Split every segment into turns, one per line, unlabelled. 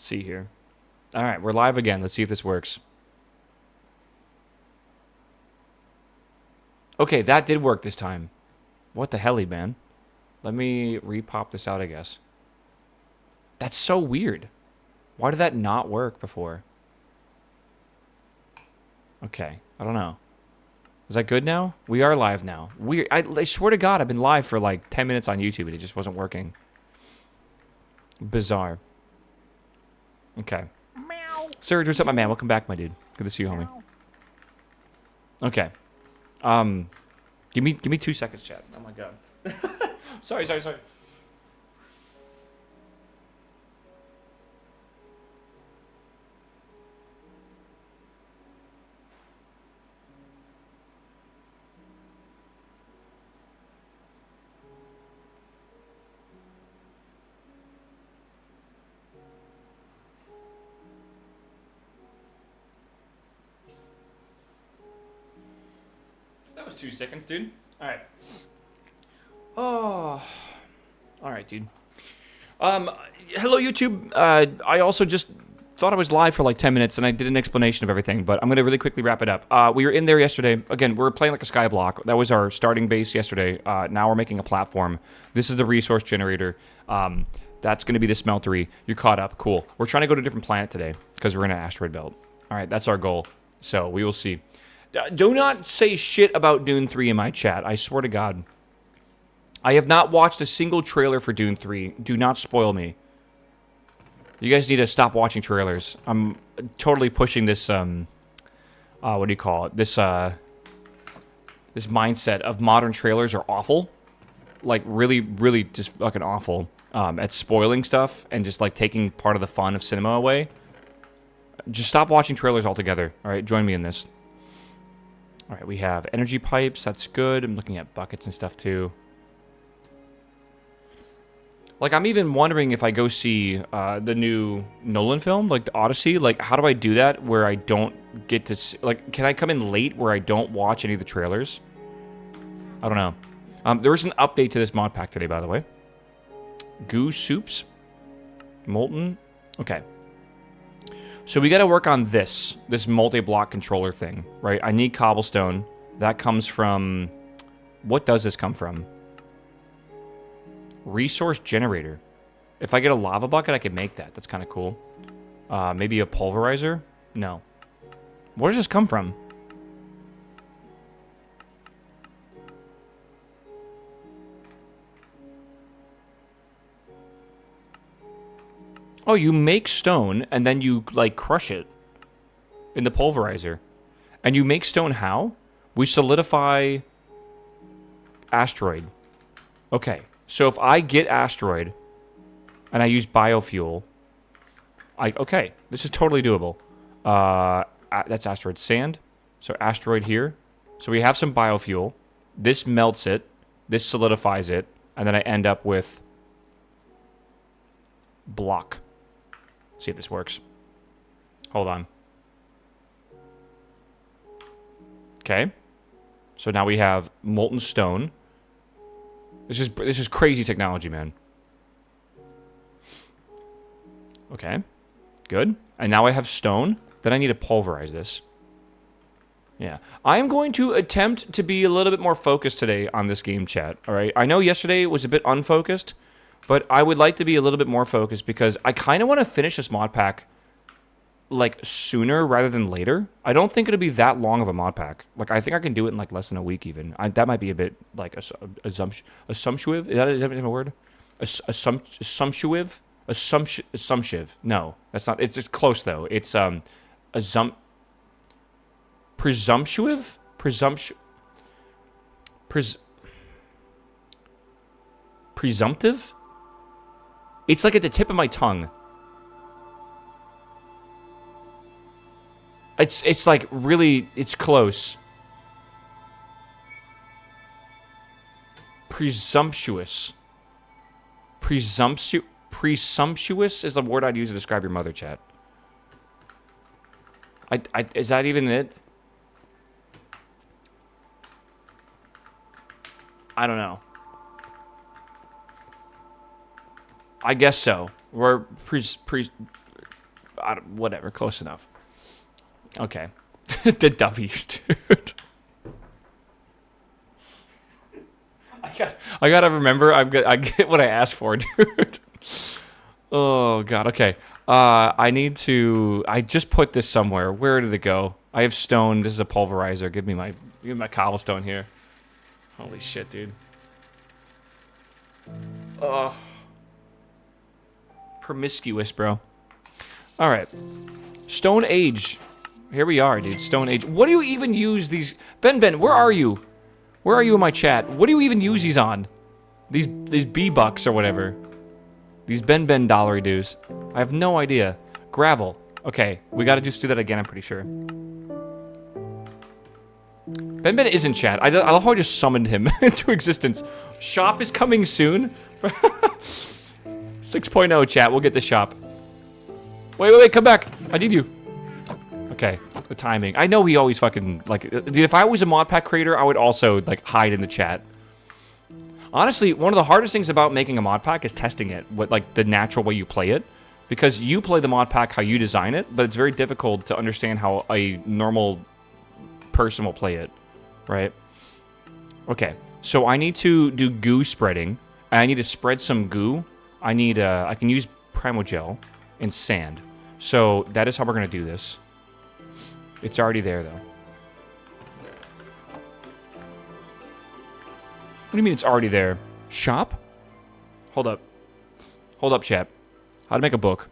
see here. All right, we're live again. Let's see if this works. Okay, that did work this time. What the helly, man? Let me repop this out, I guess. That's so weird. Why did that not work before? Okay, I don't know. Is that good now? We are live now. Weird. I swear to God, I've been live for like 10 minutes on YouTube and it just wasn't working. Bizarre. Okay.
Meow.
Serge, what's up, my man? Welcome back, my dude. Good to see you, homie. Okay. Give me 2 seconds, chat. Oh my God. Sorry. That was 2 seconds, dude. All right. Oh. All right, dude. Hello, YouTube. I also just thought I was live for like 10 minutes, and I did an explanation of everything, but I'm going to really quickly wrap it up. We were in there yesterday. Again, we were playing like a skyblock. That was our starting base yesterday. Now we're making a platform. This is the resource generator. That's going to be the smeltery. You're caught up. Cool. We're trying to go to a different planet today because we're in an asteroid belt. All right, that's our goal. So we will see. Do not say shit about Dune 3 in my chat. I swear to God. I have not watched a single trailer for Dune 3. Do not spoil me. You guys need to stop watching trailers. I'm totally pushing this, what do you call it? This mindset of modern trailers are awful. Like, really, really just fucking awful at spoiling stuff and just, like, taking part of the fun of cinema away. Just stop watching trailers altogether. All right, join me in this. All right, we have energy pipes. That's good. I'm looking at buckets and stuff, too. Like, I'm even wondering if I go see the new Nolan film, like the Odyssey. Like, how do I do that where I don't get to see... Like, can I come in late where I don't watch any of the trailers? I don't know. There was an update to this mod pack today, by the way. Goo soups. Molten. Okay. So we got to work on this multi-block controller thing, right? I need cobblestone. That comes from... What does this come from? Resource generator. If I get a lava bucket, I can make that. That's kind of cool. Maybe a pulverizer? No. Where does this come from? Oh, you make stone, and then you, like, crush it in the pulverizer. And you make stone how? We solidify asteroid. Okay, so if I get asteroid, and I use biofuel, okay, this is totally doable. That's asteroid sand. So asteroid here. So we have some biofuel. This melts it. This solidifies it. And then I end up with block. Let's see if this works. Hold on. Okay. So now we have molten stone. This is crazy technology, man. Okay. Good. And now I have stone. Then I need to pulverize this. Yeah. I am going to attempt to be a little bit more focused today on this game chat. All right. I know yesterday was a bit unfocused. But I would like to be a little bit more focused because I kind of want to finish this mod pack, like, sooner rather than later. I don't think it'll be that long of a mod pack. Like, I think I can do it in, like, less than a week even. That might be a bit, like, assumptive? Is that even a word? Assumptive? Assumptive. No, that's not. It's close, though. It's, presumptive? Presumptive? It's like at the tip of my tongue. It's like really, it's close. Presumptuous. Presumptuous is the word I'd use to describe your mother, chat. Is that even it? I don't know. I guess so. We're whatever, close enough. Okay. The W's, dude. I gotta remember, I get what I asked for, dude. Oh, God, okay. I just put this somewhere. Where did it go? I have stone. This is a pulverizer. Give me my cobblestone here. Holy shit, dude. Ugh. Promiscuous, bro. Alright. Stone Age. Here we are, dude. Stone Age. What do you even use these... Ben, where are you? Where are you in my chat? What do you even use these on? These B-bucks or whatever. These Ben dollary dues. I have no idea. Gravel. Okay, we gotta just do that again, I'm pretty sure. Ben is in chat. I love how I just summoned him into existence. Shop is coming soon. 6.0 chat, we'll get the shop. Wait, come back. I need you. Okay, the timing. I know he always fucking, like, dude, if I was a mod pack creator, I would also, like, hide in the chat. Honestly, one of the hardest things about making a mod pack is testing it, with, like, the natural way you play it. Because you play the mod pack how you design it, but it's very difficult to understand how a normal person will play it, right? Okay, so I need to do goo spreading. I need to spread some goo. I can use Primogel and sand. So that is how we're going to do this. It's already there, though. What do you mean it's already there? Shop? Hold up. Hold up, chat. How to make a book.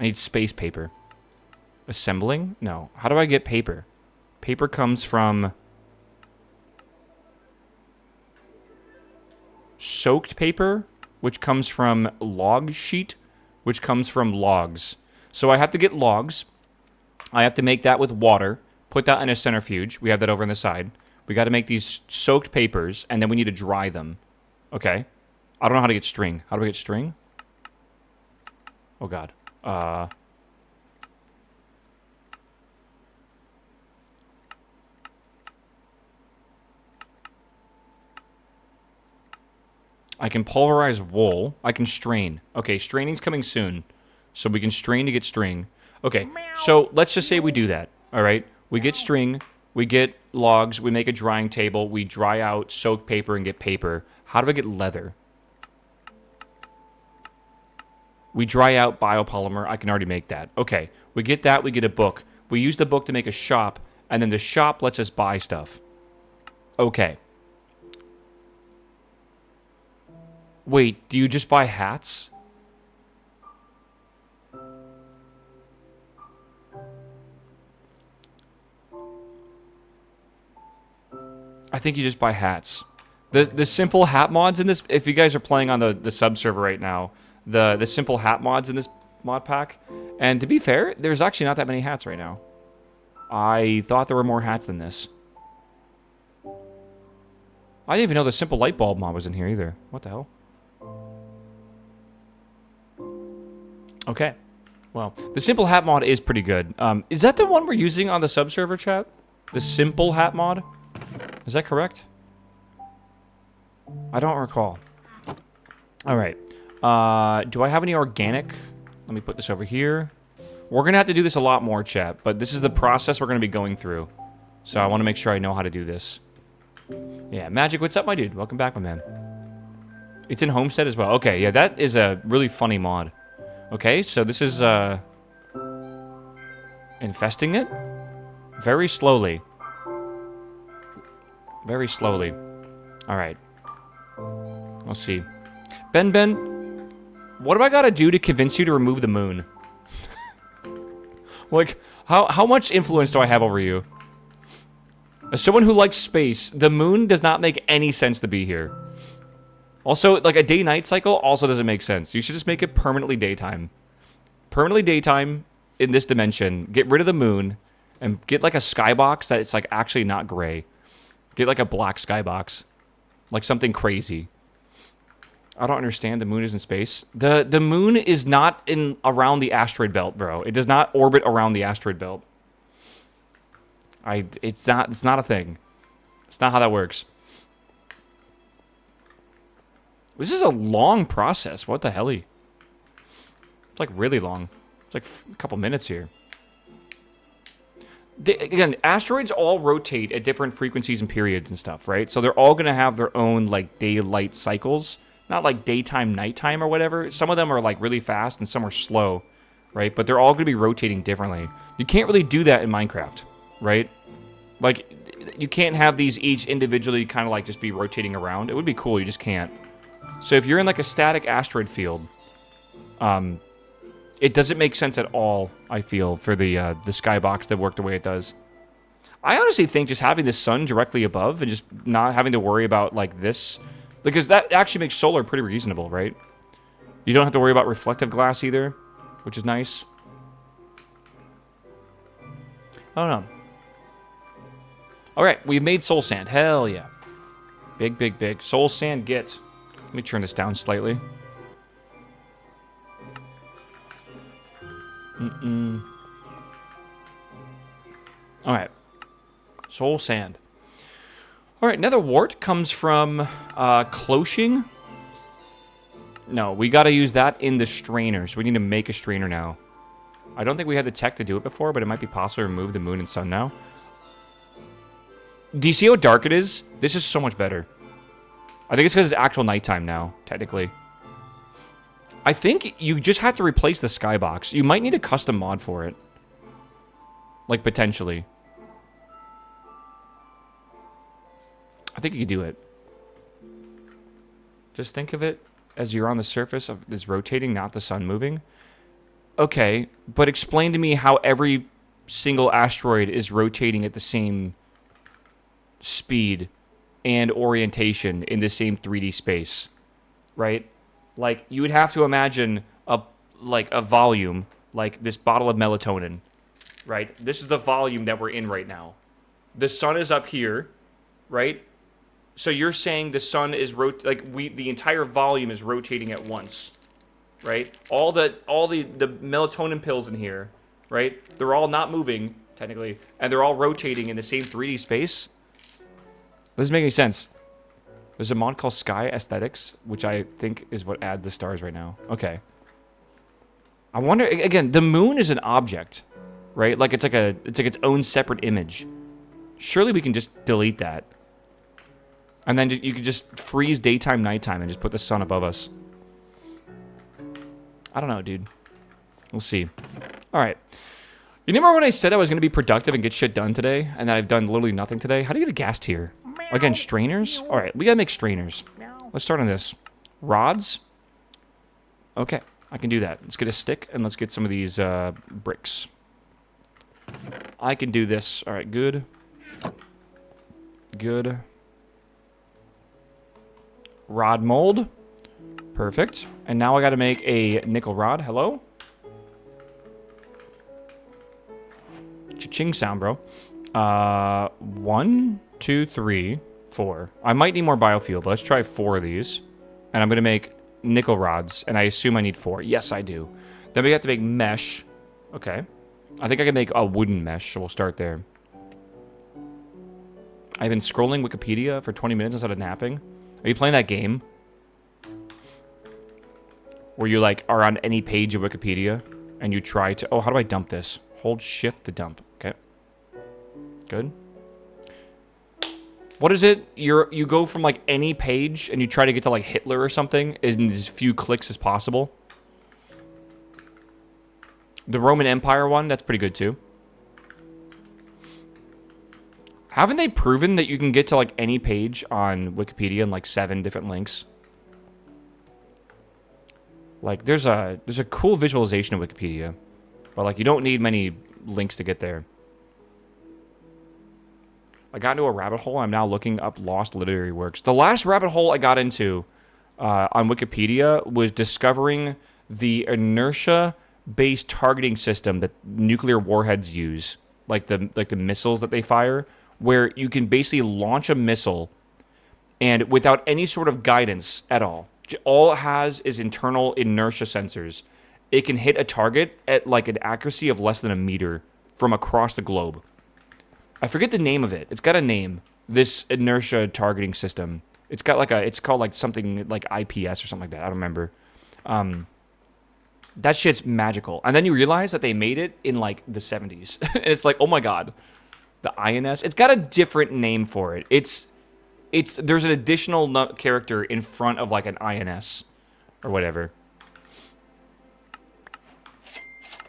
I need space paper. Assembling? No. How do I get paper? Paper comes from... soaked paper, which comes from log sheet, which comes from logs. So I have to get logs. I have to make that with water. Put that in a centrifuge. We have that over on the side. We got to make these soaked papers, and then we need to dry them. Okay. I don't know how to get string. How do I get string? Oh, God. I can pulverize wool. I can strain. Okay, straining's coming soon. So we can strain to get string. Okay, so let's just say we do that. All right? We get string. We get logs. We make a drying table. We dry out soaked paper and get paper. How do I get leather? We dry out biopolymer. I can already make that. Okay, we get that. We get a book. We use the book to make a shop, and then the shop lets us buy stuff. Okay. Wait, do you just buy hats? I think you just buy hats. The simple hat mods in this, if you guys are playing on the sub server right now, the simple hat mods in this mod pack, and to be fair, there's actually not that many hats right now. I thought there were more hats than this. I didn't even know the simple light bulb mod was in here either. What the hell? Okay. Well, the simple hat mod is pretty good. Is that the one we're using on the sub server chat? The simple hat mod? Is that correct? I don't recall. All right. Do I have any organic? Let me put this over here. We're going to have to do this a lot more, chat, but this is the process we're going to be going through. So I want to make sure I know how to do this. Yeah, Magic, what's up, my dude? Welcome back, my man. It's in Homestead as well. Okay, yeah, that is a really funny mod. Okay, so this is, infesting it? Very slowly. Very slowly. Alright. Let's see. Ben, what do I gotta do to convince you to remove the moon? Like, how much influence do I have over you? As someone who likes space, the moon does not make any sense to be here. Also, like, a day-night cycle also doesn't make sense. You should just make it permanently daytime. Permanently daytime in this dimension. Get rid of the moon and get, like, a skybox that it's, like, actually not gray. Get, like, a black skybox. Like, something crazy. I don't understand. The moon is in space. The moon is not in around the asteroid belt, bro. It does not orbit around the asteroid belt. It's not a thing. It's not how that works. This is a long process. What the hell? It's like really long. It's like a couple minutes here. Again, asteroids all rotate at different frequencies and periods and stuff, right? So they're all going to have their own, like, daylight cycles. Not like daytime, nighttime, or whatever. Some of them are, like, really fast and some are slow, right? But they're all going to be rotating differently. You can't really do that in Minecraft, right? Like, you can't have these each individually kind of, like, just be rotating around. It would be cool, you just can't. So if you're in, like, a static asteroid field, it doesn't make sense at all, I feel, for the skybox to work the way it does. I honestly think just having the sun directly above and just not having to worry about, like, this... Because that actually makes solar pretty reasonable, right? You don't have to worry about reflective glass either, which is nice. I don't know. Alright, we've made soul sand. Hell yeah. Big, big, big. Soul sand, get. Let me turn this down slightly. Alright. Soul sand. Alright, nether wart comes from cloching. No, we gotta use that in the strainer. So we need to make a strainer now. I don't think we had the tech to do it before, but it might be possible to remove the moon and sun now. Do you see how dark it is? This is so much better. I think it's because it's actual nighttime now, technically. I think you just have to replace the skybox. You might need a custom mod for it. Like, potentially. I think you could do it. Just think of it as you're on the surface of this rotating, not the sun moving. Okay, but explain to me how every single asteroid is rotating at the same speed and orientation in the same 3D space, right? Like, you would have to imagine a volume, like this bottle of melatonin, right? This is the volume that we're in right now. The sun is up here, right? So you're saying the sun is the entire volume is rotating at once, right? All the melatonin pills in here, right? They're all not moving technically, and they're all rotating in the same 3D space. Doesn't make any sense. There's a mod called Sky Aesthetics, which I think is what adds the stars right now. Okay. I wonder again. The moon is an object, right? Like it's like its own separate image. Surely we can just delete that, and then you could just freeze daytime, nighttime, and just put the sun above us. I don't know, dude. We'll see. All right. You remember when I said I was going to be productive and get shit done today, and that I've done literally nothing today? How do you get a gas tier? Again, strainers? Alright, we gotta make strainers. Let's start on this. Rods? Okay, I can do that. Let's get a stick, and let's get some of these bricks. I can do this. Alright, good. Good. Rod mold. Perfect. And now I gotta make a nickel rod. Hello? Cha-ching sound, bro. 1, 2, 3, 4. I might need more biofuel, but let's try 4 of these. And I'm going to make nickel rods, and I assume I need 4. Yes, I do. Then we have to make mesh. Okay. I think I can make a wooden mesh, so we'll start there. I've been scrolling Wikipedia for 20 minutes instead of napping. Are you playing that game? Where you, like, are on any page of Wikipedia, and you try to... Oh, how do I dump this? Hold shift to dump. Okay. Good. What is it? You go from like any page and you try to get to like Hitler or something in as few clicks as possible. The Roman Empire one, that's pretty good too. Haven't they proven that you can get to like any page on Wikipedia in like 7 different links? Like there's a cool visualization of Wikipedia, but like you don't need many links to get there. I got into a rabbit hole. I'm now looking up lost literary works. The last rabbit hole I got into on Wikipedia was discovering the inertia-based targeting system that nuclear warheads use, like the missiles that they fire, where you can basically launch a missile and without any sort of guidance at all it has is internal inertia sensors. It can hit a target at like an accuracy of less than a meter from across the globe. I forget the name of it. It's got a name. This inertia targeting system. It's got like it's called like something like IPS or something like that. I don't remember. That shit's magical. And then you realize that they made it in like the 70s. And it's like, oh my god. The INS. It's got a different name for it. There's an additional character in front of like an INS or whatever.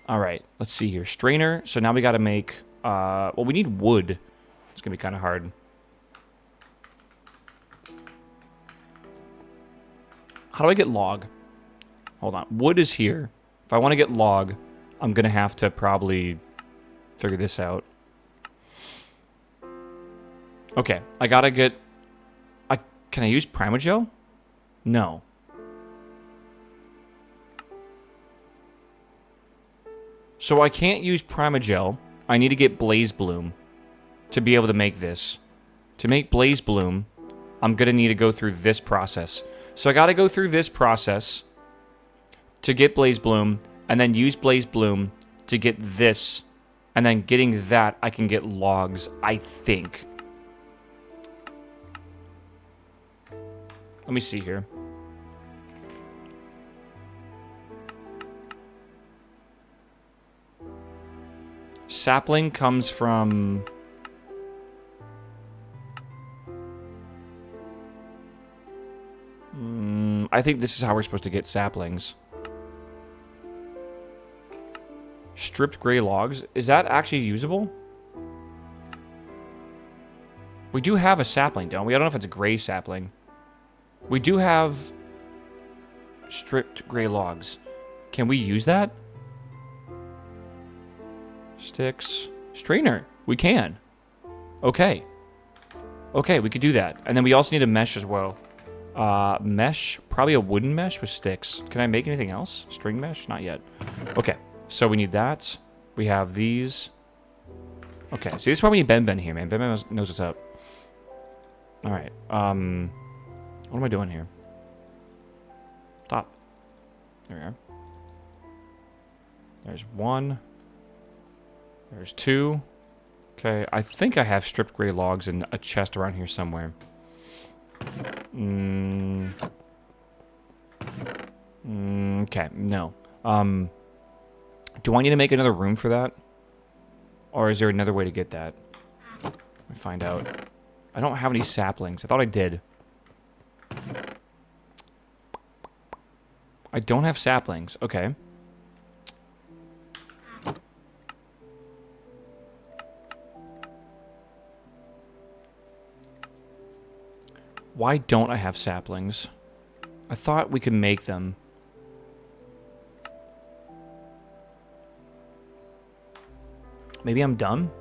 All right, let's see here. Strainer. So now we got to make, well, we need wood. It's going to be kind of hard. How do I get log? Hold on. Wood is here. If I want to get log, I'm going to have to probably figure this out. Okay, I got to get... Can I use Primogel? No. So I can't use Primogel. I need to get Blaze Bloom to be able to make this. To make Blaze Bloom, I'm going to need to go through this process. So I got to go through this process to get Blaze Bloom, and then use Blaze Bloom to get this, and then getting that, I can get logs, I think. Let me see here. Sapling comes from... I think this is how we're supposed to get saplings. Stripped gray logs. Is that actually usable? We do have a sapling, don't we? I don't know if it's a gray sapling. We do have stripped gray logs. Can we use that? Sticks. Strainer. We can. Okay. Okay, we could do that. And then we also need a mesh as well. Mesh. Probably a wooden mesh with sticks. Can I make anything else? String mesh? Not yet. Okay. So we need that. We have these. Okay. See, this is why we need Ben here, man. Ben knows what's up. Alright. What am I doing here? Stop. There we are. There's one. There's two. Okay, I think I have stripped gray logs in a chest around here somewhere. Okay, no. Do I need to make another room for that? Or is there another way to get that? Let me find out. I don't have any saplings. I thought I did. I don't have saplings. Okay. Why don't I have saplings? I thought we could make them. Maybe I'm dumb?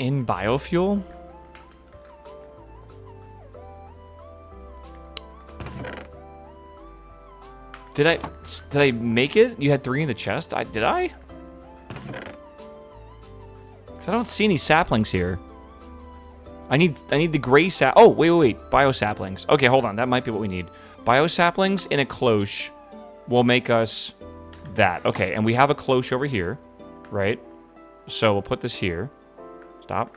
In biofuel? Did I make it? You had 3 in the chest? Did I? 'Cause I don't see any saplings here. I need the gray sap. Oh, wait. Bio saplings. Okay, hold on. That might be what we need. Bio saplings in a cloche will make us that. Okay, and we have a cloche over here, right? So we'll put this here. Stop.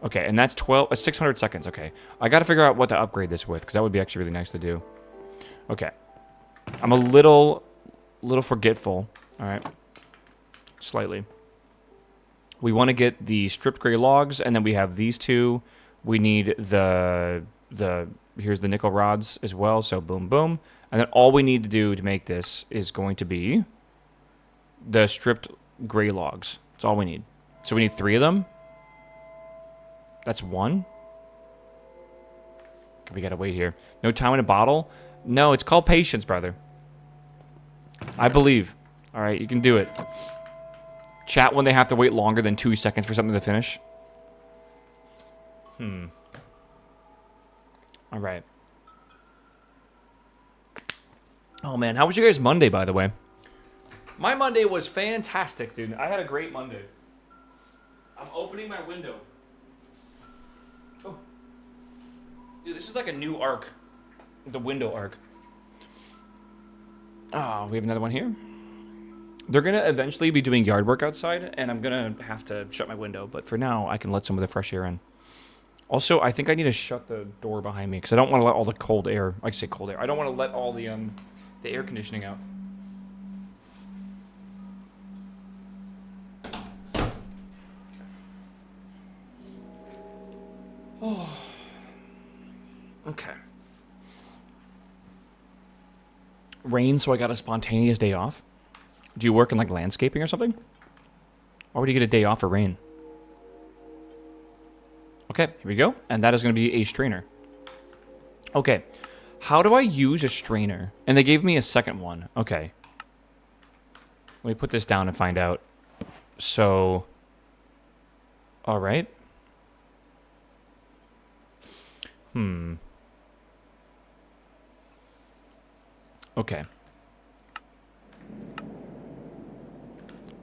Okay, and that's 600 seconds. Okay, I got to figure out what to upgrade this with, because that would be actually really nice to do. Okay, I'm a little forgetful. All right, slightly. We want to get the stripped gray logs, and then we have these two. We need here's the nickel rods as well. So boom, boom, and then all we need to do to make this is going to be the stripped gray logs. That's all we need. So we need 3 of them. That's 1. We gotta wait here. No time in a bottle. No, it's called patience, brother. I believe. All right, you can do it. Chat when they have to wait longer than 2 seconds for something to finish. All right. Oh, man. How was your guys' Monday, by the way? My Monday was fantastic, dude. I had a great Monday. I'm opening my window. Oh. Dude, this is like a new arc. The window arc. Oh, we have another one here. They're going to eventually be doing yard work outside, and I'm going to have to shut my window. But for now, I can let some of the fresh air in. Also, I think I need to shut the door behind me, because I don't want to let all the cold air... I say cold air. I don't want to let all the air conditioning out. Oh. Okay. Rain, so I got a spontaneous day off. Do you work in, like, landscaping or something? Or would you get a day off for rain? Okay, here we go. And that is going to be a strainer. Okay. How do I use a strainer? And they gave me a second one. Okay. Let me put this down and find out. So... Alright. Okay.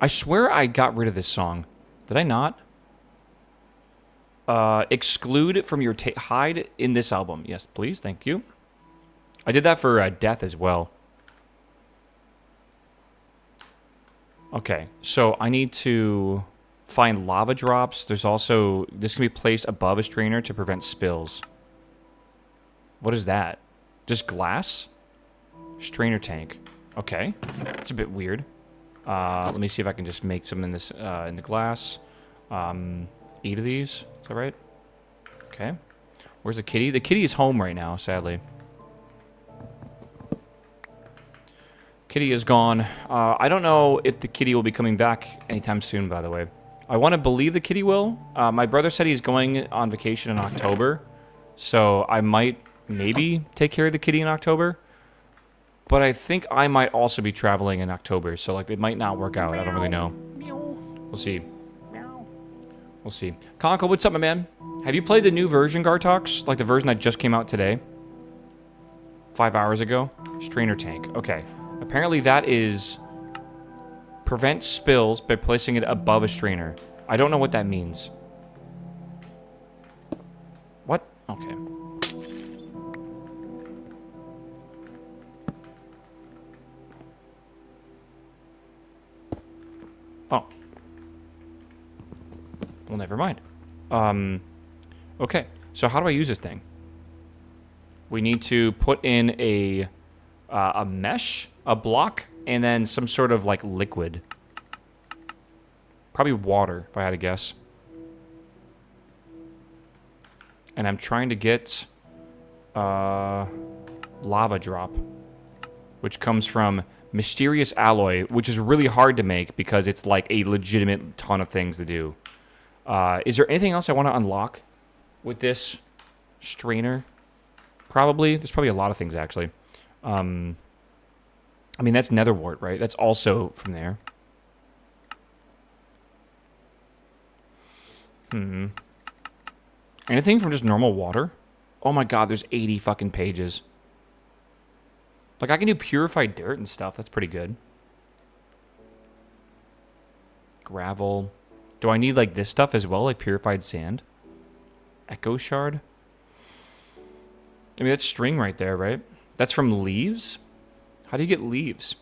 I swear I got rid of this song. Did I not? Exclude it from your hide in this album. Yes, please. Thank you. I did that for Death as well. Okay, so I need to find lava drops. There's also... This can be placed above a strainer to prevent spills. What is that? Just glass? Strainer tank. Okay. That's a bit weird. Let me see if I can just make some in this in the glass. 8 of these. Is that right? Okay. Where's the kitty? The kitty is home right now, sadly. Kitty is gone. I don't know if the kitty will be coming back anytime soon, by the way. I want to believe the kitty will. My brother said he's going on vacation in October. So I might maybe take care of the kitty in October. But I think I might also be traveling in October. So, like, it might not work out. I don't really know. We'll see. We'll see. Conko, what's up, my man? Have you played the new version, Gartox? Like the version that just came out today? 5 hours ago? Strainer tank. Okay. Apparently that is... Prevent spills by placing it above a strainer. I don't know what that means. What? Okay. Oh. Well, never mind. Okay. So how do I use this thing? We need to put in a mesh, a block, and then some sort of, like, liquid. Probably water, if I had to guess. And I'm trying to get lava drop, which comes from mysterious alloy, which is really hard to make because it's like a legitimate ton of things to do. Is there anything else I want to unlock with this strainer? Probably. There's probably a lot of things, actually. I mean, that's nether wart, right? That's also from there. Anything from just normal water? Oh my god, there's 80 fucking pages. Like, I can do purified dirt and stuff. That's pretty good. Gravel. Do I need, like, this stuff as well? Like purified sand? Echo shard? I mean, that's string right there, right? That's from leaves? How do you get leaves?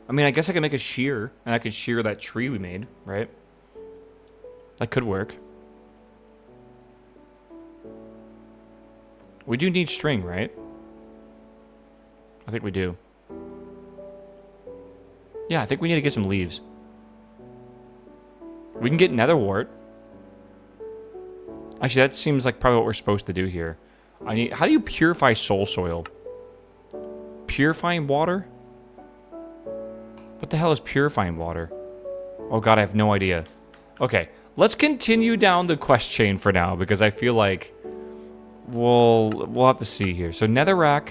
I mean, I guess I could make a shear, and I could shear that tree we made, right? That could work. We do need string, right? I think we do. Yeah, I think we need to get some leaves. We can get nether wart. Actually, that seems like probably what we're supposed to do here. How do you purify soul soil? Purifying water? What the hell is purifying water? Oh god, I have no idea. Okay, let's continue down the quest chain for now, because I feel like we'll have to see here. So netherrack,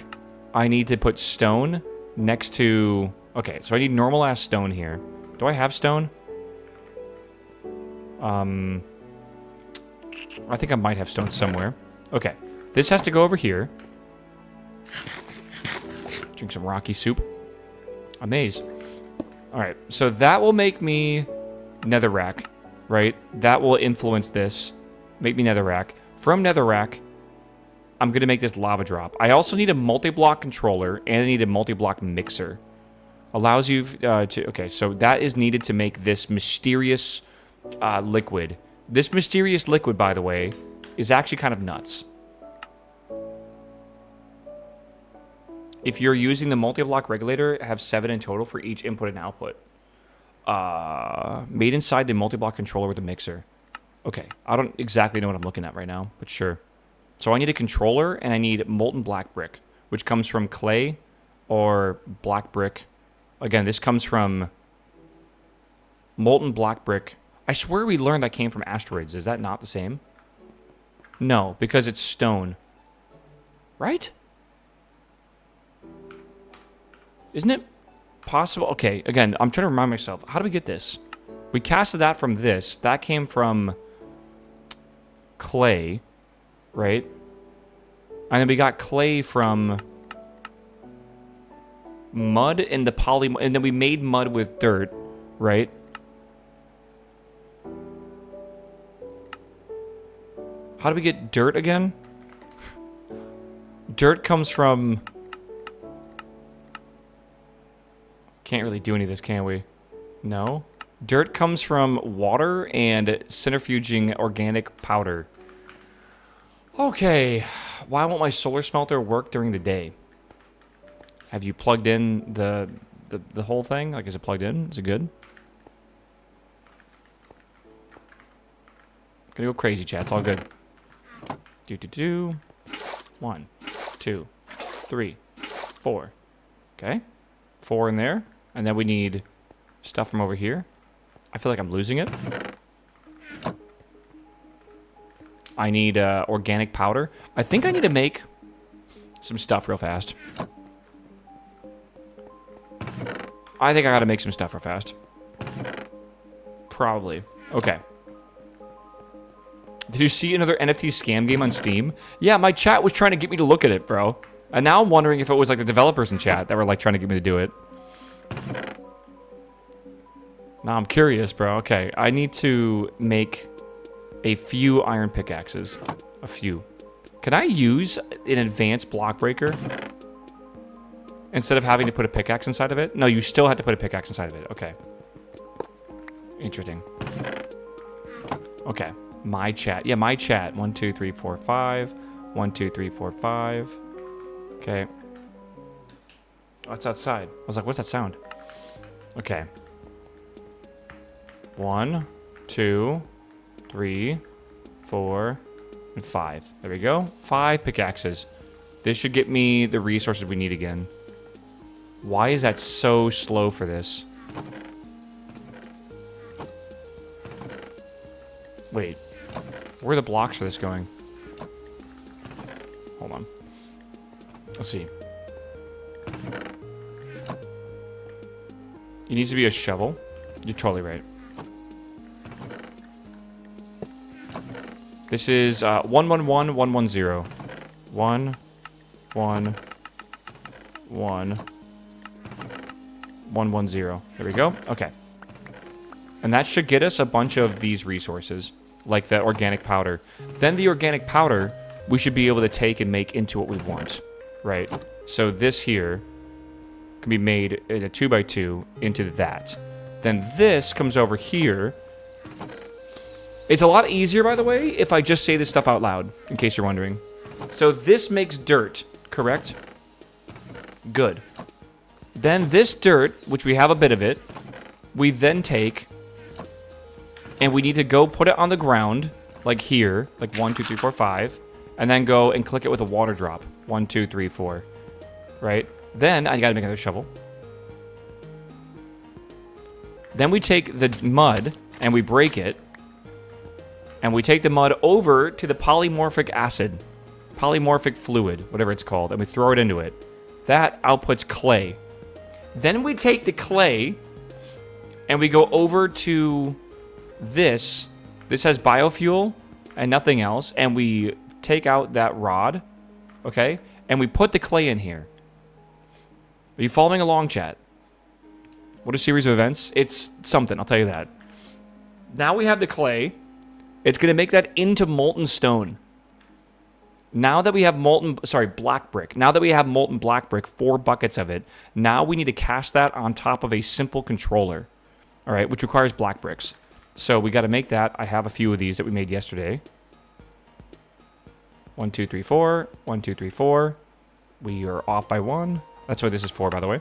I need to put stone next to... Okay, so I need normal ass stone here. Do I have stone? I think I might have stone somewhere. Okay, this has to go over here. Drink some rocky soup. Amaze. Alright, so that will make me netherrack, right? That will influence this. Make me netherrack. From netherrack, I'm going to make this lava drop. I also need a multi-block controller, and I need a multi-block mixer. Allows you to... Okay, so that is needed to make this mysterious liquid. This mysterious liquid, by the way, is actually kind of nuts. If you're using the multi-block regulator, have 7 in total for each input and output. Made inside the multi-block controller with a mixer. Okay, I don't exactly know what I'm looking at right now, but sure. So I need a controller, and I need molten black brick, which comes from clay or black brick. Again, this comes from molten black brick. I swear we learned that came from asteroids. Is that not the same? No, because it's stone. Right? Isn't it possible? Okay, again, I'm trying to remind myself. How do we get this? We casted that from this. That came from clay, right? And then we got clay from mud and the poly... And then we made mud with dirt, right? How do we get dirt again? Dirt comes from... Can't really do any of this, can we? No. Dirt comes from water and centrifuging organic powder. Okay. Why won't my solar smelter work during the day? Have you plugged in the whole thing? Like, is it plugged in? Is it good? Gonna go crazy, chat. It's all good. 1, 2, 3, 4. Okay. 4 in there. And then we need stuff from over here. I feel like I'm losing it. I need organic powder. I think I need to make some stuff real fast. I think I gotta make some stuff real fast. Probably. Okay. Did you see another NFT scam game on Steam? Yeah, my chat was trying to get me to look at it, bro. And now I'm wondering if it was like the developers in chat that were like trying to get me to do it. Now I'm curious, bro. Okay, I need to make a few iron pickaxes. A few. Can I use an advanced block breaker instead of having to put a pickaxe inside of it? No, you still have to put a pickaxe inside of it. Okay. Interesting. Okay. My chat. Yeah, my chat. 1, 2, 3, 4, 5. 1, 2, 3, 4, 5. Okay. Oh, it's outside. I was like, what's that sound? Okay. 1, 2, 3, 4, and 5. There we go. 5 pickaxes. This should get me the resources we need again. Why is that so slow for this? Wait. Where are the blocks for this going? Hold on. Let's see. It needs to be a shovel. You're totally right. This is 111110. 1, 1, 1, 110. There we go. Okay. And that should get us a bunch of these resources, like the organic powder. Then the organic powder, we should be able to take and make into what we want, right? So this here can be made in a 2x2 into that. Then this comes over here. It's a lot easier, by the way, if I just say this stuff out loud, in case you're wondering. So this makes dirt, correct? Good. Then this dirt, which we have a bit of it, we then take, and we need to go put it on the ground, like here, like 1, 2, 3, 4, 5, and then go and click it with a water drop. 1, 2, 3, 4. Right? Then I gotta make another shovel. Then we take the mud and we break it. And we take the mud over to the polymorphic acid. Polymorphic fluid, whatever it's called. And we throw it into it. That outputs clay. Then we take the clay and we go over to this. This has biofuel and nothing else. And we take out that rod. Okay? And we put the clay in here. Are you following along, chat? What a series of events. It's something, I'll tell you that. Now we have the clay. It's going to make that into molten stone. Now that we have black brick. Now that we have molten black brick, 4 buckets of it, now we need to cast that on top of a simple controller, all right, which requires black bricks. So we got to make that. I have a few of these that we made yesterday. 1, 2, 3, 4. 1, 2, 3, 4. We are off by 1. That's why this is 4, by the way.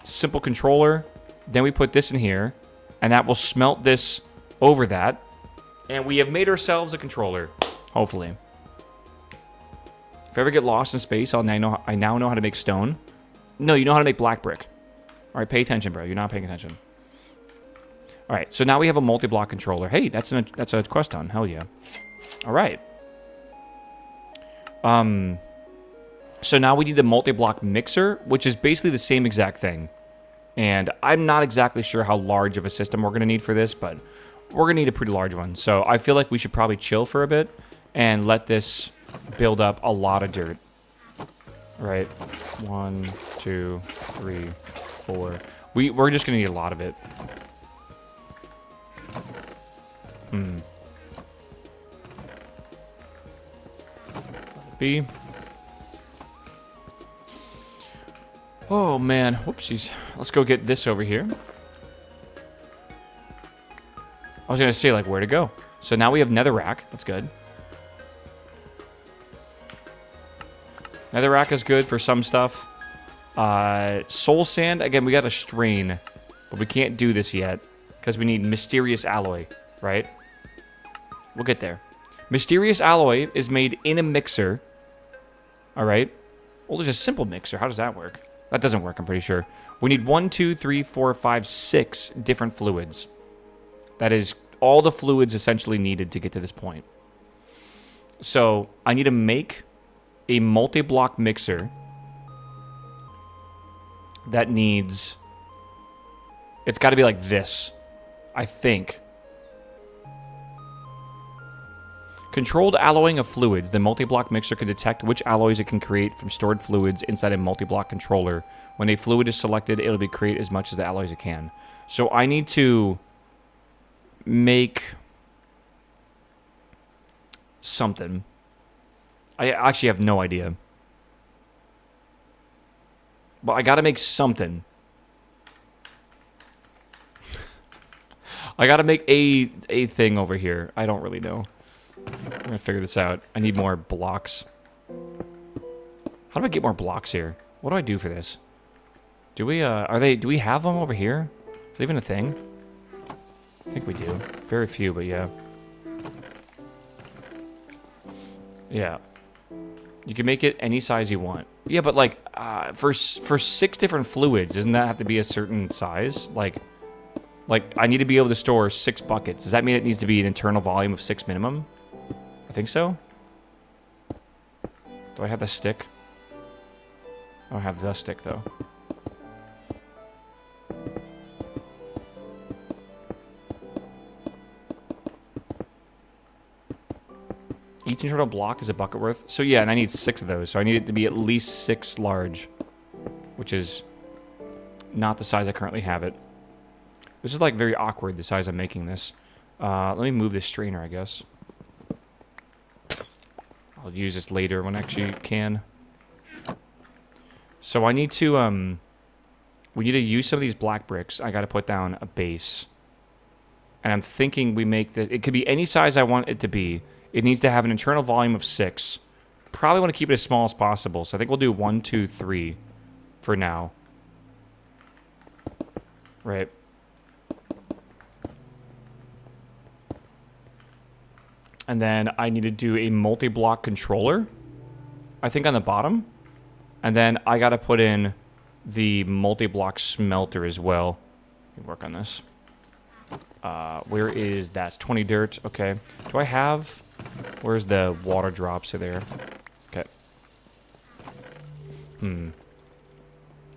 Simple controller. Then we put this in here, and that will smelt this over that. And we have made ourselves a controller, hopefully. If I ever get lost in space, I now know how to make stone. No, you know how to make black brick. All right, pay attention, bro. You're not paying attention. All right, so now we have a multi-block controller. Hey, that's a quest done. Hell yeah. All right. So now we need the multi-block mixer, which is basically the same exact thing. And I'm not exactly sure how large of a system we're going to need for this, but we're going to need a pretty large one. So I feel like we should probably chill for a bit and let this build up a lot of dirt. All right. 1, 2, 3, 4. We're just going to need a lot of it. B. Oh, man. Whoopsies. Let's go get this over here. I was going to say, like, where to go. So now we have netherrack. That's good. Netherrack is good for some stuff. Soul sand. Again, we got to strain. But we can't do this yet. Because we need mysterious alloy. Right? We'll get there. Mysterious alloy is made in a mixer. Alright. Well, there's a simple mixer. How does that work? That doesn't work, I'm pretty sure. We need 1, 2, 3, 4, 5, 6 different fluids. That is all the fluids essentially needed to get to this point. So, I need to make a multi-block mixer that needs... It's got to be like this, I think. Controlled alloying of fluids. The multi-block mixer can detect which alloys it can create from stored fluids inside a multi-block controller. When a fluid is selected, it'll be create as much as the alloys it can. So I need to make something. I actually have no idea. But I gotta make something. I gotta make a thing over here. I don't really know. I'm gonna figure this out. I need more blocks. How do I get more blocks here? What do I do for this? Do we do we have them over here? Is that even a thing? I think we do. Very few, but yeah. Yeah. You can make it any size you want. Yeah, but like for 6 different fluids, doesn't that have to be a certain size? Like I need to be able to store 6 buckets. Does that mean it needs to be an internal volume of 6 minimum? I think so. Do I have the stick? I don't have the stick, though. Each internal block is a bucket worth. So yeah, and I need 6 of those. So I need it to be at least 6 large. Which is not the size I currently have it. This is like very awkward, the size I'm making this. Let me move this strainer, I guess. I'll use this later when I actually can. So I need to, we need to use some of these black bricks. I got to put down a base. And I'm thinking we make this, it could be any size I want it to be. It needs to have an internal volume of 6. Probably want to keep it as small as possible. So I think we'll do 1, 2, 3 for now. Right. And then I need to do a multi-block controller, I think on the bottom. And then I got to put in the multi-block smelter as well. Let me work on this. Where is that? It's 20 dirt. Okay. Do I have... Where's the water drops? Are there? Okay.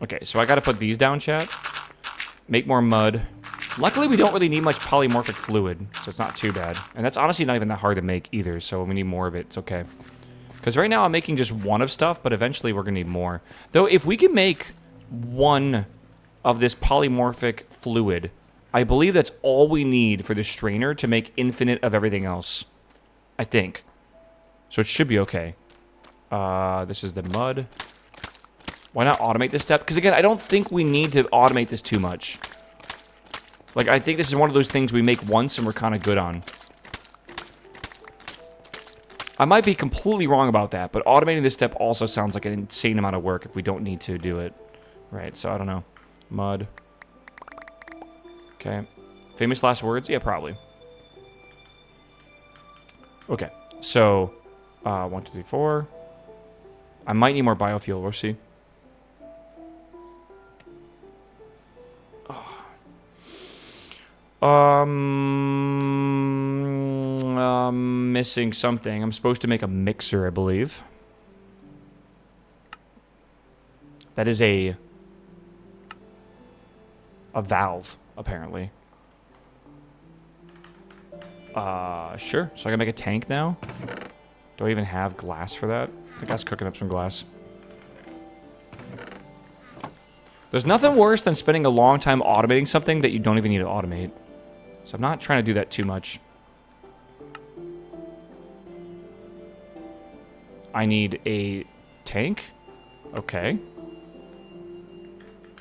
Okay, so I got to put these down, chat. Make more mud. Luckily, we don't really need much polymorphic fluid, so it's not too bad. And that's honestly not even that hard to make either, so we need more of it. It's okay. Because right now I'm making just 1 of stuff, but eventually we're going to need more. Though, if we can make 1 of this polymorphic fluid, I believe that's all we need for the strainer to make infinite of everything else. I think. So it should be okay. This is the mud. Why not automate this step? Because again, I don't think we need to automate this too much. Like, I think this is one of those things we make once and we're kind of good on. I might be completely wrong about that, but automating this step also sounds like an insane amount of work if we don't need to do it. Right, so I don't know. Mud. Okay. Famous last words? Yeah, probably. Okay, so 1, 2, 3, 4. I might need more biofuel. We'll see. Missing something. I'm supposed to make a mixer, I believe. That is a valve, apparently. Sure. So I can make a tank now? Do I even have glass for that? I think I was cooking up some glass. There's nothing worse than spending a long time automating something that you don't even need to automate. So I'm not trying to do that too much. I need a tank. Okay.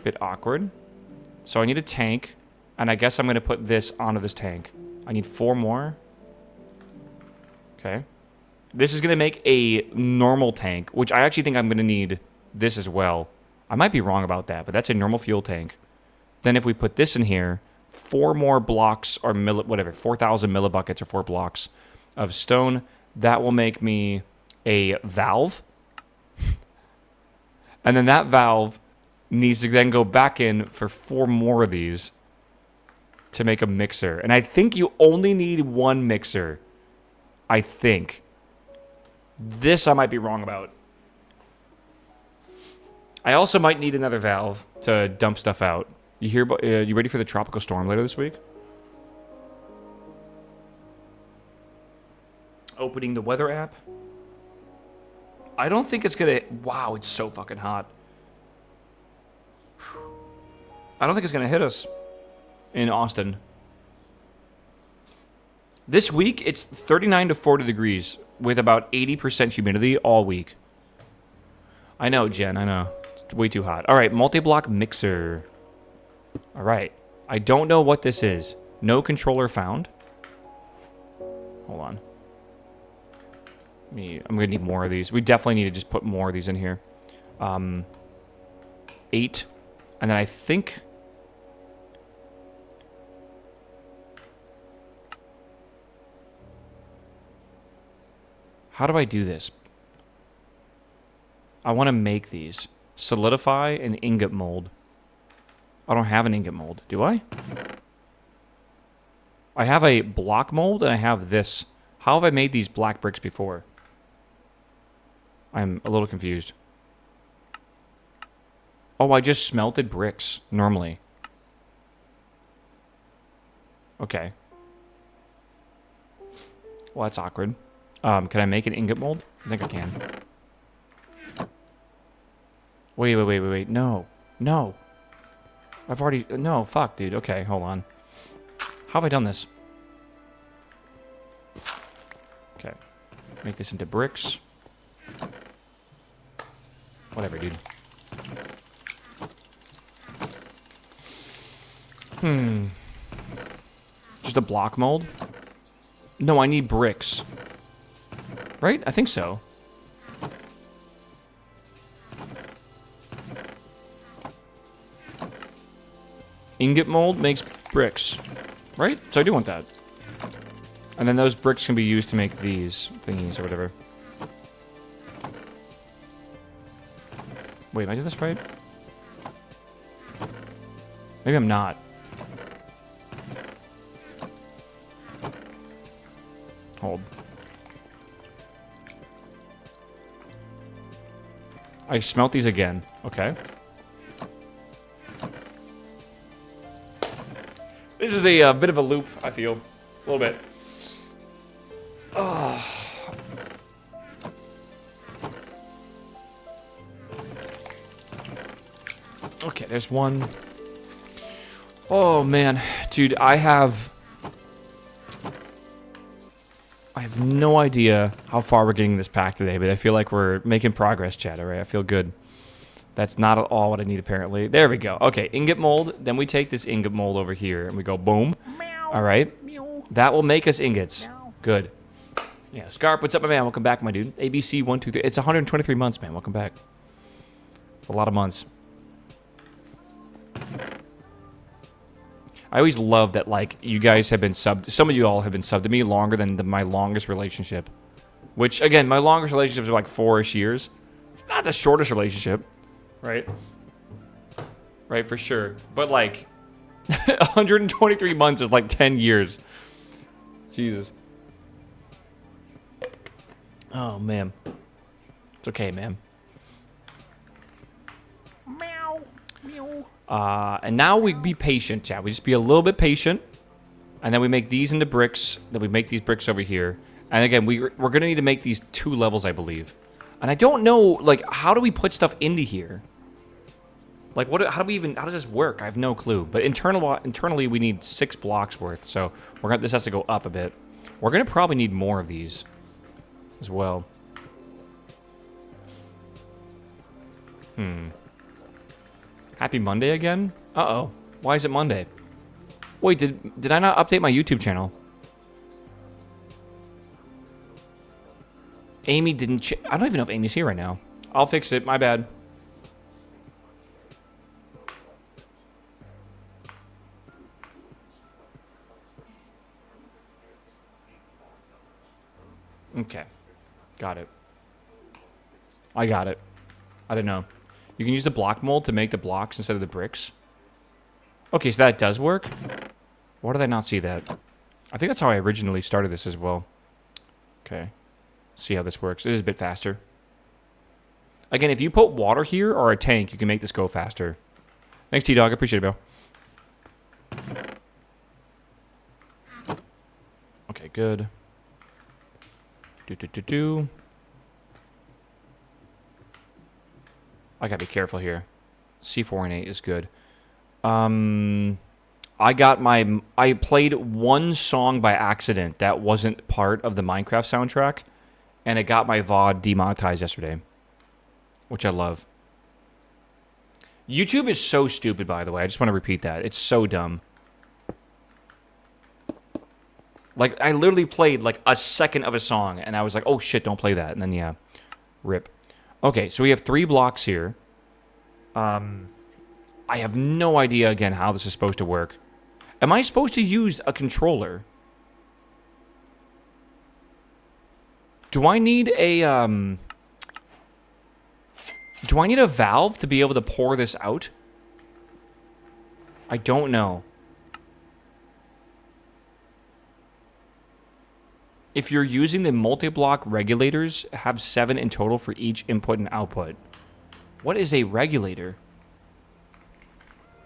Bit awkward. So I need a tank, and I guess I'm going to put this onto this tank. I need 4 more. Okay. This is going to make a normal tank, which I actually think I'm going to need this as well. I might be wrong about that, but that's a normal fuel tank. Then if we put this in here, 4 more blocks or whatever, 4,000 millibuckets or 4 blocks of stone, that will make me a valve. And then that valve needs to then go back in for 4 more of these to make a mixer. And I think you only need 1 mixer. I think. This I might be wrong about. I also might need another valve to dump stuff out. You ready for the tropical storm later this week? Opening the weather app. I don't think it's gonna... Wow, it's so fucking hot. I don't think it's gonna hit us in Austin. This week, it's 39 to 40 degrees with about 80% humidity all week. I know, Jen, I know. It's way too hot. All right, multi-block mixer. All right. I don't know what this is. No controller found. Hold on. I'm going to need more of these. We definitely need to just put more of these in here. 8. And then I think... How do I do this? I want to make these. Solidify an ingot mold. I don't have an ingot mold. Do I? I have a block mold and I have this. How have I made these black bricks before? I'm a little confused. Oh, I just smelted bricks normally. Okay. Well, that's awkward. Can I make an ingot mold? I think I can. Wait. No. No. I've already... No, fuck, dude. Okay, hold on. How have I done this? Okay. Make this into bricks. Whatever, dude. Just a block mold? No, I need bricks. Right? I think so. Ingot mold makes bricks. Right? So I do want that. And then those bricks can be used to make these thingies or whatever. Wait, am I doing this right? Maybe I'm not. Hold. I smelt these again. Okay. This is a bit of a loop, I feel. A little bit. Oh. Okay, there's one. Oh, man. Dude, I have... I have no idea how far we're getting this pack today, but I feel like we're making progress, chat, all right? I feel good. That's not at all what I need, apparently. There we go. Okay, ingot mold. Then we take this ingot mold over here, and we go boom. All right. That will make us ingots. Good. Yeah, Scarp, what's up, my man? Welcome back, my dude. ABC 123. It's 123 months, man. Welcome back. It's a lot of months. I always love that, like, you guys have been subbed. Some of you all have been subbed to me longer than my longest relationship. Which, again, my longest relationship is like 4-ish years. It's not the shortest relationship, right? Right, for sure. But, like, 123 months is like 10 years. Jesus. Oh, man. It's okay, man. Meow. Meow. And now we be patient, chat. We just be a little bit patient. And then we make these into bricks. Then we make these bricks over here. And again, we're going to need to make these 2 levels, I believe. And I don't know, like, how do we put stuff into here? Like, how does this work? I have no clue. But internally, we need 6 blocks worth. So this has to go up a bit. We're going to probably need more of these as well. Happy Monday again? Uh-oh. Why is it Monday? Wait, did I not update my YouTube channel? Amy didn't... I don't even know if Amy's here right now. I'll fix it. My bad. Okay. Got it. I got it. I don't know. You can use the block mold to make the blocks instead of the bricks. Okay, so that does work. Why did I not see that? I think that's how I originally started this as well. Okay. See how this works. It is a bit faster. Again, if you put water here or a tank, you can make this go faster. Thanks, T-Dog. I appreciate it, Bill. Okay, good. I gotta be careful here. C4 and 8 is good. I played one song by accident that wasn't part of the Minecraft soundtrack, and it got my VOD demonetized yesterday, which I love. YouTube is so stupid, by the way. I just want to repeat that. It's so dumb. Like, I literally played, like, a second of a song, and I was like, oh, shit, don't play that. And then, yeah, rip. Okay, so we have 3 blocks here. I have no idea, again, how this is supposed to work. Am I supposed to use a controller? Do I need a valve to be able to pour this out? I don't know. If you're using the multi-block regulators, have 7 in total for each input and output. What is a regulator?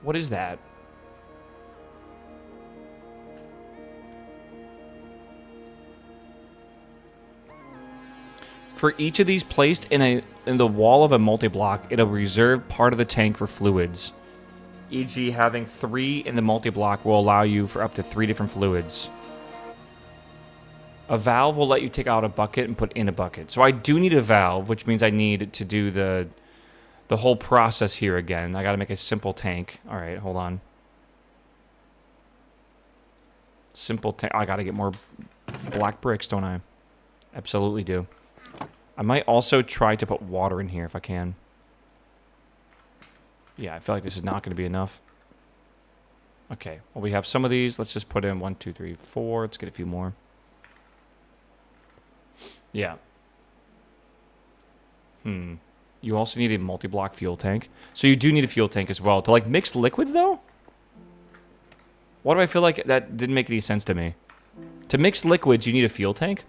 What is that? For each of these placed in the wall of a multi-block, it'll reserve part of the tank for fluids. E.g., having 3 in the multi-block will allow you for up to 3 different fluids. A valve will let you take out a bucket and put in a bucket. So I do need a valve, which means I need to do the whole process here again. I got to make a simple tank. All right, hold on. Simple tank. I got to get more black bricks, don't I? Absolutely do. I might also try to put water in here if I can. Yeah, I feel like this is not going to be enough. Okay, well, we have some of these. Let's just put in 1, 2, 3, 4. Let's get a few more. Yeah. You also need a multi-block fuel tank. So you do need a fuel tank as well. To, like, mix liquids, though? Why do I feel like that didn't make any sense to me? To mix liquids, you need a fuel tank?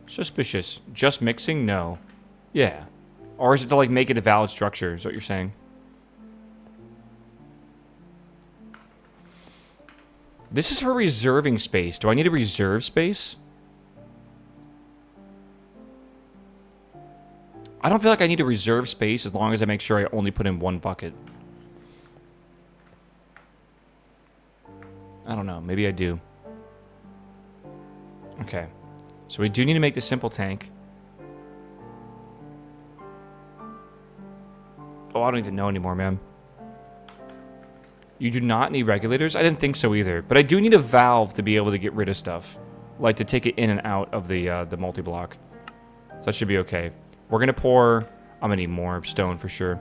Suspicious. Just mixing? No. Yeah. Or is it to, like, make it a valid structure, is what you're saying? This is for reserving space. Do I need to reserve space? I don't feel like I need to reserve space as long as I make sure I only put in 1 bucket. I don't know. Maybe I do. Okay. So we do need to make the simple tank. Oh, I don't even know anymore, man. You do not need regulators? I didn't think so either. But I do need a valve to be able to get rid of stuff. Like to take it in and out of the multi-block. So that should be okay. We're going to pour... I'm going to need more stone for sure.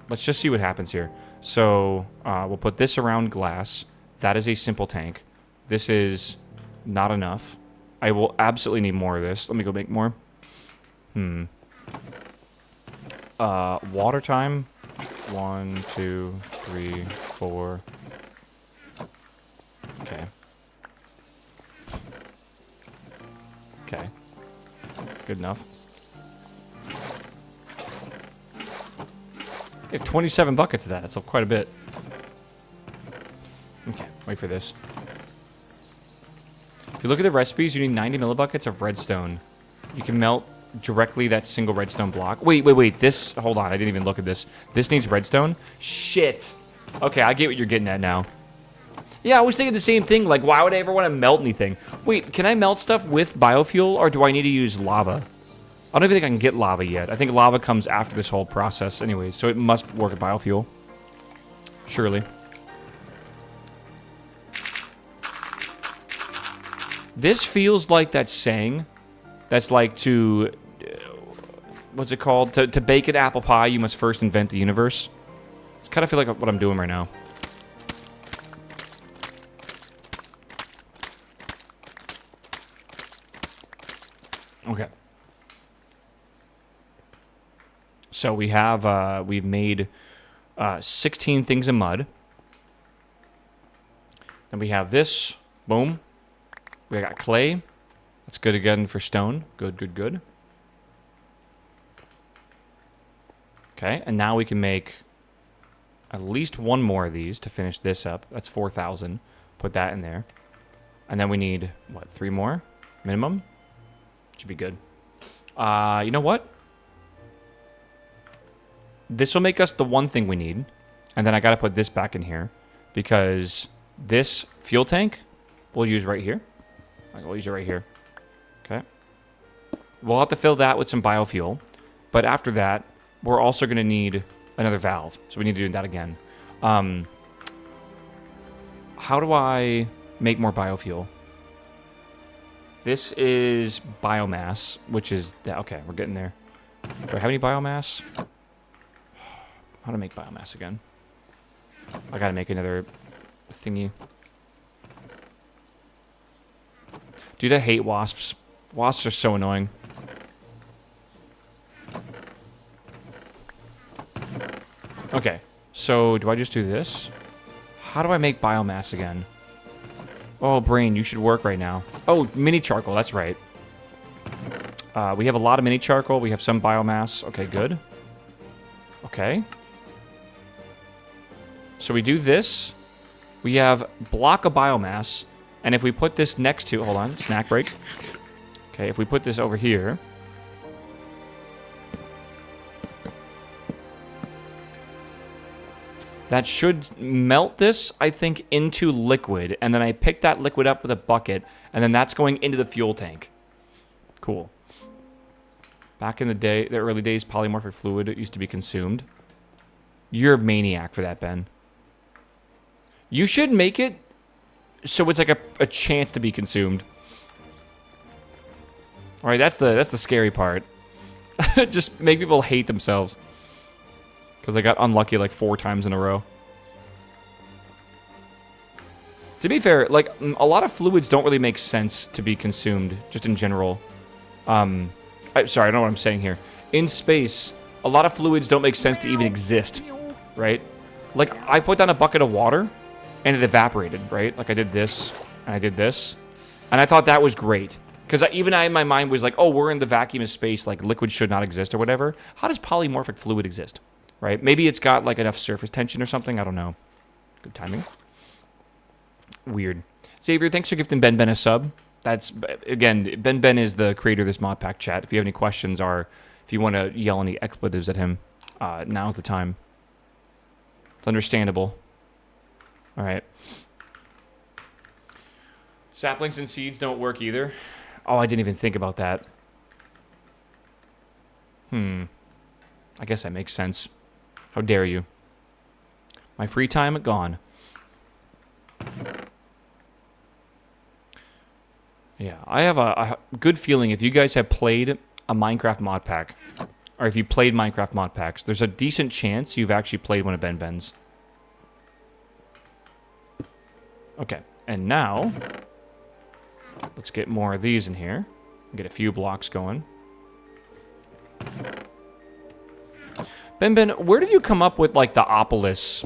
Let's just see what happens here. So we'll put this around glass. That is a simple tank. This is not enough. I will absolutely need more of this. Let me go make more. Water time. 1, 2, 3, 4. Okay. Okay. Good enough. We have 27 buckets of that. That's quite a bit. Okay, wait for this. If you look at the recipes, you need 90 millibuckets of redstone. You can melt directly that single redstone block. Wait. This... Hold on, I didn't even look at this. This needs redstone? Shit. Okay, I get what you're getting at now. Yeah, I was thinking the same thing. Like, why would I ever want to melt anything? Wait, can I melt stuff with biofuel, or do I need to use lava? I don't even think I can get lava yet. I think lava comes after this whole process anyway, so it must work with biofuel. Surely. This feels like that saying that's like to... what's it called? To bake an apple pie, you must first invent the universe. It's kind of feel like what I'm doing right now. Okay. So we have, we've made 16 things of mud. Then we have this. Boom. We got clay. That's good again for stone. Good. Okay, and now we can make at least one more of these to finish this up. That's 4,000. Put that in there. And then we need, what, 3 more? Minimum? Should be good. You know what? This will make us the one thing we need. And then I gotta put this back in here. Because this fuel tank we'll use right here. We'll use it right here. Okay. We'll have to fill that with some biofuel. But after that, we're also going to need another valve. So we need to do that again. How do I make more biofuel? This is biomass, which is... Okay, we're getting there. Do I have any biomass? How to make biomass again? I gotta make another thingy. Dude, I hate wasps. Wasps are so annoying. Okay, so do I just do this? How do I make biomass again? Oh, brain, you should work right now. Oh, mini charcoal, that's right. We have a lot of mini charcoal. We have some biomass. Okay, good. Okay. So we do this. We have block of biomass. And if we put this next to... Hold on, snack break. Okay, if we put this over here... That should melt this, I think, into liquid. And then I pick that liquid up with a bucket. And then that's going into the fuel tank. Cool. Back in the day, the early days, polymorphic fluid used to be consumed. You're a maniac for that, Ben. You should make it so it's like a chance to be consumed. All right, that's the scary part. Just make people hate themselves. Because I got unlucky like 4 times in a row. To be fair, like, a lot of fluids don't really make sense to be consumed, just in general. Sorry, I don't know what I'm saying here. In space, a lot of fluids don't make sense to even exist, right? Like, I put down a bucket of water, and it evaporated, right? Like, I did this, and I did this. And I thought that was great. Because even I, in my mind, was like, oh, we're in the vacuum of space, like, liquid should not exist or whatever. How does polymorphic fluid exist? Right? Maybe it's got, like, enough surface tension or something. I don't know. Good timing. Weird. Xavier, thanks for gifting Ben a sub. That's, again, Ben is the creator of this mod pack chat. If you have any questions or if you want to yell any expletives at him, now's the time. It's understandable. All right. Saplings and seeds don't work either. Oh, I didn't even think about that. I guess that makes sense. How dare you? My free time gone. Yeah, I have a good feeling if you guys have played a Minecraft mod pack, or if you played Minecraft mod packs, there's a decent chance you've actually played one of Ben Ben's. Okay, and now, let's get more of these in here. Get a few blocks going. Ben, where did you come up with, like, the Opolis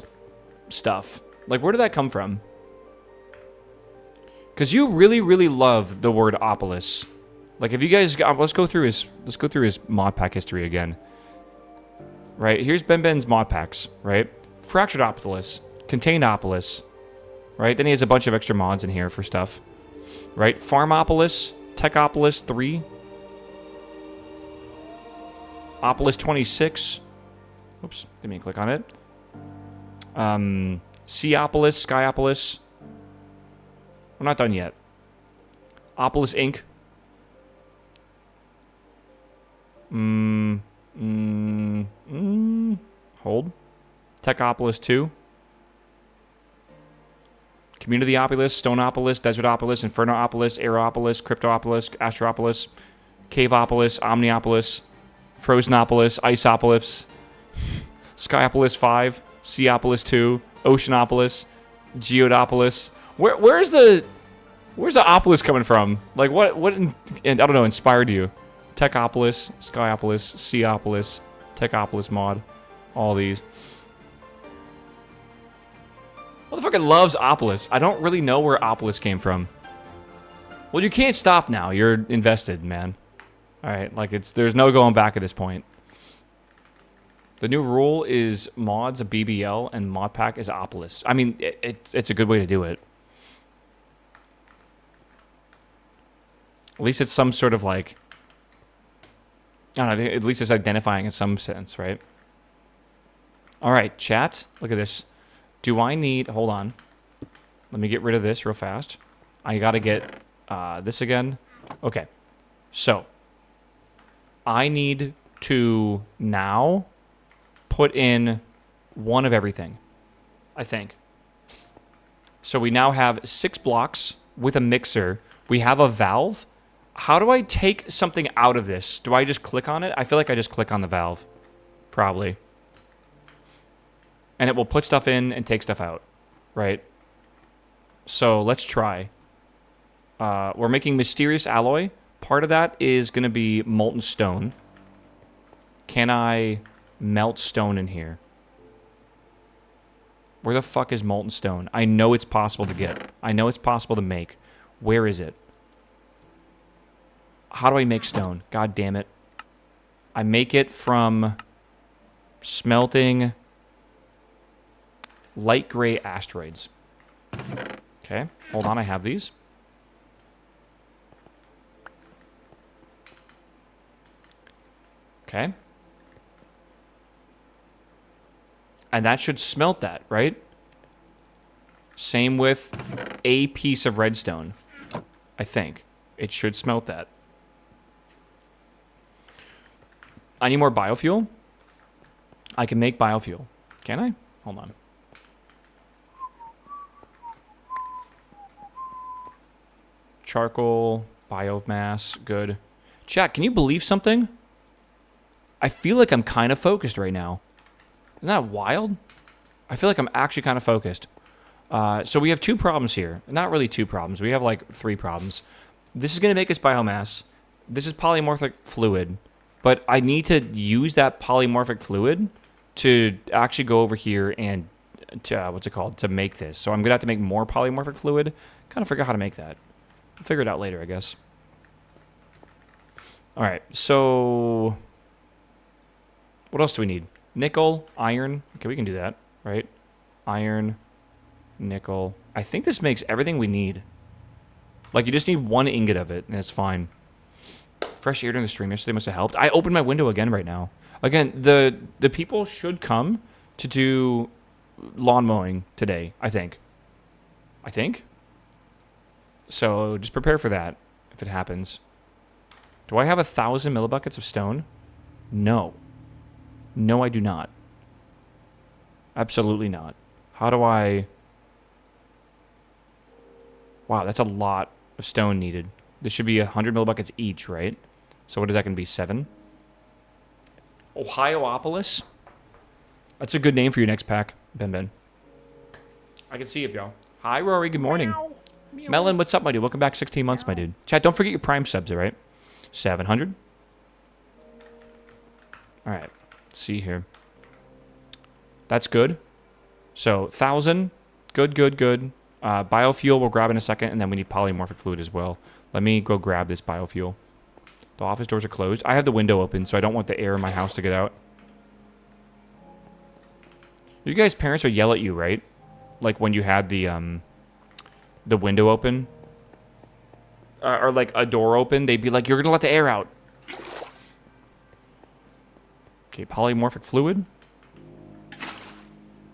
stuff? Like, where did that come from? Because you really, really love the word Opolis. Like, if you guys... let's go through his mod pack history again. Right, here's Ben's mod packs, right? Fractured Opolis, Contained Opolis, right? Then he has a bunch of extra mods in here for stuff. Right, Farmopolis, Techopolis 3, Opolis 26. Oops, didn't mean to click on it. Seaopolis, Skyopolis. We're not done yet. Opolis Inc. Hold. Techopolis 2. Communityopolis, Stoneopolis, Desertopolis, Infernoopolis, Aeropolis, Cryptopolis, Astropolis, Caveopolis, Omniopolis, Frozenopolis, Iceopolis, Skyopolis 5, Seaopolis 2, Oceanopolis, Geodopolis. Where's the Opolis coming from? Like what and I don't know, inspired you? Techopolis, Skyopolis, Seaopolis, Techopolis mod, all these. Motherfucker loves Opolis. I don't really know where Opolis came from. Well, you can't stop now. You're invested, man. All right, like there's no going back at this point. The new rule is mods a BBL and mod pack is Opolis. I mean, it's a good way to do it. At least it's some sort of like, I don't know, at least it's identifying in some sense, right? All right, chat, look at this. Do I need, hold on. Let me get rid of this real fast. I gotta get this again. Okay, so I need to now put in one of everything, I think. So we now have 6 blocks with a mixer. We have a valve. How do I take something out of this? Do I just click on it? I feel like I just click on the valve, probably. And it will put stuff in and take stuff out, right? So let's try. We're making mysterious alloy. Part of that is going to be molten stone. Can I melt stone in here? Where the fuck is molten stone? I know it's possible to get. I know it's possible to make. Where is it? How do I make stone? God damn it. I make it from smelting light gray asteroids. Okay, hold on, I have these. Okay. And that should smelt that, right? Same with a piece of redstone. I think. It should smelt that. I need more biofuel. I can make biofuel. Can I? Hold on. Charcoal, biomass, good. Chat, can you believe something? I feel like I'm kind of focused right now. Isn't that wild? I feel like I'm actually kind of focused. So we have 2 problems here. Not really 2 problems. We have like 3 problems. This is going to make us biomass. This is polymorphic fluid. But I need to use that polymorphic fluid to actually go over here and, what's it called, to make this. So I'm going to have to make more polymorphic fluid. Kind of figure out how to make that. I'll figure it out later, I guess. All right, so what else do we need? Nickel, iron. Okay, we can do that, right? Iron, nickel. I think this makes everything we need. Like, you just need 1 ingot of it, and it's fine. Fresh air during the stream yesterday must have helped. I opened my window again right now. Again, the people should come to do lawn mowing today, I think. I think. So just prepare for that if it happens. Do I have 1,000 millibuckets of stone? No. No, I do not. Absolutely not. How do I... Wow, that's a lot of stone needed. This should be 100 millibuckets each, right? So what is that going to be, 7? Opolis? That's a good name for your next pack, Ben. I can see it, yo. Hi, Rory. Good morning. Meow. Melon, what's up, my dude? Welcome back 16 months, my dude. Chat, don't forget your Prime subs, all right? 700. All right. Let's see here. That's good. So, 1,000. Good. Biofuel we'll grab in a second, and then we need polymorphic fluid as well. Let me go grab this biofuel. The office doors are closed. I have the window open, so I don't want the air in my house to get out. You guys' parents would yell at you, right? Like when you had the window open. Or like a door open. They'd be like, you're going to let the air out. Okay, polymorphic fluid.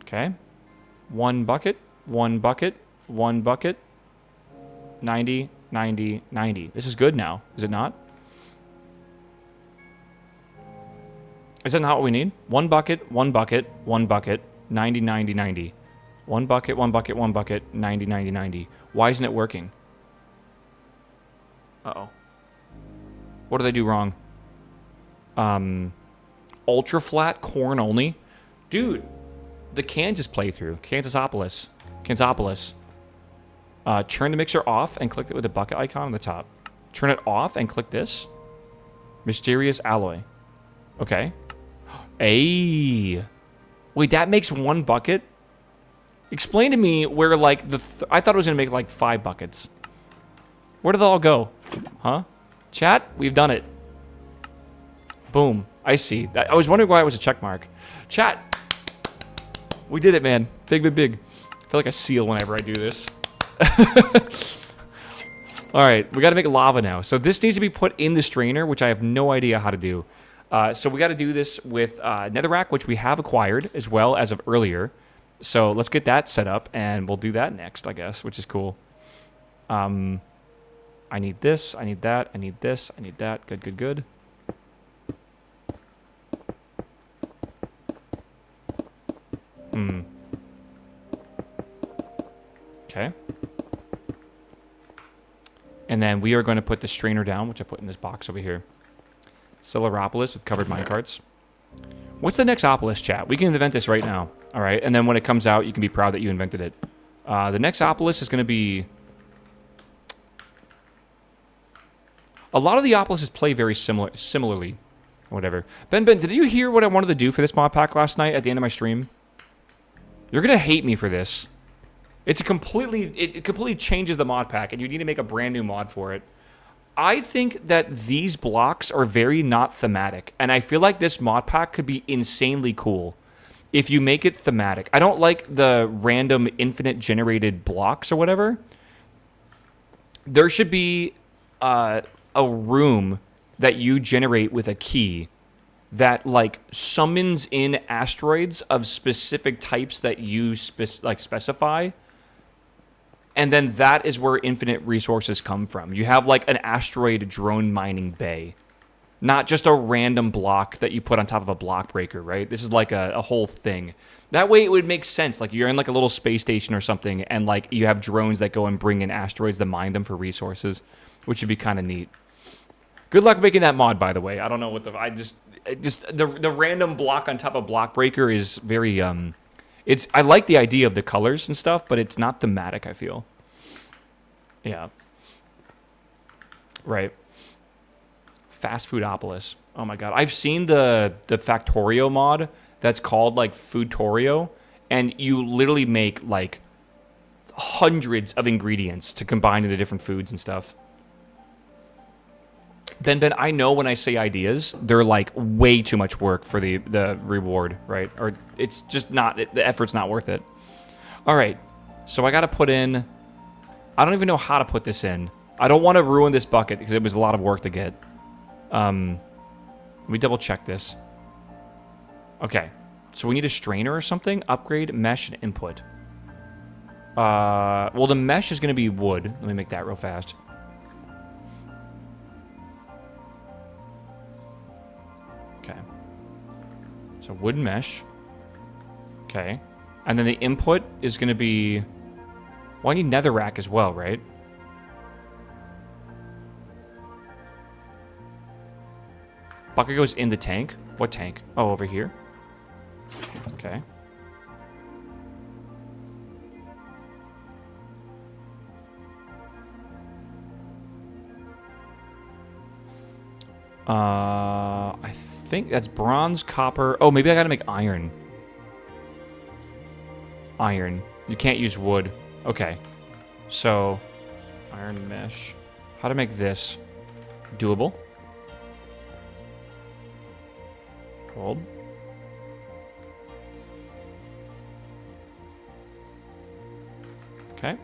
Okay. 1 bucket. 1 bucket. 1 bucket. 90, 90, 90. This is good now, is it not? Is that not what we need? 1 bucket, 1 bucket, 1 bucket, 90, 90, 90. 1 bucket, 1 bucket, 1 bucket, 90, 90, 90. Why isn't it working? Uh-oh. What did I do wrong? Ultra flat corn only? Dude, the Kansas playthrough. Kansasopolis. Turn the mixer off and click it with the bucket icon on the top. Turn it off and click this. Mysterious alloy. Okay. Ayy. Wait, that makes 1 bucket? Explain to me where, like, I thought it was going to make, like, 5 buckets. Where did they all go? Huh? Chat, we've done it. Boom. I see. I was wondering why it was a check mark. Chat. We did it, man. Big. I feel like a seal whenever I do this. Alright, we got to make lava now. So this needs to be put in the strainer, which I have no idea how to do. So we got to do this with netherrack, which we have acquired as well as of earlier. So let's get that set up, and we'll do that next, I guess, which is cool. I need this, I need that, I need this, I need that. Good. Okay. And then we are going to put the strainer down, which I put in this box over here. Opolis with covered minecarts. What's the next Opolis, chat? We can invent this right now. All right. And then when it comes out, you can be proud that you invented it. The next Opolis is going to be... A lot of the Opolises play very similarly. Whatever. Ben, did you hear what I wanted to do for this mod pack last night at the end of my stream? You're going to hate me for this. It completely changes the mod pack, and you need to make a brand new mod for it. I think that these blocks are very not thematic, and I feel like this mod pack could be insanely cool if you make it thematic. I don't like the random infinite generated blocks or whatever. There should be a room that you generate with a key that like summons in asteroids of specific types that you specify. And then that is where infinite resources come from. You have like an asteroid drone mining bay. Not just a random block that you put on top of a block breaker, right? This is like a whole thing. That way it would make sense. Like you're in like a little space station or something, and like you have drones that go and bring in asteroids to mine them for resources, which would be kind of neat. Good luck making that mod, by the way. I don't know what the random block on top of block breaker is very I like the idea of the colors and stuff, but it's not thematic, I feel. Yeah. Right. Fast Foodopolis. Oh my god. I've seen the Factorio mod that's called like Foodtorio, and you literally make like hundreds of ingredients to combine into different foods and stuff. Ben, I know when I say ideas, they're like way too much work for the reward, right? Or it's just not, the effort's not worth it. All right, so I got to put in, I don't even know how to put this in. I don't want to ruin this bucket because it was a lot of work to get. Let me double check this. Okay, so we need a strainer or something. Upgrade, mesh, and input. Well, the mesh is going to be wood. Let me make that real fast. Okay. So wood mesh. Okay. And then the input is going to be... Well, I need netherrack as well, right? Bucket goes in the tank. What tank? Oh, over here. Okay. I think that's bronze, copper. Oh, maybe I gotta make iron. Iron. You can't use wood. Okay. So, iron mesh. How to make this doable? Hold. Okay.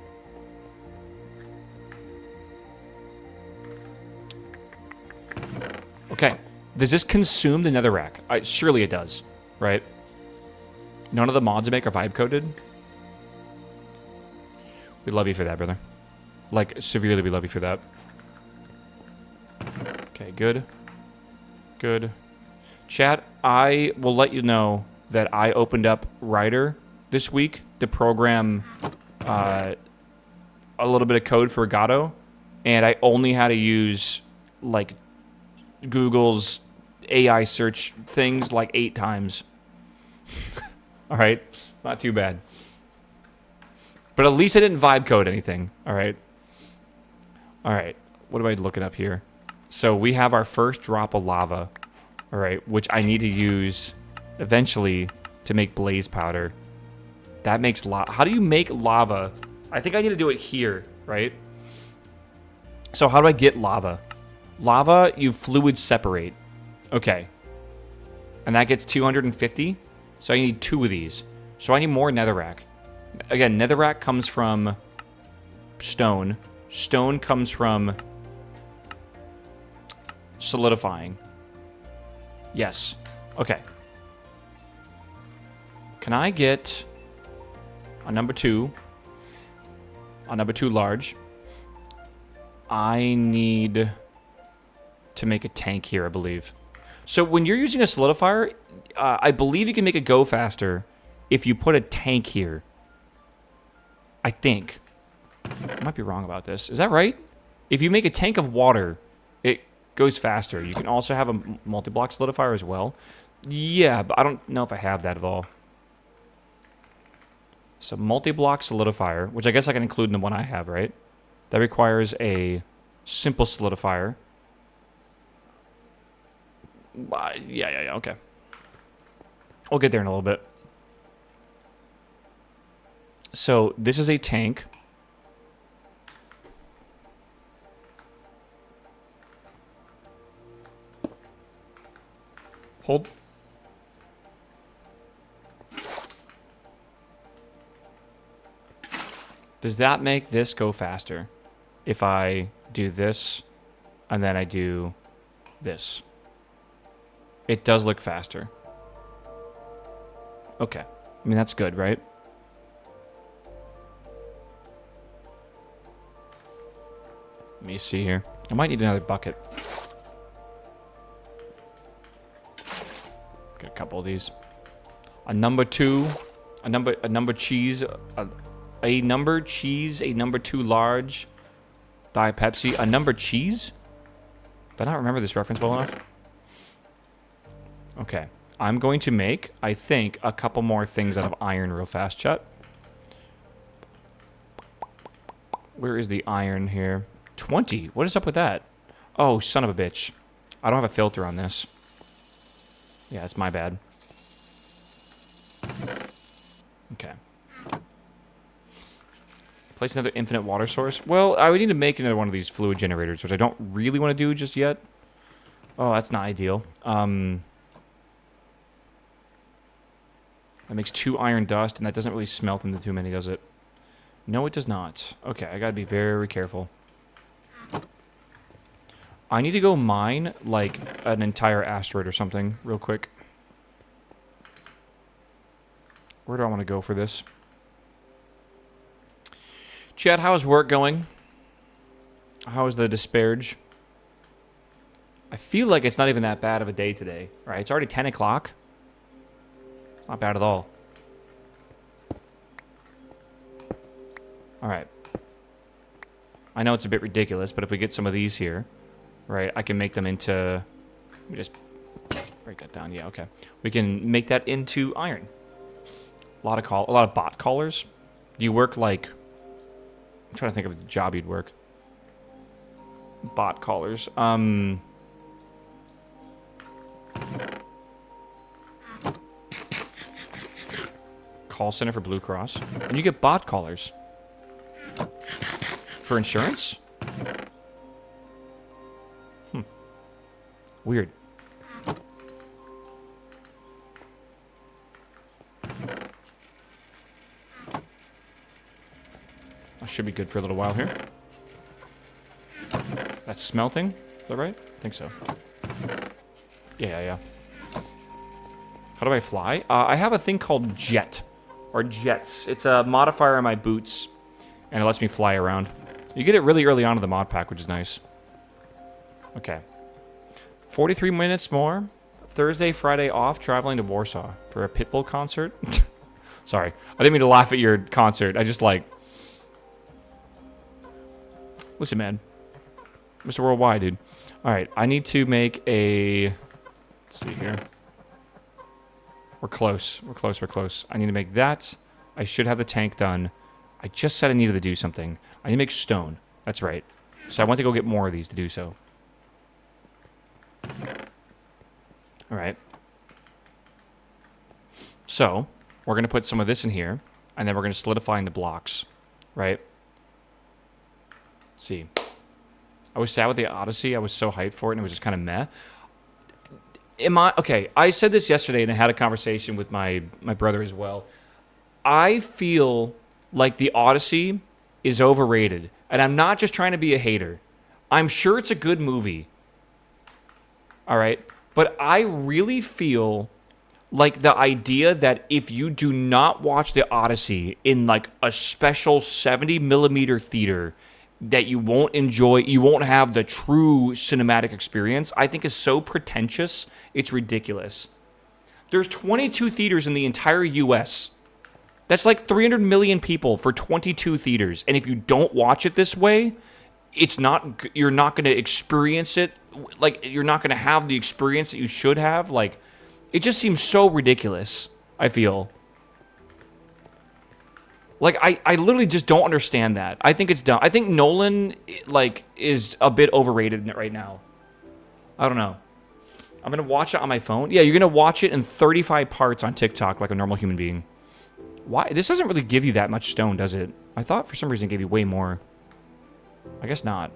Okay. Does this consume the netherrack? Surely it does, right? None of the mods I make are vibe coded. We love you for that, brother. Like, severely we love you for that. Okay, good. Good. Chat, I will let you know that I opened up Writer this week to program a little bit of code for Gato, and I only had to use, like, Google's AI search things like 8 times. All right? It's not too bad. But at least I didn't vibe code anything. All right? All right. What am I looking up here? So we have our first drop of lava. All right, which I need to use eventually to make blaze powder. That makes lava. How do you make lava? I think I need to do it here, right? So how do I get lava? Lava, you fluid separate. Okay. And that gets 250. So I need 2 of these. So I need more netherrack. Again, netherrack comes from stone. Stone comes from solidifying. Yes. Okay. Can I get a number 2? A number 2 large. I need to make a tank here, I believe. So when you're using a solidifier, I believe you can make it go faster if you put a tank here. I think. I might be wrong about this. Is that right? If you make a tank of water, it goes faster. You can also have a multi-block solidifier as well. Yeah, but I don't know if I have that at all. So multi-block solidifier, which I guess I can include in the one I have, right? That requires a simple solidifier. Yeah, okay. We'll get there in a little bit. So this is a tank. Hold. Does that make this go faster? If I do this, and then I do this. It does look faster. Okay. I mean, that's good, right? Let me see here. I might need another bucket. Get a couple of these. A number 2, a number cheese, a number cheese, a number 2 large, Diet Pepsi, a number cheese? Did I not remember this reference well enough? Okay. I'm going to make, I think, a couple more things out of iron real fast, chat. Where is the iron here? 20. What is up with that? Oh, son of a bitch. I don't have a filter on this. Yeah, it's my bad. Okay. Place another infinite water source. Well, I would need to make another one of these fluid generators, which I don't really want to do just yet. Oh, that's not ideal. That makes 2 iron dust, and that doesn't really smelt into too many, does it? No, it does not. Okay, I gotta be very careful. I need to go mine, like, an entire asteroid or something, real quick. Where do I want to go for this? Chad, how's work going? How is the disparage? I feel like it's not even that bad of a day today, right? It's already 10 o'clock. It's not bad at all. All right. I know it's a bit ridiculous, but if we get some of these here, right, I can make them into... Let me just break that down. Yeah, okay. We can make that into iron. A lot of bot collars. Do you work like... I'm trying to think of the job you'd work. Bot collars. Call center for Blue Cross. And you get bot collars. For insurance? Weird. That should be good for a little while here. That's smelting? Is that right? I think so. Yeah. How do I fly? I have a thing called Jet. Or Jets. It's a modifier on my boots. And it lets me fly around. You get it really early on in the mod pack, which is nice. Okay. 43 minutes more. Thursday, Friday off, traveling to Warsaw for a Pitbull concert. Sorry. I didn't mean to laugh at your concert. I just like... Listen, man. Mr. Worldwide, dude. Alright, I need to make a... Let's see here. We're close. We're close. I need to make that. I should have the tank done. I just said I needed to do something. I need to make stone. That's right. So I want to go get more of these to do so. Alright. So, we're going to put some of this in here. And then we're going to solidify into blocks. Right? Let's see. I was sad with the Odyssey. I was so hyped for it, and it was just kind of meh. Okay, I said this yesterday, and I had a conversation with my brother as well. I feel like the Odyssey is overrated. And I'm not just trying to be a hater. I'm sure it's a good movie. All right? But I really feel like the idea that if you do not watch the Odyssey in like a special 70mm theater, that you won't enjoy, you won't have the true cinematic experience, I think is so pretentious, it's ridiculous. There's 22 theaters in the entire U.S. That's like 300 million people for 22 theaters. And if you don't watch it this way, you're not going to experience it. Like, you're not going to have the experience that you should have. Like, it just seems so ridiculous, I feel. Like, I literally just don't understand that. I think it's dumb. I think Nolan, like, is a bit overrated right now. I don't know. I'm going to watch it on my phone. Yeah, you're going to watch it in 35 parts on TikTok like a normal human being. Why? This doesn't really give you that much stone, does it? I thought for some reason it gave you way more. I guess not.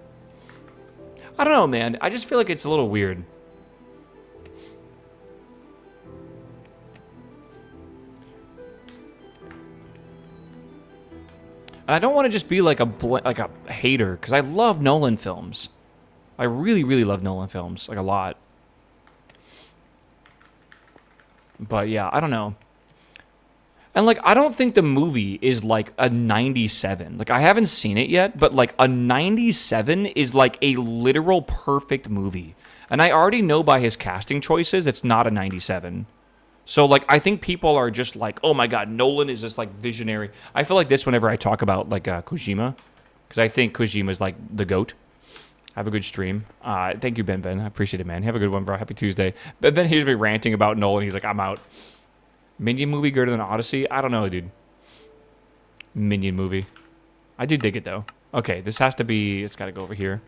I don't know, man. I just feel like it's a little weird. And I don't want to just be like a hater, because I love Nolan films. I really, really love Nolan films, like a lot. But yeah, I don't know. And like, I don't think the movie is like a 97. Like, I haven't seen it yet, but like a 97 is like a literal perfect movie. And I already know by his casting choices, it's not a 97. So, like, I think people are just like, oh my god, Nolan is just, like, visionary. I feel like this whenever I talk about, like, Kojima. Because I think Kojima is, like, the GOAT. Have a good stream. Thank you, Ben. I appreciate it, man. Have a good one, bro. Happy Tuesday. Ben hears me ranting about Nolan. He's like, I'm out. Minion movie greater than Odyssey? I don't know, dude. Minion movie. I do dig it, though. Okay, this has to be... It's got to go over here.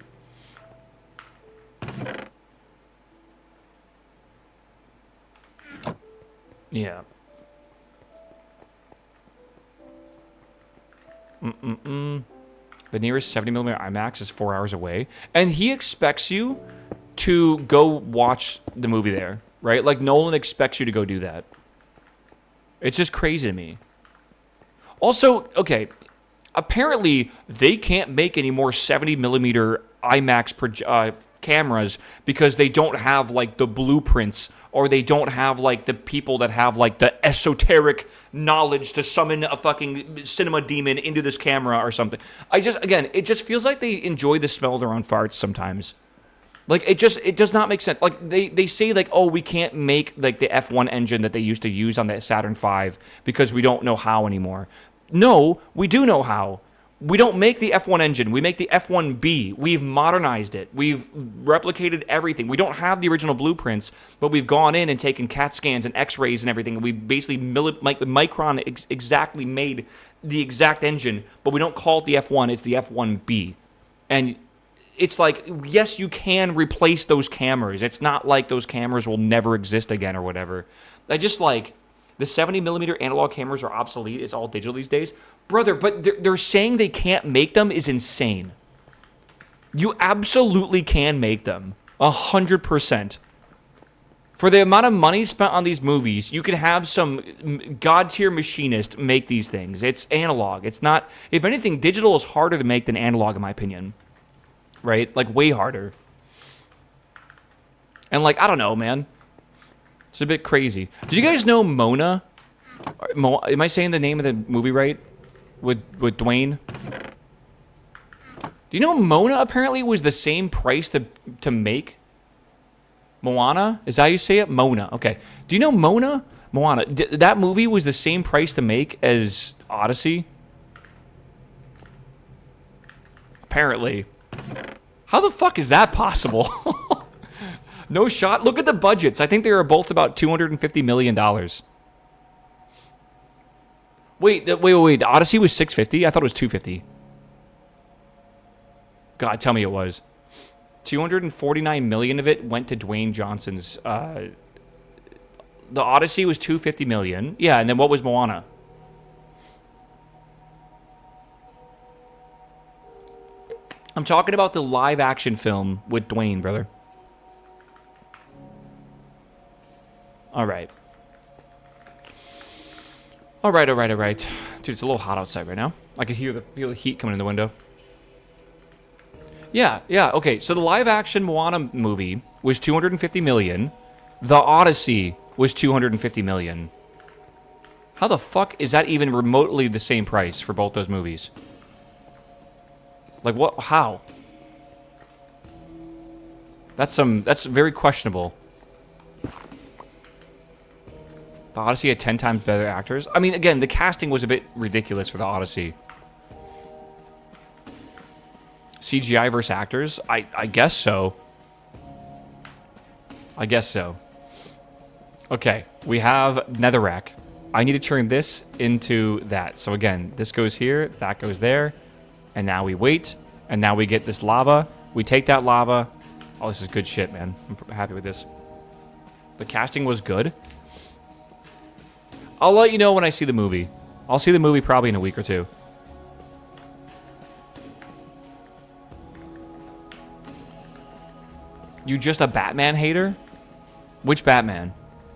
Yeah. The nearest 70mm IMAX is 4 hours away. And he expects you to go watch the movie there, right? Like, Nolan expects you to go do that. It's just crazy to me. Also, okay, apparently they can't make any more 70mm IMAX cameras because they don't have like the blueprints, or they don't have like the people that have like the esoteric knowledge to summon a fucking cinema demon into this camera or something. Again, it just feels like they enjoy the smell of their own farts sometimes. Like, it does not make sense. Like, they say, like, oh, we can't make, like, the F1 engine that they used to use on the Saturn V because we don't know how anymore. No, we do know how. We don't make the F1 engine. We make the F1B. We've modernized it. We've replicated everything. We don't have the original blueprints, but we've gone in and taken CAT scans and X-rays and everything, and we basically Micron exactly made the exact engine, but we don't call it the F1. It's the F1B. And it's like, yes, you can replace those cameras. It's not like those cameras will never exist again or whatever. I just like, the 70mm analog cameras are obsolete. It's all digital these days. Brother, but they're saying they can't make them is insane. You absolutely can make them. 100%. For the amount of money spent on these movies, you can have some god-tier machinist make these things. It's analog. It's not... If anything, digital is harder to make than analog, in my opinion. Right? Like, way harder. And, like, I don't know, man. It's a bit crazy. Do you guys know Mona? Am I saying the name of the movie right? With Dwayne? Do you know Mona apparently was the same price to make? Moana? Is that how you say it? Mona. Okay. Do you know Mona? Moana. That movie was the same price to make as Odyssey? Apparently. How the fuck is that possible? No shot. Look at the budgets. I think they were both about $250 million. Wait. The Odyssey was $650? I thought it was $250. God, tell me it was. $249 million of it went to Dwayne Johnson's. The Odyssey was $250 million. Yeah, and then what was Moana? I'm talking about the live action film with Dwayne, brother. All right. All right. Dude, it's a little hot outside right now. I can feel the heat coming in the window. Yeah, okay. So the live-action Moana movie was $250 million. The Odyssey was $250 million. How the fuck is that even remotely the same price for both those movies? Like, what? How? That's very questionable. The Odyssey had 10 times better actors. I mean, again, the casting was a bit ridiculous for the Odyssey. CGI versus actors? I guess so. I guess so. Okay, we have netherrack. I need to turn this into that. So again, this goes here, that goes there, and now we wait, and now we get this lava. We take that lava. Oh, this is good shit, man. I'm happy with this. The casting was good. I'll let you know when I see the movie. I'll see the movie probably in a week or two. You just a Batman hater? Which Batman?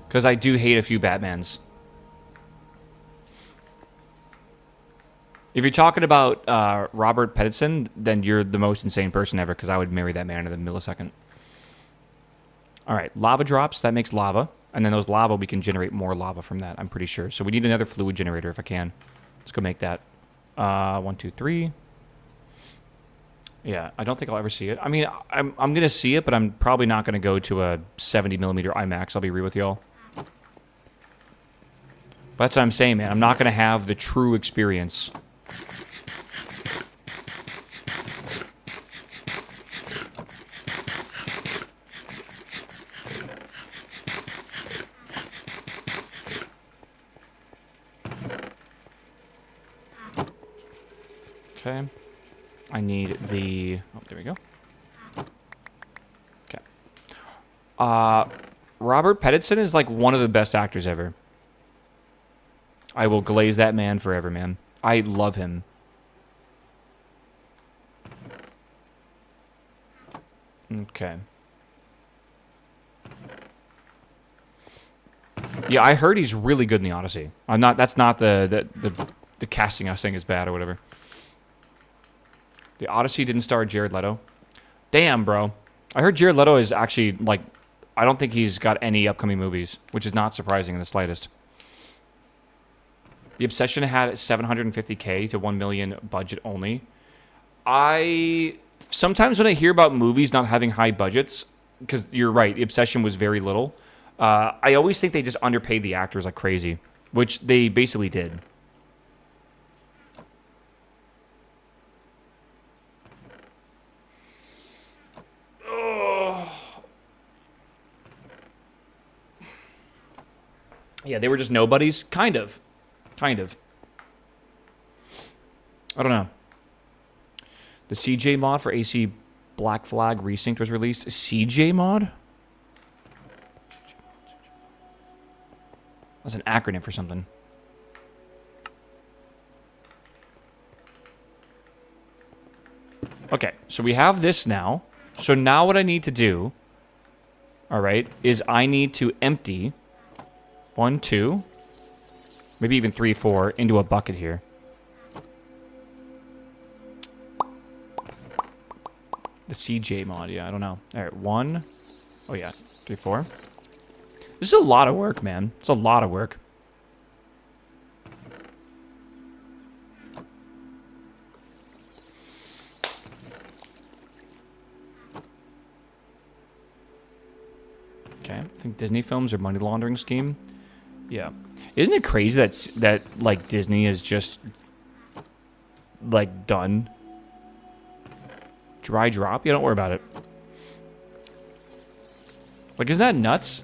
Because I do hate a few Batmans. If you're talking about Robert Pattinson, then you're the most insane person ever, because I would marry that man in a millisecond. All right, lava drops. That makes lava. And then those lava, we can generate more lava from that, I'm pretty sure. So we need another fluid generator if I can. Let's go make that. 1, 2, 3. Yeah, I don't think I'll ever see it. I mean, I'm going to see it, but I'm probably not going to go to a 70mm IMAX. I'll be real with y'all. But that's what I'm saying, man. I'm not going to have the true experience. Okay. I need the... Oh, there we go. Okay. Robert Pattinson is like one of the best actors ever. I will glaze that man forever, man. I love him. Okay. Yeah, I heard he's really good in the Odyssey. I'm not... That's not the casting I was saying is bad or whatever. The Odyssey didn't star Jared Leto. Damn, bro. I heard Jared Leto is actually, like, I don't think he's got any upcoming movies, which is not surprising in the slightest. The Obsession had $750K to $1 million budget only. Sometimes when I hear about movies not having high budgets, because you're right, The Obsession was very little, I always think they just underpaid the actors like crazy, which they basically did. Yeah, they were just nobodies. Kind of. I don't know. The CJ mod for AC Black Flag Resynced was released. CJ mod? That's an acronym for something. Okay, so we have this now. So now what I need to do, all right, is I need to empty 1, 2, maybe even 3, 4 into a bucket here. The CJ mod, yeah, I don't know. All right, 1. Oh yeah, 3, 4. This is a lot of work, man. It's a lot of work. Okay, I think Disney films are money laundering scheme. Yeah. Isn't it crazy that like Disney is just like done? Dry drop? Yeah, don't worry about it. Like, isn't that nuts?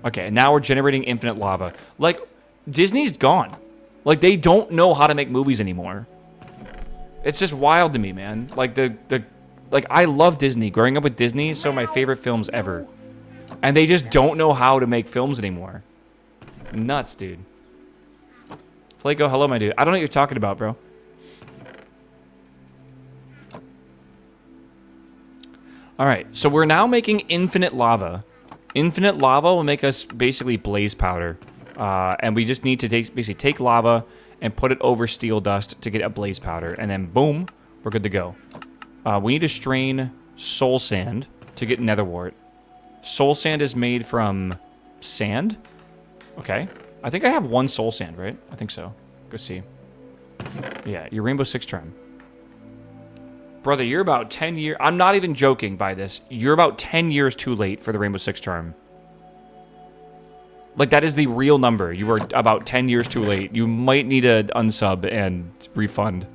Okay, now we're generating infinite lava. Like, Disney's gone. Like, they don't know how to make movies anymore. It's just wild to me, man. Like, like, I love Disney. Growing up with Disney is some of my favorite films ever. And they just don't know how to make films anymore. It's nuts, dude. Flaco, hello, my dude. I don't know what you're talking about, bro. Alright, so we're now making infinite lava. Infinite lava will make us basically blaze powder. And we just need to basically take lava and put it over steel dust to get a blaze powder. And then, boom, we're good to go. We need to strain soul sand to get nether wart. Soul sand is made from sand? Okay. I think I have 1 soul sand, right? I think so. Go see. Yeah, your Rainbow Six charm. Brother, you're about 10 years... I'm not even joking by this. You're about 10 years too late for the Rainbow Six charm. Like, that is the real number. You were about 10 years too late. You might need to unsub and refund.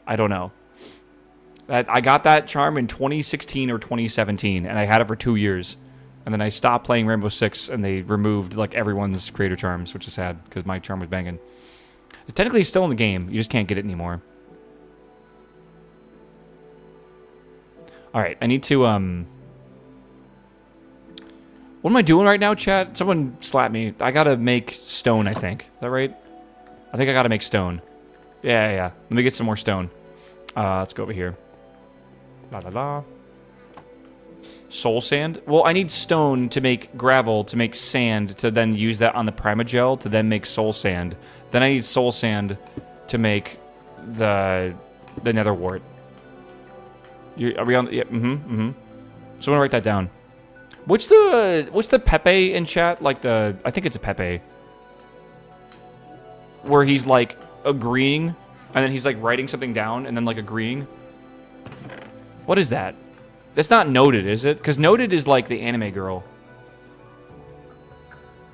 I don't know. I got that charm in 2016 or 2017, and I had it for 2 years. And then I stopped playing Rainbow Six, and they removed, like, everyone's creator charms, which is sad, because my charm was banging. Technically, it's still in the game. You just can't get it anymore. Alright, I need to, What am I doing right now, chat? Someone slap me. I gotta make stone, I think. Is that right? I think I gotta make stone. Yeah. Let me get some more stone. Let's go over here. La la la. Soul sand? Well, I need stone to make gravel, to make sand, to then use that on the primagel, to then make soul sand. Then I need soul sand to make the nether wart. Are we on? Yeah, Someone write that down. What's the Pepe in chat? Like I think it's a Pepe. Where he's like agreeing, and then he's like writing something down, and then like agreeing. What is that? That's not Noted, is it? Because Noted is like the anime girl.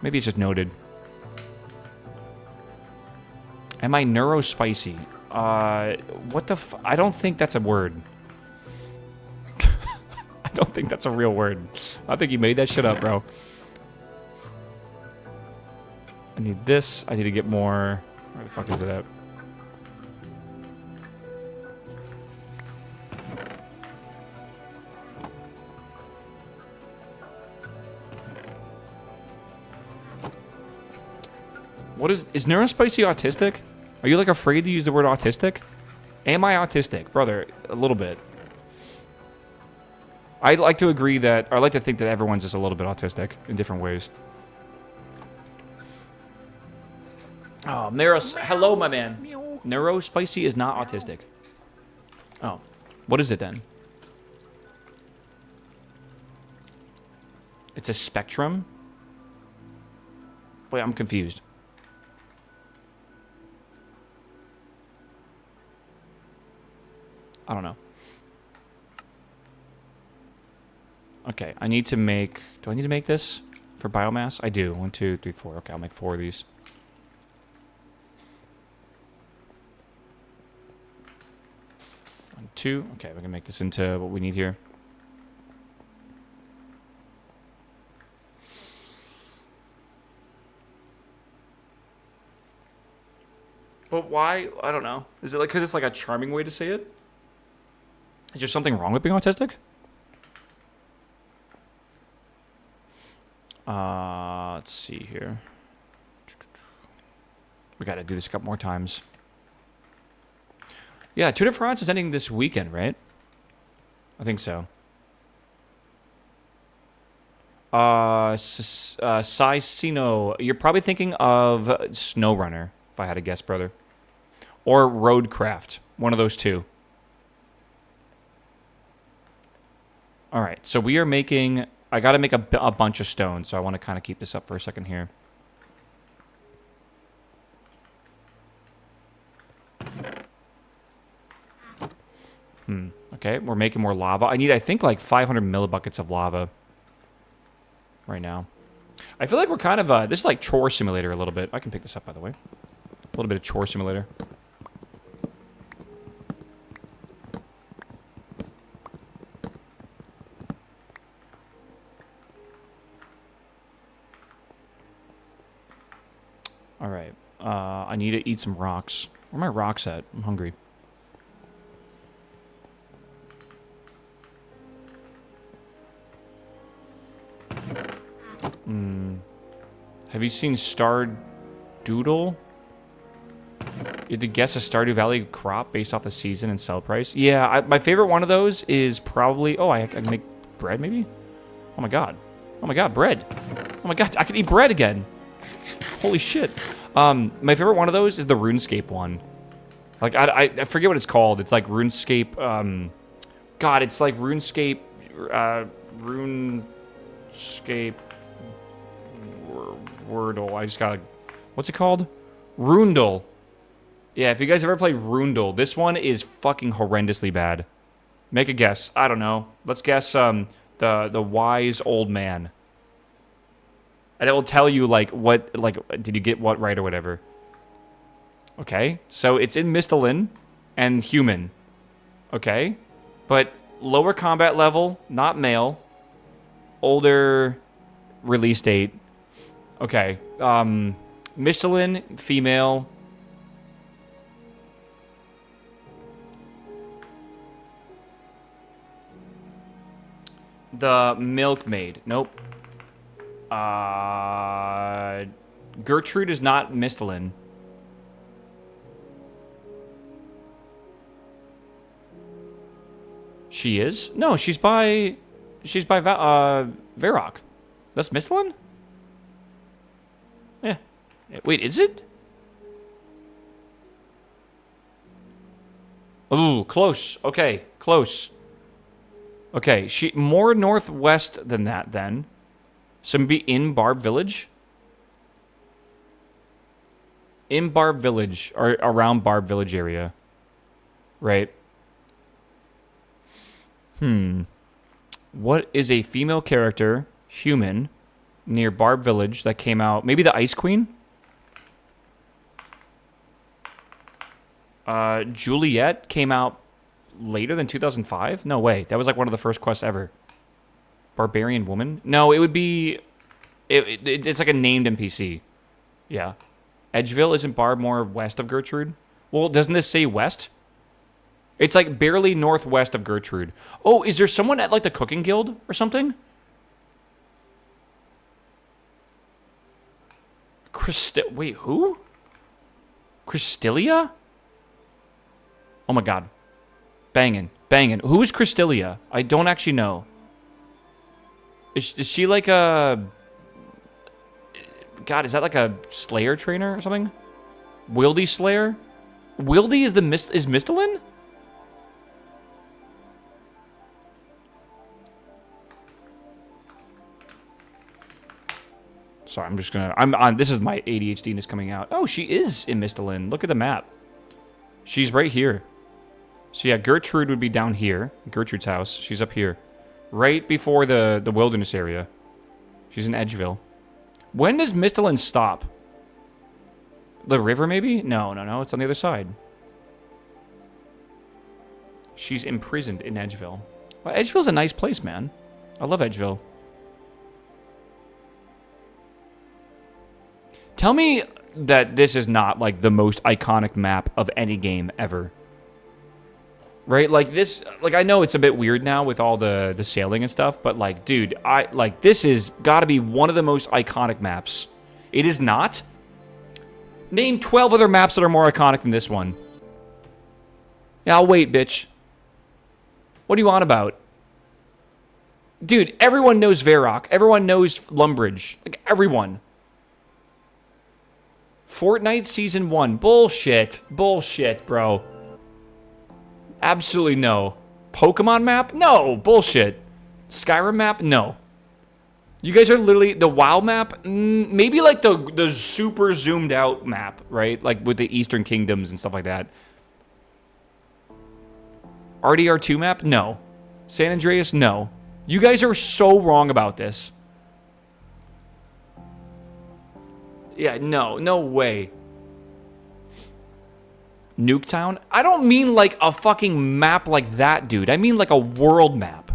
Maybe it's just Noted. Am I neurospicy? What the I don't think that's a word. I don't think that's a real word. I think you made that shit up, bro. I need this. I need to get more. Where the fuck is it at? What is neurospicy autistic? Are you like afraid to use the word autistic? Am I autistic? Brother, a little bit. I'd like to agree that, or I like to think that everyone's just a little bit autistic in different ways. Oh, Maros, hello, my man. Neurospicy is not autistic. Oh. What is it then? It's a spectrum? Wait, I'm confused. I don't know. Okay, I need to make... Do I need to make this for biomass? I do. 1, 2, 3, 4. Okay, I'll make 4 of these. One, 2. Okay, we can make this into what we need here. But why? I don't know. Is it like because it's like a charming way to say it? Is there something wrong with being autistic? Let's see here. We gotta do this a couple more times. Yeah, Tour de France is ending this weekend, right? I think so. Saisino. You're probably thinking of SnowRunner, if I had to guess, brother. Or Roadcraft. One of those two. Alright, so we are making... I gotta make a bunch of stone, so I want to kind of keep this up for a second here. Okay, we're making more lava. I need, I think, like 500 millibuckets of lava right now. I feel like we're kind of, this is like chore simulator a little bit. I can pick this up, by the way. A little bit of chore simulator. All right. I need to eat some rocks. Where are my rocks at? I'm hungry. Have you seen Stardoodle? You had to guess a Stardew Valley crop based off the season and sell price? Yeah, my favorite one of those is probably... Oh, I can make bread, maybe? Oh, my God. Oh, my God, bread. Oh, my God, I can eat bread again. Holy shit. My favorite one of those is the RuneScape one. Like, I forget what it's called. It's like RuneScape... God, it's like RuneScape... RuneScape... Wordle. I just gotta... What's it called? Rundle. Yeah, if you guys ever played Rundle, this one is fucking horrendously bad. Make a guess. I don't know. Let's guess the wise old man. And it will tell you, like, what... Like, did you get what right or whatever. Okay. So it's in Mistalin and human. Okay. But lower combat level, not male. Older release date. Okay. Michelin, female. The milkmaid. Nope. Gertrude is not Michelin. She is? No, she's by Varrock. That's Michelin? Yeah. Wait, is it? Ooh, close. Okay, close. Okay, she more northwest than that then. So maybe in Barb Village? In Barb Village, or around Barb Village area. Right. What is a female character, human, near Barb Village that came out? Maybe the Ice Queen? Juliet came out later than 2005? No way. That was like one of the first quests ever. Barbarian Woman? No, it would be... It's like a named NPC. Yeah. Edgeville, isn't Barb more west of Gertrude? Well, doesn't this say west? It's like barely northwest of Gertrude. Oh, is there someone at like the cooking guild or something? Wait, who? Christilia? Oh my god. Bangin'. Who is Christilia? I don't actually know. Is she like a... God, is that like a Slayer trainer or something? Wildy Slayer? Wildy is is Mistalin? Sorry, I'm just gonna... I'm on... This is my ADHD-ness coming out. Oh, she is in Mistalin. Look at the map. She's right here. So yeah, Gertrude would be down here. Gertrude's house. She's up here. Right before the wilderness area. She's in Edgeville. When does Mistalin stop? The river, maybe? No. It's on the other side. She's imprisoned in Edgeville. Well, Edgeville's a nice place, man. I love Edgeville. Tell me that this is not, like, the most iconic map of any game ever. Right? Like, this... Like, I know it's a bit weird now with all the sailing and stuff, but, like, dude, this is gotta be one of the most iconic maps. It is not? Name 12 other maps that are more iconic than this one. Yeah, I'll wait, bitch. What are you on about? Dude, everyone knows Varrock. Everyone knows Lumbridge. Like, everyone. Fortnite Season 1. Bullshit. Bullshit, bro. Absolutely no. Pokemon map? No. Bullshit. Skyrim map? No. You guys are literally... The WoW map? Maybe like the super zoomed out map, right? Like with the Eastern Kingdoms and stuff like that. RDR2 map? No. San Andreas? No. You guys are so wrong about this. Yeah, no way. Nuketown? I don't mean like a fucking map like that, dude. I mean like a world map.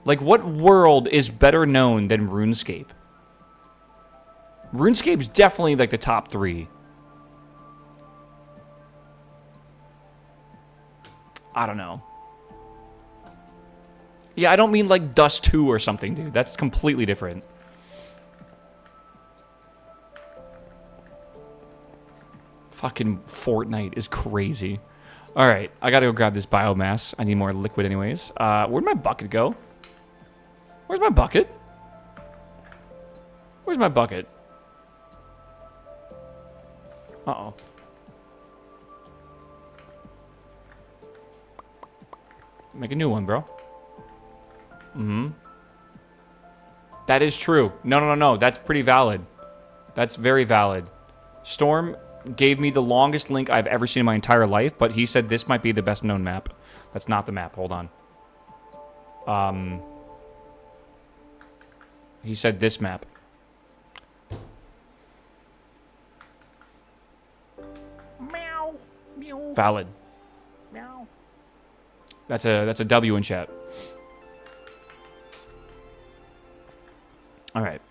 Like, what world is better known than RuneScape? RuneScape's definitely like the top 3. I don't know. Yeah, I don't mean like Dust 2 or something, dude. That's completely different. Fucking Fortnite is crazy. Alright, I gotta go grab this biomass. I need more liquid anyways. Where'd my bucket go? Where's my bucket? Where's my bucket? Uh-oh. Make a new one, bro. That is true. No. That's pretty valid. That's very valid. Storm gave me the longest link I've ever seen in my entire life, but he said this might be the best known map. That's not the map. Hold on. He said this map. Meow. Meow. Valid. Meow. That's a W in chat. All right.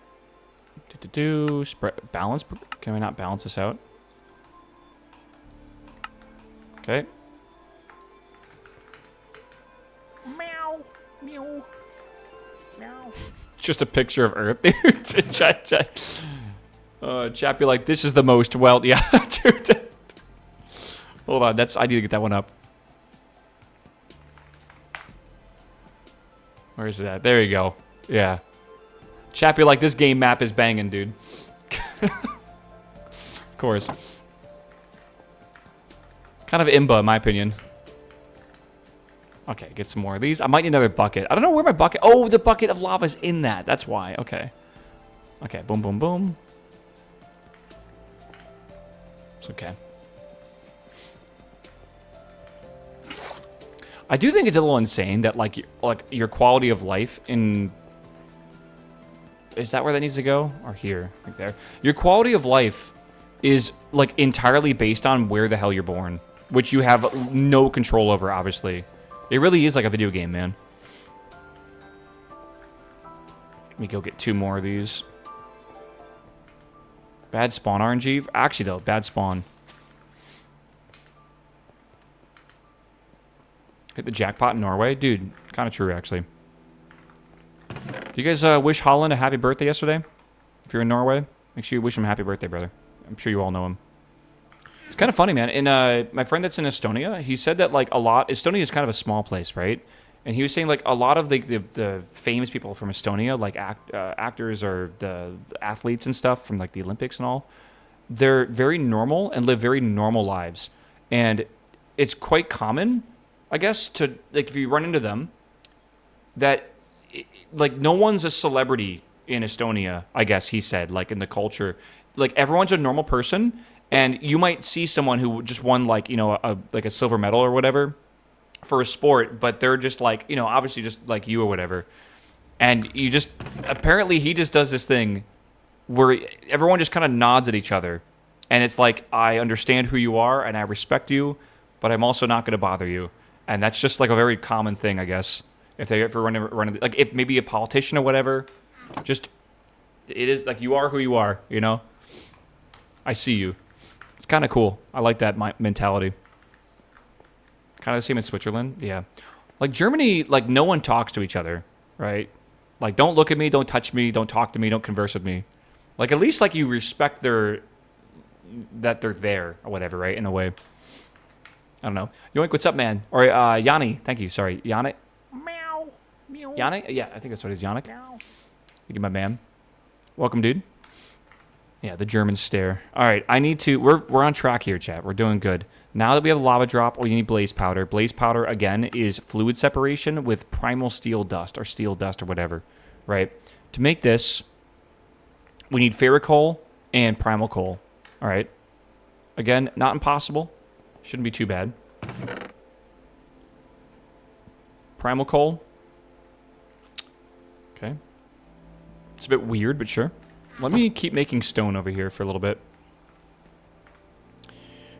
Spread balance. Can we not balance this out? Okay. Meow. Meow. Meow. Just a picture of Earth, dude. Chat be like, this is the most well. Yeah, dude. Hold on, I need to get that one up. Where is that? There you go. Yeah. Chat be like, this game map is banging, dude. Of course. Kind of imba, in my opinion. Okay, get some more of these. I might need another bucket. I don't know where my bucket... Oh, the bucket of lava's in that. That's why. Okay. Okay, boom, boom, boom. It's okay. I do think it's a little insane that, like your quality of life in... Is that where that needs to go? Or here? Right there. Your quality of life is, like, entirely based on where the hell you're born. Which you have no control over, obviously. It really is like a video game, man. Let me go get 2 more of these. Bad spawn RNG? Actually, though, bad spawn. Hit the jackpot in Norway? Dude, kind of true, actually. Do you guys wish Holland a happy birthday yesterday? If you're in Norway, make sure you wish him a happy birthday, brother. I'm sure you all know him. It's kind of funny, man. And my friend that's in Estonia, he said that, like, a lot... Estonia is kind of a small place, right? And he was saying, like, a lot of the famous people from Estonia, like actors or the athletes and stuff from, like, the Olympics and all, they're very normal and live very normal lives. And it's quite common, I guess, to, like, if you run into them, that, like, no one's a celebrity in Estonia, I guess he said, like, in the culture. Like, everyone's a normal person, and you might see someone who just won, like, you know, like a silver medal or whatever for a sport, but they're just, like, you know, obviously just like you or whatever. And you just, apparently he just does this thing where everyone just kind of nods at each other. And it's like, I understand who you are, and I respect you, but I'm also not going to bother you. And that's just, like, a very common thing, I guess. If they ever run, like, if maybe a politician or whatever, just, it is, like, you are who you are, you know? I see you. It's kind of cool. I like that mentality. Kind of the same in Switzerland, yeah. Like, Germany, like, no one talks to each other, right? Like, don't look at me, don't touch me, don't talk to me, don't converse with me. Like, at least, like, you respect that they're there or whatever, right? In a way. I don't know. Yoink, what's up, man? Or Yanni, thank you. Sorry, Yanni.
Meow. Meow.
Yanni? Yeah, I think that's what it is. Yannick. Thank you, my man. Welcome, dude. Yeah, the German stare. All right, I need to... We're on track here, chat. We're doing good. Now that we have the lava drop, we need blaze powder. Blaze powder, again, is fluid separation with primal steel dust or whatever, right? To make this, we need ferrocoal and primal coal. All right. Again, not impossible. Shouldn't be too bad. Primal coal. Okay. It's a bit weird, but sure. Let me keep making stone over here for a little bit.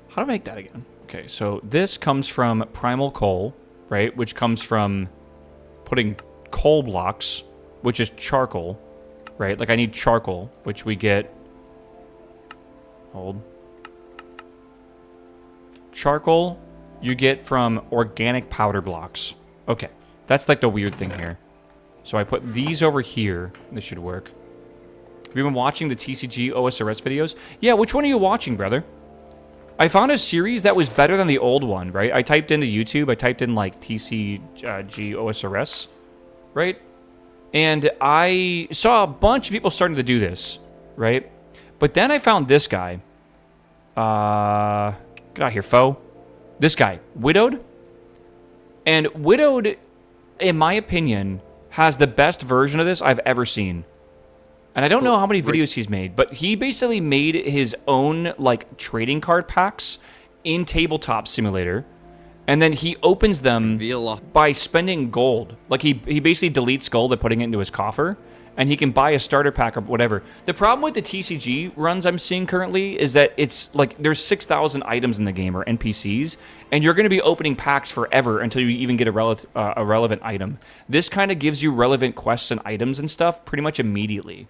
How do I make that again? Okay, so this comes from primal coal, right? Which comes from putting coal blocks, which is charcoal, right? Like, I need charcoal, which we get... Hold. Charcoal you get from organic powder blocks. Okay, that's like the weird thing here. So I put these over here. This should work. Have you been watching the TCG OSRS videos? Yeah, which one are you watching, brother? I found a series that was better than the old one, right? I typed into YouTube, I typed in, like, TCG OSRS, right? And I saw a bunch of people starting to do this, right? But then I found this guy. Get out of here, foe. This guy, Widowed. And Widowed, in my opinion, has the best version of this I've ever seen. And I don't know how many videos he's made, but he basically made his own, like, trading card packs in Tabletop Simulator. And then he opens them by spending gold. Like, he basically deletes gold by putting it into his coffer. And he can buy a starter pack or whatever. The problem with the TCG runs I'm seeing currently is that it's, like, there's 6,000 items in the game, or NPCs. And you're going to be opening packs forever until you even get a relevant item. This kind of gives you relevant quests and items and stuff pretty much immediately.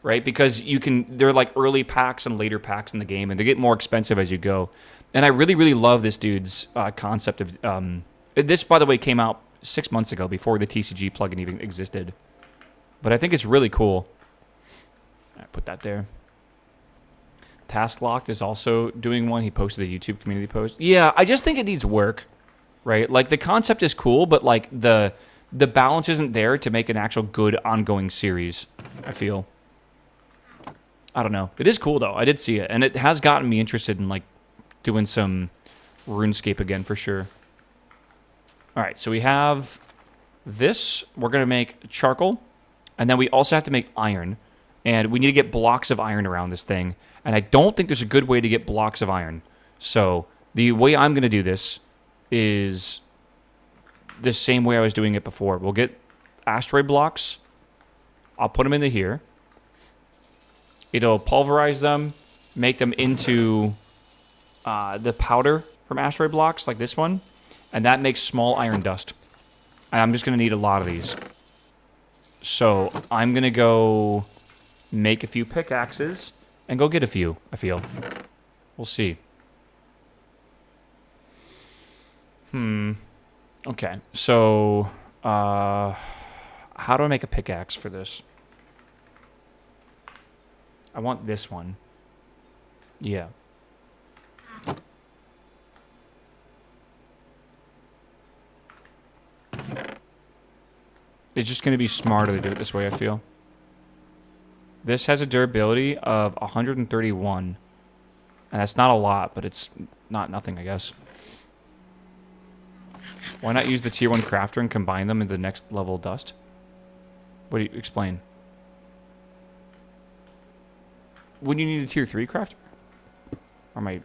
Right? Because they're like early packs and later packs in the game, and they get more expensive as you go. And I really, really love this dude's concept of... this, by the way, came out 6 months ago, before the TCG plugin even existed. But I think it's really cool. I put that there. Task Locked is also doing one. He posted a YouTube community post. Yeah, I just think it needs work. Right? Like, the concept is cool, but, like, the balance isn't there to make an actual good ongoing series, I feel. I don't know. It is cool, though. I did see it. And it has gotten me interested in, like, doing some RuneScape again, for sure. All right, so we have this. We're going to make charcoal. And then we also have to make iron. And we need to get blocks of iron around this thing. And I don't think there's a good way to get blocks of iron. So the way I'm going to do this is the same way I was doing it before. We'll get asteroid blocks. I'll put them into here. It'll pulverize them, make them into the powder from asteroid blocks, like this one. And that makes small iron dust. And I'm just going to need a lot of these. So I'm going to go make a few pickaxes and go get a few, I feel. We'll see. Okay, so how do I make a pickaxe for this? I want this one. Yeah. It's just going to be smarter to do it this way, I feel. This has a durability of 131. And that's not a lot, but it's not nothing, I guess. Why not use the tier 1 crafter and combine them into the next level dust? What do you explain? Wouldn't you need a tier 3 crafter? Or am I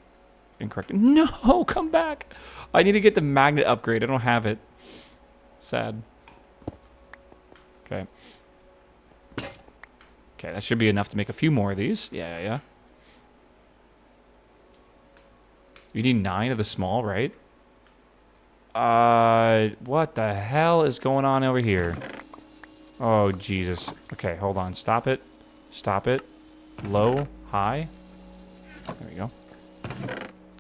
incorrect? No, come back. I need to get the magnet upgrade. I don't have it. Sad. Okay. Okay, that should be enough to make a few more of these. Yeah. You need 9 of the small, right? What the hell is going on over here? Oh, Jesus. Okay, hold on. Stop it. Stop it. Low, high. There we go.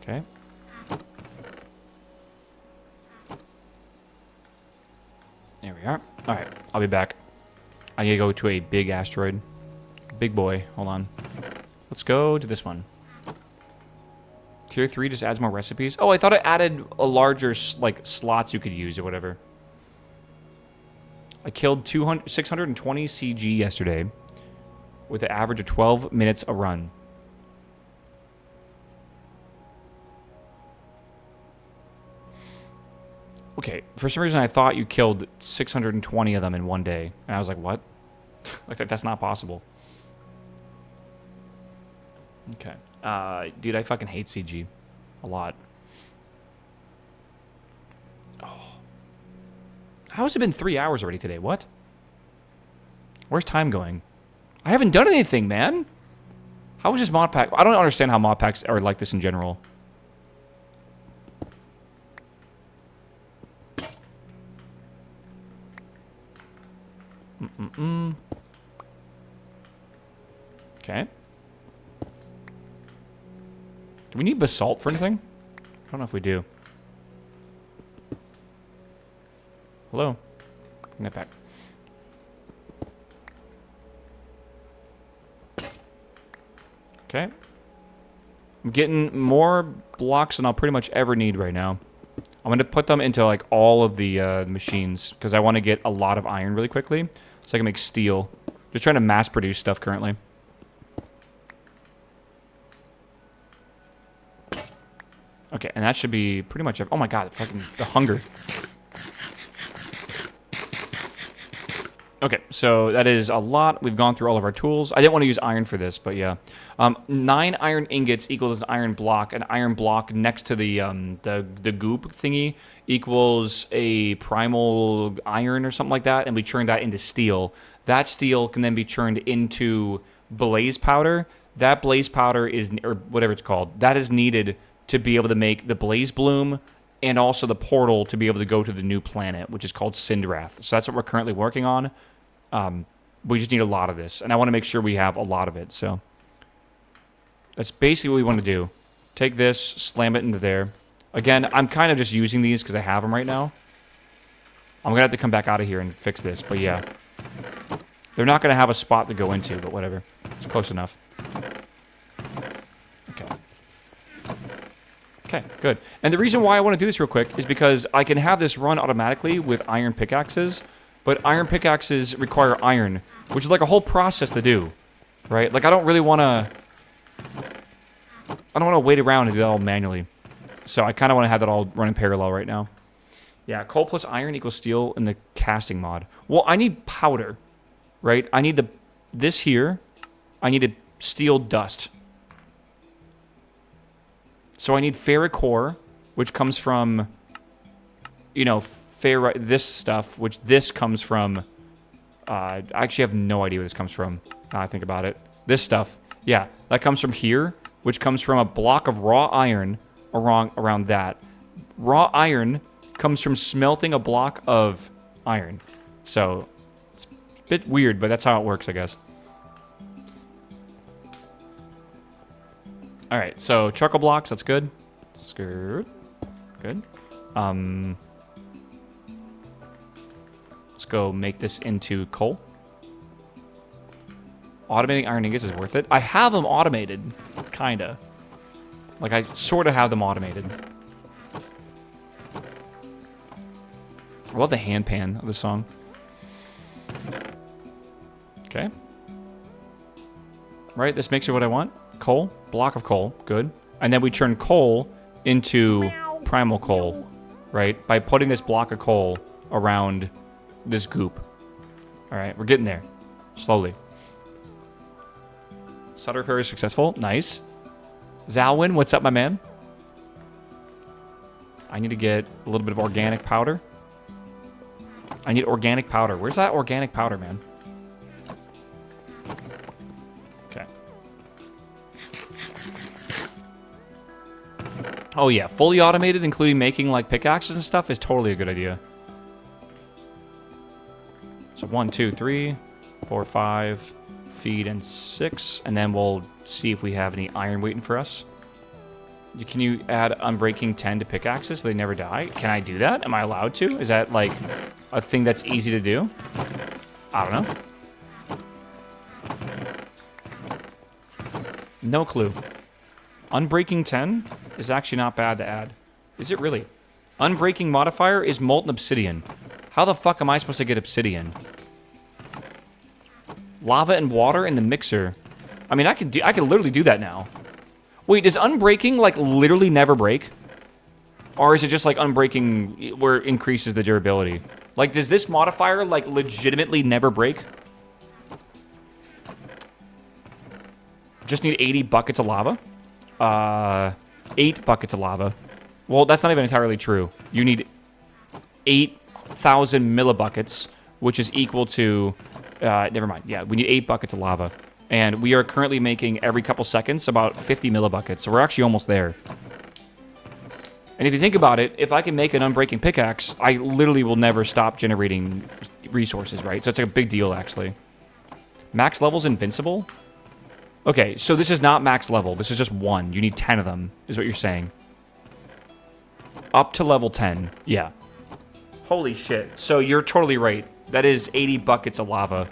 Okay. There we are. Alright, I'll be back. I gotta go to a big asteroid. Big boy. Hold on. Let's go to this one. Tier 3 just adds more recipes. Oh, I thought it added a larger, like, slots you could use or whatever. I killed 620 CG yesterday with an average of 12 minutes a run. Okay, for some reason I thought you killed 620 of them in one day. And I was like, what? Like, that's not possible. Okay. Dude, I fucking hate CG. A lot. Oh. How has it been 3 hours already today? What? Where's time going? I haven't done anything, man. How is this mod pack? I don't understand how mod packs are like this in general. Okay. Do we need basalt for anything? I don't know if we do. Hello? Bring that back. Okay. I'm getting more blocks than I'll pretty much ever need right now. I'm going to put them into, like, all of the machines, because I want to get a lot of iron really quickly, so I can make steel. Just trying to mass produce stuff currently. Okay, and that should be pretty much... Oh my god, fucking the hunger. Okay, so that is a lot. We've gone through all of our tools. I didn't want to use iron for this, but yeah. 9 iron ingots equals an iron block. An iron block next to the goop thingy equals a primal iron or something like that, and we turn that into steel. That steel can then be turned into blaze powder. That blaze powder is, or whatever it's called, that is needed to be able to make the blaze bloom and also the portal to be able to go to the new planet, which is called Sindrath. So that's what we're currently working on. We just need a lot of this, and I want to make sure we have a lot of it. So that's basically what we want to do. Take this, slam it into there. Again, I'm kind of just using these because I have them right now. I'm going to have to come back out of here and fix this, but yeah. They're not going to have a spot to go into, but whatever. It's close enough. Okay, good. And the reason why I want to do this real quick is because I can have this run automatically with iron pickaxes, but iron pickaxes require iron, which is like a whole process to do, right? Like, I don't really want to... I don't want to wait around and do that all manually. So I kind of want to have that all run in parallel right now. Yeah, coal plus iron equals steel in the casting mod. Well, I need powder, right? I need this here. I need a steel dust. So I need ferric ore, which comes from, you know, this stuff, which this comes from. I actually have no idea where this comes from, now I think about it. This stuff, yeah, that comes from here, which comes from a block of raw iron around that. Raw iron comes from smelting a block of iron. So it's a bit weird, but that's how it works, I guess. All right, so charcoal blocks, that's good. Skirt. Good. Let's go make this into coal. Automating iron ingots is worth it. I have them automated, kinda. Like, I sort of have them automated. I love the hand pan of the song. Okay. Right, this makes it what I want. Coal. Block of coal. Good. And then we turn coal into primal coal, right? By putting this block of coal around this goop. All right, we're getting there. Slowly. Sutter repair is successful. Nice. Zalwyn, what's up, my man? I need to get a little bit of organic powder. I need organic powder. Where's that organic powder, man? Okay. Oh, yeah. Fully automated, including making, like, pickaxes and stuff, is totally a good idea. So 1, 2, 3, 4, 5, feed, and 6. And then we'll see if we have any iron waiting for us. Can you add Unbreaking 10 to pickaxes so they never die? Can I do that? Am I allowed to? Is that, like, a thing that's easy to do? I don't know. No clue. Unbreaking 10 is actually not bad to add. Is it really? Unbreaking modifier is molten obsidian. How the fuck am I supposed to get obsidian? Lava and water in the mixer. I mean, I can literally do that now. Wait, does unbreaking, like, literally never break? Or is it just, like, unbreaking where it increases the durability? Like, does this modifier, like, legitimately never break? Just need 80 buckets of lava? 8 buckets of lava. Well, that's not even entirely true. You need 8,000 millibuckets, which is equal to... never mind. Yeah, we need 8 buckets of lava. And we are currently making, every couple seconds, about 50 millibuckets. So we're actually almost there. And if you think about it, if I can make an unbreaking pickaxe, I literally will never stop generating resources, right? So it's like a big deal, actually. Max level's invincible? Okay, so this is not max level. This is just 1. You need 10 of them, is what you're saying. Up to level 10. Yeah. Holy shit. So you're totally right. That is 80 buckets of lava.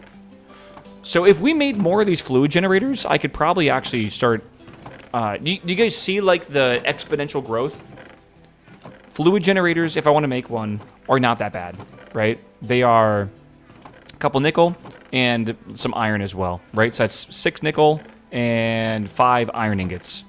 So if we made more of these fluid generators, I could probably actually start... do you guys see, like, the exponential growth? Fluid generators, if I want to make one, are not that bad, right? They are a couple nickel and some iron as well, right? So that's 6 nickel and 5 iron ingots.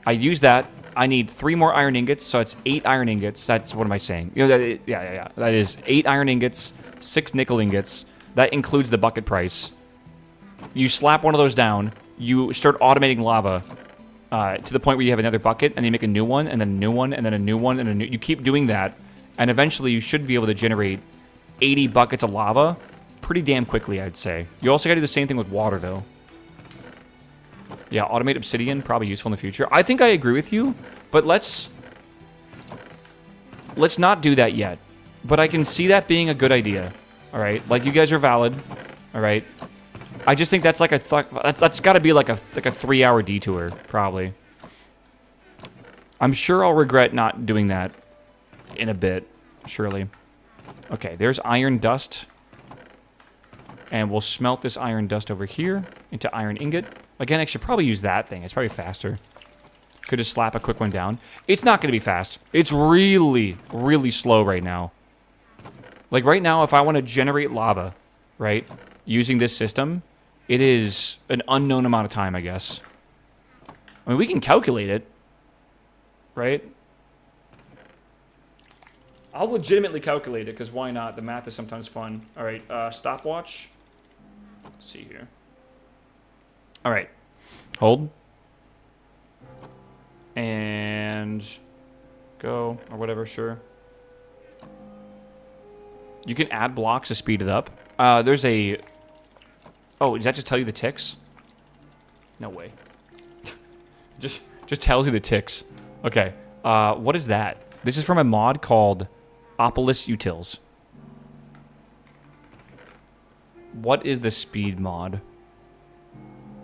I use that. I need 3 more iron ingots, so it's 8 iron ingots. That's... What am I saying? You know, yeah. That is 8 iron ingots, 6 nickel ingots. That includes the bucket price. You slap one of those down, you start automating lava to the point where you have another bucket, and then you make a new one, and then a new one, and then a new one, and a new... You keep doing that, and eventually you should be able to generate 80 buckets of lava pretty damn quickly, I'd say. You also got to do the same thing with water, though. Yeah, automate obsidian, probably useful in the future. I think I agree with you, but let's not do that yet. But I can see that being a good idea, all right? Like, you guys are valid, all right? I just think that's like a... That's got to be like a 3-hour detour, probably. I'm sure I'll regret not doing that in a bit, surely. Okay, there's iron dust. And we'll smelt this iron dust over here into iron ingot. Again, I should probably use that thing. It's probably faster. Could just slap a quick one down. It's not going to be fast. It's really, really slow right now. Like, right now, if I want to generate lava, right, using this system... It is an unknown amount of time, I guess. I mean, we can calculate it, right? I'll legitimately calculate it, because why not? The math is sometimes fun. All right, stopwatch. Let's see here. All right. Hold. And go, or whatever, sure. You can add blocks to speed it up. There's a... Oh, does that just tell you the ticks? No way. just tells you the ticks. Okay. What is that? This is from a mod called Opolis Utils. What is the speed mod?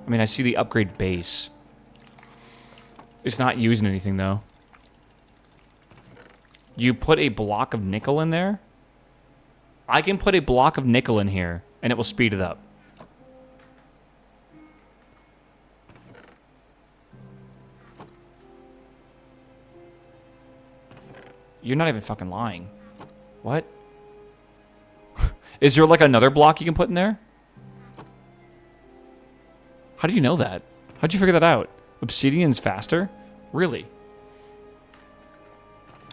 I mean, I see the upgrade base. It's not using anything, though. You put a block of nickel in there? I can put a block of nickel in here, and it will speed it up. You're not even fucking lying. What? Is there like another block you can put in there? How do you know that? How'd you figure that out? Obsidian's faster? Really?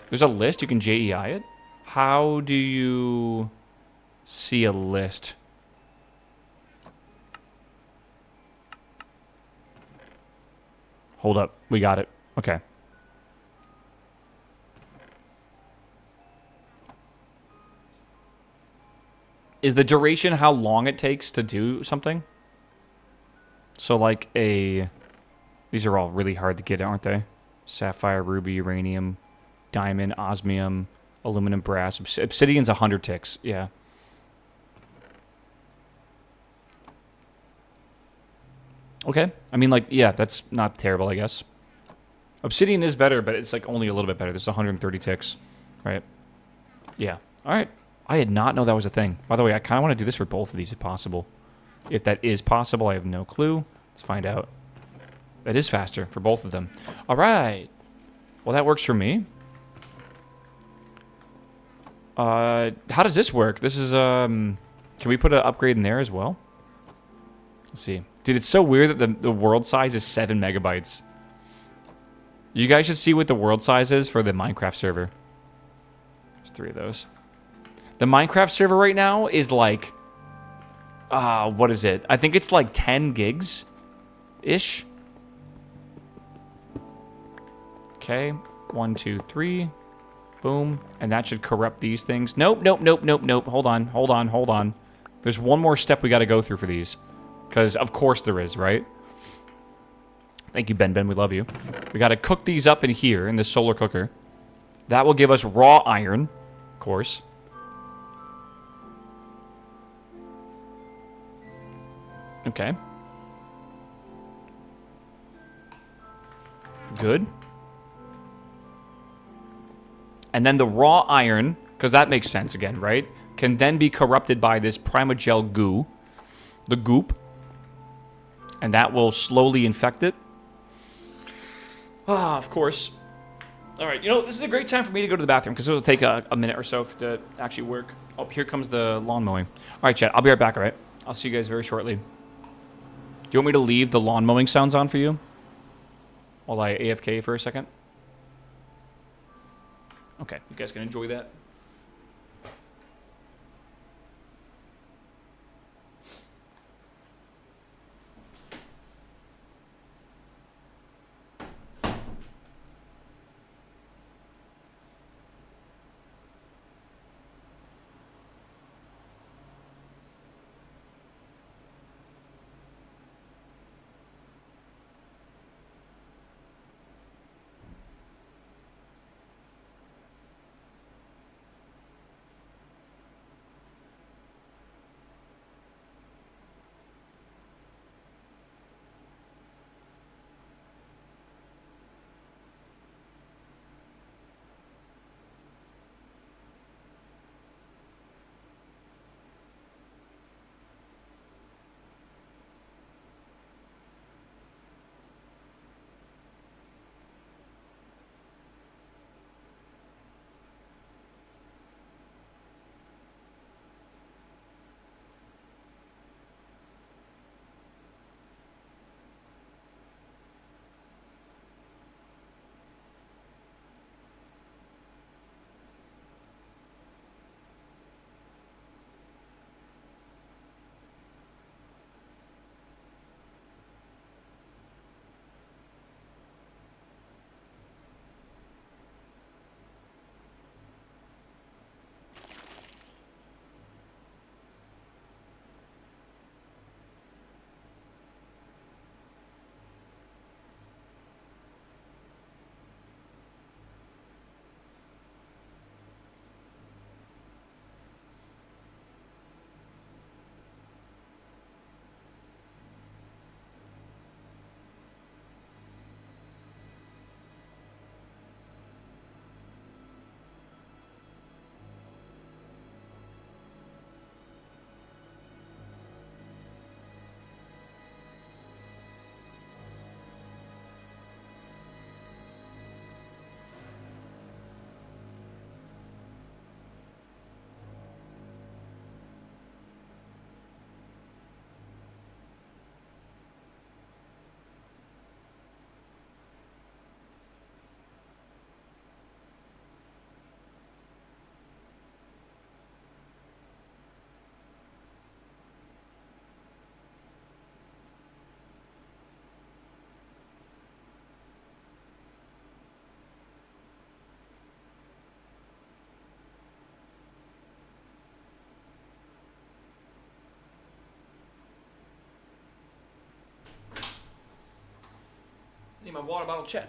There's a list? You can JEI it? How do you see a list? Hold up. We got it. Okay. Is the duration how long it takes to do something? So like a... These are all really hard to get, aren't they? Sapphire, ruby, uranium, diamond, osmium, aluminum, brass. Obsidian's 100 ticks. Yeah. Okay. I mean, like, yeah, that's not terrible, I guess. Obsidian is better, but it's like only a little bit better. This is 130 ticks, right? Yeah. All right. I did not know that was a thing. By the way, I kind of want to do this for both of these if possible. If that is possible, I have no clue. Let's find out. That is faster for both of them. All right. Well, that works for me. How does this work? This is, can we put an upgrade in there as well? Let's see. Dude, it's so weird that the world size is 7 megabytes. You guys should see what the world size is for the Minecraft server. There's 3 of those. The Minecraft server right now is like... what is it? I think it's like 10 gigs-ish. Okay. 1, 2, 3. Boom. And that should corrupt these things. Nope, nope, nope, nope, nope. Hold on, hold on, hold on. There's one more step we got to go through for these. Because of course there is, right? Thank you, Ben. We love you. We got to cook these up in here, in the solar cooker. That will give us raw iron, of course. Okay. Good. And then the raw iron, because that makes sense again, right? Can then be corrupted by this primogel goo. The goop. And that will slowly infect it. Ah, of course. All right, you know, this is a great time for me to go to the bathroom because it'll take a minute or so to actually work. Oh, here comes the lawn mowing. All right, chat, I'll be right back, all right? I'll see you guys very shortly. Do you want me to leave the lawn mowing sounds on for you? While I AFK for a second? Okay, you guys can enjoy that. I need my water bottle, Chet.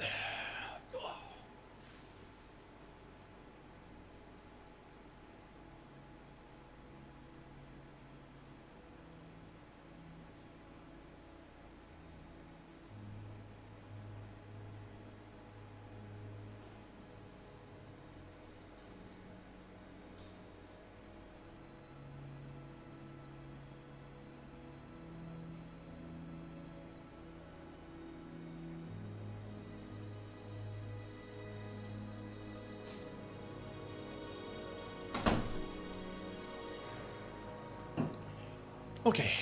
Okay.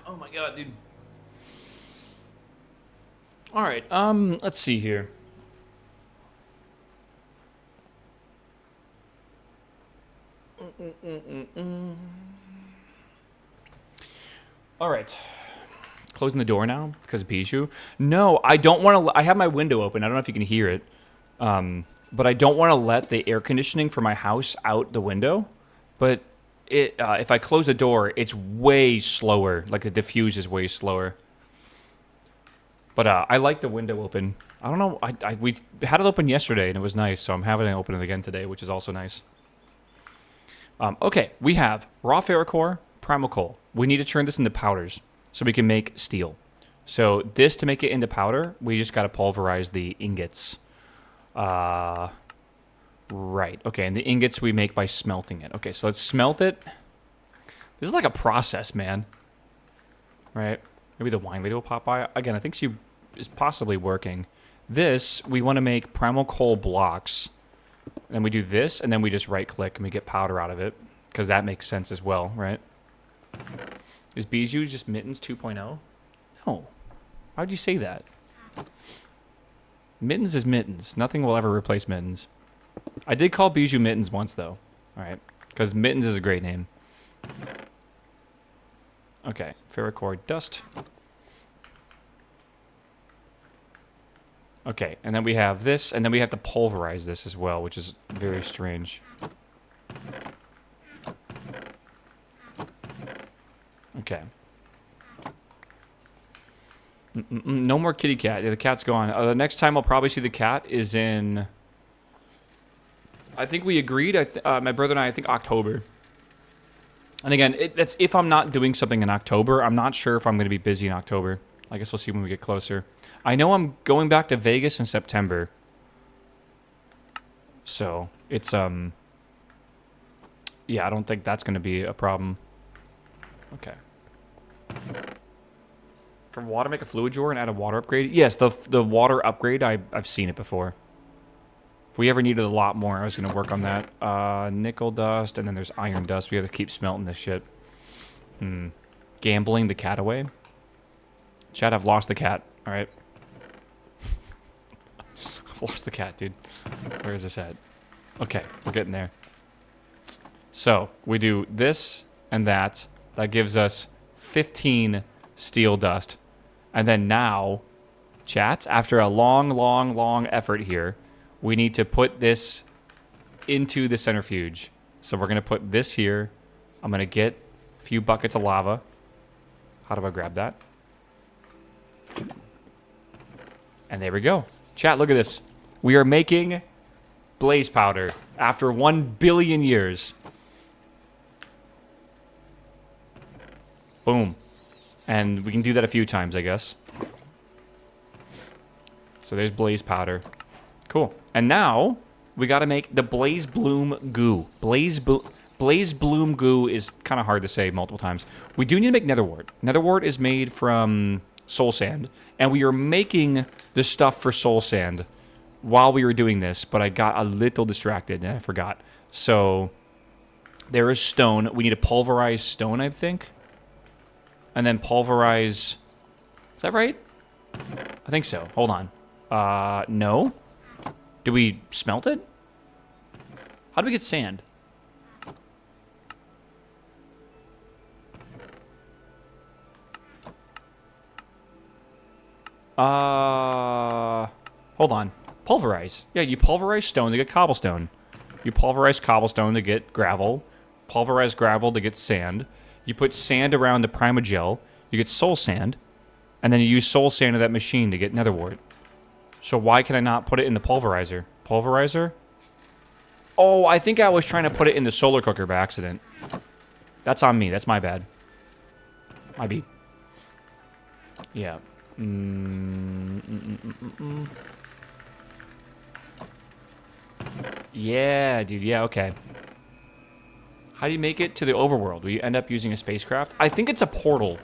Oh my god, dude. All right. Let's see here. All right. Closing the door now because of Bijou. No, I don't want to. I have my window open. I don't know if you can hear it. But I don't want to let the air conditioning for my house out the window. But if I close the door, it's way slower. Like the diffuse is way slower. But I like the window open. I don't know. We had it open yesterday and it was nice, so I'm having it open again today, which is also nice. Okay, we have raw ferrocore, primal coal. We need to turn this into powders so we can make steel. So this, to make it into powder, we just got to pulverize the ingots. Right. Okay, and the ingots we make by smelting it. Okay, so let's smelt it. This is like a process, man. Right? Maybe the wine lady will pop by. Again, I think she is possibly working. This, we want to make primal coal blocks. And then we do this, and then we just right-click, and we get powder out of it. Because that makes sense as well, right? Is Bijou just Mittens 2.0? No. Why would you say that? Mittens is Mittens. Nothing will ever replace Mittens. I did call Bijou Mittens once, though. Alright. Because Mittens is a great name. Okay. Ferrocore dust. Okay. And then we have this, and then we have to pulverize this as well, which is very strange. Okay. No more kitty cat. Yeah, the cat's gone. The next time I'll probably see the cat is in... I think we agreed, my brother and I think October. And again, that's if I'm not doing something in October. I'm not sure if I'm going to be busy in October. I guess we'll see when we get closer. I know I'm going back to Vegas in September. So, it's, yeah, I don't think that's going to be a problem. Okay. For water, make a fluid drawer and add a water upgrade? Yes, the water upgrade, I've seen it before. If we ever needed a lot more, I was going to work on that. Nickel dust, and then there's iron dust. We have to keep smelting this shit. Gambling the cat away? Chad, I've lost the cat. Alright. I've lost the cat, dude. Where is this at? Okay, we're getting there. So, we do this and that. That gives us 15 steel dust. And then now, chat, after a long effort here, we need to put this into the centrifuge. So we're going to put this here. I'm going to get a few buckets of lava. How do I grab that? And there we go. Chat, look at this. We are making blaze powder after 1 billion years. Boom. And we can do that a few times, I guess. So there's blaze powder. Cool. And now, we gotta make the Blaze Bloom goo. Blaze Bloom goo is kind of hard to say multiple times. We do need to make netherwort. Netherwort is made from soul sand. And we are making the stuff for soul sand while we were doing this, but I got a little distracted and I forgot. So, there is stone. We need to pulverize stone, I think. And then pulverize... Is that right? I think so. Hold on. No? Do we smelt it? How do we get sand? Hold on. Pulverize. Yeah, you pulverize stone to get cobblestone. You pulverize cobblestone to get gravel. Pulverize gravel to get sand. You put sand around the primogel. You get soul sand. And then you use soul sand in that machine to get netherwort. So why can I not put it in the pulverizer? Pulverizer? Oh, I think I was trying to put it in the solar cooker by accident. That's on me. That's my bad. My B. Yeah. Yeah, dude. Yeah, okay. How do you make it to the overworld? Will you end up using a spacecraft? I think it's a portal.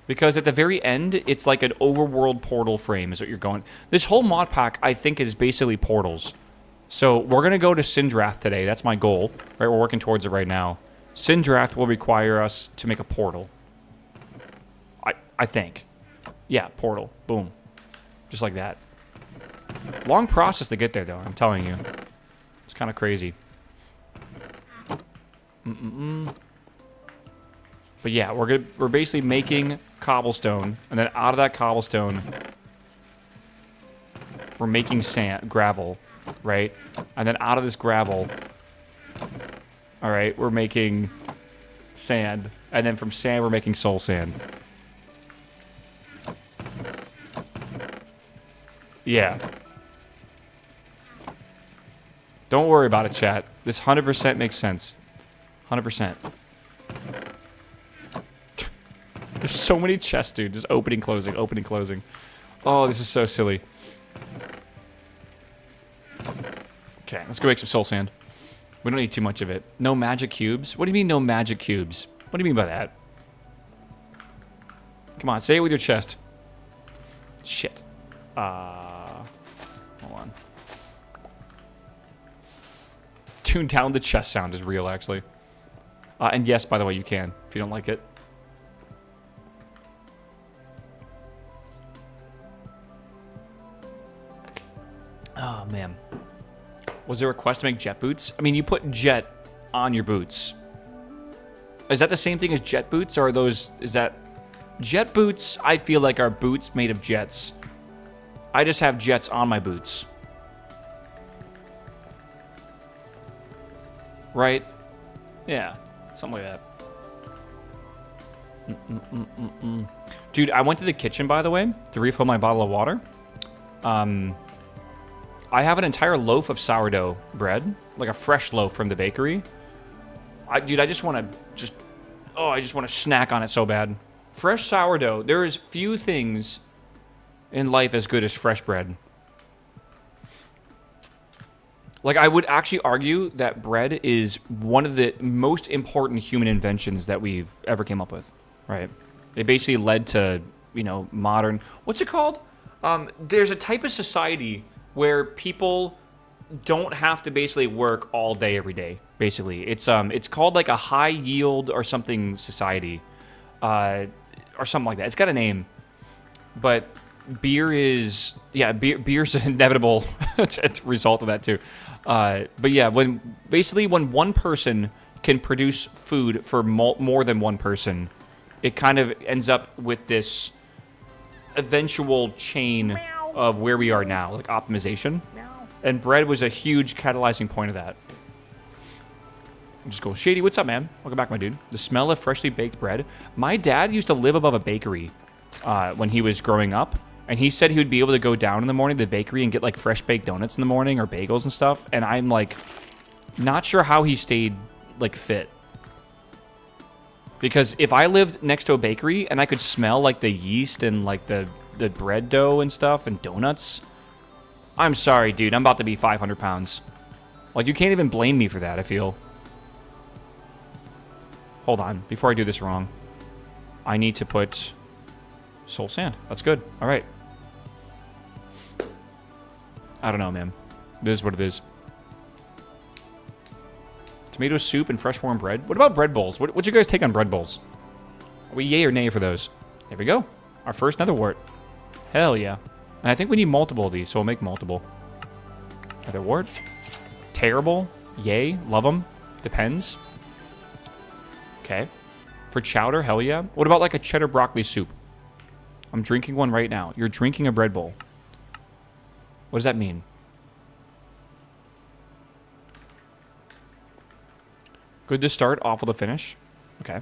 Because at the very end, it's like an overworld portal frame is what you're going... This whole mod pack, I think, is basically portals. So we're going to go to Sindrath today. That's my goal. Right, we're working towards it right now. Sindrath will require us to make a portal. I think. Yeah, portal. Boom. Just like that. Long process to get there, though, I'm telling you. It's kind of crazy. But yeah, we're basically making cobblestone, and then out of that cobblestone, we're making gravel, right? And then out of this gravel, all right, we're making sand, and then from sand we're making soul sand. Yeah. Don't worry about it, chat. This 100% makes sense. 100%. There's so many chests, dude. Just opening, closing, opening, closing. Oh, this is so silly. Okay, let's go make some soul sand. We don't need too much of it. No magic cubes? What do you mean no magic cubes? What do you mean by that? Come on, say it with your chest. Shit. Hold on. Tune down the chest sound is real, actually. And yes, by the way, you can, if you don't like it. Oh, man. Was there a request to make jet boots? I mean, you put jet on your boots. Is that the same thing as jet boots, or are those... Is that... Jet boots, I feel like, are boots made of jets. I just have jets on my boots. Right? Yeah. Something like that. Dude, I went to the kitchen, by the way, to refill my bottle of water. I have an entire loaf of sourdough bread, like a fresh loaf from the bakery. Dude, I just want to I just want to snack on it so bad. Fresh sourdough. There is few things in life as good as fresh bread. Like, I would actually argue that bread is one of the most important human inventions that we've ever came up with, right? It basically led to, you know, modern... What's it called? There's a type of society where people don't have to basically work all day every day, basically. It's called, like, a high-yield or something society, or something like that. It's got a name, but beer is... Yeah, beer's an inevitable result of that, too. But yeah, when one person can produce food for more than one person, it kind of ends up with this eventual chain of where we are now, like optimization. And bread was a huge catalyzing point of that. Just go, Shady, what's up, man? Welcome back, my dude. The smell of freshly baked bread. My dad used to live above a bakery when he was growing up. And he said he would be able to go down in the morning to the bakery and get, like, fresh baked donuts in the morning or bagels and stuff. And I'm, like, not sure how he stayed, like, fit. Because if I lived next to a bakery and I could smell, like, the yeast and, like, the bread dough and stuff and donuts, I'm sorry, dude. I'm about to be 500 pounds. Like, you can't even blame me for that, I feel. Hold on. Before I do this wrong, I need to put soul sand. That's good. All right. I don't know, man. This is what it is. Tomato soup and fresh warm bread. What about bread bowls? What's your guys' take on bread bowls? Are we yay or nay for those? There we go. Our first nether wart. Hell yeah. And I think we need multiple of these, so we'll make multiple. Nether wart. Terrible. Yay. Love them. Depends. Okay. For chowder, hell yeah. What about like a cheddar broccoli soup? I'm drinking one right now. You're drinking a bread bowl. What does that mean? Good to start, awful to finish. Okay.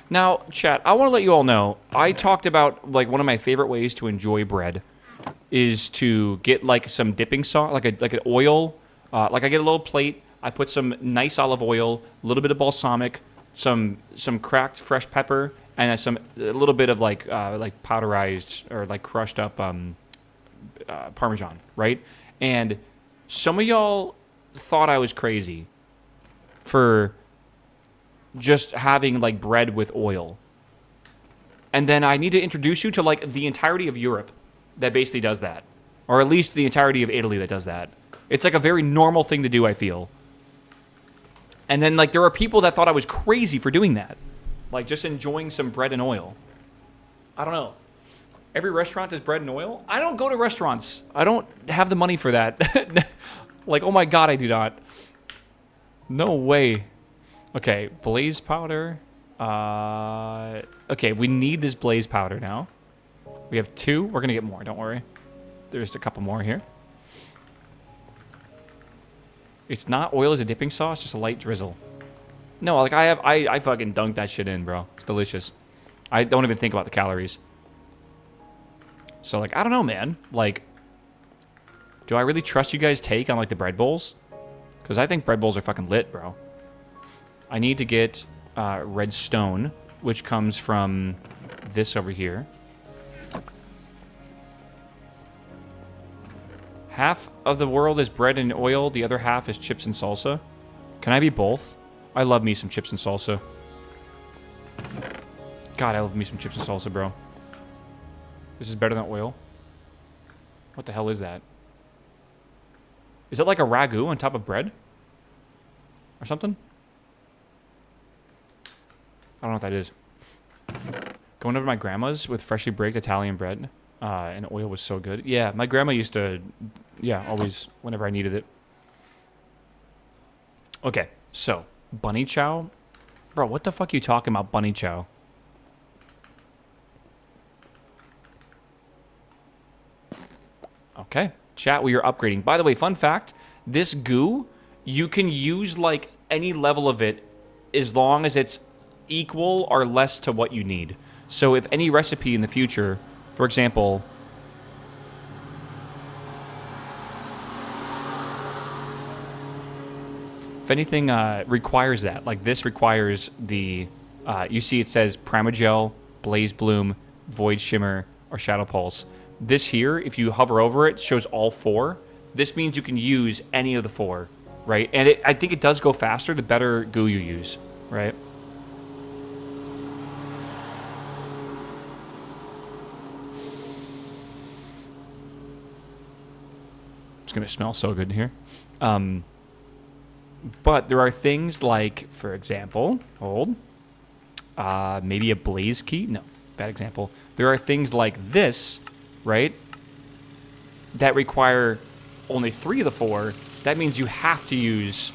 Now, chat, I want to let you all know, I talked about, like, one of my favorite ways to enjoy bread is to get like some dipping sauce, like an oil. Like I get a little plate. I put some nice olive oil, a little bit of balsamic, some cracked fresh pepper, and a little bit of like powderized or like crushed up Parmesan, right? And some of y'all thought I was crazy for just having like bread with oil. And then I need to introduce you to like the entirety of Europe that basically does that. Or at least the entirety of Italy that does that. It's like a very normal thing to do, I feel. And then like there are people that thought I was crazy for doing that. Like just enjoying some bread and oil. I don't know. Every restaurant does bread and oil? I don't go to restaurants. I don't have the money for that. Like, oh my god, I do not. No way. Okay, blaze powder. Okay, we need this blaze powder now. We have 2. We're gonna get more, don't worry. There's a couple more here. It's not oil as a dipping sauce, just a light drizzle. No, like I fucking dunked that shit in, bro. It's delicious. I don't even think about the calories. So, like, I don't know, man. Like, do I really trust you guys' take on, like, the bread bowls? Because I think bread bowls are fucking lit, bro. I need to get red stone, which comes from this over here. Half of the world is bread and oil. The other half is chips and salsa. Can I be both? I love me some chips and salsa. God, I love me some chips and salsa, bro. This is better than oil. What the hell is that? Is it like a ragu on top of bread? Or something? I don't know what that is. Going over to my grandma's with freshly baked Italian bread. And oil was so good. Yeah, my grandma used to... Yeah, always, whenever I needed it. Okay, so, bunny chow. Bro, what the fuck are you talking about, bunny chow? Okay, chat, we are upgrading. By the way, fun fact, this goo, you can use, like, any level of it as long as it's equal or less to what you need. So if any recipe in the future, for example... If anything requires that, like this requires the... you see it says Primagel, Blaze Bloom, Void Shimmer, or Shadow Pulse. This here, if you hover over it, shows all 4. This means you can use any of the 4, right? And I think it does go faster the better goo you use, right? It's going to smell so good in here. But there are things like, for example, maybe a blaze key. No, bad example. There are things like this, right, that require only 3 of the 4. That means you have to use,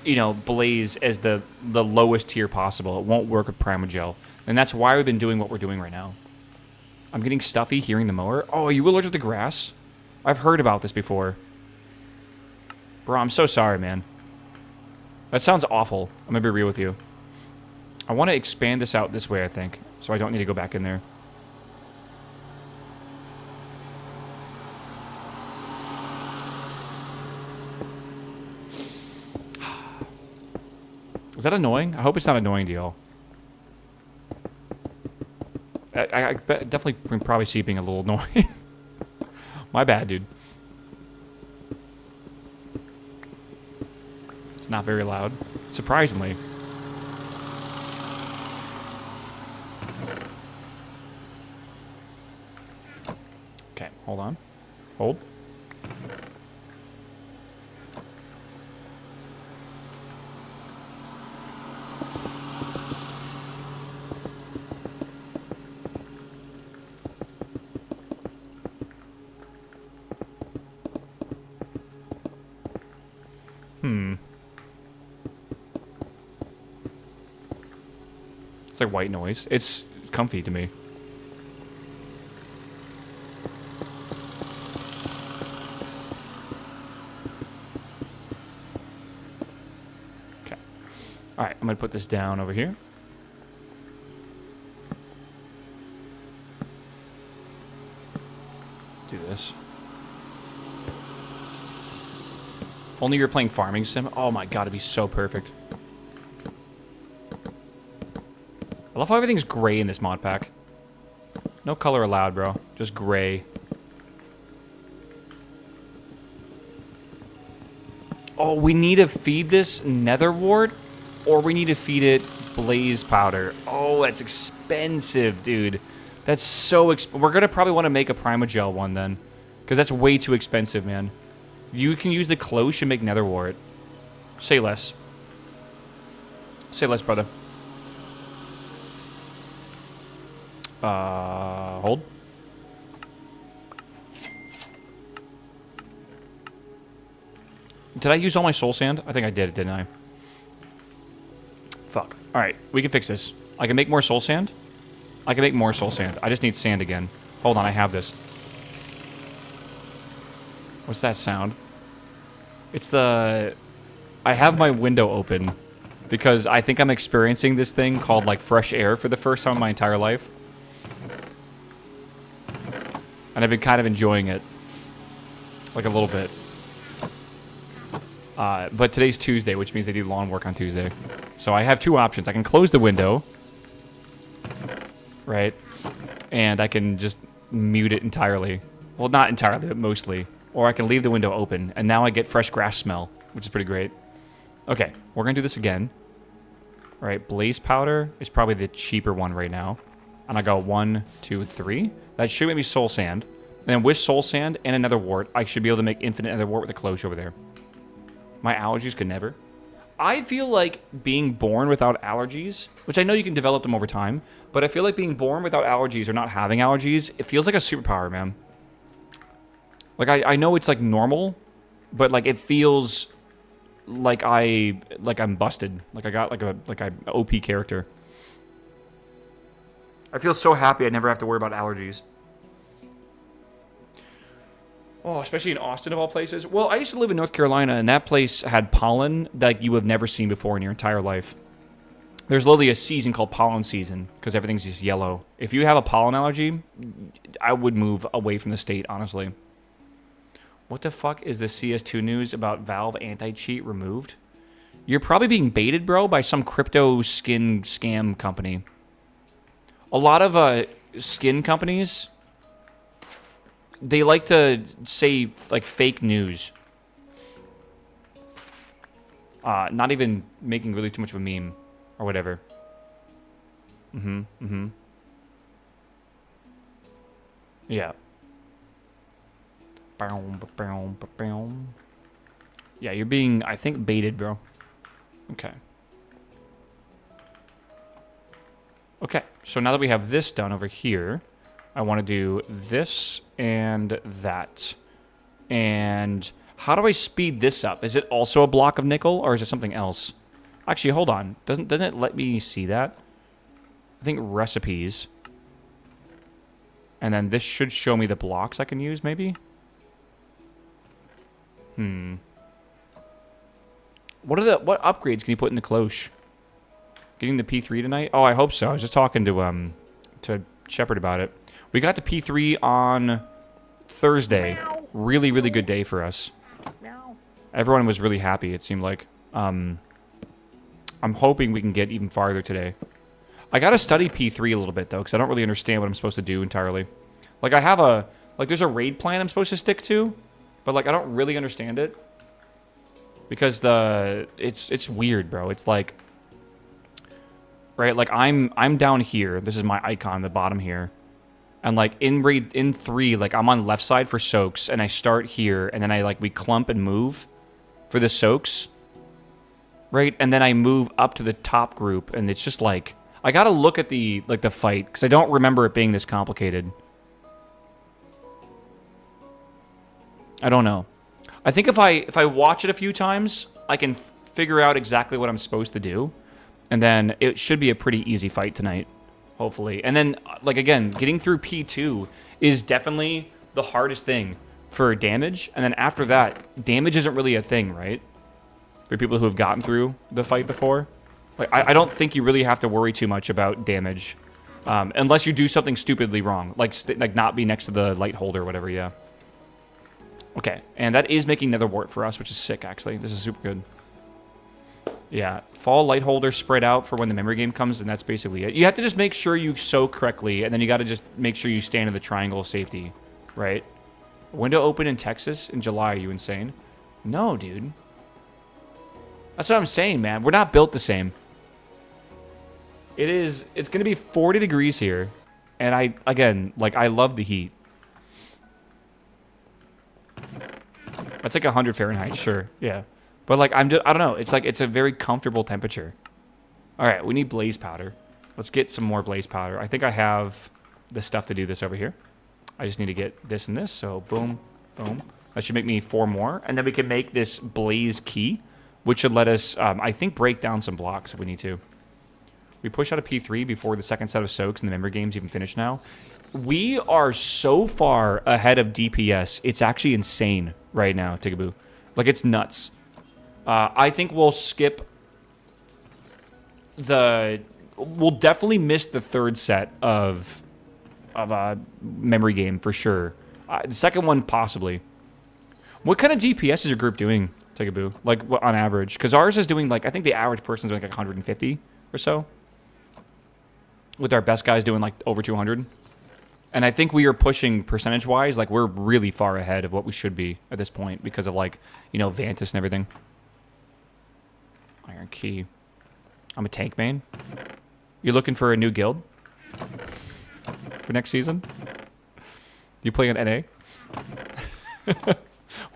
you know, blaze as the lowest tier possible. It won't work with Primagel. And that's why we've been doing what we're doing right now. I'm getting stuffy hearing the mower. Oh, are you allergic to grass? I've heard about this before. Bro, I'm so sorry, man. That sounds awful. I'm going to be real with you. I want to expand this out this way, I think. So I don't need to go back in there. Is that annoying? I hope it's not annoying to y'all. I definitely can probably see it being a little annoying. My bad, dude. It's not very loud, surprisingly. Okay, hold on. Hold. It's like white noise. It's comfy to me. Okay. Alright, I'm going to put this down over here. Do this. Only you're playing farming sim. Oh my god, it'd be so perfect. I love how everything's gray in this mod pack. No color allowed, bro. Just gray. Oh, we need to feed this nether wart, or we need to feed it blaze powder. Oh, that's expensive, dude. That's so we're gonna probably want to make a primogel one then, because that's way too expensive, man. You can use the cloche and make nether wart. Say less. Say less, brother. Hold. Did I use all my soul sand? I think I did, didn't I? Fuck. Alright, we can fix this. I can make more soul sand. I can make more soul sand. I just need sand again. Hold on, I have this. What's that sound? It's the... I have my window open because I think I'm experiencing this thing called, like, fresh air for the first time in my entire life. And I've been kind of enjoying it. Like, a little bit. But today's Tuesday, which means they do lawn work on Tuesday. So I have two options. I can close the window. Right? And I can just mute it entirely. Well, not entirely, but mostly. Or I can leave the window open. And now I get fresh grass smell, which is pretty great. Okay, we're going to do this again. All right, blaze powder is probably the cheaper one right now. And I go 1, 2, 3. That should make me soul sand. And then with soul sand and another wart, I should be able to make infinite nether wart with the cloche over there. My allergies could never. I feel like being born without allergies, which I know you can develop them over time, but I feel like being born without allergies or not having allergies, it feels like a superpower, man. Like, I know it's, like, normal, but, like, it feels like I'm busted. Like, I got, like a OP character. I feel so happy I never have to worry about allergies. Oh, especially in Austin, of all places. Well, I used to live in North Carolina, and that place had pollen that you have never seen before in your entire life. There's literally a season called pollen season, because everything's just yellow. If you have a pollen allergy, I would move away from the state, honestly. What the fuck is the CS2 news about Valve anti-cheat removed? You're probably being baited, bro, by some crypto skin scam company. A lot of skin companies... They like to say, like, fake news. Not even making really too much of a meme. Or whatever. Yeah. Yeah, you're being, I think, baited, bro. Okay. Okay, so now that we have this done over here... I want to do this and that. And how do I speed this up? Is it also a block of nickel or is it something else? Actually, hold on. Doesn't it let me see that? I think recipes. And then this should show me the blocks I can use, maybe? What upgrades can you put in the cloche? Getting the P3 tonight? Oh, I hope so. I was just talking to Shepard about it. We got to P3 on Thursday. Really, really good day for us. Everyone was really happy, it seemed like. I'm hoping we can get even farther today. I got to study P3 a little bit, though, because I don't really understand what I'm supposed to do entirely. Like, I have a... Like, there's a raid plan I'm supposed to stick to, but, like, I don't really understand it. Because it's weird, bro. It's like... Right? Like, I'm down here. This is my icon, the bottom here. And, like, in 3, like, I'm on left side for soaks, and I start here, and then we clump and move for the soaks, right? And then I move up to the top group, and it's just, like, I gotta look at the fight, because I don't remember it being this complicated. I don't know. I think if I watch it a few times, I can figure out exactly what I'm supposed to do, and then it should be a pretty easy fight tonight. Hopefully. And then, like, again, getting through P2 is definitely the hardest thing for damage. And then after that, damage isn't really a thing, right? For people who have gotten through the fight before. Like, I don't think you really have to worry too much about damage. Unless you do something stupidly wrong. Like not be next to the light holder or whatever, yeah. Okay, and that is making nether wart for us, which is sick, actually. This is super good. Yeah, fall light holder spread out for when the memory game comes, and that's basically it. You have to just make sure you sew correctly, and then you got to just make sure you stand in the triangle of safety, right? Window open in Texas in July. Are you insane? No, dude. That's what I'm saying, man. We're not built the same. It's going to be 40 degrees here, and I love the heat. That's like 100 Fahrenheit, sure, yeah. But like, I don't know. It's like, it's a very comfortable temperature. All right, we need blaze powder. Let's get some more blaze powder. I think I have the stuff to do this over here. I just need to get this and this. So boom, boom. That should make me 4 more. And then we can make this blaze key, which should let us, I think, break down some blocks if we need to. We push out a P3 before the second set of soaks in the memory game's even finished now. We are so far ahead of DPS. It's actually insane right now, Tigaboo. Like, it's nuts. I think we'll skip we'll definitely miss the third set of a memory game for sure. The second one, possibly. What kind of DPS is your group doing, Tigaboo? Like, what, on average? Because ours is doing, like, I think the average person's doing, like, 150 or so. With our best guys doing, like, over 200. And I think we are pushing percentage-wise, like, we're really far ahead of what we should be at this point because of, like, you know, Vantis and everything. Iron Key. I'm a tank main. You looking for a new guild? For next season? You playing an NA?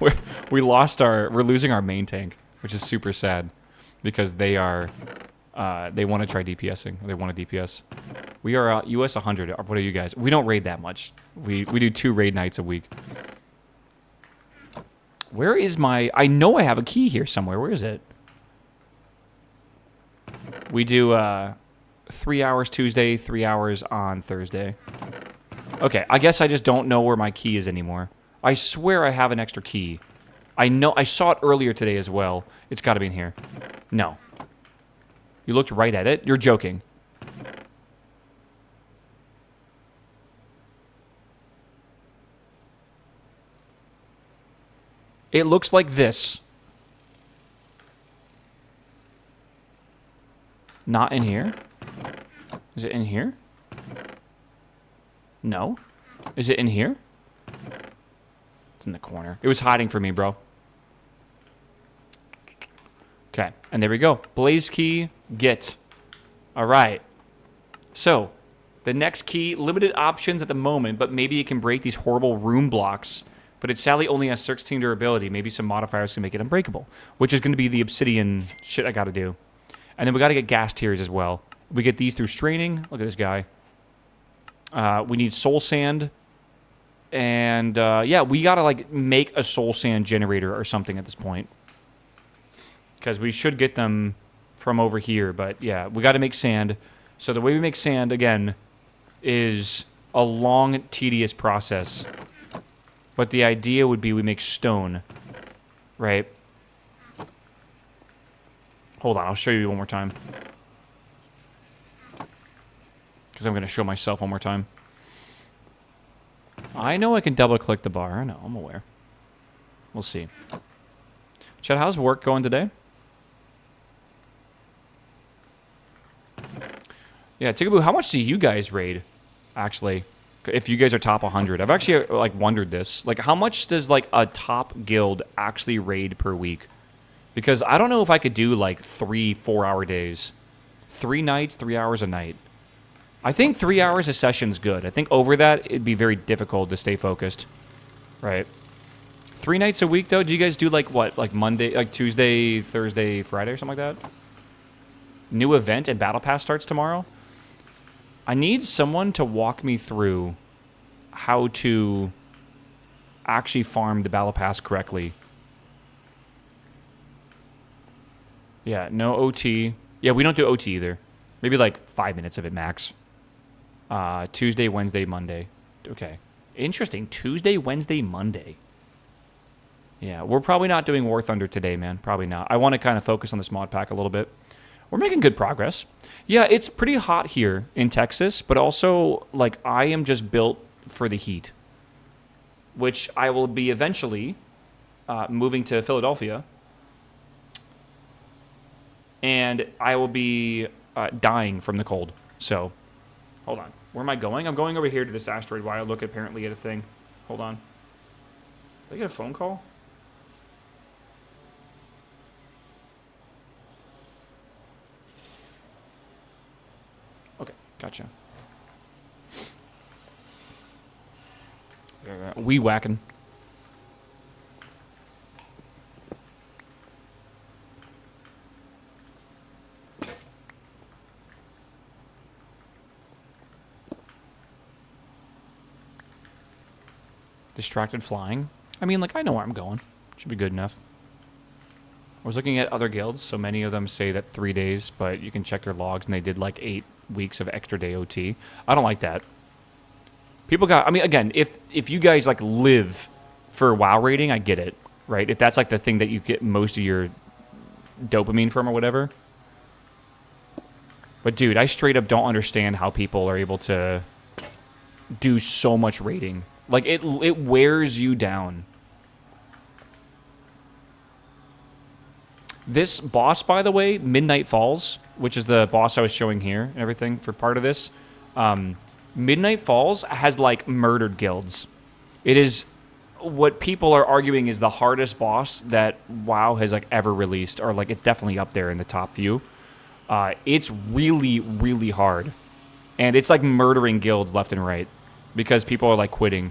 we're losing our main tank, which is super sad. Because they want to try DPSing. They want to DPS. We are US 100. What are you guys? We don't raid that much. We do 2 raid nights a week. Where is my... I know I have a key here somewhere. Where is it? We do 3 hours Tuesday, 3 hours on Thursday. Okay, I guess I just don't know where my key is anymore. I swear I have an extra key. I know I saw it earlier today as well. It's got to be in here. No. You looked right at it? You're joking. It looks like this. Not in here? Is it in here? No. Is it in here? It's in the corner. It was hiding from me, bro. Okay, and there we go. Blaze key, get. All right. So, the next key, limited options at the moment, but maybe it can break these horrible room blocks. But it sadly only has 16 durability. Maybe some modifiers can make it unbreakable, which is going to be the obsidian shit I got to do. And then we got to get gas tiers as well. We get these through straining. Look at this guy. We need soul sand. And, yeah, we got to, like, make a soul sand generator or something at this point. Because we should get them from over here. But, yeah, we got to make sand. So the way we make sand, again, is a long, tedious process. But the idea would be we make stone. Right? Hold on, I'll show you one more time. Because I'm going to show myself one more time. I know I can double-click the bar. I know, I'm aware. We'll see. Chad, how's work going today? Yeah, Tigaboo, how much do you guys raid, actually? If you guys are top 100. I've actually, like, wondered this. Like, how much does, like, a top guild actually raid per week? Because I don't know if I could do, like, 3-4 hour days. 3 nights, 3 hours a night. I think 3 hours a session's good. I think over that, it'd be very difficult to stay focused. Right. 3 nights a week, though? Do you guys do, like, what? Like, Monday, like, Tuesday, Thursday, Friday, or something like that? New event and Battle Pass starts tomorrow? I need someone to walk me through how to actually farm the Battle Pass correctly. Yeah, no OT. Yeah, we don't do OT either. Maybe like 5 minutes of it max. Tuesday, Wednesday, Monday. Okay. Interesting. Tuesday, Wednesday, Monday. Yeah, we're probably not doing War Thunder today, man. Probably not. I want to kind of focus on this mod pack a little bit. We're making good progress. Yeah, it's pretty hot here in Texas, but also, like, I am just built for the heat. Which I will be eventually moving to Philadelphia. And I will be dying from the cold. So, hold on. Where am I going? I'm going over here to this asteroid while I look apparently at a thing. Hold on. Did I get a phone call? Okay, gotcha. Wee whacking. Distracted flying. I mean, like, I know where I'm going. Should be good enough. I was looking at other guilds, so many of them say that 3 days, but you can check their logs, and they did like 8 weeks of extra day OT. I don't like that. People got, I mean, again, if you guys, like, live for WoW rating, I get it, right? If that's, like, the thing that you get most of your dopamine from or whatever. But, dude, I straight up don't understand how people are able to do so much rating. Like, it wears you down. This boss, by the way, Midnight Falls, which is the boss I was showing here and everything for part of this, Midnight Falls has, like, murdered guilds. It is what people are arguing is the hardest boss that WoW has, like, ever released, or, like, it's definitely up there in the top few. It's really, really hard. And it's, like, murdering guilds left and right. Because people are, like, quitting.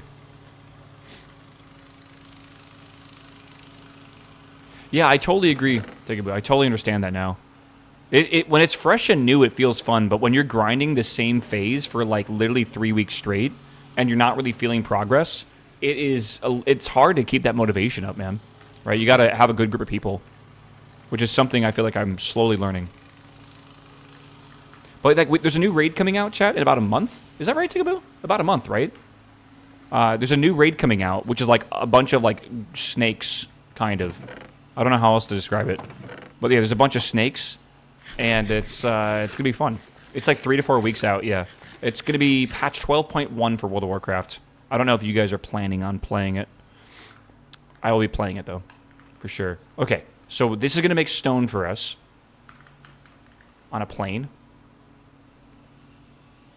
Yeah, I totally agree. I totally understand that now. When it's fresh and new, it feels fun. But when you're grinding the same phase for, like, literally 3 weeks straight, and you're not really feeling progress, it's hard to keep that motivation up, man. Right? You gotta have a good group of people. Which is something I feel like I'm slowly learning. But, like, there's a new raid coming out, chat, in about a month. Is that right, Tigaboo? About a month, right? There's a new raid coming out, which is, like, a bunch of, like, snakes, kind of. I don't know how else to describe it. But, yeah, there's a bunch of snakes, and it's going to be fun. It's, like, 3 to 4 weeks out, yeah. It's going to be patch 12.1 for World of Warcraft. I don't know if you guys are planning on playing it. I will be playing it, though, for sure. Okay, so this is going to make stone for us on a plane.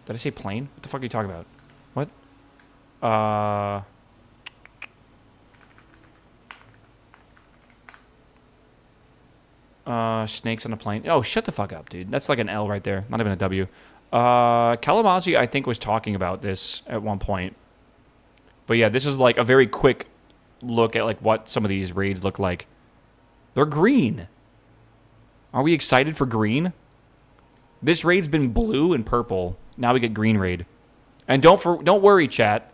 Did I say plane? What the fuck are you talking about? What? Snakes on a plane. Oh, shut the fuck up, dude. That's like an L right there. Not even a W. Kalamazi, I think, was talking about this at one point. But yeah, this is like a very quick look at like what some of these raids look like. They're green. Are we excited for green? This raid's been blue and purple. Now we get green raid. And don't worry, chat.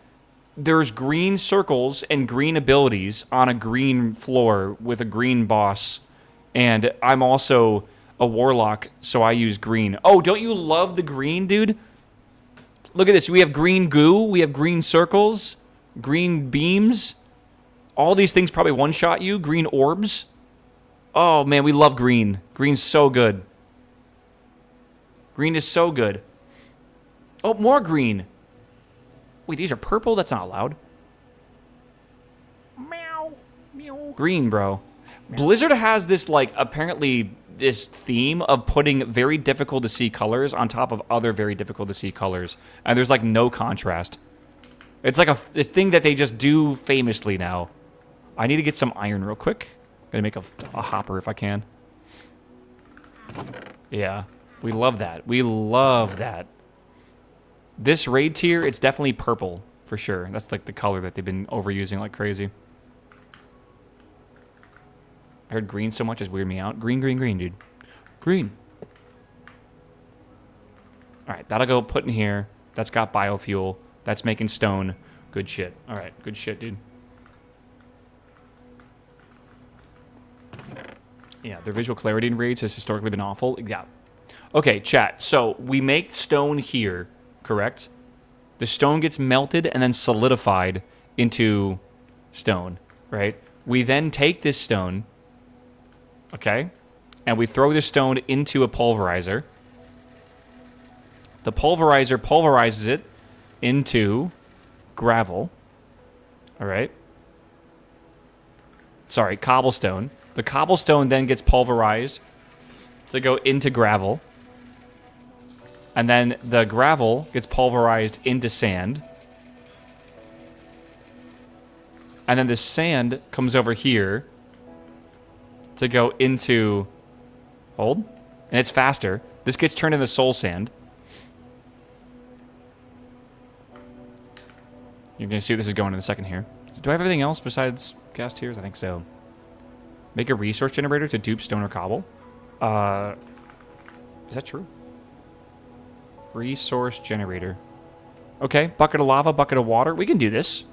There's green circles and green abilities on a green floor with a green boss. And I'm also a warlock, so I use green. Oh, don't you love the green, dude? Look at this. We have green goo. We have green circles. Green beams. All these things probably one-shot you. Green orbs. Oh, man, we love green. Green's so good. Green is so good. Oh, more green. Wait, these are purple? That's not allowed.
Meow. Meow.
Green, bro. Blizzard has this, like, apparently this theme of putting very difficult to see colors on top of other very difficult to see colors. And there's, like, no contrast. It's like a thing that they just do famously now. I need to get some iron real quick. Gonna make a hopper if I can. Yeah. We love that. We love that. This raid tier, it's definitely purple, for sure. That's like the color that they've been overusing like crazy. I heard green so much it's weirded me out. Green, green, green, dude. Green. Alright, that'll go put in here. That's got biofuel. That's making stone. Good shit. Alright, good shit, dude. Yeah, their visual clarity in raids has historically been awful. Yeah. Okay, chat. So, we make stone here, correct? The stone gets melted and then solidified into stone, right? We then take this stone, okay, and we throw this stone into a pulverizer. The pulverizer pulverizes it into gravel, all right? sorry, cobblestone. The cobblestone then gets pulverized to go into gravel. And then the gravel gets pulverized into sand. And then the sand comes over here to go into... Hold. And it's faster. This gets turned into soul sand. You're going to see where this is going in a second here. So do I have everything else besides gas tiers? I think so. Make a resource generator to dupe stone or cobble. Is that true? Resource generator. Okay, bucket of lava, bucket of water. We can do this.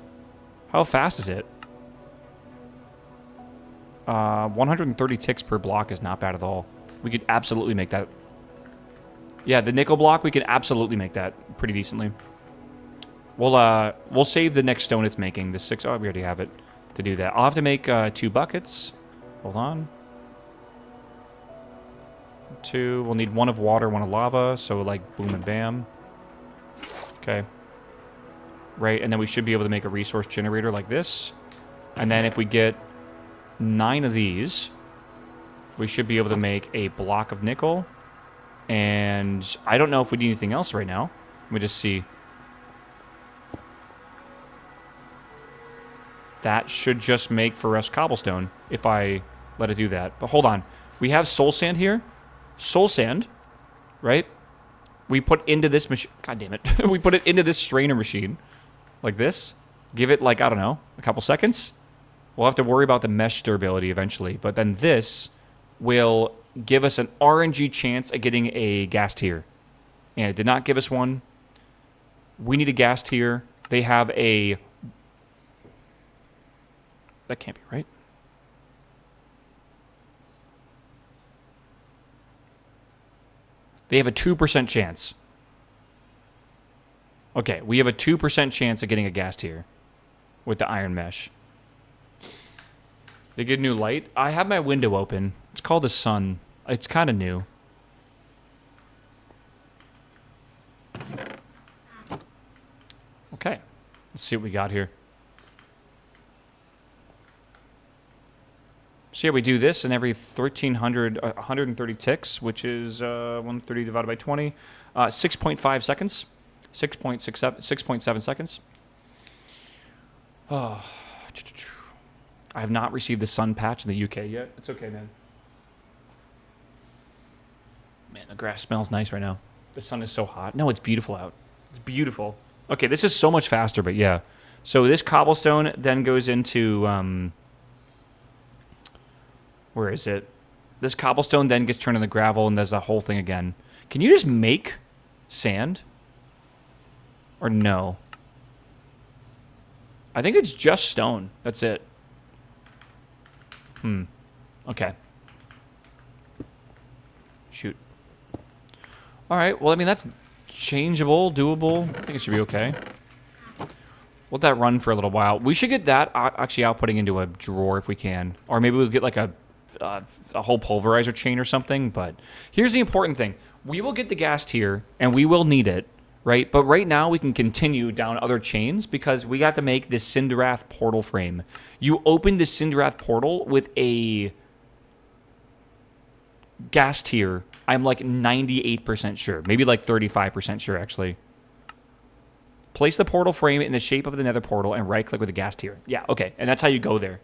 How fast is it? 130 ticks per block is not bad at all. We could absolutely make that. Yeah, the nickel block, we can absolutely make that pretty decently. We'll save the next stone it's making. The 6... Oh, we already have it to do that. I'll have to make 2 buckets. Hold on. 2. We'll need 1 of water, 1 of lava. So, like, boom and bam. Okay. Right, and then we should be able to make a resource generator like this. And then if we get 9 of these, we should be able to make a block of nickel. And I don't know if we need anything else right now. Let me just see. That should just make for us cobblestone if I let it do that. But hold on. We have soul sand here. Soul sand, right? We put into this machine. God damn it. We put it into this strainer machine. Like this. Give it, like, I don't know, a couple seconds. We'll have to worry about the mesh durability eventually. But then this will give us an RNG chance at getting a gas tier. And it did not give us one. We need a gas tier. They have a... That can't be right. They have a 2% chance. Okay, we have a 2% chance of getting a gas tier with the iron mesh. They get new light. I have my window open. It's called the sun. It's kind of new. Okay, let's see what we got here. So yeah, we do this, and every 1,300, 130 ticks, which is 130 divided by 20, 6.5 seconds, 6.7 seconds. Oh, I have not received the sun patch in the UK yet. It's okay, man. Man, the grass smells nice right now. The sun is so hot. No, it's beautiful out. It's beautiful. Okay, this is so much faster, but yeah. So this cobblestone then goes into... where is it? This cobblestone then gets turned into gravel and does the whole thing again. Can you just make sand? Or no? I think it's just stone. That's it. Okay. Shoot. Alright, well, I mean, that's changeable, doable. I think it should be okay. We'll let that run for a little while. We should get that actually outputting into a drawer if we can. Or maybe we'll get like a whole pulverizer chain or something. But here's the important thing. We will get the gas tier, and we will need it, right? But right now, we can continue down other chains because we got to make this Cinderath portal frame. You open the Cinderath portal with a gas tier. I'm like 98% sure. Maybe like 35% sure, actually. Place the portal frame in the shape of the nether portal and right-click with the gas tier. Yeah, okay. And that's how you go there.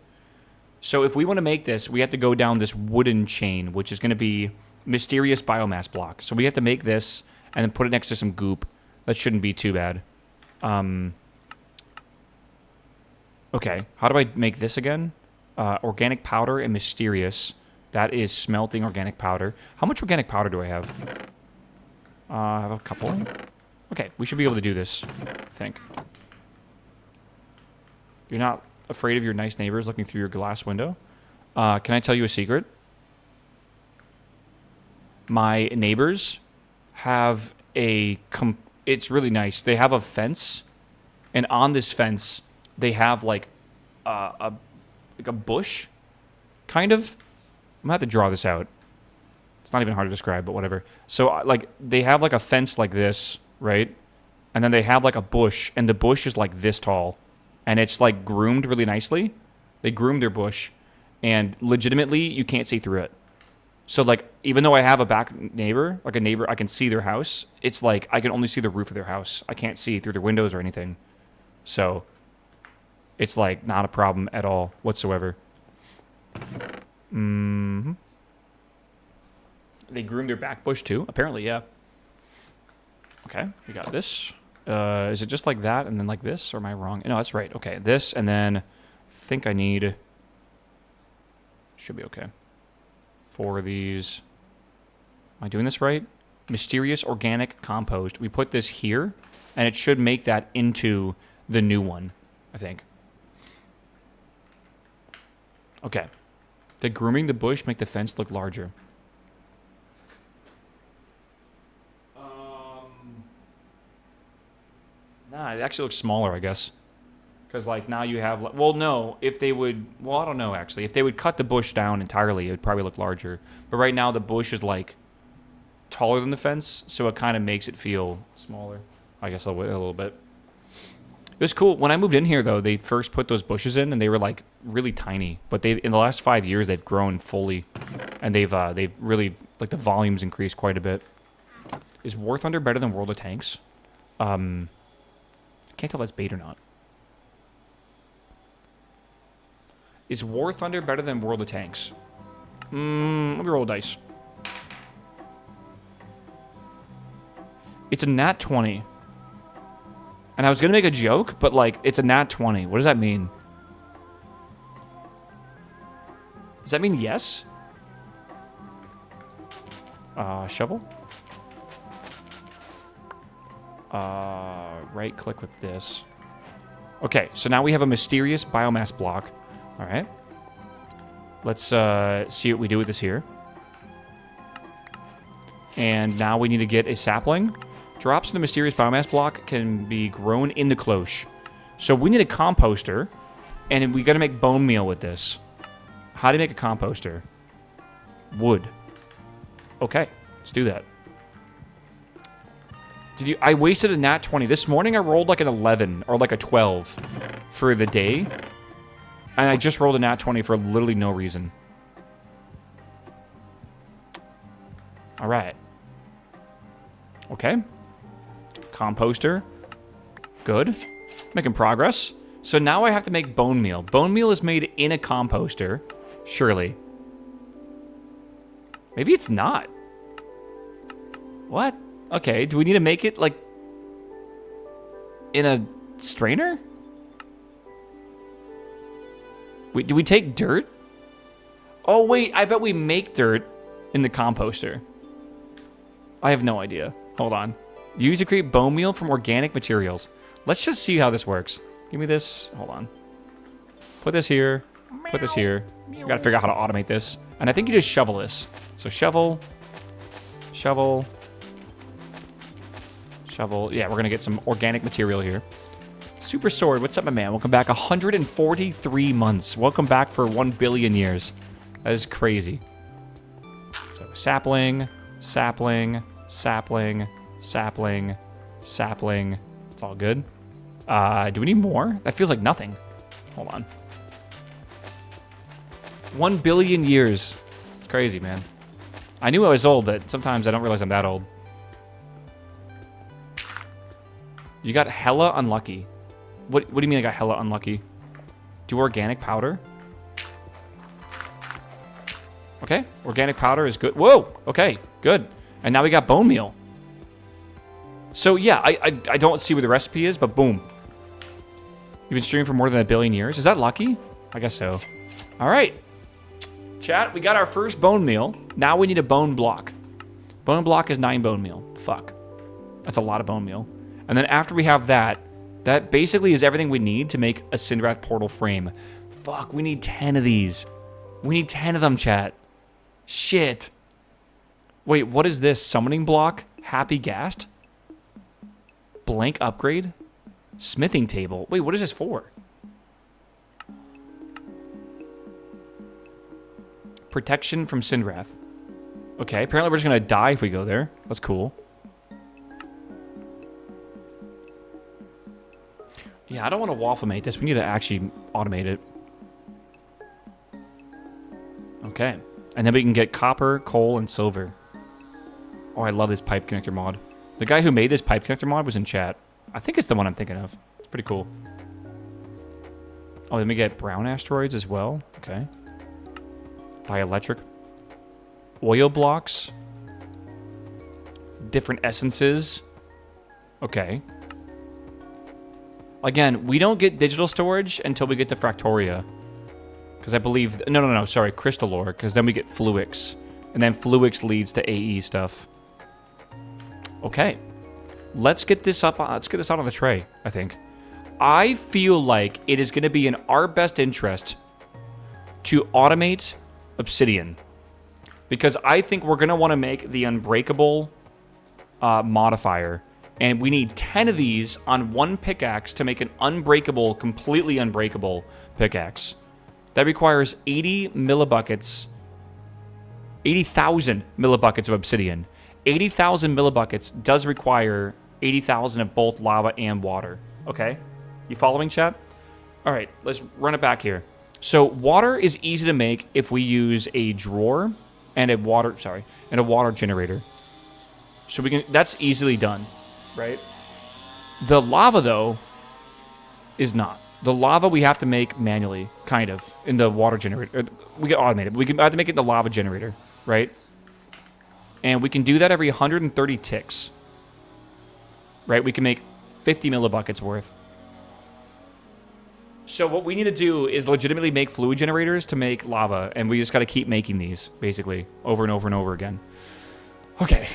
So if we want to make this, we have to go down this wooden chain, which is going to be mysterious biomass block. So we have to make this and then put it next to some goop. That shouldn't be too bad. Okay, how do I make this again? Organic powder and mysterious. That is smelting organic powder. How much organic powder do I have? I have a couple. Okay, we should be able to do this, I think. You're not afraid of your nice neighbors looking through your glass window? Can I tell you a secret? My neighbors have it's really nice. They have a fence, and on this fence, they have like a bush, kind of. I'm gonna have to draw this out. It's not even hard to describe, but whatever. So, like, they have like a fence like this, right? And then they have like a bush, and the bush is like this tall, and it's like groomed really nicely. They groomed their bush, and legitimately, you can't see through it. So, like, even though I have a back neighbor, like a neighbor, I can see their house. It's like I can only see the roof of their house. I can't see through their windows or anything. So, it's like not a problem at all whatsoever. Mm-hmm. They groomed their back bush too? Apparently, yeah. Okay, we got this. Is it just like that and then like this, or am I wrong? No, that's right. Okay, this and then I think I need... Should be okay. 4 of these. Am I doing this right? Mysterious organic compost. We put this here, and it should make that into the new one, I think. Okay. Did grooming the bush make the fence look larger? Nah, it actually looks smaller, I guess. Because, like, now you have... Well, no. If they would... Well, I don't know, actually. If they would cut the bush down entirely, it would probably look larger. But right now, the bush is, like, taller than the fence, so it kind of makes it feel smaller. I guess a little bit. It was cool. When I moved in here, though, they first put those bushes in, and they were, like, really tiny. But they in the last 5 years, they've grown fully. And they've really... Like, the volume's increased quite a bit. Is War Thunder better than World of Tanks? I can't tell if that's bait or not. Is War Thunder better than World of Tanks? Let me roll a dice. It's a nat 20. And I was going to make a joke, but, like, it's a nat 20. What does that mean? Does that mean yes? Shovel? Right click with this. Okay, so now we have a mysterious biomass block. All right. Let's see what we do with this here. And now we need to get a sapling. Drops in the mysterious biomass block can be grown in the cloche. So we need a composter, and we got to make bone meal with this. How do you make a composter? Wood. Okay, let's do that. I wasted a nat 20. This morning I rolled like an 11 or like a 12 for the day. And I just rolled a nat 20 for literally no reason. All right. Okay. Composter. Good. Making progress. So now I have to make bone meal. Bone meal is made in a composter. Surely. Maybe it's not. What? Okay, do we need to make it, like, in a strainer? Do we take dirt? Oh, wait, I bet we make dirt in the composter. I have no idea. Hold on. Use to create bone meal from organic materials. Let's just see how this works. Give me this. Hold on. Put this here. Put this here. We gotta figure out how to automate this. And I think you just shovel this. So shovel. Shovel. Shovel. Yeah, we're going to get some organic material here. Super Sword, what's up, my man? Welcome back. 143 months. Welcome back for 1 billion years. That is crazy. So, sapling, sapling, sapling, sapling, sapling. It's all good. Do we need more? That feels like nothing. Hold on. 1 billion years. It's crazy, man. I knew I was old, but sometimes I don't realize I'm that old. You got hella unlucky. What do you mean I got hella unlucky? Do organic powder? Okay, organic powder is good. Whoa, okay, good. And now we got bone meal. So yeah, I don't see where the recipe is, but boom. You've been streaming for more than 1 billion years. Is that lucky? I guess so. All right. Chat, we got our first bone meal. Now we need a bone block. Bone block is 9 bone meal. Fuck. That's a lot of bone meal. And then after we have that, that basically is everything we need to make a Syndrath portal frame. Fuck, we need 10 of these. We need 10 of them, chat. Shit. Wait, what is this? Summoning block? Happy Gast? Blank upgrade? Smithing table. Wait, what is this for? Protection from Syndrath. Okay, apparently we're just going to die if we go there. That's cool. Yeah, I don't want to waffle mate this. We need to actually automate it. Okay. And then we can get copper, coal, and silver. Oh, I love this pipe connector mod. The guy who made this pipe connector mod was in chat. I think it's the one I'm thinking of. It's pretty cool. Oh, then we get brown asteroids as well. Okay. Dielectric. Oil blocks. Different essences. Okay. Again, we don't get digital storage until we get to Fractoria. Because I believe... No, sorry. Crystal ore. Because then we get Fluix. And then Fluix leads to AE stuff. Okay. Let's get this up. Let's get this out on the tray, I think. I feel like it is going to be in our best interest to automate obsidian. Because I think we're going to want to make the unbreakable modifier. And we need 10 of these on one pickaxe to make an unbreakable, completely unbreakable pickaxe. That requires 80 millibuckets, 80,000 millibuckets of obsidian. 80,000 millibuckets does require 80,000 of both lava and water. Okay? You following, chat? All right, let's run it back here. So water is easy to make if we use a drawer and a water generator. So we can, that's easily done, right? The lava though is not. The lava we have to make manually, kind of, in the water generator. We get automated. We have to make it in the lava generator, right? And we can do that every 130 ticks. Right? We can make 50 millibuckets worth. So what we need to do is legitimately make fluid generators to make lava, and we just got to keep making these, basically, over and over and over again. Okay.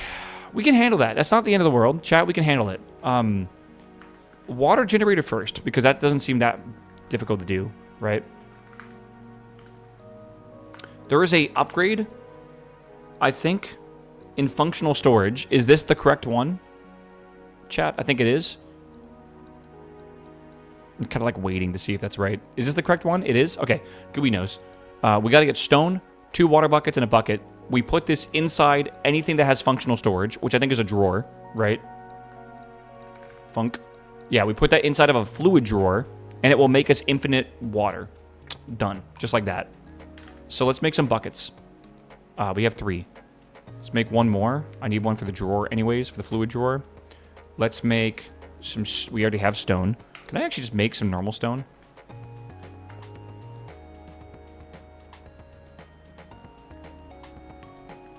We can handle that. That's not the end of the world. Chat, we can handle it. Water generator first, because that doesn't seem that difficult to do, right? There is a upgrade, I think, in functional storage. Is this the correct one? Chat, I think it is. I'm kind of like waiting to see if that's right. Is this the correct one? It is? Okay, Gooey knows. We got to get stone, 2 water buckets, and a bucket. We put this inside anything that has functional storage, which I think is a drawer, right? Funk. Yeah, we put that inside of a fluid drawer, and it will make us infinite water. Done. Just like that. So let's make some buckets. We have 3. Let's make one more. I need one for the drawer anyways, for the fluid drawer. Let's make some... We already have stone. Can I actually just make some normal stone?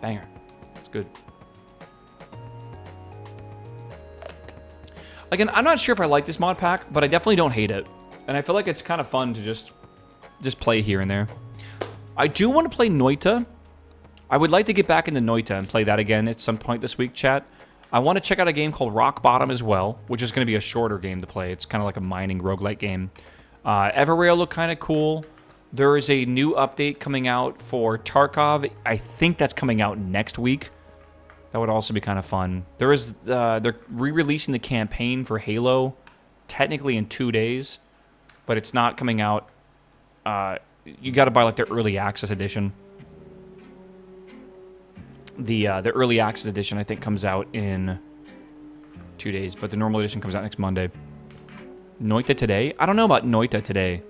Banger. That's good. Again, I'm not sure if I like this mod pack, but I definitely don't hate it. And I feel like it's kind of fun to just play here and there. I do want to play Noita. I would like to get back into Noita and play that again at some point this week, chat. I want to check out a game called Rock Bottom as well, which is going to be a shorter game to play. It's kind of like a mining roguelike game. Everrail looked kind of cool. There is a new update coming out for Tarkov. I think that's coming out next week. That would also be kind of fun. They're re-releasing the campaign for Halo, technically in 2 days, but it's not coming out. You got to buy like the early access edition. The early access edition I think comes out in 2 days, but the normal edition comes out next Monday. Noita today? I don't know about Noita today.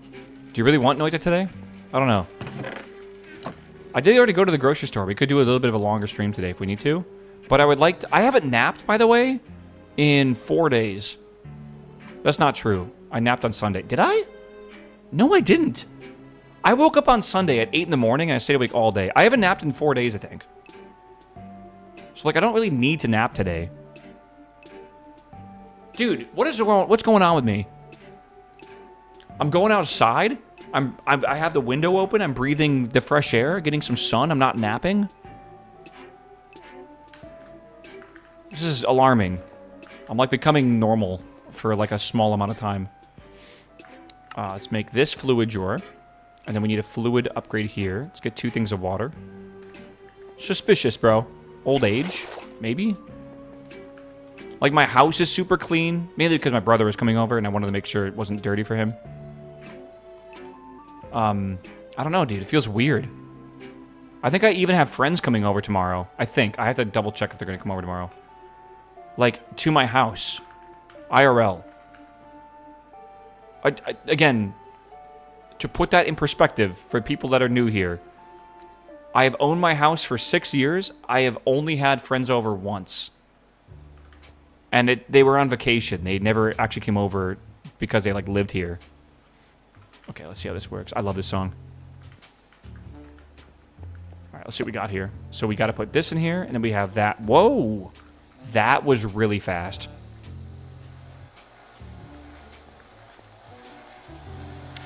Do you really want Noita today? I don't know. I did already go to the grocery store. We could do a little bit of a longer stream today if we need to. But I would like to... I haven't napped, by the way, in 4 days. That's not true. I napped on Sunday. Did I? No, I didn't. I woke up on Sunday at 8 in the morning and I stayed awake all day. I haven't napped in 4 days, I think. So, like, I don't really need to nap today. Dude, what's going on with me? I'm going outside. I have the window open. I'm breathing the fresh air, getting some sun. I'm not napping. This is alarming. I'm like becoming normal for like a small amount of time. Let's make this fluid drawer. And then we need a fluid upgrade here. Let's get 2 things of water. Suspicious, bro. Old age, maybe? Like, my house is super clean. Mainly because my brother was coming over and I wanted to make sure it wasn't dirty for him. I don't know, dude. It feels weird. I think I even have friends coming over tomorrow. I think. I have to double check if they're going to come over tomorrow. Like, to my house. IRL. Again... to put that in perspective for people that are new here, I have owned my house for 6 years. I have only had friends over once. And they were on vacation. They never actually came over because they, like, lived here. Okay, let's see how this works. I love this song. All right, let's see what we got here. So we got to put this in here, and then we have that. Whoa! That was really fast.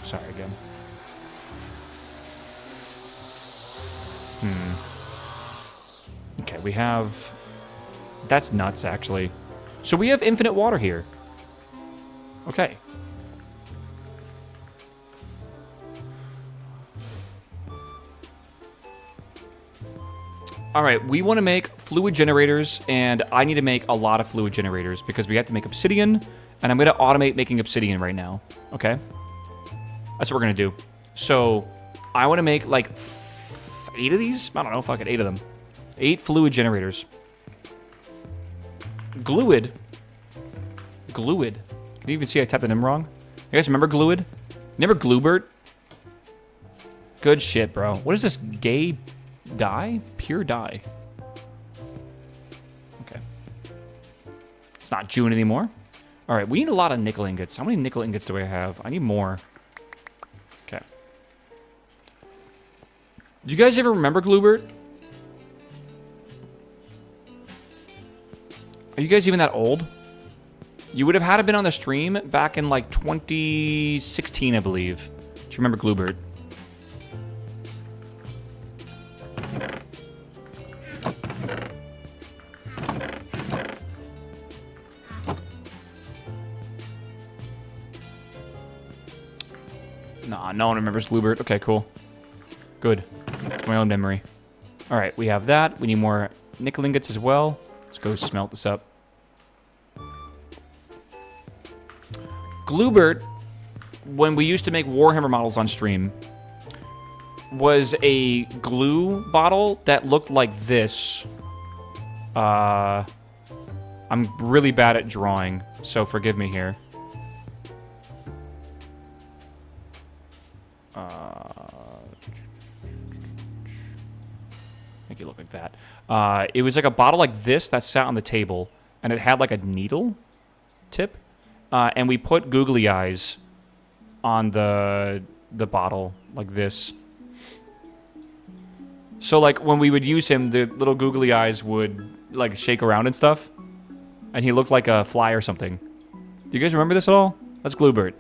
Sorry again. Okay, we have... That's nuts, actually. So we have infinite water here. Okay. All right, we want to make fluid generators, and I need to make a lot of fluid generators because we have to make obsidian, and I'm going to automate making obsidian right now. Okay? That's what we're going to do. So I want to make like 8 of these? I don't know, fuck it, 8 of them. 8 fluid generators. Gluid. Gluid. Can you even see I typed the name wrong? You guys remember Gluid? Remember Glubert? Good shit, bro. What is this? Gay dye? Pure dye. Okay. It's not June anymore. All right, we need a lot of nickel ingots. How many nickel ingots do I have? I need more. Okay. Do you guys ever remember Glubert? Are you guys even that old? You would have had to been on the stream back in like 2016, I believe. Do you remember Glubert? Nah, no one remembers Glubert. Okay, cool. Good. It's my own memory. All right, we have that. We need more nickel ingots as well. Let's go smelt this up. Glubert, when we used to make Warhammer models on stream, was a glue bottle that looked like this. I'm really bad at drawing, so forgive me here. Make it look like that. It was like a bottle like this that sat on the table, and it had like a needle tip. And we put googly eyes on the bottle like this. So like when we would use him, the little googly eyes would like shake around and stuff, and he looked like a fly or something. Do you guys remember this at all? That's Glubert.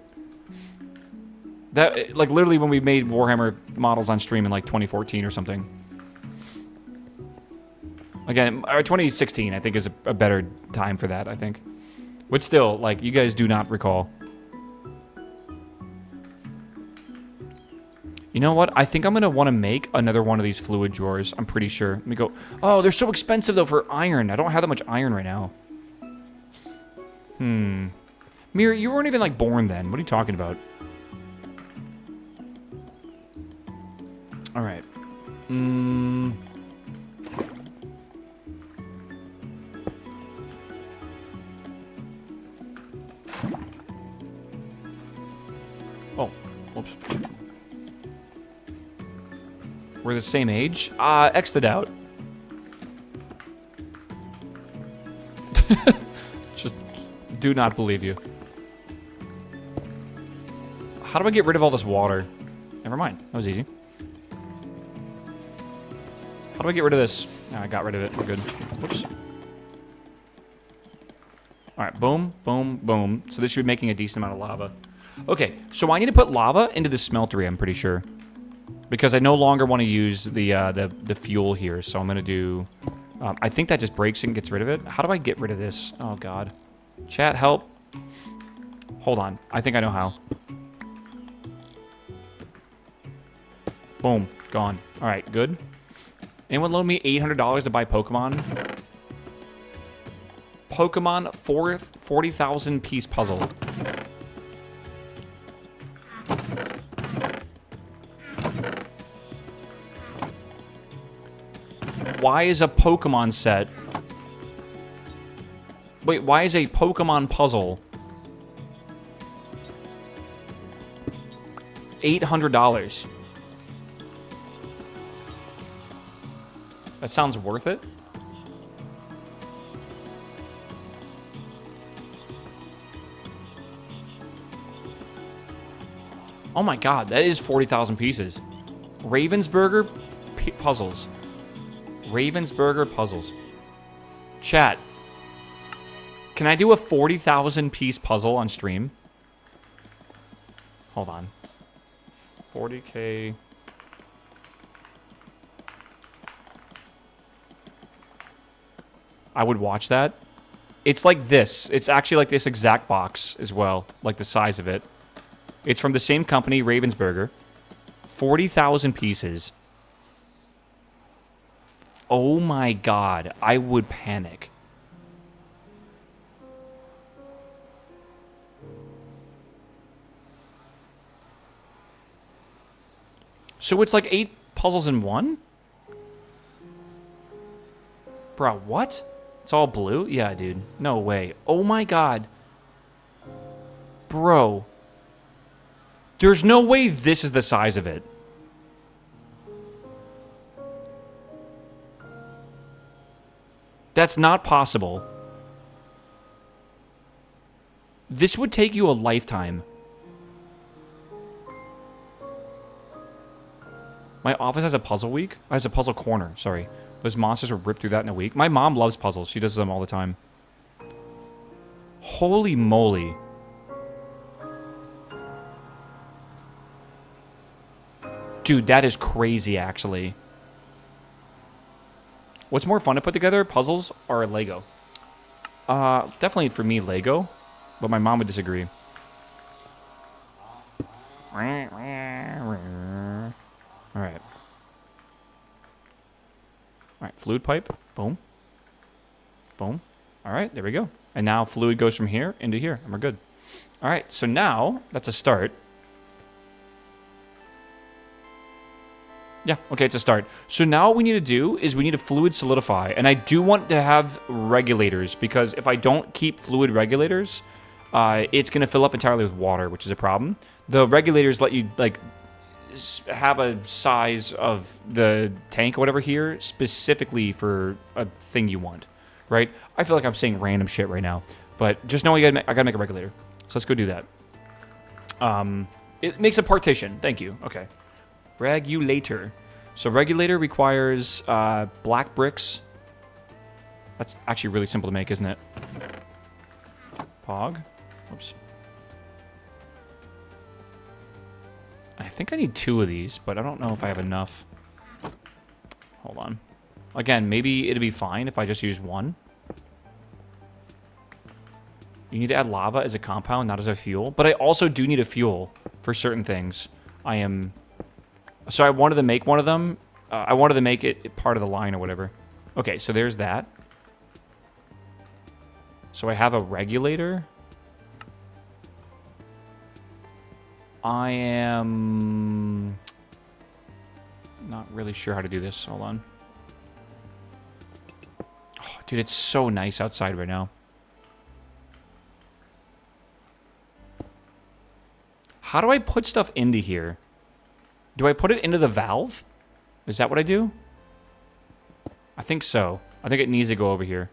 That like literally when we made Warhammer models on stream in like 2014 or something. Again, or 2016 I think is a better time for that, I think. But still, like, you guys do not recall. You know what? I think I'm going to want to make another one of these fluid drawers. I'm pretty sure. Let me go. Oh, they're so expensive, though, for iron. I don't have that much iron right now. Mira, you weren't even, like, born then. What are you talking about? All right. Oh, whoops. We're the same age? X the doubt. Just do not believe you. How do I get rid of all this water? Never mind. That was easy. How do I get rid of this? Oh, I got rid of it. We're good. Whoops. All right. Boom, boom, boom. So this should be making a decent amount of lava. Okay, so I need to put lava into the smeltery, I'm pretty sure. Because I no longer want to use the fuel here, so I'm going to do... I think that just breaks it and gets rid of it. How do I get rid of this? Oh, God. Chat, help. Hold on. I think I know how. Boom. Gone. All right, good. Anyone loan me $800 to buy Pokemon? Pokemon 40,000 piece puzzle. Why is a Pokemon set... Wait, why is a Pokemon puzzle $800. That sounds worth it. Oh my god, that is 40,000 pieces. Ravensburger puzzles. Ravensburger puzzles. Chat. Can I do a 40,000 piece puzzle on stream? Hold on. 40K. I would watch that. It's like this. It's actually like this exact box as well. Like the size of it. It's from the same company, Ravensburger. 40,000 pieces. Oh my god. I would panic. So it's like 8 puzzles in one? Bro, what? It's all blue? Yeah, dude. No way. Oh my god. Bro. There's no way this is the size of it. That's not possible. This would take you a lifetime. My office has a puzzle week. Has a puzzle corner, sorry. Those monsters will rip through that in a week. My mom loves puzzles. She does them all the time. Holy moly. Dude, that is crazy, actually. What's more fun to put together, puzzles or Lego? Definitely for me, Lego. But my mom would disagree. Alright. Alright, fluid pipe. Boom. Boom. Alright, there we go. And now fluid goes from here into here, and we're good. Alright, so now, that's a start. Yeah, okay, it's a start. So now what we need to do is we need to fluid solidify. And I do want to have regulators, because if I don't keep fluid regulators, it's going to fill up entirely with water, which is a problem. The regulators let you, like, have a size of the tank or whatever here specifically for a thing you want, right? I feel like I'm saying random shit right now, but just know I gotta make a regulator. So let's go do that. It makes a partition. Thank you. Okay. Regulator. So regulator requires black bricks. That's actually really simple to make, isn't it? Pog. Oops. I think I need 2 of these, but I don't know if I have enough. Hold on. Again, maybe it'd be fine if I just use 1. You need to add lava as a compound, not as a fuel. But I also do need a fuel for certain things. So I wanted to make one of them. I wanted to make it part of the line or whatever. Okay, so there's that. So I have a regulator. I am not really sure how to do this. Hold on. Oh, dude, it's so nice outside right now. How do I put stuff into here? Do I put it into the valve? Is that what I do? I think so. I think it needs to go over here.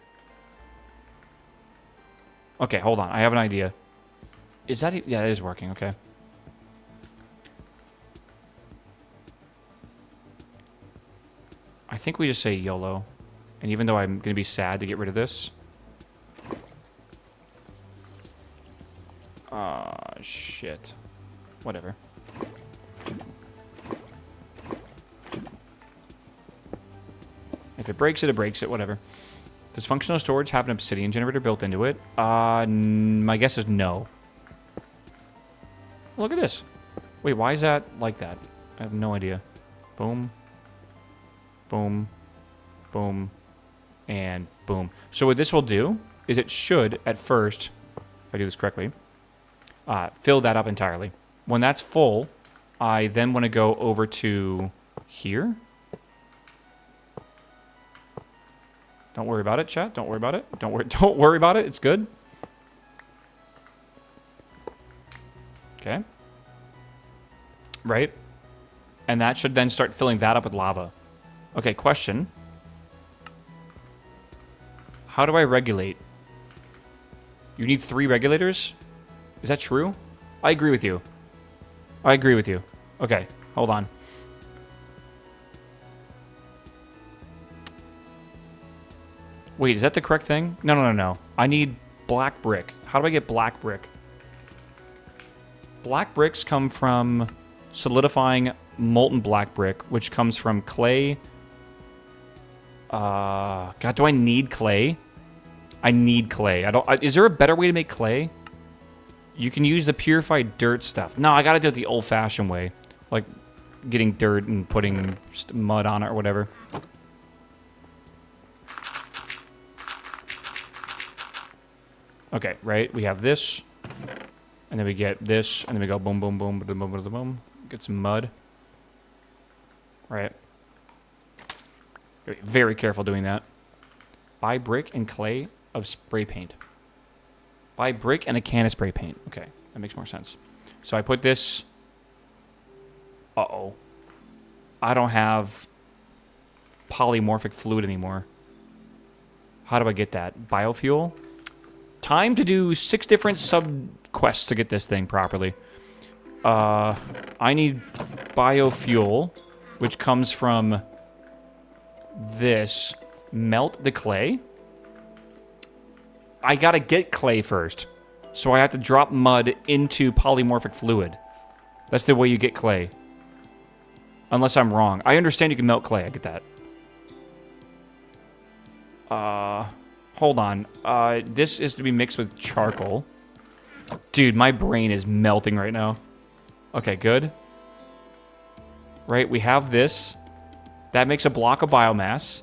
Okay, hold on. I have an idea. Is that... Yeah, it is working. Okay. I think we just say YOLO. And even though I'm going to be sad to get rid of this... shit. Whatever. If it breaks it, it breaks it. Whatever. Does functional storage have an obsidian generator built into it? My guess is no. Look at this. Wait, why is that like that? I have no idea. Boom. Boom. Boom. And boom. So what this will do is it should, at first, if I do this correctly, fill that up entirely. When that's full, I then want to go over to here. Don't worry about it, chat. Don't worry about it. Don't worry about it. It's good. Okay. right? And that should then start filling that up with lava. Okay, question. How do I regulate? You need 3 regulators? Is that true? I agree with you. I agree with you. Okay, hold on. Wait, is that the correct thing? No. I need black brick. How do I get black brick? Black bricks come from solidifying molten black brick, which comes from clay. God, do I need clay? I need clay. Is there a better way to make clay? You can use the purified dirt stuff. No, I gotta do it the old-fashioned way. Like getting dirt and putting mud on it or whatever. Okay, right? We have this. And then we get this. And then we go boom, boom, boom, boom, boom, boom, boom. Get some mud. Right? Very careful doing that. Buy brick and clay of spray paint. Buy brick and a can of spray paint. Okay, that makes more sense. So I put this... Uh-oh. I don't have polymorphic fluid anymore. How do I get that? Biofuel? Time to do 6 different sub-quests to get this thing properly. I need biofuel, which comes from this. Melt the clay. I gotta get clay first. So I have to drop mud into polymorphic fluid. That's the way you get clay. Unless I'm wrong. I understand you can melt clay. I get that. Hold on. This is to be mixed with charcoal. Dude, my brain is melting right now. Okay, good. Right, we have this. That makes a block of biomass.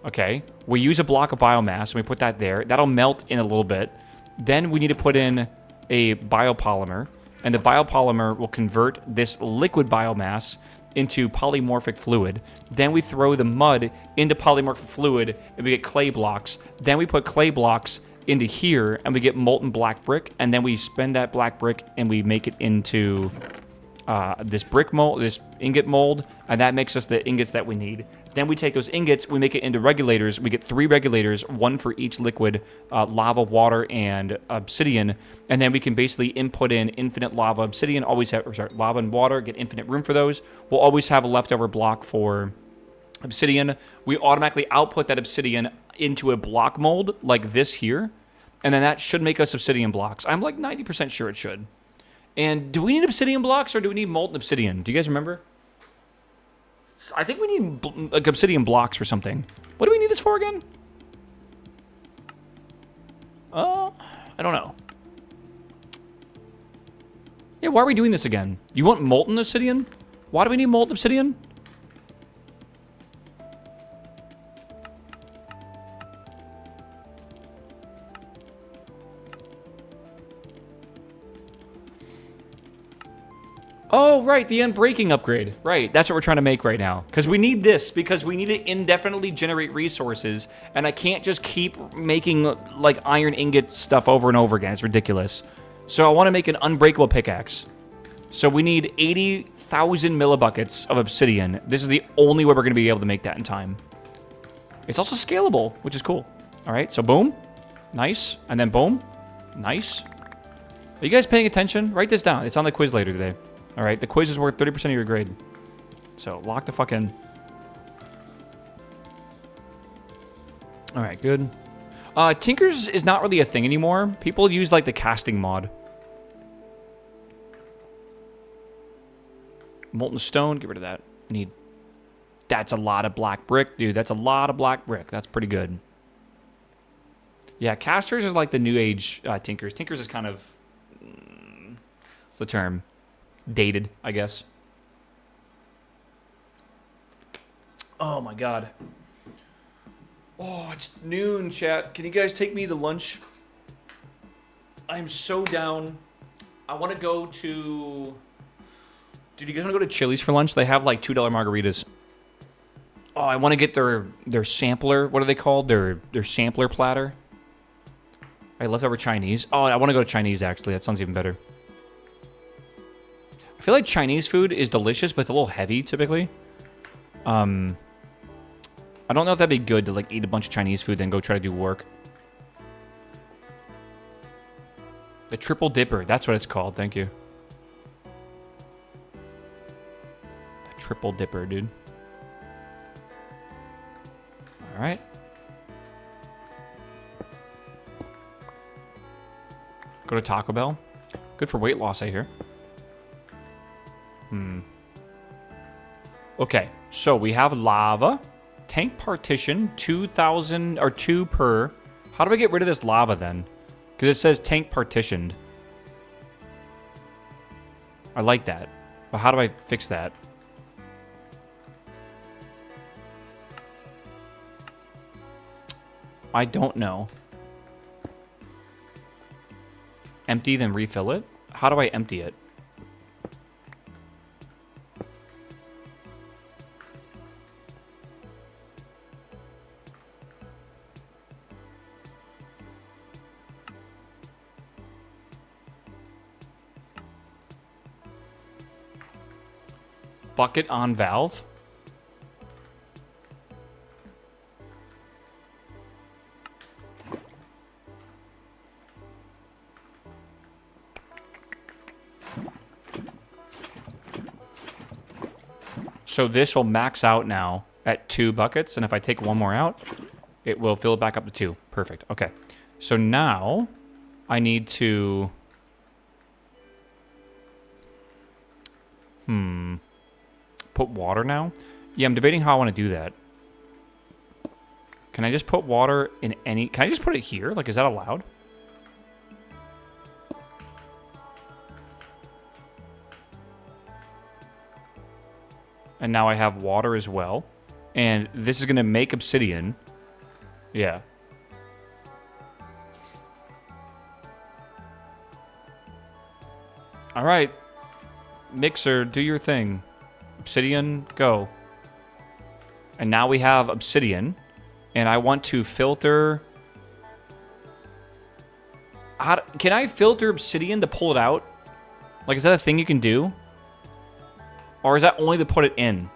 Okay, we use a block of biomass and we put that there. That'll melt in a little bit. Then we need to put in a biopolymer, and the biopolymer will convert this liquid biomass into polymorphic fluid. Then we throw the mud into polymorphic fluid and we get clay blocks. Then we put clay blocks into here and we get molten black brick, and then we spend that black brick and we make it into this brick mold, this ingot mold, and that makes us the ingots that we need. Then we take those ingots, we make it into regulators. We get 3 regulators, 1 for each liquid, lava, water, and obsidian. And then we can basically input in infinite lava, obsidian, lava and water, get infinite room for those. We'll always have a leftover block for obsidian. We automatically output that obsidian into a block mold like this here. And then that should make us obsidian blocks. I'm like 90% sure it should. And do we need obsidian blocks or do we need molten obsidian? Do you guys remember? I think we need like obsidian blocks or something. What do we need this for again? I don't know. Yeah, why are we doing this again? You want molten obsidian? Why do we need molten obsidian? Oh, right, the unbreaking upgrade. Right, that's what we're trying to make right now. Because we need this, because we need to indefinitely generate resources, and I can't just keep making, like, iron ingot stuff over and over again. It's ridiculous. So I want to make an unbreakable pickaxe. So we need 80,000 millibuckets of obsidian. This is the only way we're going to be able to make that in time. It's also scalable, which is cool. All right, so boom. Nice. And then boom. Nice. Are you guys paying attention? Write this down. It's on the quiz later today. All right, the quiz is worth 30% of your grade. So lock the fuck in. All right, good. Tinkers is not really a thing anymore. People use like the casting mod. Molten stone, get rid of that. I need... That's a lot of black brick, dude. That's a lot of black brick. That's pretty good. Yeah, casters is like the new age tinkers. Tinkers is kind of... what's the term? Dated, I guess. Oh my god. Oh, it's noon, chat. Can you guys take me to lunch? I'm so down. I want to go to... Dude, you guys want to go to Chili's for lunch? They have like $2 margaritas. Oh, I want to get their sampler. What are they called? Their sampler platter. I leftover Chinese. Oh, I want to go to Chinese, actually. That sounds even better. I feel like Chinese food is delicious, but it's a little heavy typically. I don't know if that'd be good to like eat a bunch of Chinese food then go try to do work. The triple dipper, that's what it's called. Thank you. The triple dipper, dude. All right. Go to Taco Bell. Good for weight loss, I hear. Okay, so we have lava. Tank partition, 2,000 or 2 per. How do I get rid of this lava then? Because it says tank partitioned. I like that. But how do I fix that? I don't know. Empty, then refill it? How do I empty it? Bucket on valve. So this will max out now at 2 buckets, and if I take one more out, it will fill it back up to 2. Perfect. Okay. So now I need to... Put water now? Yeah, I'm debating how I want to do that. Can I just put water in any... Can I just put it here? Like, is that allowed? And now I have water as well. And this is going to make obsidian. Yeah. All right. Mixer, do your thing. Obsidian, go. And now we have obsidian. And I want to filter... Can I filter obsidian to pull it out? Like, is that a thing you can do? Or is that only to put it in?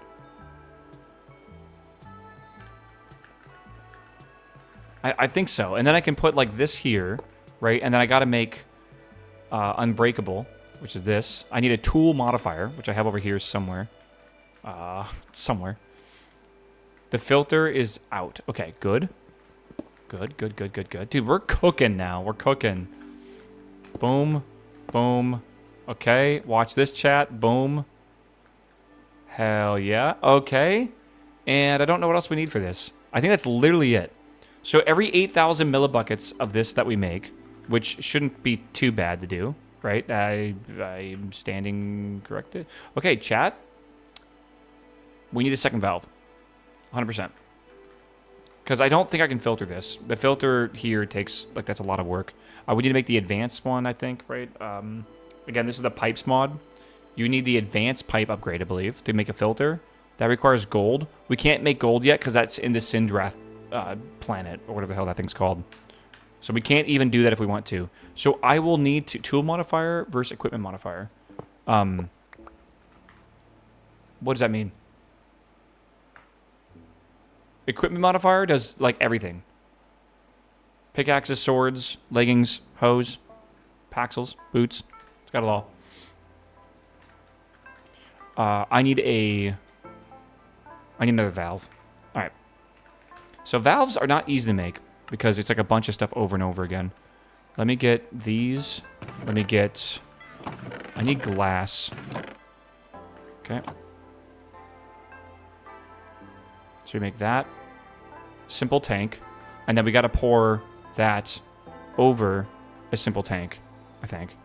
I think so. And then I can put, like, this here, right? And then I got to make unbreakable, which is this. I need a tool modifier, which I have over here somewhere. Somewhere. The filter is out. Okay, good. Good, good, good, good, good. Dude, we're cooking now. We're cooking. Boom. Boom. Okay, watch this, chat. Boom. Hell yeah. Okay. And I don't know what else we need for this. I think that's literally it. So every 8,000 millibuckets of this that we make, which shouldn't be too bad to do, right? I'm standing corrected. Okay, chat. We need a second valve. 100%. Because I don't think I can filter this. The filter here takes, like, that's a lot of work. We need to make the advanced one, I think, right? Again, this is the pipes mod. You need the advanced pipe upgrade, I believe, to make a filter. That requires gold. We can't make gold yet because that's in the Sindrath planet, or whatever the hell that thing's called. So we can't even do that if we want to. So I will need to tool modifier versus equipment modifier. What does that mean? Equipment modifier does, like, everything. Pickaxes, swords, leggings, hose, paxels, boots. It's got it all. I need another valve. All right. So valves are not easy to make because it's like a bunch of stuff over and over again. Let me get these. I need glass. Okay. So we make that. Simple tank. And then we got to pour that over a simple tank, I think.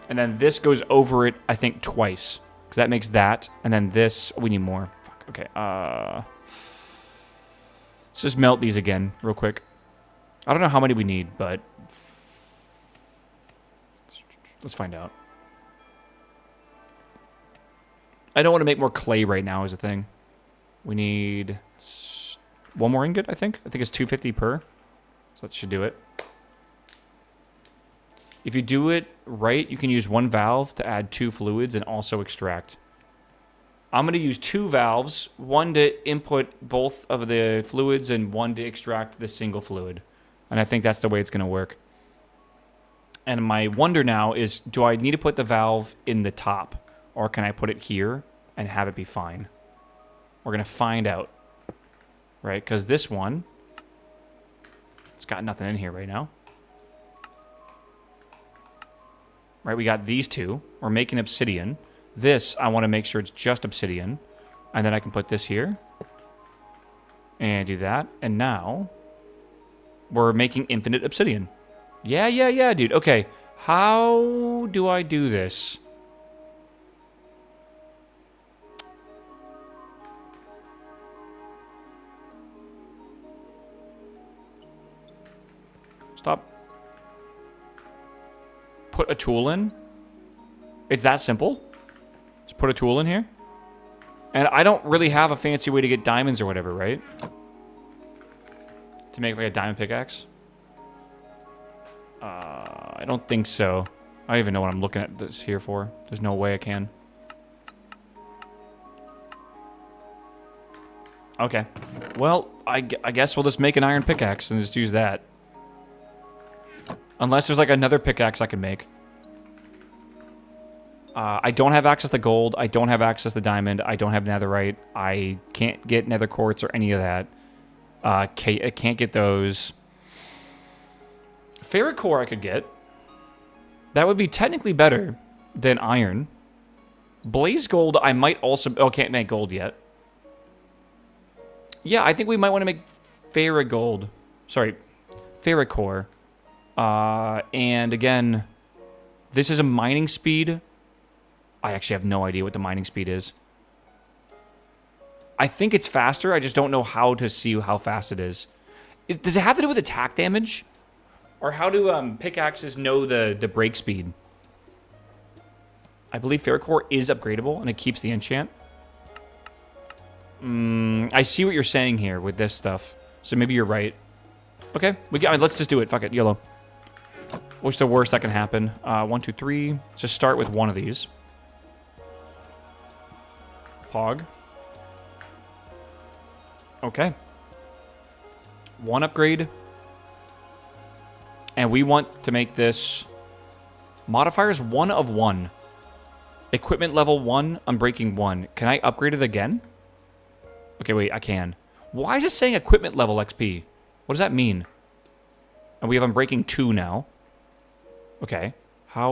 And then this goes over it, I think, twice. Because that makes that. And then this, we need more. Fuck, okay. Let's just melt these again real quick. I don't know how many we need, but let's find out. I don't want to make more clay right now is the thing. We need one more ingot, I think. I think it's 250 per. So that should do it. If you do it right, you can use one valve to add 2 fluids and also extract. I'm going to use 2 valves, one to input both of the fluids and one to extract the single fluid. And I think that's the way it's going to work. And my wonder now is, do I need to put the valve in the top? Or can I put it here and have it be fine? We're going to find out. Right? Because this one, it's got nothing in here right now. Right? We got these 2. We're making obsidian. This, I want to make sure it's just obsidian. And then I can put this here. And do that. And now, we're making infinite obsidian. Yeah, dude. Okay. How do I do this? Stop. Put a tool in? It's that simple? Just put a tool in here? And I don't really have a fancy way to get diamonds or whatever, right? To make like a diamond pickaxe? I don't think so. I don't even know what I'm looking at this here for. There's no way I can. Okay. Well, I guess we'll just make an iron pickaxe and just use that. Unless there's like another pickaxe I can make. I don't have access to gold. I don't have access to diamond. I don't have netherite. I can't get nether quartz or any of that. I can't get those. Ferric core I could get. That would be technically better than iron. Blaze gold I might also... Oh, can't make gold yet. Yeah, I think we might want to make ferric gold. Sorry, ferric core. And again, this is a mining speed. I actually have no idea what the mining speed is. I think it's faster. I just don't know how to see how fast it is. Does it have to do with attack damage? Or how do pickaxes know the break speed? I believe ferric core is upgradable and it keeps the enchant. I see what you're saying here with this stuff. So maybe you're right. Okay, let's just do it. Fuck it, YOLO. What's the worst that can happen? 1, 2, 3. Let's just start with one of these. Pog. Okay. One upgrade. And we want to make this... Modifiers 1 of 1. Equipment level 1, unbreaking 1. Can I upgrade it again? Okay, wait, I can. Why is it saying equipment level XP? What does that mean? And we have unbreaking 2 now. Okay. How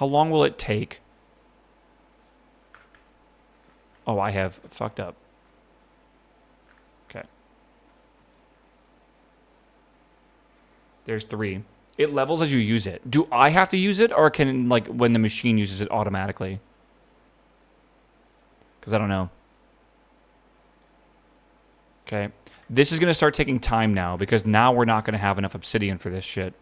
long will it take? Oh, I have fucked up. Okay. There's 3. It levels as you use it. Do I have to use it, or can, like, when the machine uses it automatically? Because I don't know. Okay. This is going to start taking time now, because now we're not going to have enough obsidian for this shit.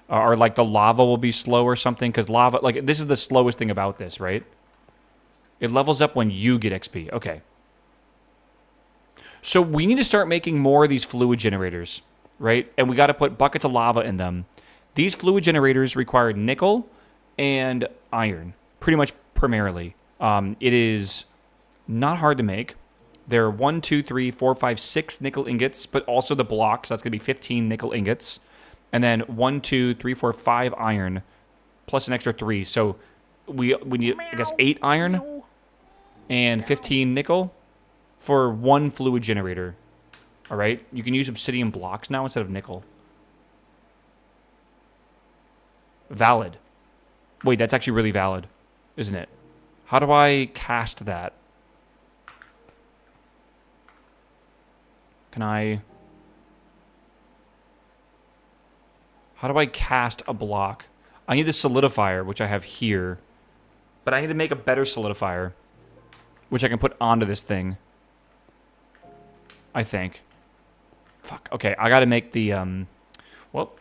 Or, like, the lava will be slow or something, because lava... Like, this is the slowest thing about this, right? It levels up when you get XP. Okay. So we need to start making more of these fluid generators, right? And we got to put buckets of lava in them. These fluid generators require nickel and iron, pretty much primarily. It is not hard to make. There are 1, 2, 3, 4, 5, 6 nickel ingots, but also the block, so that's going to be 15 nickel ingots. And then 1, 2, 3, 4, 5 iron, plus an extra 3. So we need, I guess, 8 iron and 15 nickel for 1 fluid generator. All right? You can use obsidian blocks now instead of nickel. Valid. Wait, that's actually really valid, isn't it? How do I cast that? Can I... How do I cast a block? I need the solidifier, which I have here. But I need to make a better solidifier, which I can put onto this thing. I think. Fuck. Okay, I gotta make the, well,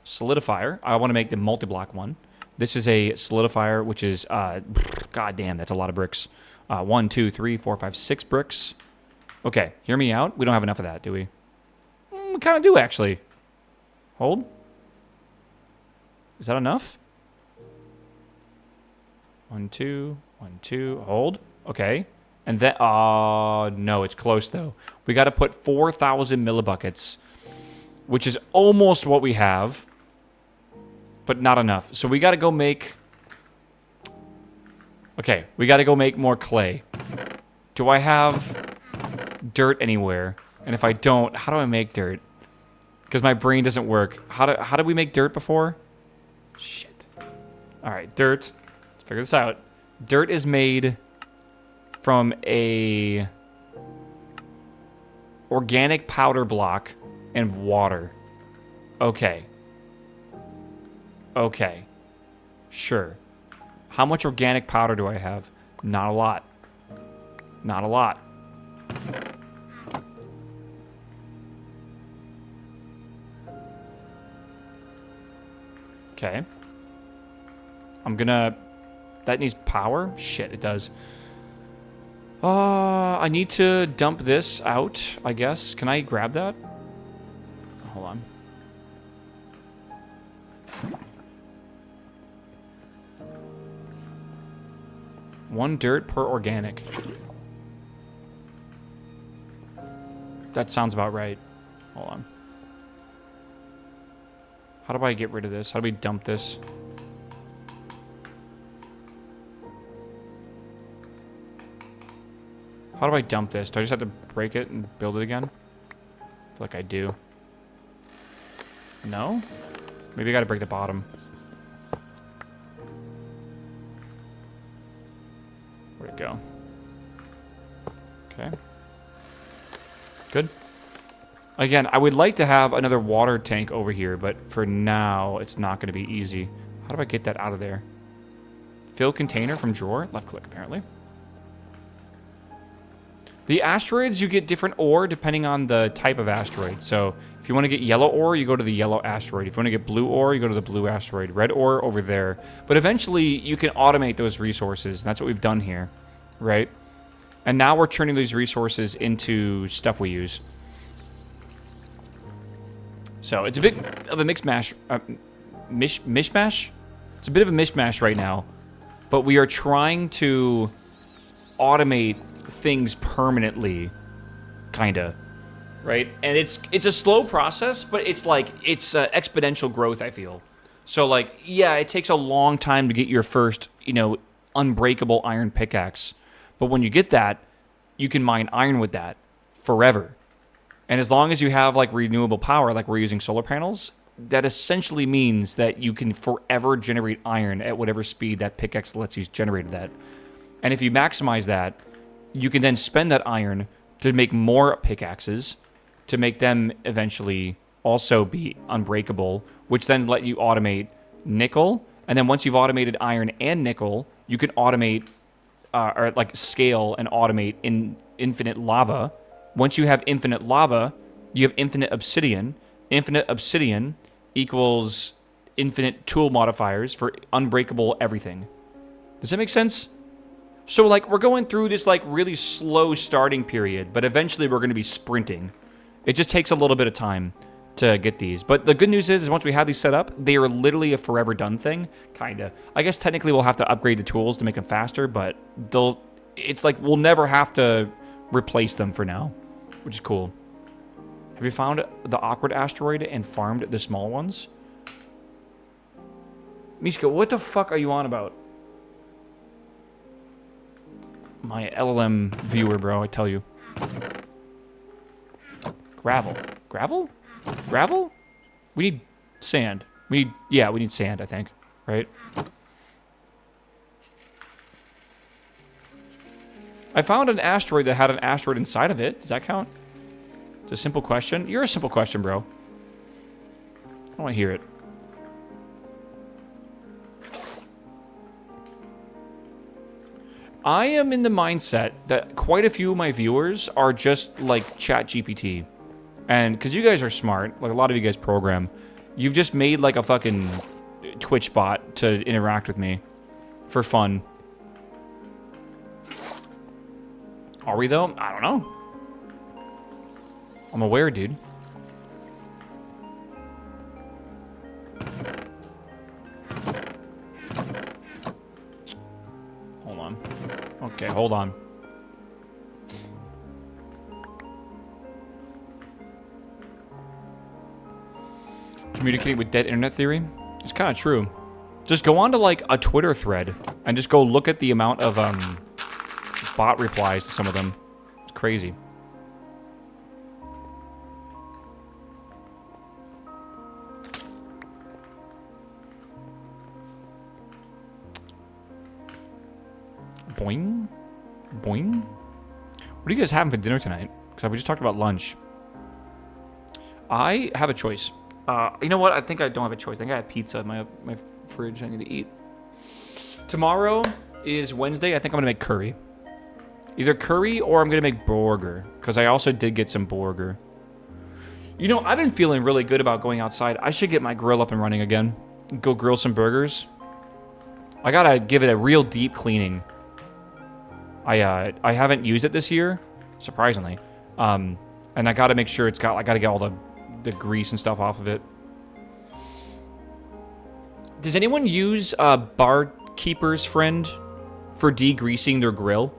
solidifier. I want to make the multi-block one. This is a solidifier, which is, god damn, that's a lot of bricks. 1, 2, 3, 4, 5, 6 bricks. Okay, hear me out. We don't have enough of that, do we? We kind of do, actually. Hold. Is that enough? 1, 2, 1, 2. Hold. Okay. And then, no, it's close though. We got to put 4,000 millibuckets, which is almost what we have, but not enough. So we got to go make... Okay, we got to go make more clay. Do I have dirt anywhere? And if I don't, how do I make dirt? Because my brain doesn't work. How did we make dirt before? Shit. All right, dirt. Let's figure this out. Dirt is made from a organic powder block and water. Okay. Okay. Sure. How much organic powder do I have? Not a lot. Not a lot. Okay. I'm gonna... That needs power? Shit, it does. I need to dump this out, I guess. Can I grab that? Hold on. One dirt per organic. That sounds about right. Hold on. How do I get rid of this? How do we dump this? How do I dump this? Do I just have to break it and build it again? I feel like I do. No? Maybe I gotta break the bottom. Where'd it go? Okay. Good. Again, I would like to have another water tank over here, but for now, it's not going to be easy. How do I get that out of there? Fill container from drawer? Left click, apparently. The asteroids, you get different ore depending on the type of asteroid. So if you want to get yellow ore, you go to the yellow asteroid. If you want to get blue ore, you go to the blue asteroid. Red ore over there. But eventually, you can automate those resources. And that's what we've done here, right? And now we're turning these resources into stuff we use. So it's a bit of a mishmash. Mishmash? It's a bit of a mishmash right now. But we are trying to automate things permanently, kinda, right? And it's a slow process, but it's like it's exponential growth, I feel. So like, yeah, it takes a long time to get your first, you know, unbreakable iron pickaxe, but when you get that, you can mine iron with that forever. And as long as you have like renewable power, like we're using solar panels, that essentially means that you can forever generate iron at whatever speed that pickaxe lets you generate that. And if you maximize that, you can then spend that iron to make more pickaxes, to make them eventually also be unbreakable, which then let you automate nickel. And then once you've automated iron and nickel, you can automate, or like scale and automate in infinite lava. Once you have infinite lava, you have infinite obsidian. Infinite obsidian equals infinite tool modifiers for unbreakable everything. Does that make sense? So, like, we're going through this, like, really slow starting period, but eventually we're going to be sprinting. It just takes a little bit of time to get these. But the good news is once we have these set up, they are literally a forever done thing. Kinda. I guess technically we'll have to upgrade the tools to make them faster, but it's like we'll never have to replace them for now, which is cool. Have you found the awkward asteroid and farmed the small ones? Mishka, what the fuck are you on about? My LLM viewer, bro, I tell you. Gravel. Gravel? Gravel? We need sand. We need sand, I think. Right? I found an asteroid that had an asteroid inside of it. Does that count? It's a simple question. You're a simple question, bro. I want to hear it. I am in the mindset that quite a few of my viewers are just like ChatGPT. And because you guys are smart, like a lot of you guys program, you've just made like a fucking Twitch bot to interact with me for fun. Are we though? I don't know. I'm aware, dude. on. Okay, hold on. Communicating with dead internet theory? It's kind of true. Just go on to, like, a Twitter thread and just go look at the amount of, bot replies to some of them. It's crazy. Boing? Boing? What are you guys having for dinner tonight? Because we just talked about lunch. I have a choice. You know what? I think I don't have a choice. I think I have pizza in my fridge I need to eat. Tomorrow is Wednesday. I think I'm going to make curry. Either curry or I'm going to make burger. Because I also did get some burger. You know, I've been feeling really good about going outside. I should get my grill up and running again. Go grill some burgers. I got to give it a real deep cleaning. I haven't used it this year, surprisingly. And I got to make sure it's got... I got to get all the grease and stuff off of it. Does anyone use Barkeeper's Friend for degreasing their grill?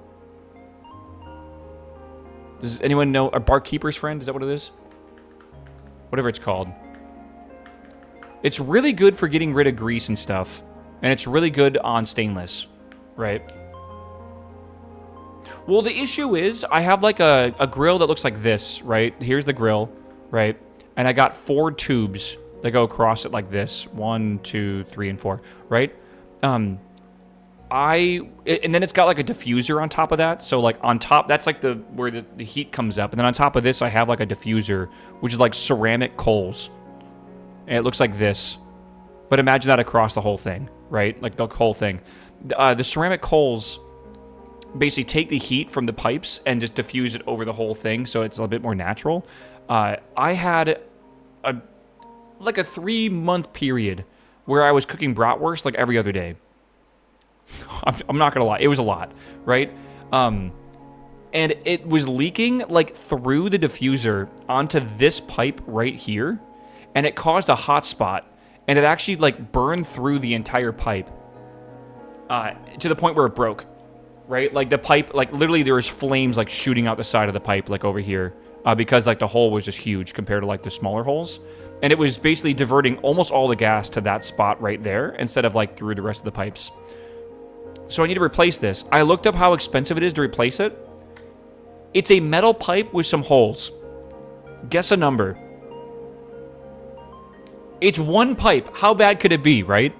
Does anyone know a Barkeeper's Friend? Is that what it is? Whatever it's called. It's really good for getting rid of grease and stuff. And it's really good on stainless, right? Well, the issue is I have like a grill that looks like this, right? Here's the grill, right? And I got 4 tubes that go across it like this. 1, 2, 3, and 4, right? And then it's got like a diffuser on top of that. So like on top, that's like where the heat comes up. And then on top of this, I have like a diffuser, which is like ceramic coals. And it looks like this. But imagine that across the whole thing, right? Like the whole thing. The ceramic coals basically take the heat from the pipes and just diffuse it over the whole thing, so it's a bit more natural. I had like a 3-month period where I was cooking bratwurst like every other day. I'm not gonna lie, it was a lot, right? And it was leaking like through the diffuser onto this pipe right here, and it caused a hot spot, and it actually like burned through the entire pipe to the point where it broke. Right? Like the pipe, like literally there was flames like shooting out the side of the pipe, like over here, because like the hole was just huge compared to like the smaller holes. And it was basically diverting almost all the gas to that spot right there instead of like through the rest of the pipes. So I need to replace this. I looked up how expensive it is to replace it. It's a metal pipe with some holes. Guess a number. It's one pipe. How bad could it be, right?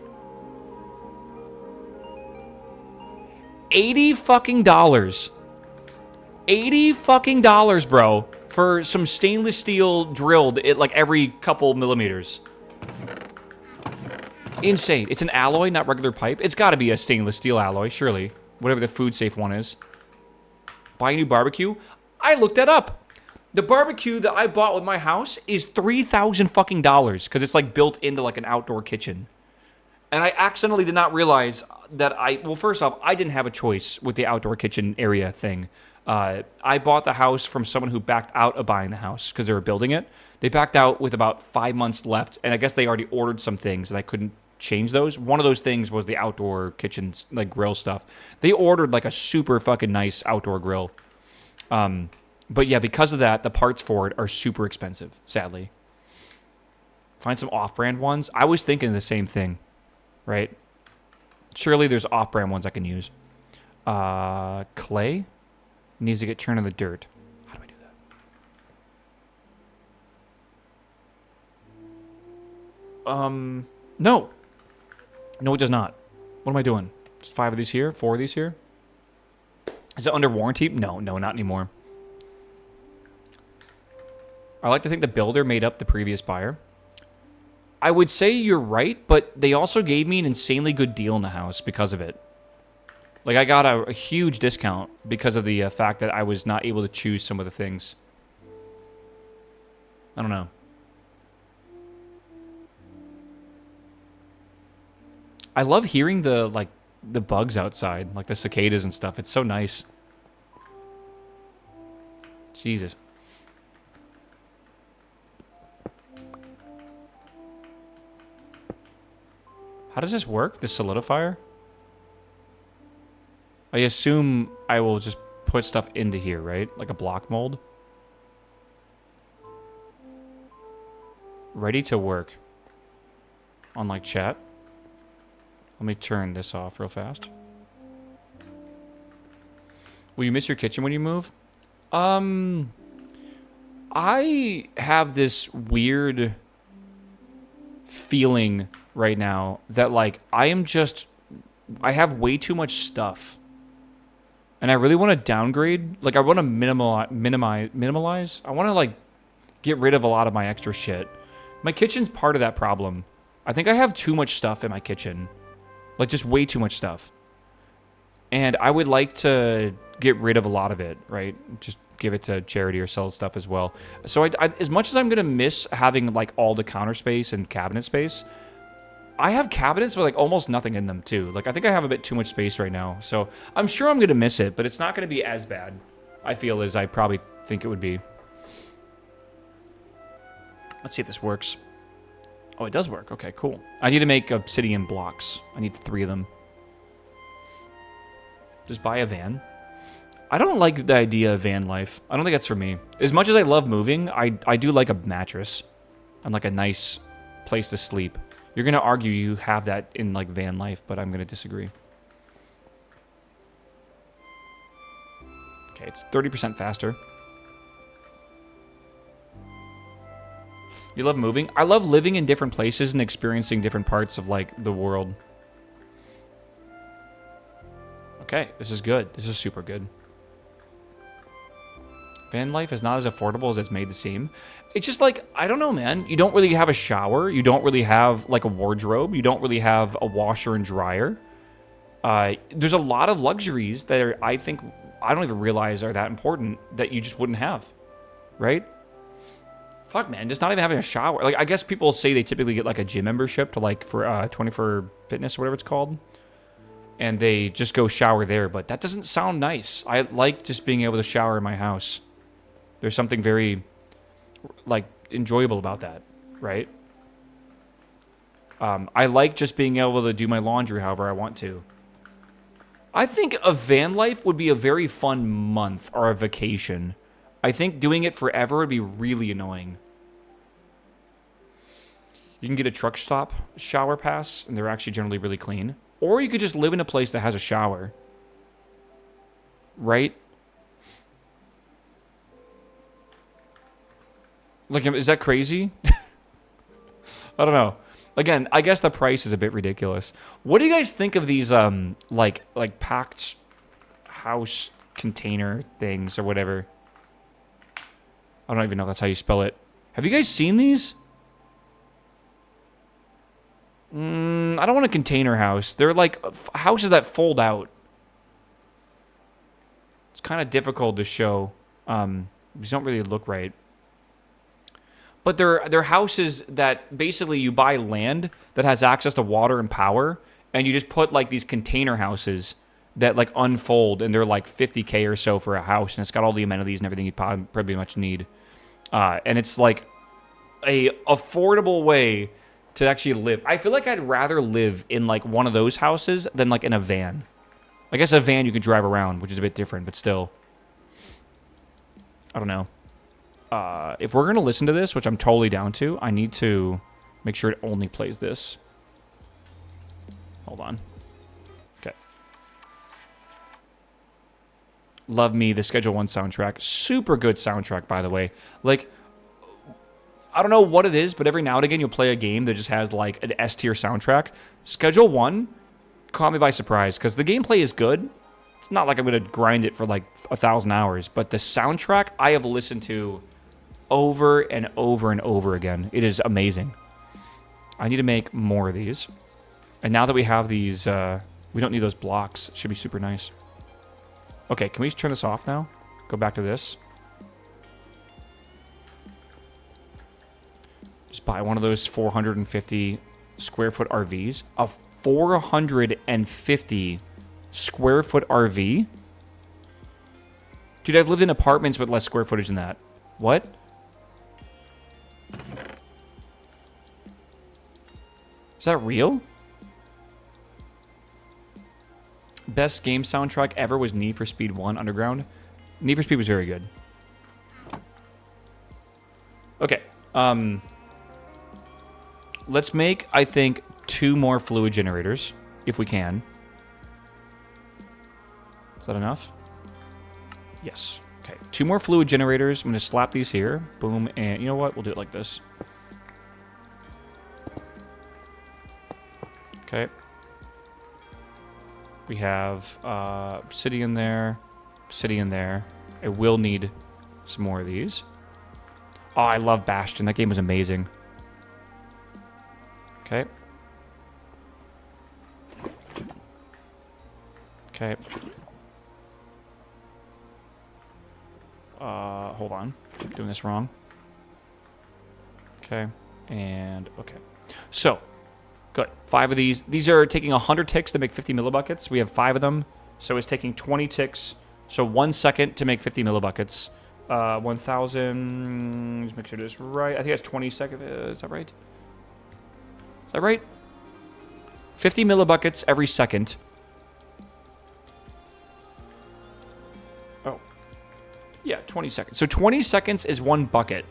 $80 fucking dollars. $80 fucking dollars, bro, for some stainless steel drilled at like every couple millimeters. Insane. It's an alloy, not regular pipe. It's got to be a stainless steel alloy, surely. Whatever the food safe one is. Buy a new barbecue? I looked that up. The barbecue that I bought with my house is $3,000 fucking dollars because it's like built into like an outdoor kitchen. And I accidentally did not realize that well, first off, I didn't have a choice with the outdoor kitchen area thing. I bought the house from someone who backed out of buying the house because they were building it. They backed out with about 5 months left, and I guess they already ordered some things, and I couldn't change those. One of those things was the outdoor kitchen, like, grill stuff. They ordered, like, a super fucking nice outdoor grill. But, yeah, because of that, the parts for it are super expensive, sadly. Find some off-brand ones. I was thinking the same thing. Right? Surely there's off-brand ones I can use. Clay needs to get turned in the dirt. How do I do that? No. No, it does not. What am I doing? Just 5 of these here? 4 of these here? Is it under warranty? No, not anymore. I like to think the builder made up the previous buyer. I would say you're right, but they also gave me an insanely good deal in the house because of it. Like, I got a huge discount because of the fact that I was not able to choose some of the things. I don't know. I love hearing the bugs outside, like the cicadas and stuff. It's so nice. Jesus. How does this work? The solidifier? I assume I will just put stuff into here, right? Like a block mold. Ready to work. On like chat. Let me turn this off real fast. Will you miss your kitchen when you move? I have this weird feeling right now that like I have way too much stuff. And I really want to downgrade. Like I want to minimalize. I want to like get rid of a lot of my extra shit. My kitchen's part of that problem. I think I have too much stuff in my kitchen. Like just way too much stuff. And I would like to get rid of a lot of it, right? Just give it to charity or sell stuff as well. So I as much as I'm going to miss having like all the counter space and cabinet space, I have cabinets with like almost nothing in them too. Like I think I have a bit too much space right now. So I'm sure I'm going to miss it, but it's not going to be as bad, I feel, as I probably think it would be. Let's see if this works. Oh, it does work. Okay, cool. I need to make obsidian blocks. I need 3 of them. Just buy a van. I don't like the idea of van life. I don't think that's for me. As much as I love moving, I do like a mattress and like a nice place to sleep. You're going to argue you have that in like van life, but I'm going to disagree. Okay, it's 30% faster. You love moving? I love living in different places and experiencing different parts of like the world. Okay, this is good. This is super good. Van life is not as affordable as it's made to seem. It's just like, I don't know, man. You don't really have a shower. You don't really have like a wardrobe. You don't really have a washer and dryer. There's a lot of luxuries that are, I think, I don't even realize are that important that you just wouldn't have, right? Fuck, man, just not even having a shower. Like, I guess people say they typically get like a gym membership to like for 24 Fitness or whatever it's called. And they just go shower there, but that doesn't sound nice. I like just being able to shower in my house. There's something very, like, enjoyable about that, right? I like just being able to do my laundry however I want to. I think a van life would be a very fun month or a vacation. I think doing it forever would be really annoying. You can get a truck stop shower pass, and they're actually generally really clean. Or you could just live in a place that has a shower. Right? Like, is that crazy? I don't know. Again, I guess the price is a bit ridiculous. What do you guys think of these, like packed house container things or whatever? I don't even know if that's how you spell it. Have you guys seen these? I don't want a container house. They're like houses that fold out. It's kind of difficult to show. These don't really look right. But they're houses that basically you buy land that has access to water and power, and you just put like these container houses that like unfold, and they're like $50K or so for a house, and it's got all the amenities and everything you pretty much need. And it's like a affordable way to actually live. I feel like I'd rather live in like one of those houses than like in a van. I guess a van you can drive around, which is a bit different, but still. I don't know. If we're going to listen to this, which I'm totally down to, I need to make sure it only plays this. Hold on. Okay. Love Me, the Schedule 1 soundtrack. Super good soundtrack, by the way. Like, I don't know what it is, but every now and again you'll play a game that just has like an S-tier soundtrack. Schedule 1 caught me by surprise because the gameplay is good. It's not like I'm going to grind it for like 1,000 hours, but the soundtrack I have listened to over and over and over again. It is amazing. I need to make more of these. And now that we have these, we don't need those blocks. It should be super nice. Okay, can we turn this off now? Go back to this. Just buy one of those 450 square foot RVs. A 450 square foot RV? Dude, I've lived in apartments with less square footage than that. What? Is that real? best game soundtrack ever was Need for Speed 1 Underground. Need for Speed was very good. Okay. Let's make, I think, 2 more fluid generators, if we can. Is that enough? Yes. Okay. 2 more fluid generators. I'm going to slap these here. Boom. And you know what? We'll do it like this. Okay. We have obsidian there. Obsidian there. I will need some more of these. Oh, I love Bastion. That game was amazing. Okay. Okay. Hold on. I'm doing this wrong. Okay. And, okay. So, good. 5 of these. These are taking 100 ticks to make 50 millibuckets. We have 5 of them. So it's taking 20 ticks. So 1 second to make 50 millibuckets. 1,000. Let's make sure this is right. I think that's 20 seconds. Is that right? Is that right? 50 millibuckets every second. Oh. Yeah, 20 seconds. So 20 seconds is 1 bucket.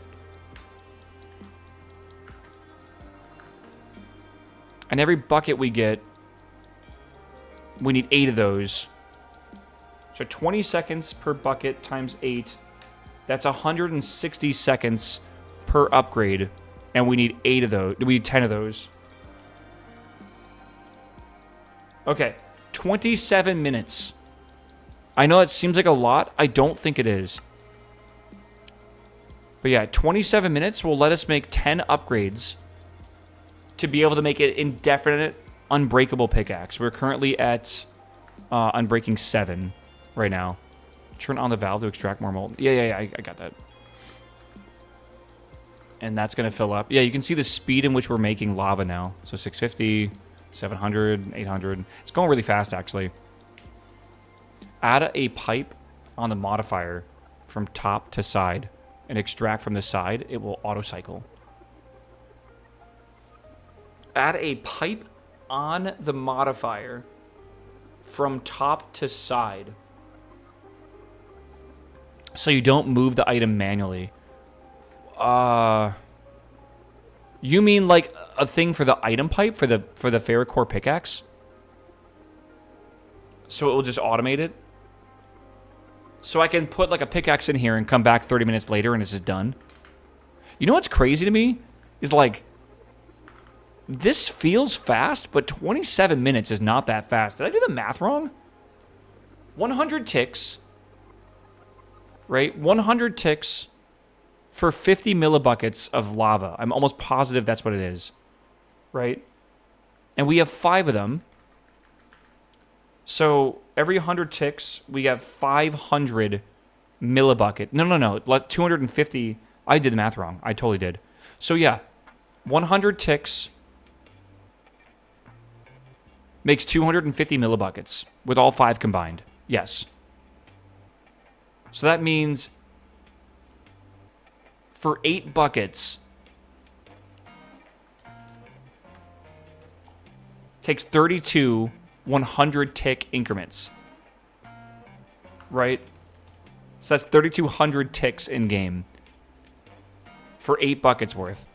And every bucket we get, we need 8 of those. So 20 seconds per bucket times 8. That's 160 seconds per upgrade. And we need 8 of those. We need 10 of those. Okay. 27 minutes. I know it seems like a lot. I don't think it is. But yeah, 27 minutes will let us make 10 upgrades to be able to make it indefinite unbreakable pickaxe. We're currently at unbreaking 7 right now. Turn on the valve to extract more molten. Yeah, I got that. And that's going to fill up. Yeah, you can see the speed in which we're making lava now. So 650, 700, 800. It's going really fast, actually. Add a pipe on the modifier from top to side and extract from the side. It will auto-cycle. Add a pipe on the modifier from top to side. So you don't move the item manually. You mean like a thing for the item pipe for the ferrocore pickaxe? So it will just automate it? So I can put like a pickaxe in here and come back 30 minutes later and it's just done? You know what's crazy to me? Is like, this feels fast, but 27 minutes is not that fast. Did I do the math wrong? 100 ticks. Right? 100 ticks for 50 millibuckets of lava. I'm almost positive that's what it is. Right? And we have 5 of them. So every 100 ticks, we have 500 millibucket. No. 250. I did the math wrong. I totally did. So yeah, 100 ticks makes 250 millibuckets with all 5 combined. Yes. So that means for 8 buckets, takes 32 100 tick increments. Right? So that's 3,200 ticks in game for 8 buckets worth.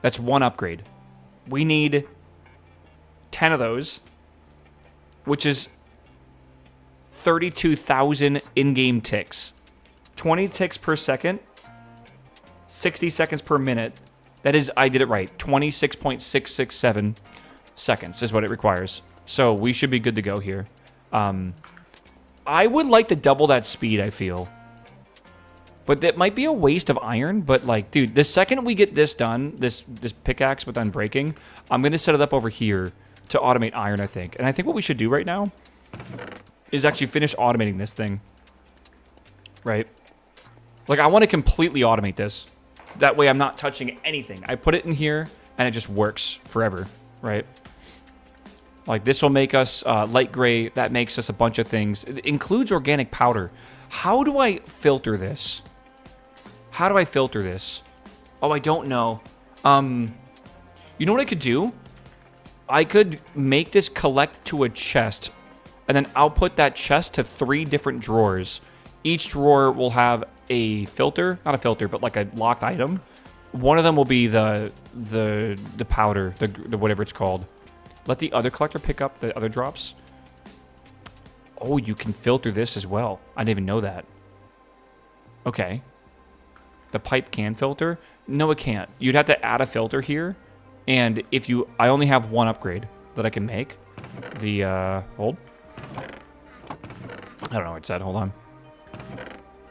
That's 1 upgrade. We need 10 of those, which is 32,000 in-game ticks. 20 ticks per second, 60 seconds per minute. That is, I did it right, 26.667 seconds is what it requires. So we should be good to go here. I would like to double that speed, I feel. But that might be a waste of iron. But, like, dude, the second we get this done, this pickaxe with unbreaking, I'm going to set it up over here to automate iron, I think. And I think what we should do right now is actually finish automating this thing. Right? Like, I want to completely automate this. That way I'm not touching anything. I put it in here, and it just works forever. Right? Like, this will make us light gray. That makes us a bunch of things. It includes organic powder. How do I filter this? How do I filter this? Oh, I don't know. You know what I could do? I could make this collect to a chest and then I'll put that chest to 3 different drawers. Each drawer will have a filter, not a filter, but like a locked item. One of them will be the powder, the whatever it's called. Let the other collector pick up the other drops. Oh, you can filter this as well. I didn't even know that. Okay. The pipe can filter? No, it can't. You'd have to add a filter here. And if you... I only have one upgrade that I can make. The, hold. I don't know what it said. Hold on.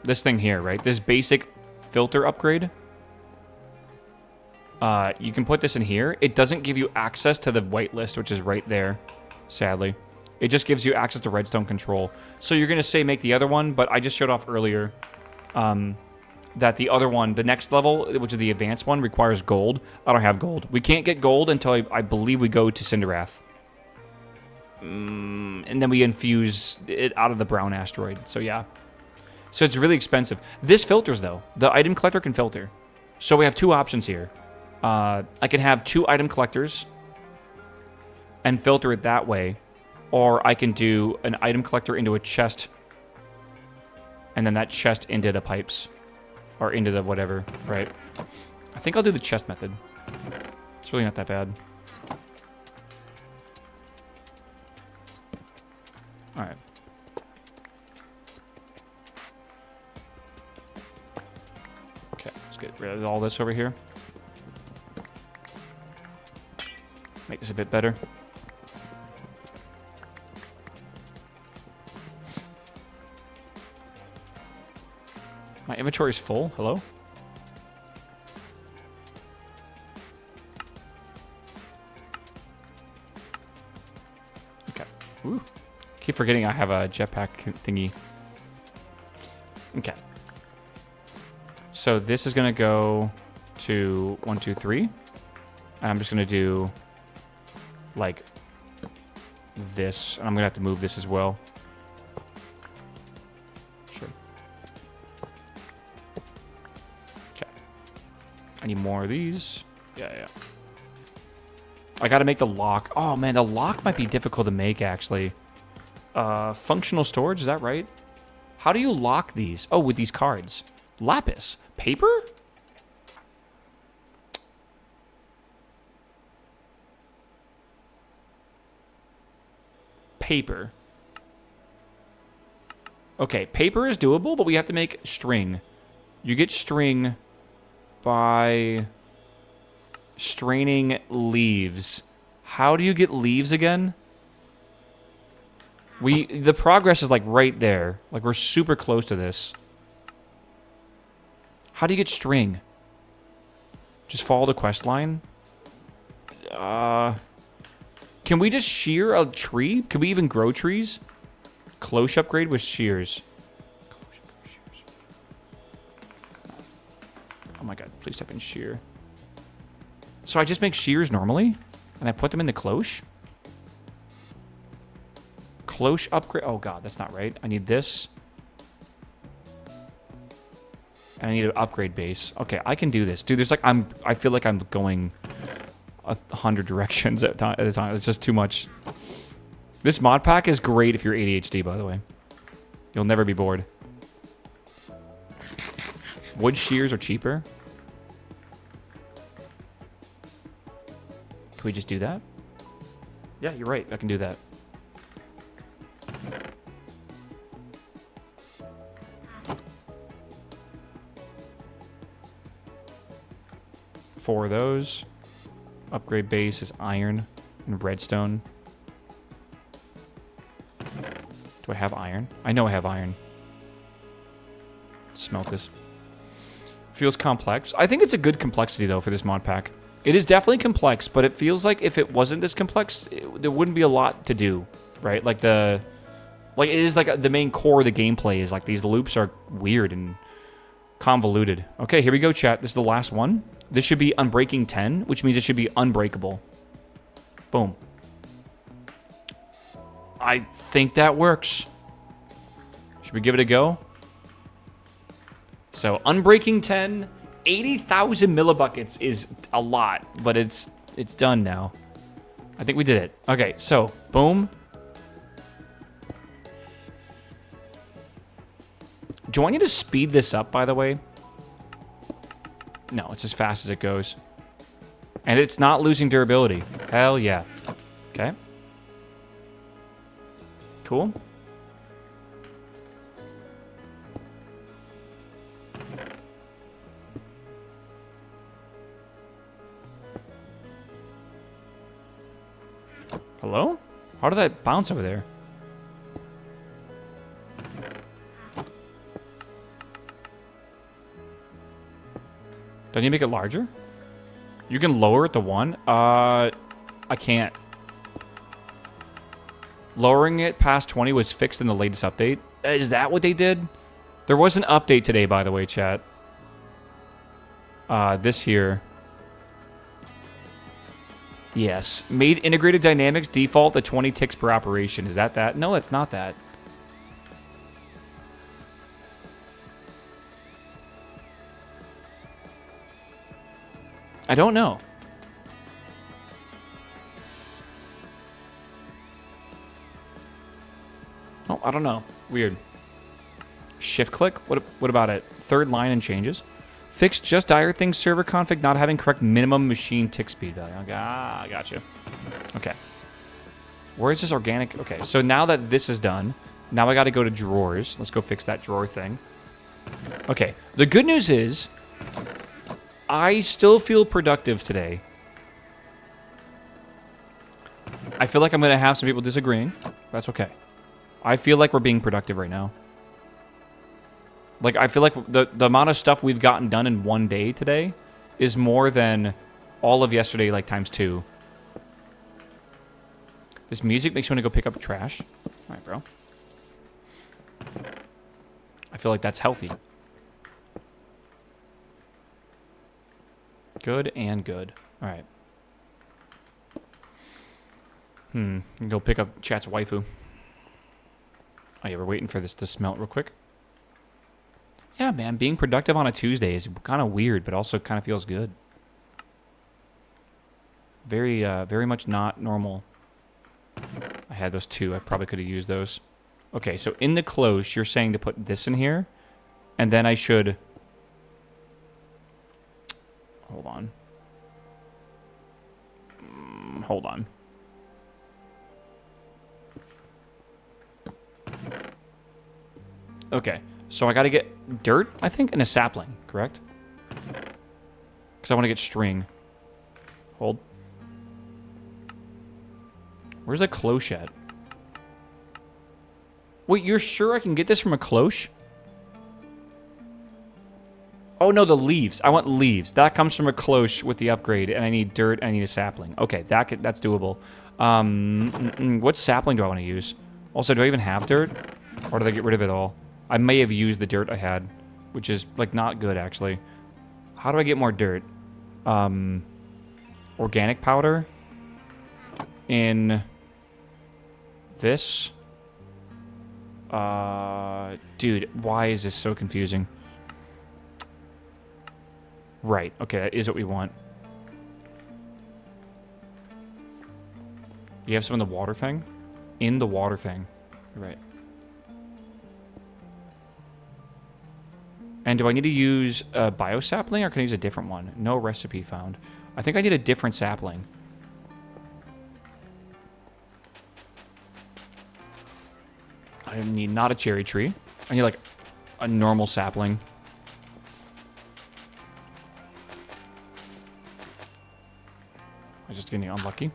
This thing here, right? This basic filter upgrade. You can put this in here. It doesn't give you access to the whitelist, which is right there, sadly. It just gives you access to redstone control. So you're going to say make the other one, but I just showed off earlier that the other one, the next level, which is the advanced one, requires gold. I don't have gold. We can't get gold until I believe we go to Cinderrath. And then we infuse it out of the brown asteroid. So yeah. So it's really expensive. This filters, though. The item collector can filter. So we have 2 options here. I can have 2 item collectors and filter it that way. Or I can do an item collector into a chest. And then that chest into the pipes. Or into the whatever, right? I think I'll do the chest method. It's really not that bad. Alright. Okay, let's get rid of all this over here. Make this a bit better. My inventory is full. Hello? Okay. Ooh. Keep forgetting I have a jetpack thingy. Okay. So this is going to go to 1, 2, 3. And I'm just going to do like this. And I'm going to have to move this as well. Sure. Okay. I need more of these. Yeah. I got to make the lock. Oh, man, the lock might be difficult to make, actually. Functional storage, is that right? How do you lock these? Oh, with these cards. Lapis. Paper? Paper. Okay, paper is doable, but we have to make string. You get string by straining leaves. How do you get leaves again? The progress is like right there. Like we're super close to this. How do you get string? Just follow the quest line? Can we just shear a tree? Can we even grow trees? Cloche upgrade with shears. Oh my god, please type in shear. So I just make shears normally? And I put them in the cloche? Cloche upgrade. Oh god, that's not right. I need this. And I need an upgrade base. Okay, I can do this. Dude, there's like I feel like I'm going 100 directions at a time. It's just too much. This mod pack is great if you're ADHD, by the way. You'll never be bored. Wood shears are cheaper. Can we just do that? Yeah, you're right. I can do that. Four of those. Upgrade base is iron and redstone. Do I have iron? I know I have iron. Smelt this. Feels complex. I think it's a good complexity, though, for this mod pack. It is definitely complex, but it feels like if it wasn't this complex, there wouldn't be a lot to do, right? Like it is like the main core of the gameplay is like these loops are weird and convoluted. Okay, here we go, chat. This is the last one. This should be Unbreaking 10, which means it should be unbreakable. Boom. I think that works. Should we give it a go? So, Unbreaking 10, 80,000 millibuckets is a lot, but it's done now. I think we did it. Okay, so, boom. Do I need to speed this up, by the way? No, it's as fast as it goes. And it's not losing durability. Hell yeah. Okay. Cool. Hello? How did that bounce over there? Don't you make it larger? You can lower it to 1? I can't. Lowering it past 20 was fixed in the latest update. Is that what they did? There was an update today, by the way, chat. This here. Yes. Made integrated dynamics default to 20 ticks per operation. Is that that? No, it's not that. I don't know. Oh, I don't know. Weird. Shift click? What about it? Third line and changes. Fix just dire things server config not having correct minimum machine tick speed value. Okay, I gotcha. Okay. Where is this organic? Okay, so now that this is done, now I got to go to drawers. Let's go fix that drawer thing. Okay, the good news is I still feel productive today. I feel like I'm going to have some people disagreeing. That's okay. I feel like we're being productive right now. Like, I feel like the amount of stuff we've gotten done in one day today is more than all of yesterday, like, times 2. This music makes you want to go pick up trash. All right, bro. I feel like that's healthy. Good and good. All right. Go pick up chat's waifu. Oh, yeah, we're waiting for this to smelt real quick. Yeah, man, being productive on a Tuesday is kind of weird, but also kind of feels good. Very much not normal. I had those 2. I probably could have used those. Okay, so in the close, you're saying to put this in here, and then I should... Hold on. Hold on. Okay, so I got to get dirt, I think, and a sapling, correct? Because I want to get string. Hold. Where's the cloche at? Wait, you're sure I can get this from a cloche? Oh, no, the leaves. I want leaves. That comes from a cloche with the upgrade, and I need dirt, and I need a sapling. Okay, that's doable. What sapling do I want to use? Also, do I even have dirt? Or did I get rid of it all? I may have used the dirt I had, which is, like, not good, actually. How do I get more dirt? Organic powder? In this? Dude, why is this so confusing? Right, okay, that is what we want. You have some in the water thing? In the water thing. Right. And do I need to use a bio sapling or can I use a different one? No recipe found. I think I need a different sapling. I need not a cherry tree. I need like a normal sapling. I'm just getting unlucky.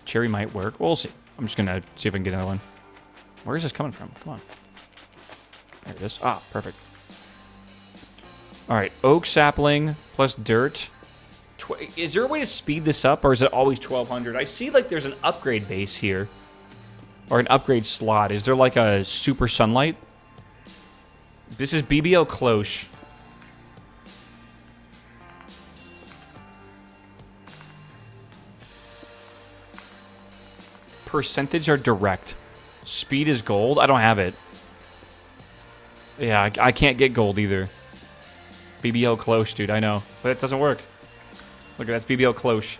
Cherry might work. We'll see. I'm just gonna see if I can get another one. Where is this coming from? Come on. There it is. Ah, perfect. All right, oak sapling plus dirt. Is there a way to speed this up, or is it always 1200? I see like there's an upgrade base here, or an upgrade slot. Is there like a super sunlight? This is BBL cloche. Percentage or direct? Speed is gold? I don't have it. Yeah, I can't get gold either. BBL cloche, dude, I know. But it doesn't work. Look, that's BBL cloche.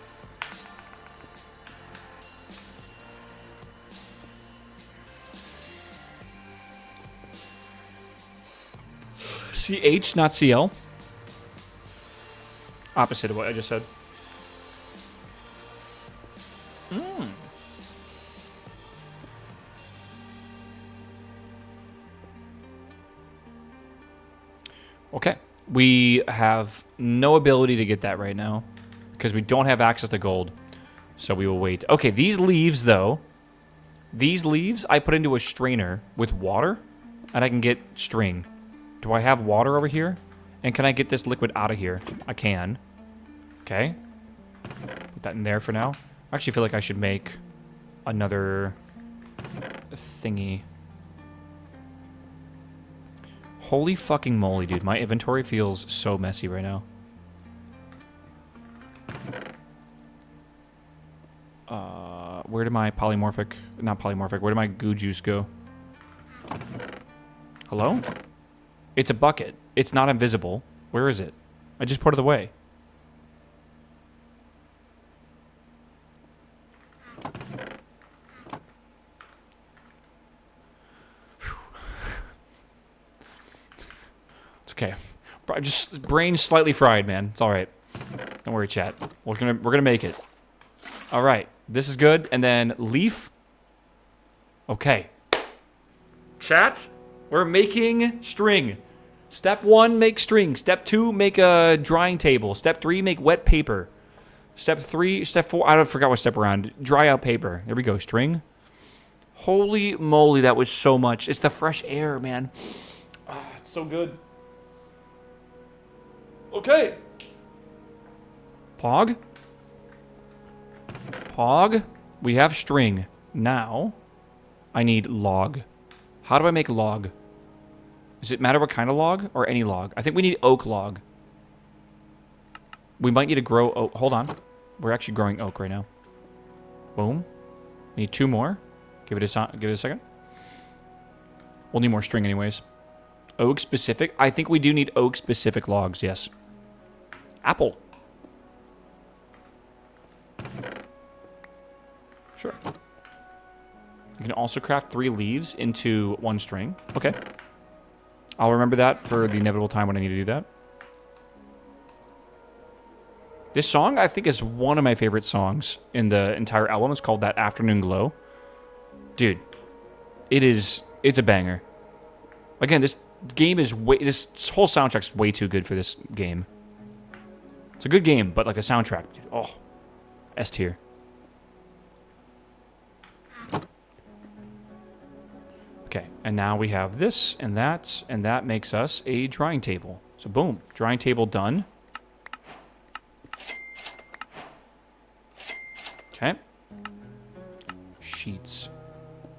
CH, not CL. Opposite of what I just said. Okay. We have no ability to get that right now because we don't have access to gold. So we will wait. Okay, these leaves, though. These leaves I put into a strainer with water, and I can get string. Do I have water over here? And can I get this liquid out of here? I can. Okay. Put that in there for now. I actually feel like I should make another thingy. Holy fucking moly, dude. My inventory feels so messy right now. Where did my polymorphic... Not polymorphic. Where did my goo juice go? Hello? It's a bucket. It's not invisible. Where is it? I just put it away. It's okay. Just brain slightly fried, man. It's all right. Don't worry, chat. We're gonna make it. All right. This is good. And then leaf. Okay. Chat, we're making string. Step 1, make string. Step 2, make a drying table. Step 3, make wet paper. Step 4, I forgot what step we're on. Dry out paper. There we go, string. Holy moly, that was so much. It's the fresh air, man. Ah, it's so good. Okay. Pog. Pog. We have string. Now, I need log. How do I make log? Does it matter what kind of log or any log? I think we need oak log. We might need to grow oak. Hold on. We're actually growing oak right now. Boom. We need 2 more. Give it a second. We'll need more string anyways. Oak specific. I think we do need oak specific logs. Yes. Apple. Sure. You can also craft 3 leaves into 1 string. Okay. I'll remember that for the inevitable time when I need to do that. This song, I think, is one of my favorite songs in the entire album. It's called That Afternoon Glow. Dude, it's a banger. Again, this whole soundtrack's way too good for this game. It's a good game, but like the soundtrack, dude, oh, S tier. Okay, and now we have this and that makes us a drying table. So boom, drying table done. Okay. Sheets.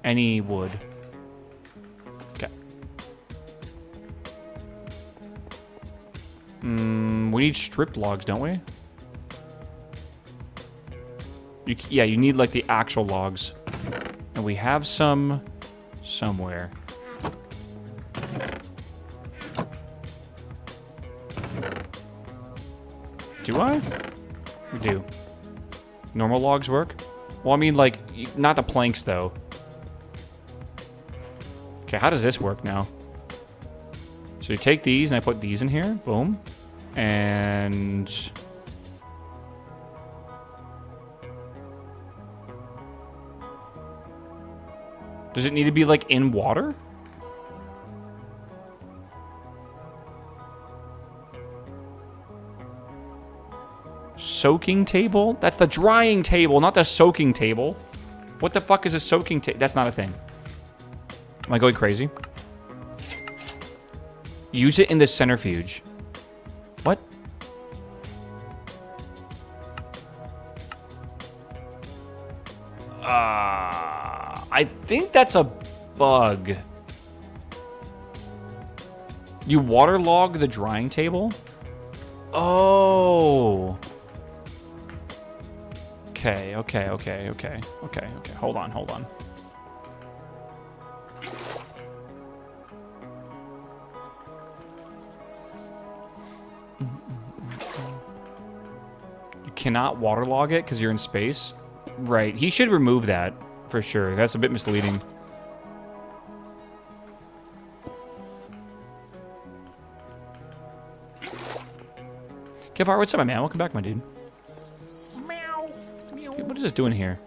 Any wood. Okay. We need stripped logs, don't we? Yeah, you need like the actual logs. And we have some somewhere. Do I? We do. Normal logs work? Well, I mean, like, not the planks, though. Okay, how does this work now? So you take these, and I put these in here. Boom. And... does it need to be, like, in water? Soaking table? That's the drying table, not the soaking table. What the fuck is a soaking table? That's not a thing. Am I going crazy? Use it in the centrifuge. What? I think that's a bug. You waterlog the drying table? Oh. Okay. Hold on. You cannot waterlog it because you're in space? Right. He should remove that for sure. That's a bit misleading. Kavar, what's up, my man? Welcome back, my dude.
Meow. Meow.
What is this doing here?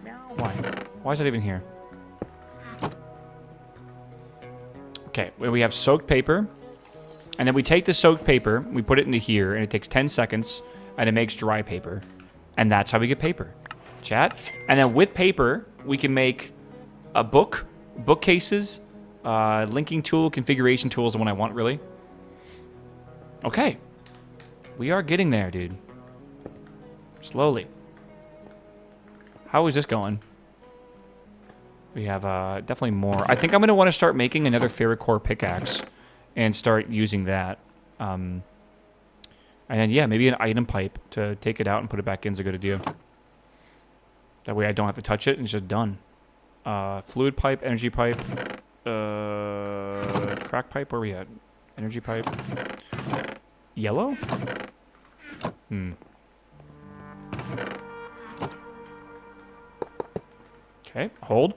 Meow.
Why? Why is it even here? Okay, well, we have soaked paper. And then we take the soaked paper, we put it into here, and it takes 10 seconds, and it makes dry paper. And that's how we get paper. Chat. And then with paper, we can make a book, bookcases, linking tool, configuration tool is the one I want, really. Okay. We are getting there, dude. Slowly. How is this going? We have definitely more. I think I'm going to want to start making another ferrocore pickaxe and start using that. And then, yeah, maybe an item pipe to take it out and put it back in is a good idea. That way I don't have to touch it and it's just done. Fluid pipe, energy pipe, crack pipe, where are we at? Energy pipe. Yellow? Okay, hold.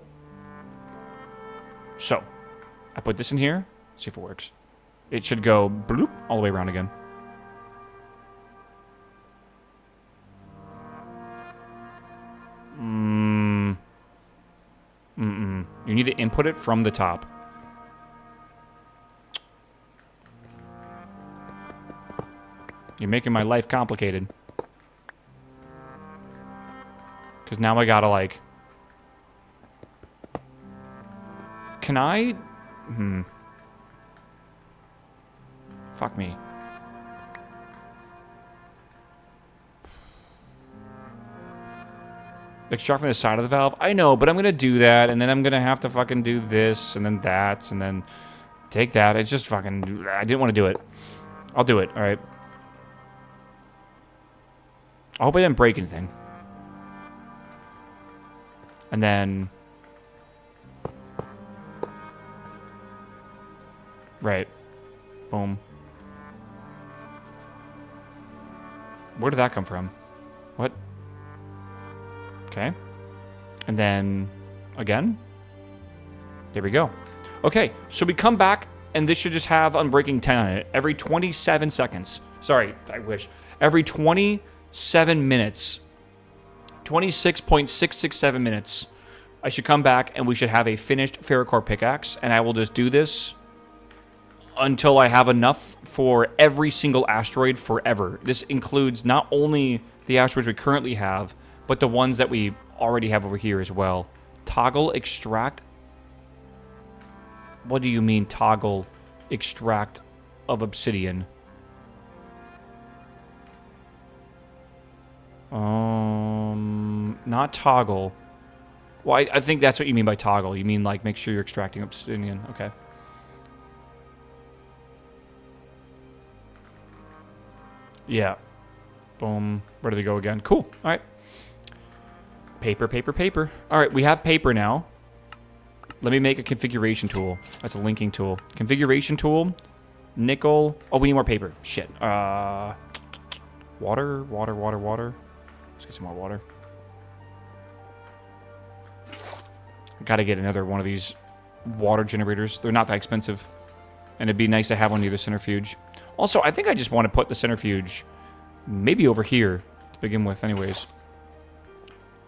So, I put this in here. See if it works. It should go bloop all the way around again. You need to input it from the top. You're making my life complicated. Because now I gotta, like... Can I... Fuck me. Extract from the side of the valve? I know, but I'm going to do that, and then I'm going to have to fucking do this, and then that, and then take that. It's just fucking... I didn't want to do it. I'll do it, alright? I hope I didn't break anything. And then... Right. Boom. Where did that come from? What? Okay. And then, again. There we go. Okay, so we come back, and this should just have Unbreaking 10 on it. Every 27 seconds. Sorry, I wish. Every 27 minutes. 26.667 minutes. I should come back, and we should have a finished ferrocore pickaxe, and I will just do this until I have enough for every single asteroid forever. This includes not only the asteroids we currently have, but the ones that we already have over here as well. Toggle extract? What do you mean toggle extract of obsidian? Not toggle. Well, I think that's what you mean by toggle. You mean like make sure you're extracting obsidian. Okay. Yeah. Boom. Where do they go again? Cool. All right. Paper, paper, paper. All right, we have paper now. Let me make a configuration tool. That's a linking tool. Configuration tool. Nickel. Oh, we need more paper. Shit. Water, water, water, water. Let's get some more water. Gotta get another one of these water generators. They're not that expensive. And it'd be nice to have one near the centrifuge. Also, I think I just want to put the centrifuge maybe over here to begin with anyways.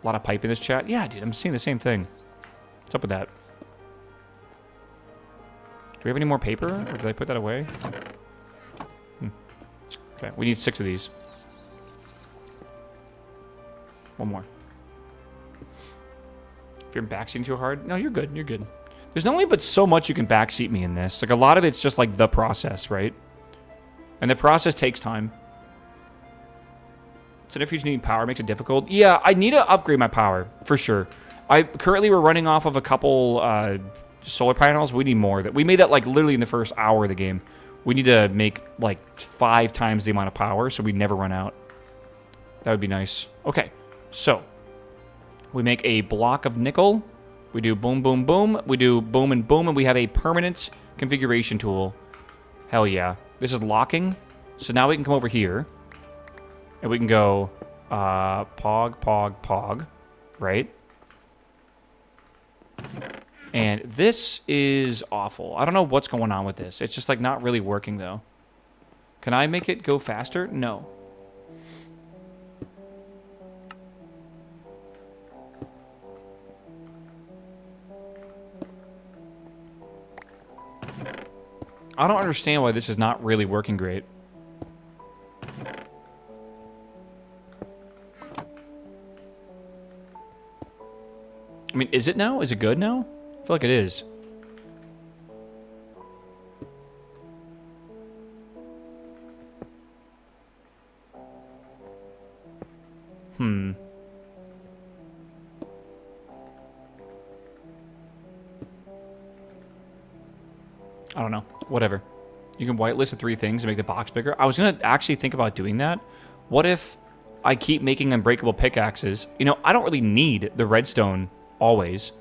A lot of pipe in this chat. Yeah, dude, I'm seeing the same thing. What's up with that? Do we have any more paper? Or did I put that away? Okay, we need 6 of these. One more. If you're backseating too hard, no, you're good. You're good. There's not only but so much you can backseat me in this. Like, a lot of it's just, like, the process, right? And the process takes time. Centrifuge needing power makes it difficult. Yeah, I need to upgrade my power, for sure. Currently, we're running off of a couple solar panels. We need more. We made that, like, literally in the first hour of the game. We need to make, like, 5 times the amount of power so we never run out. That would be nice. Okay, so we make a block of nickel. We do boom, boom, boom. We do boom and boom, and we have a permanent configuration tool. Hell yeah. This is locking. So now we can come over here. And we can go pog, pog, pog. Right? And this is awful. I don't know what's going on with this. It's just like not really working though. Can I make it go faster? No. I don't understand why this is not really working great. I mean, is it now? Is it good now? I feel like it is. I don't know. Whatever. You can whitelist the 3 things and make the box bigger. I was going to actually think about doing that. What if I keep making unbreakable pickaxes? You know, I don't really need the redstone always.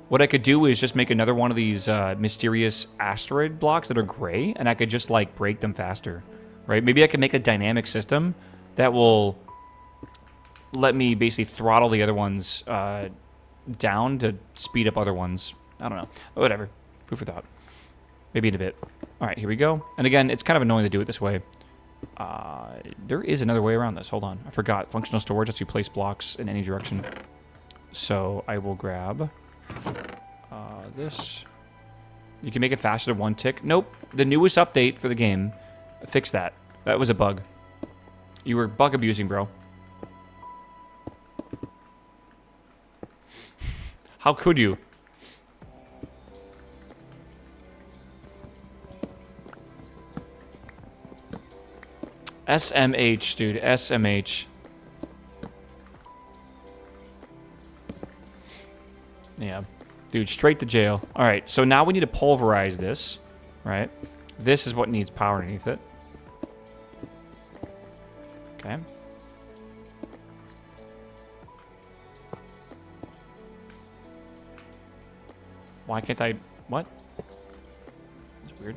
What I could do is just make another one of these mysterious asteroid blocks that are gray, and I could just, like, break them faster, right? Maybe I could make a dynamic system that will let me basically throttle the other ones down to speed up other ones. I don't know. Whatever. Food for thought. Maybe in a bit. All right, here we go. And again, it's kind of annoying to do it this way. There is another way around this. Hold on. I forgot. Functional storage lets you place blocks in any direction. So I will grab this. You can make it faster than 1 tick. Nope. The newest update for the game fixed that. That was a bug. You were bug abusing, bro. How could you? SMH, dude. SMH. Yeah. Dude, straight to jail. All right, so now we need to pulverize this, right? This is what needs power underneath it. Okay. Why can't I... What? That's weird.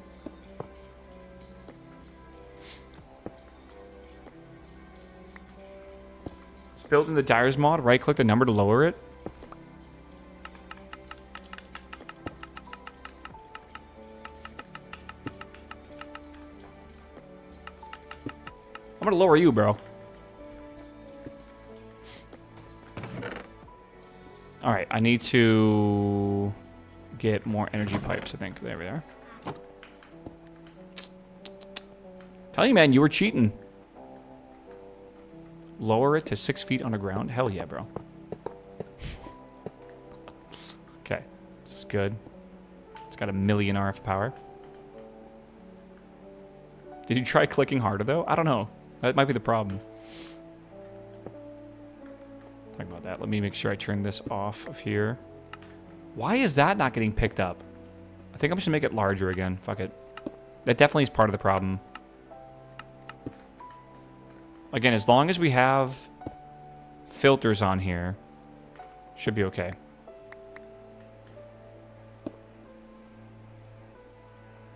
It's built in the Dyer's mod. Right-click the number to lower it. I'm gonna lower you, bro. Alright, I need to get more energy pipes, I think. There we are. Tell you, man, you were cheating. Lower it to 6 feet underground? Hell yeah, bro. Okay, this is good. It's got 1,000,000 RF power. Did you try clicking harder, though? I don't know. That might be the problem. Talk about that. Let me make sure I turn this off of here. Why is that not getting picked up? I think I'm just going to make it larger again. Fuck it. That definitely is part of the problem. Again, as long as we have filters on here, should be okay.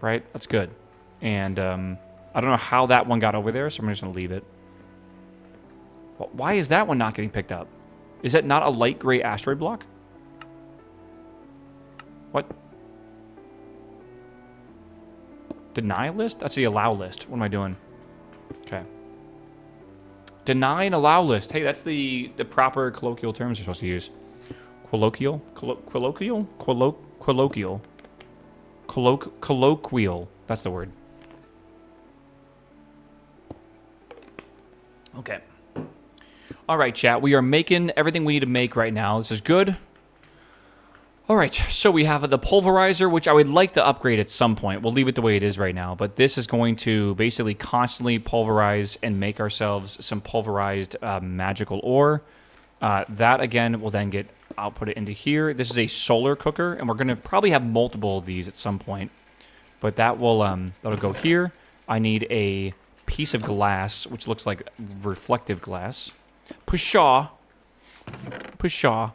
Right? That's good. And, I don't know how that one got over there, so I'm just going to leave it. Well, why is that one not getting picked up? Is that not a light gray asteroid block? What? Deny list? That's the allow list. What am I doing? Okay. Deny and allow list. Hey, that's the proper colloquial terms you're supposed to use. Colloquial? Colloquial? Colloquial. Colloquial. That's the word. Okay. All right, chat. We are making everything we need to make right now. This is good. All right. So we have the pulverizer, which I would like to upgrade at some point. We'll leave it the way it is right now. But this is going to basically constantly pulverize and make ourselves some pulverized magical ore. That, again, will then get outputted into here. This is a solar cooker, and we're going to probably have multiple of these at some point. But that will that'll go here. I need a piece of glass, which looks like reflective glass. Pshaw. Pshaw.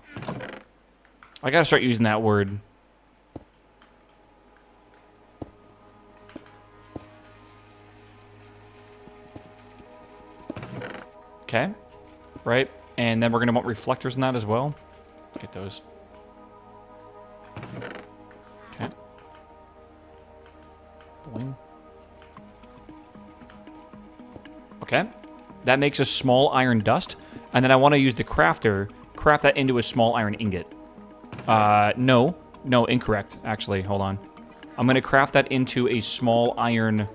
I gotta start using that word. Okay. Right. And then we're gonna want reflectors in that as well. Get those. Okay. Boing. Okay. That makes a small iron dust. And then I want to use the crafter, craft that into a small iron ingot. No, incorrect, actually. Hold on. I'm going to craft that into a small iron...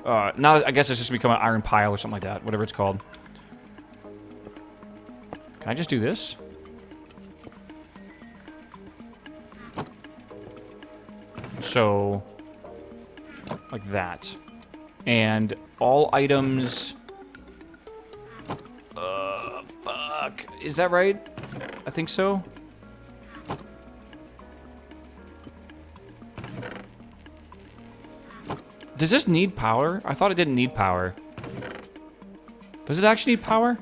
I guess it's just become an iron pile or something like that. Whatever it's called. Can I just do this? So... like that. And all items... fuck. Is that right? I think so. Does this need power? I thought it didn't need power. Does it actually need power?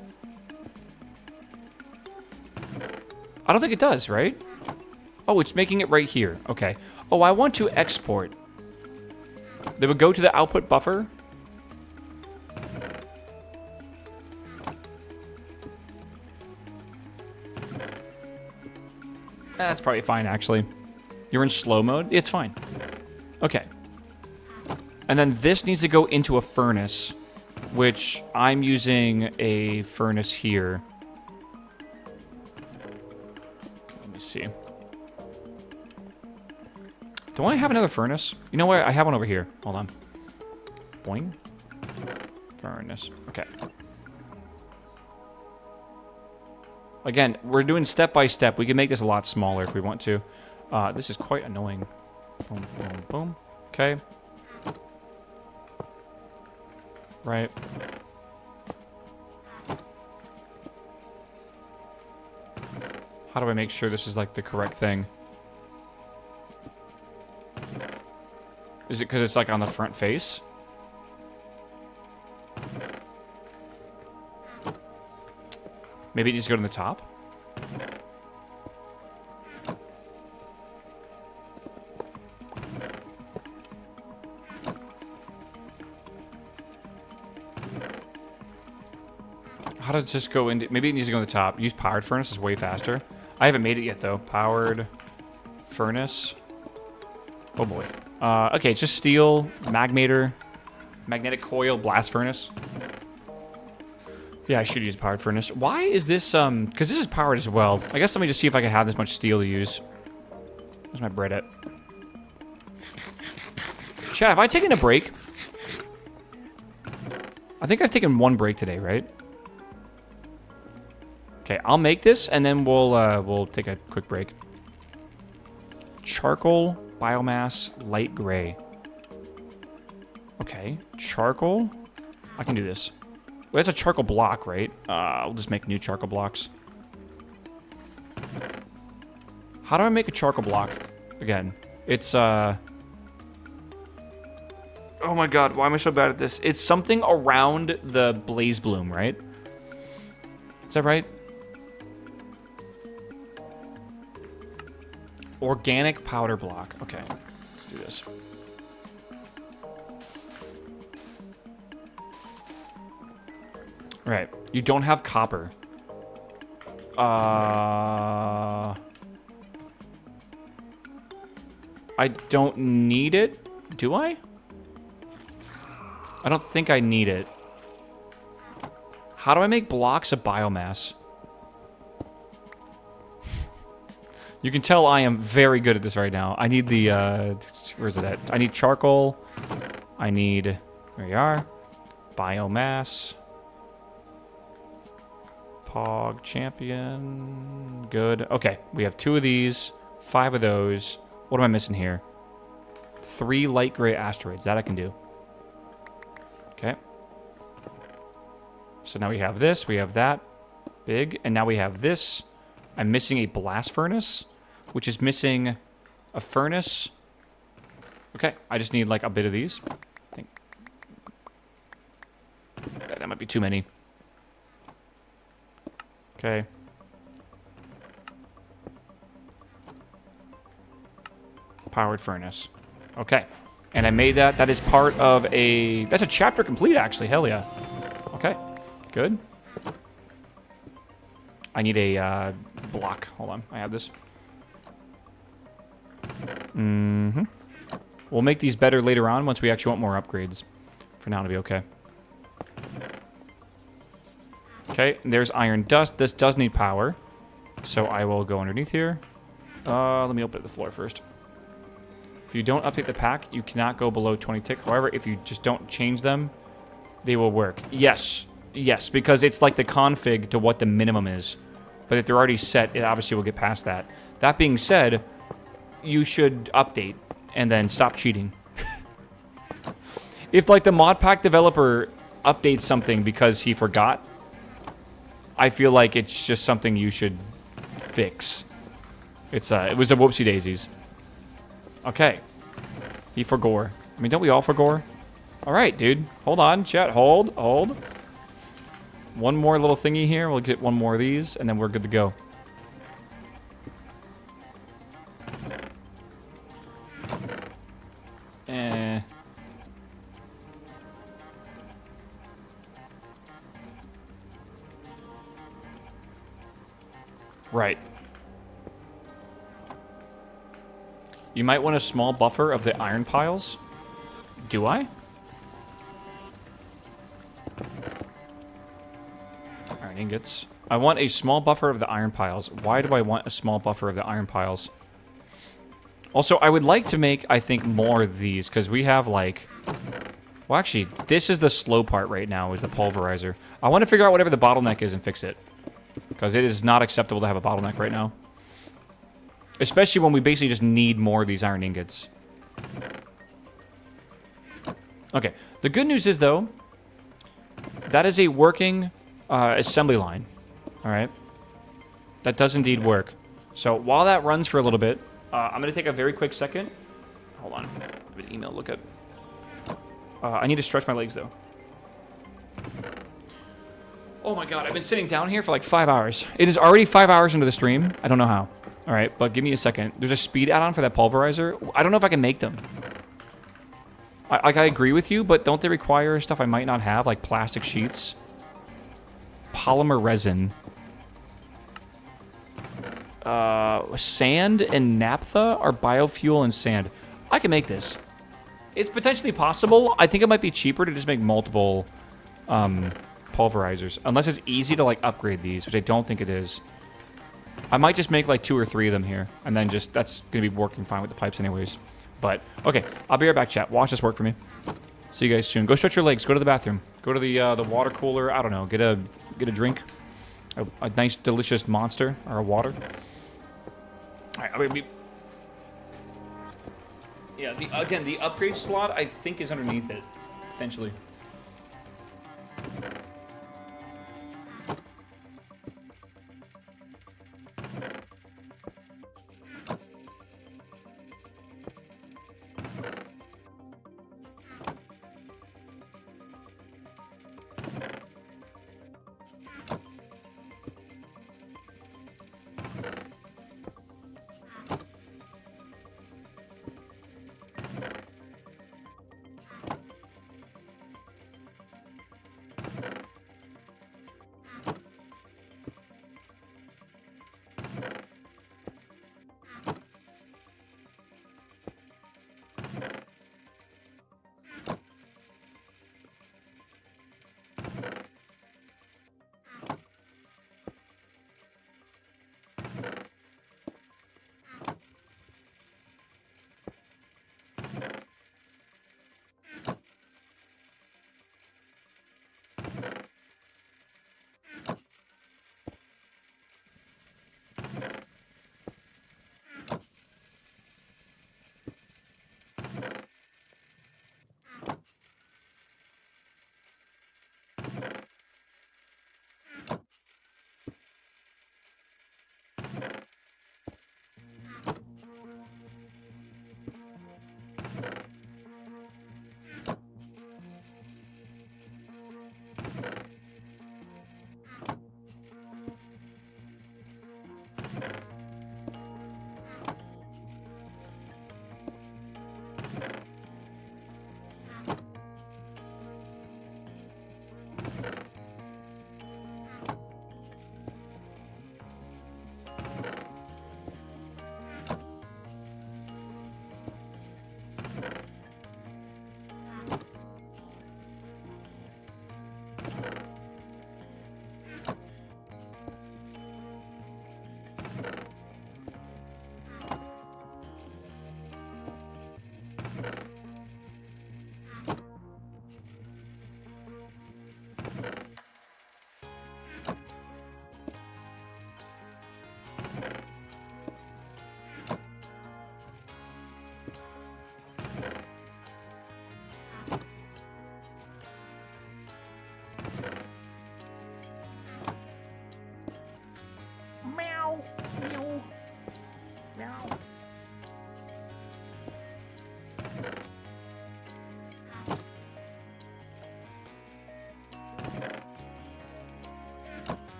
I don't think it does, right? Oh, it's making it right here. Okay. Oh, I want to export. They would go to the output buffer. That's probably fine, actually. You're in slow mode? It's fine. Okay. And then this needs to go into a furnace, which I'm using a furnace here. Let me see. Do I have another furnace? You know what? I have one over here. Hold on. Boing. Furnace. Okay. Again, we're doing step by step. We can make this a lot smaller if we want to. This is quite annoying. Boom, boom, boom. Okay. Right. How do I make sure this is like the correct thing? Is it because it's like on the front face? Maybe it needs to go to the top? How does this go into... Maybe it needs to go on the top. Use powered furnace is way faster. I haven't made it yet, though. Powered furnace. Oh, boy. Okay, it's just steel, magmator, magnetic coil, blast furnace. Yeah, I should use powered furnace. Why is this, because this is powered as well. I guess let me just see if I can have this much steel to use. Where's my bread at? Chat, have I taken a break? I think I've taken one break today, right? Okay, I'll make this, and then we'll take a quick break. Charcoal, biomass, light gray. Okay, charcoal. I can do this. Well, that's a charcoal block, right? I'll just make new charcoal blocks. How do I make a charcoal block? Again, it's, oh my god, why am I so bad at this? It's something around the blaze bloom, right? Is that right? Organic powder block. Okay, let's do this. Right. You don't have copper. I don't need it. Do I? I don't think I need it. How do I make blocks of biomass? You can tell I am very good at this right now. I need the, where's it at? I need charcoal. I need, there you are. Biomass. Pog champion. Good. Okay, we have 2 of these, 5 of those. What am I missing here? 3 light gray asteroids. That I can do. Okay. So now we have this, we have that. Big. And now we have this. I'm missing a blast furnace, which is missing a furnace. Okay, I just need like a bit of these. I think that might be too many. Okay. Powered furnace. Okay. And I made that. That is part of a... That's a chapter complete, actually. Hell yeah. Okay. Good. I need a block. Hold on. I have this. Mm-hmm. We'll make these better later on once we actually want more upgrades. For now, it'll be okay. Okay, there's iron dust. This does need power. So I will go underneath here. Let me open the floor first. If you don't update the pack, you cannot go below 20 tick. However, if you just don't change them, they will work. Yes. Yes, because it's like the config to what the minimum is. But if they're already set, it obviously will get past that. That being said, you should update and then stop cheating. If, like, the mod pack developer updates something because he forgot, I feel like it's just something you should fix. It was a whoopsie daisies. Okay. He forgore. I mean, don't we all forgore? All right, dude. Hold on, chat. Hold. One more little thingy here. We'll get one more of these, and then we're good to go. Right. You might want a small buffer of the iron piles. Do I? Iron ingots. I want a small buffer of the iron piles. Why do I want a small buffer of the iron piles? Also, I would like to make, I think, more of these, because we have, like... Well, actually, this is the slow part right now, is the pulverizer. I want to figure out whatever the bottleneck is and fix it. Because it is not acceptable to have a bottleneck right now. Especially when we basically just need more of these iron ingots. Okay. The good news is, though, that is a working assembly line. Alright? That does indeed work. So while that runs for a little bit, I'm going to take a very quick second. Hold on. I have an email to look at. I need to stretch my legs, though. Oh my god, I've been sitting down here for like 5 hours. It is already 5 hours into the stream. I don't know how. Alright, but give me a second. There's a speed add-on for that pulverizer. I don't know if I can make them. I agree with you, but don't they require stuff I might not have, like plastic sheets? Polymer resin. Sand and naphtha are biofuel and sand. I can make this. It's potentially possible. I think it might be cheaper to just make multiple pulverizers. Unless it's easy to like upgrade these, which I don't think it is. I might just make like 2 or 3 of them here. And then just, that's going to be working fine with the pipes anyways. But, okay. I'll be right back, chat. Watch this work for me. See you guys soon. Go stretch your legs. Go to the bathroom. Go to the water cooler. I don't know. Get a drink. A nice, delicious monster. Or a water. Alright, I'm gonna be... Yeah, again, the upgrade slot, I think, is underneath it. Potentially.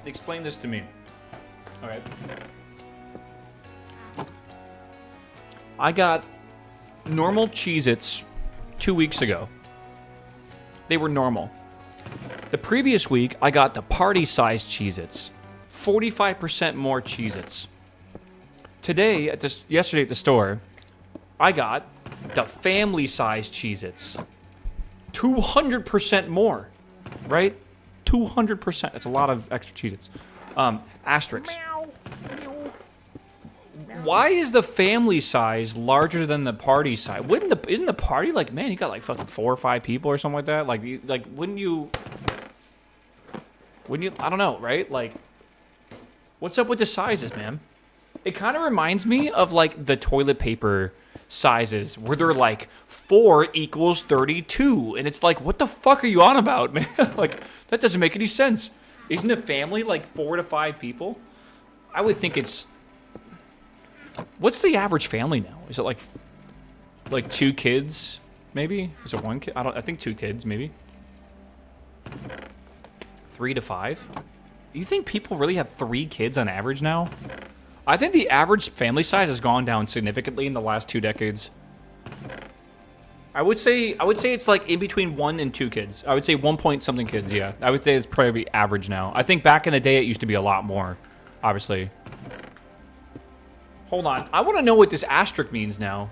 explain this to me. All right. I got normal Cheez-Its 2 weeks ago. They were normal. The previous week, I got the party-sized Cheez-Its. 45% more Cheez-Its. Yesterday at the store, I got the family-sized Cheez-Its. 200% more, right? 200%. That's a lot of extra Cheez-Its. Asterisk. Why is the family size larger than the party size? Isn't the party like, man, you got like fucking 4 or 5 people or something like that? Like wouldn't you? I don't know, right? Like, what's up with the sizes, man? It kind of reminds me of like the toilet paper sizes where they're like 4 equals 32, and it's like, what the fuck are you on about, man? Like, that doesn't make any sense. Isn't a family like 4 to 5 people? I would think it's. What's the average family now? Is it like 2 kids, maybe? Is it 1 kid? I think 2 kids, maybe. 3 to 5. You think people really have 3 kids on average now? I think the average family size has gone down significantly in the last 2 decades. I would say it's like in between 1 and 2 kids. I would say 1 point something kids, yeah. I would say it's probably average now. I think back in the day it used to be a lot more, obviously. Hold on. I want to know what this asterisk means now.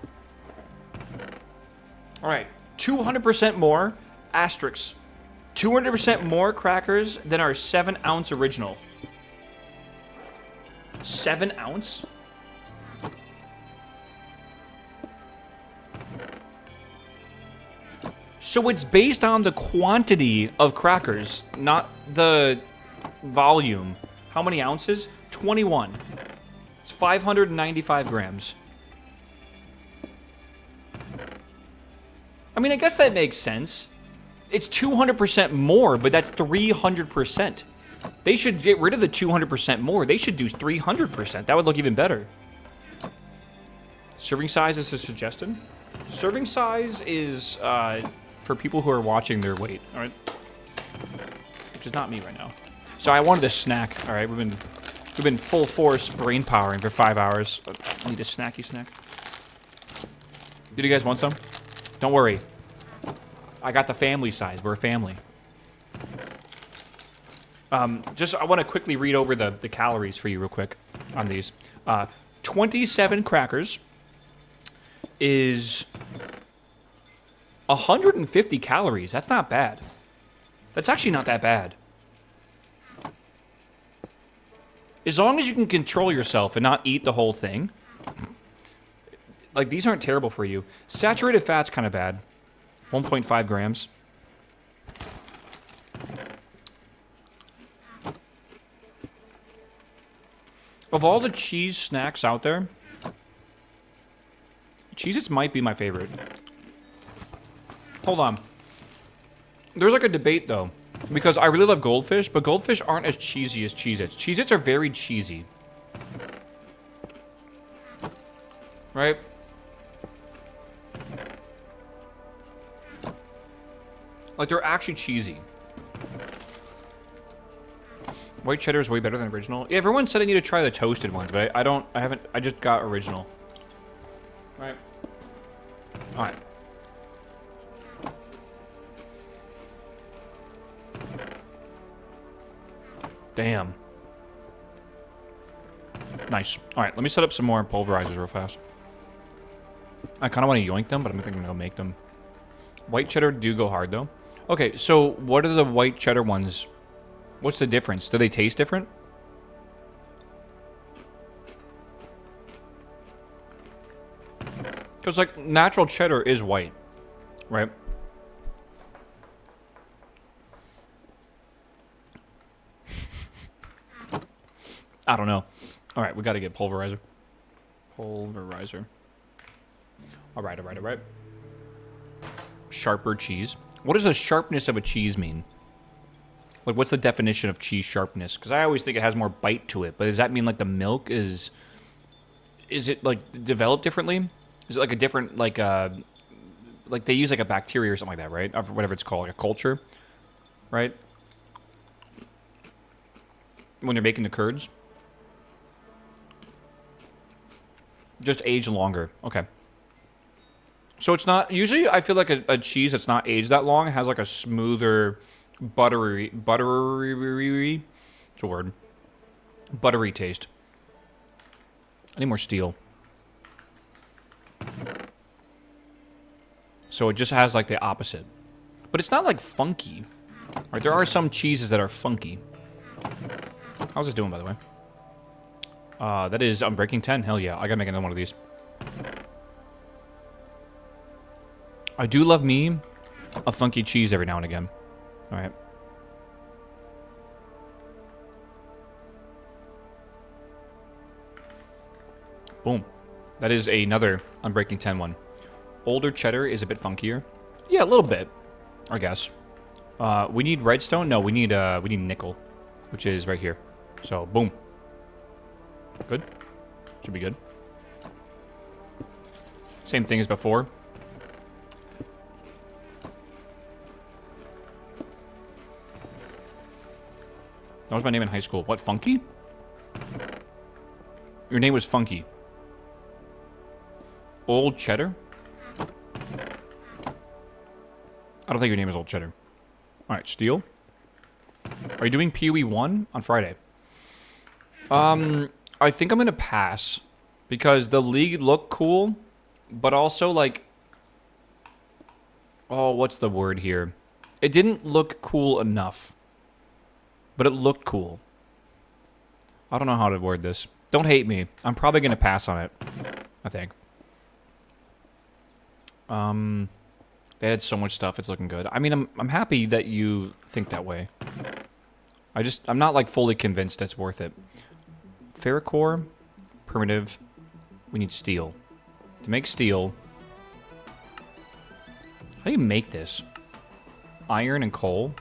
All right. 200% more asterisks. 200% more crackers than our 7-ounce original. 7 ounce? So it's based on the quantity of crackers, not the volume. How many ounces? 21. 595 grams. I mean, I guess that makes sense. It's 200% more, but that's 300%. They should get rid of the 200% more. They should do 300%. That would look even better. Serving size is a suggestion. Serving size is for people who are watching their weight. All right, which is not me right now. So I wanted a snack. All right, we've been full force brain powering for 5 hours. I need a snacky snack. Did you guys want some? Don't worry. I got the family size. We're a family. I want to quickly read over the calories for you real quick on these. 27 crackers is 150 calories. That's not bad. That's actually not that bad. As long as you can control yourself and not eat the whole thing. Like, these aren't terrible for you. Saturated fat's kind of bad. 1.5 grams. Of all the cheese snacks out there, Cheez-Its might be my favorite. Hold on. There's like a debate, though. Because I really love Goldfish, but Goldfish aren't as cheesy as Cheez-Its. Cheez-Its are very cheesy. Right? Like, they're actually cheesy. White cheddar is way better than original. Yeah, everyone said I need to try the toasted ones, but I just got original. Right. Alright. Damn. Nice. Alright, let me set up some more pulverizers real fast. I kind of want to yoink them, but I think I'm going to go make them. White cheddar do go hard, though. Okay, so what are the white cheddar ones? What's the difference? Do they taste different? Because, like, natural cheddar is white, right? I don't know. All right, we got to get pulverizer. Pulverizer. All right. Sharper cheese. What does the sharpness of a cheese mean? Like, what's the definition of cheese sharpness? Because I always think it has more bite to it. But does that mean, like, the milk is it, like, developed differently? Is it, like, a different, like they use, like, a bacteria or something like that, right? Or whatever it's called, like a culture, right? when you're making the curds. Just age longer. Okay. So it's not... Usually, I feel like a cheese that's not aged that long has like a smoother, buttery... It's a word. Buttery taste. I need more steel. So it just has like the opposite. But it's not like funky. Right, there are some cheeses that are funky. How's this doing, by the way? That is... I'm breaking 10. Hell yeah. I gotta make another one of these. I do love me a funky cheese every now and again. Alright. Boom. That is another Unbreaking 10 one. Older cheddar is a bit funkier. Yeah, a little bit, I guess. We need redstone? No, we need nickel, which is right here. So, boom. Good. Should be good. Same thing as before. That was my name in high school. What, Funky? Your name was Funky. Old Cheddar? I don't think your name is Old Cheddar. Alright, Steel. Are you doing PoE 1 on Friday? I think I'm gonna pass. Because the league looked cool, but also, like... Oh, what's the word here? It didn't look cool enough. But it looked cool. I don't know how to word this. Don't hate me. I'm probably gonna pass on it. I think. They had so much stuff. It's looking good. I mean, I'm happy that you think that way. I'm not like fully convinced it's worth it. Ferrocore, primitive. We need steel. To make steel, how do you make this? Iron and coal.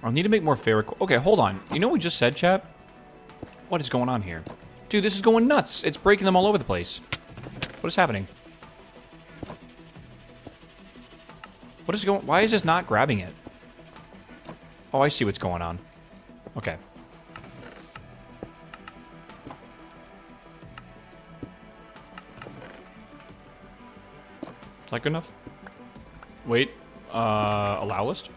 I'll need to make more ferrocore. Okay, hold on. You know what we just said, chat? What is going on here? Dude, this is going nuts. It's breaking them all over the place. What is happening? What is going... Why is this not grabbing it? Oh, I see what's going on. Okay. Is that good enough? Wait. Allow list?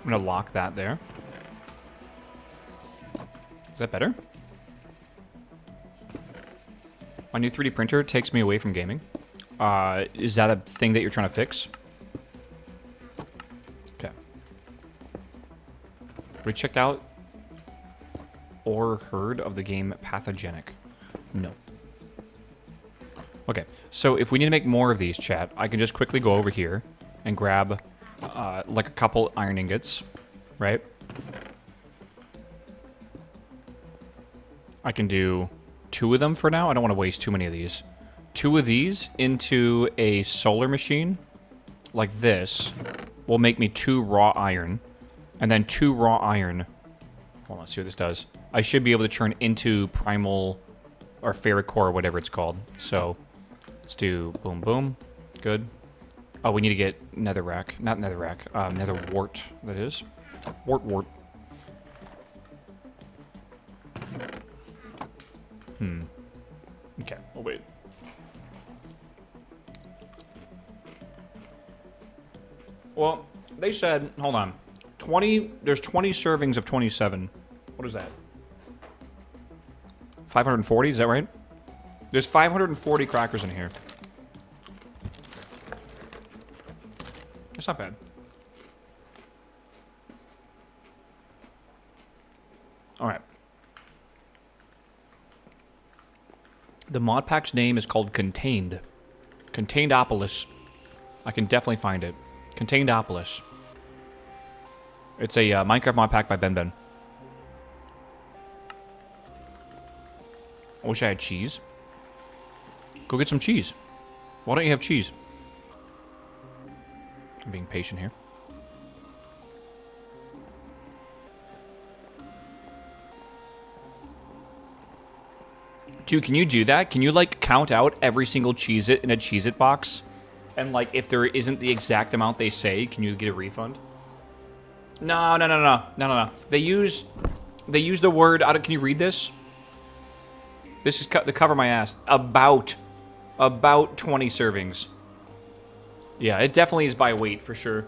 I'm gonna lock that there. Is that better? My new 3D printer takes me away from gaming. Is that a thing that you're trying to fix? Okay. We checked out or heard of the game Pathogenic? No. Okay, so if we need to make more of these, chat, I can just quickly go over here and grab like a couple iron ingots, right? I can do 2 of them for now. I don't want to waste too many of these. 2 of these into a solar machine like this will make me 2 raw iron. And then 2 raw iron. Hold on, let's see what this does. I should be able to turn into primal or ferrocore or whatever it's called. So let's do boom, boom. Good. Oh, we need to get netherrack. Not netherrack. Nether wart, that is. Wart. Okay, we'll wait. Well, they said, hold on. There's 20 servings of 27. What is that? 540, is that right? There's 540 crackers in here. It's not bad. Alright. The mod pack's name is called Contained. Contained Opolis. I can definitely find it. Contained Opolis. It's a Minecraft mod pack by Ben. I wish I had cheese. Go get some cheese. Why don't you have cheese? I'm being patient here. Dude, can you do that? Can you, like, count out every single Cheez-It in a Cheez-It box? And, like, if there isn't the exact amount they say, can you get a refund? No. They use the word, can you read this? This is the cover my ass. About 20 servings. Yeah, it definitely is by weight, for sure.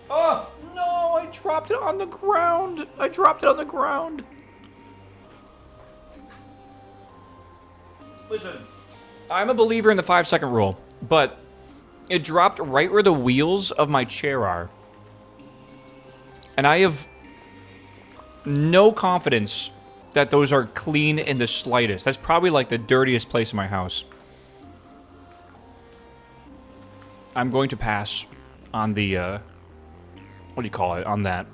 Oh, no, I dropped it on the ground. Listen, I'm a believer in the 5-second rule, but it dropped right where the wheels of my chair are. And I have no confidence that those are clean in the slightest. That's probably like the dirtiest place in my house. I'm going to pass on the, what do you call it, on that.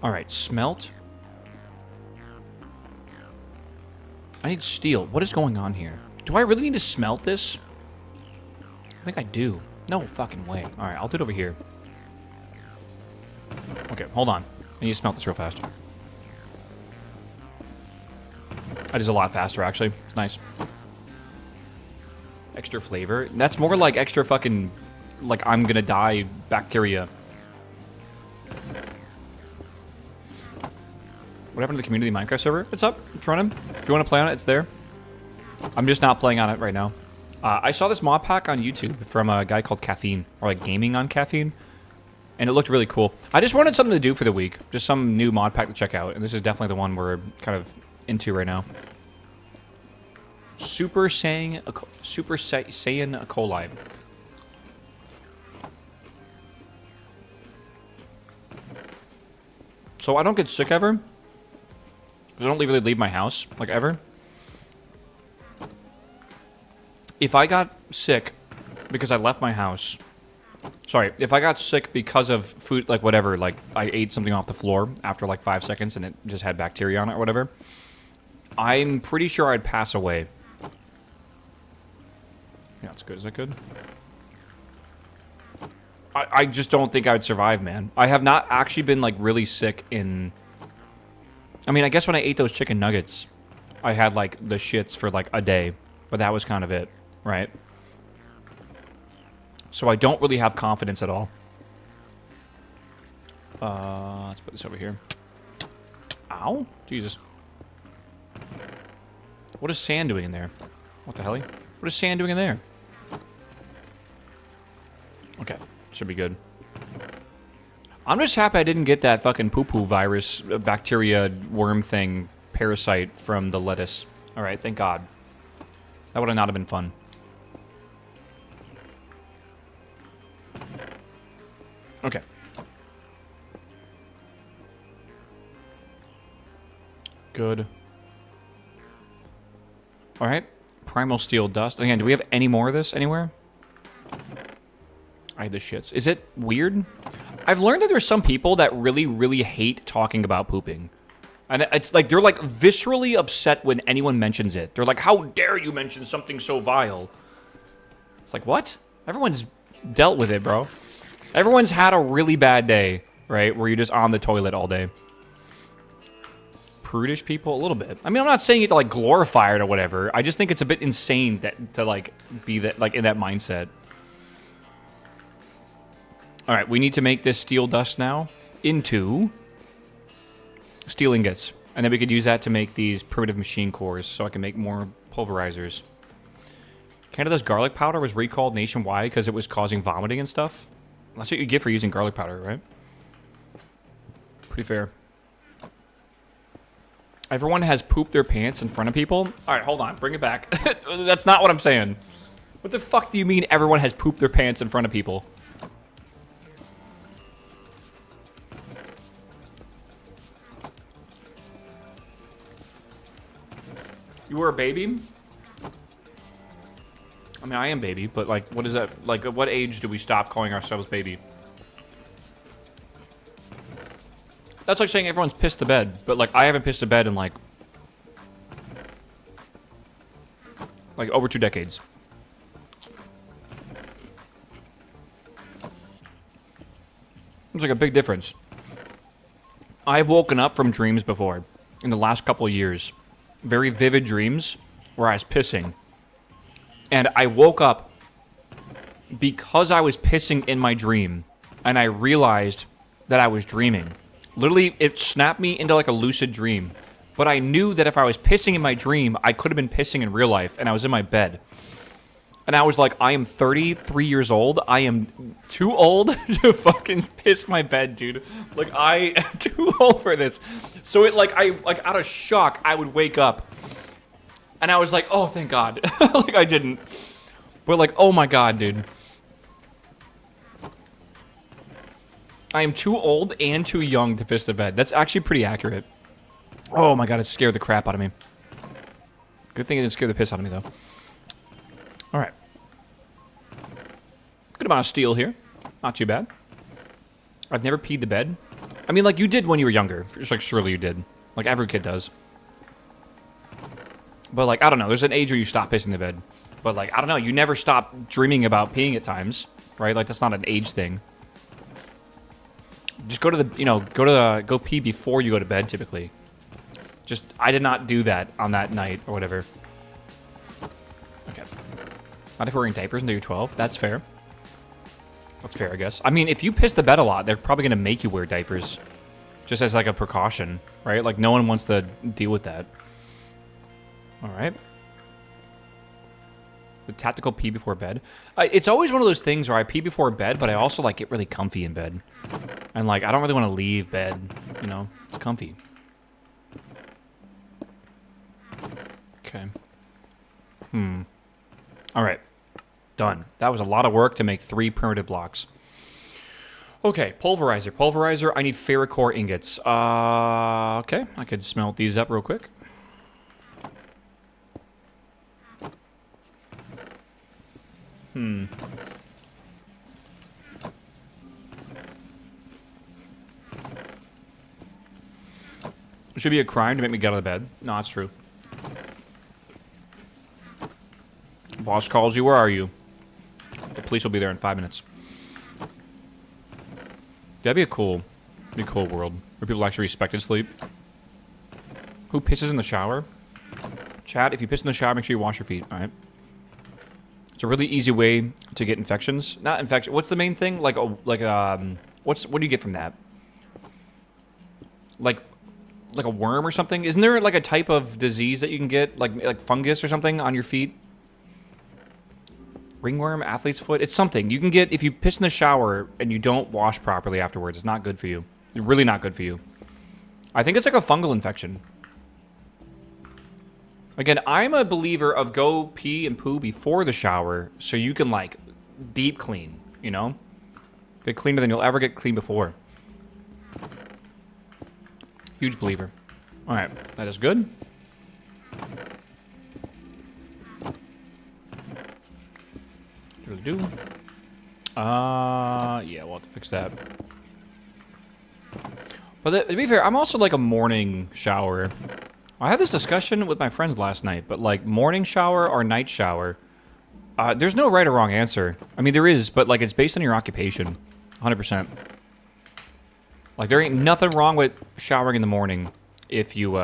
Alright, smelt. I need steel. What is going on here? Do I really need to smelt this? I think I do. No fucking way. Alright, I'll do it over here. Okay, hold on. I need to smelt this real fast. That is a lot faster, actually. It's nice. Extra flavor. That's more like extra fucking, like, I'm gonna die bacteria. What happened to the community Minecraft server? It's up. It's running. If you want to play on it, it's there. I'm just not playing on it right now. I saw this mod pack on YouTube from a guy called Caffeine, or like Gaming on Caffeine, and it looked really cool. I just wanted something to do for the week. Just some new mod pack to check out, and this is definitely the one we're kind of into right now. Super Saiyan Coli. So I don't get sick ever. I don't really leave my house, like, ever. If I got sick because I left my house... Sorry, if I got sick because of food, like, whatever, like, I ate something off the floor after, like, 5 seconds and it just had bacteria on it or whatever, I'm pretty sure I'd pass away. Yeah, that's good. Is that good? I just don't think I would survive, man. I have not actually been, like, really sick in... I mean, I guess when I ate those chicken nuggets, I had, like, the shits for, like, a day. But that was kind of it, right? So I don't really have confidence at all. Let's put this over here. Ow. Jesus. What is sand doing in there? What the hell? What is sand doing in there? Okay. Should be good. I'm just happy I didn't get that fucking poo-poo virus, bacteria, worm thing, parasite from the lettuce. Alright, thank God. That would have not have been fun. Okay. Good. Alright. Primal steel dust. Again, do we have any more of this anywhere? I had the shits. Is it weird? I've learned that there's some people that really, really hate talking about pooping. And it's like, they're like viscerally upset when anyone mentions it. They're like, how dare you mention something so vile? It's like, what? Everyone's dealt with it, bro. Everyone's had a really bad day, right? Where you're just on the toilet all day. Prudish people? A little bit. I mean, I'm not saying it to, like, glorify it or whatever. I just think it's a bit insane that to, like, be that, like, in that mindset. Alright, we need to make this steel dust now into steel ingots. And then we could use that to make these primitive machine cores so I can make more pulverizers. Canada's garlic powder was recalled nationwide because it was causing vomiting and stuff. That's what you get for using garlic powder, right? Pretty fair. Everyone has pooped their pants in front of people? Alright, hold on. Bring it back. That's not what I'm saying. What the fuck do you mean everyone has pooped their pants in front of people? You were a baby? I mean, I am baby, but, like, what is that? Like, at what age do we stop calling ourselves baby? That's like saying everyone's pissed the bed, but, like, I haven't pissed the bed in, like, over 2 decades. It's like a big difference. I've woken up from dreams before in the last couple of years very vivid dreams where I was pissing. And I woke up because I was pissing in my dream. And I realized that I was dreaming. Literally, it snapped me into like a lucid dream. But I knew that if I was pissing in my dream, I could have been pissing in real life. And I was in my bed. And I was like, I am 33 years old. I am too old to fucking piss my bed, dude. Like, I am too old for this. So it, like, out of shock, I would wake up. And I was like, oh, thank God. Like, I didn't. But like, oh my God, dude. I am too old and too young to piss the bed. That's actually pretty accurate. Oh my God, it scared the crap out of me. Good thing it didn't scare the piss out of me, though. All right. Good amount of steel here. Not too bad. I've never peed the bed. I mean, like, you did when you were younger. Just like, surely you did. Like, every kid does. But, like, I don't know. There's an age where you stop pissing the bed. But, like, I don't know. You never stop dreaming about peeing at times. Right? Like, that's not an age thing. Just go to the, you know, go pee before you go to bed, typically. Just, I did not do that on that night or whatever. Okay. Not if we're wearing diapers until you're 12. That's fair. That's fair, I guess. I mean, if you piss the bed a lot, they're probably going to make you wear diapers. Just as, like, a precaution, right? Like, no one wants to deal with that. All right. The tactical pee before bed. It's always one of those things where I pee before bed, but I also, like, get really comfy in bed. And, like, I don't really want to leave bed, you know? It's comfy. Okay. All right. Done. That was a lot of work to make 3 primitive blocks. Okay, pulverizer. Pulverizer, I need ferrocore ingots. Okay, I could smelt these up real quick. It should be a crime to make me get out of bed. No, it's true. Boss calls you, where are you? The police will be there in 5 minutes. That'd be a cool world where people actually respected sleep. Who pisses in the shower? Chat, if you piss in the shower, make sure you wash your feet, alright? It's a really easy way to get infections. Not infection. What's the main thing? What do you get from that? Like a worm or something? Isn't there like a type of disease that you can get, like fungus or something on your feet? Ringworm, athlete's foot. It's something you can get if you piss in the shower and you don't wash properly afterwards. It's not good for you. It's really not good for you. I think it's like a fungal infection. Again, I'm a believer of go pee and poo before the shower so you can, like, deep clean, you know? Get cleaner than you'll ever get clean before. Huge believer. All right, that is good. Really do. Yeah, we'll have to fix that. But to be fair, I'm also like a morning shower. I had this discussion with my friends last night, but like morning shower or night shower, there's no right or wrong answer. I mean, there is, but like it's based on your occupation, 100%. Like there ain't nothing wrong with showering in the morning if you,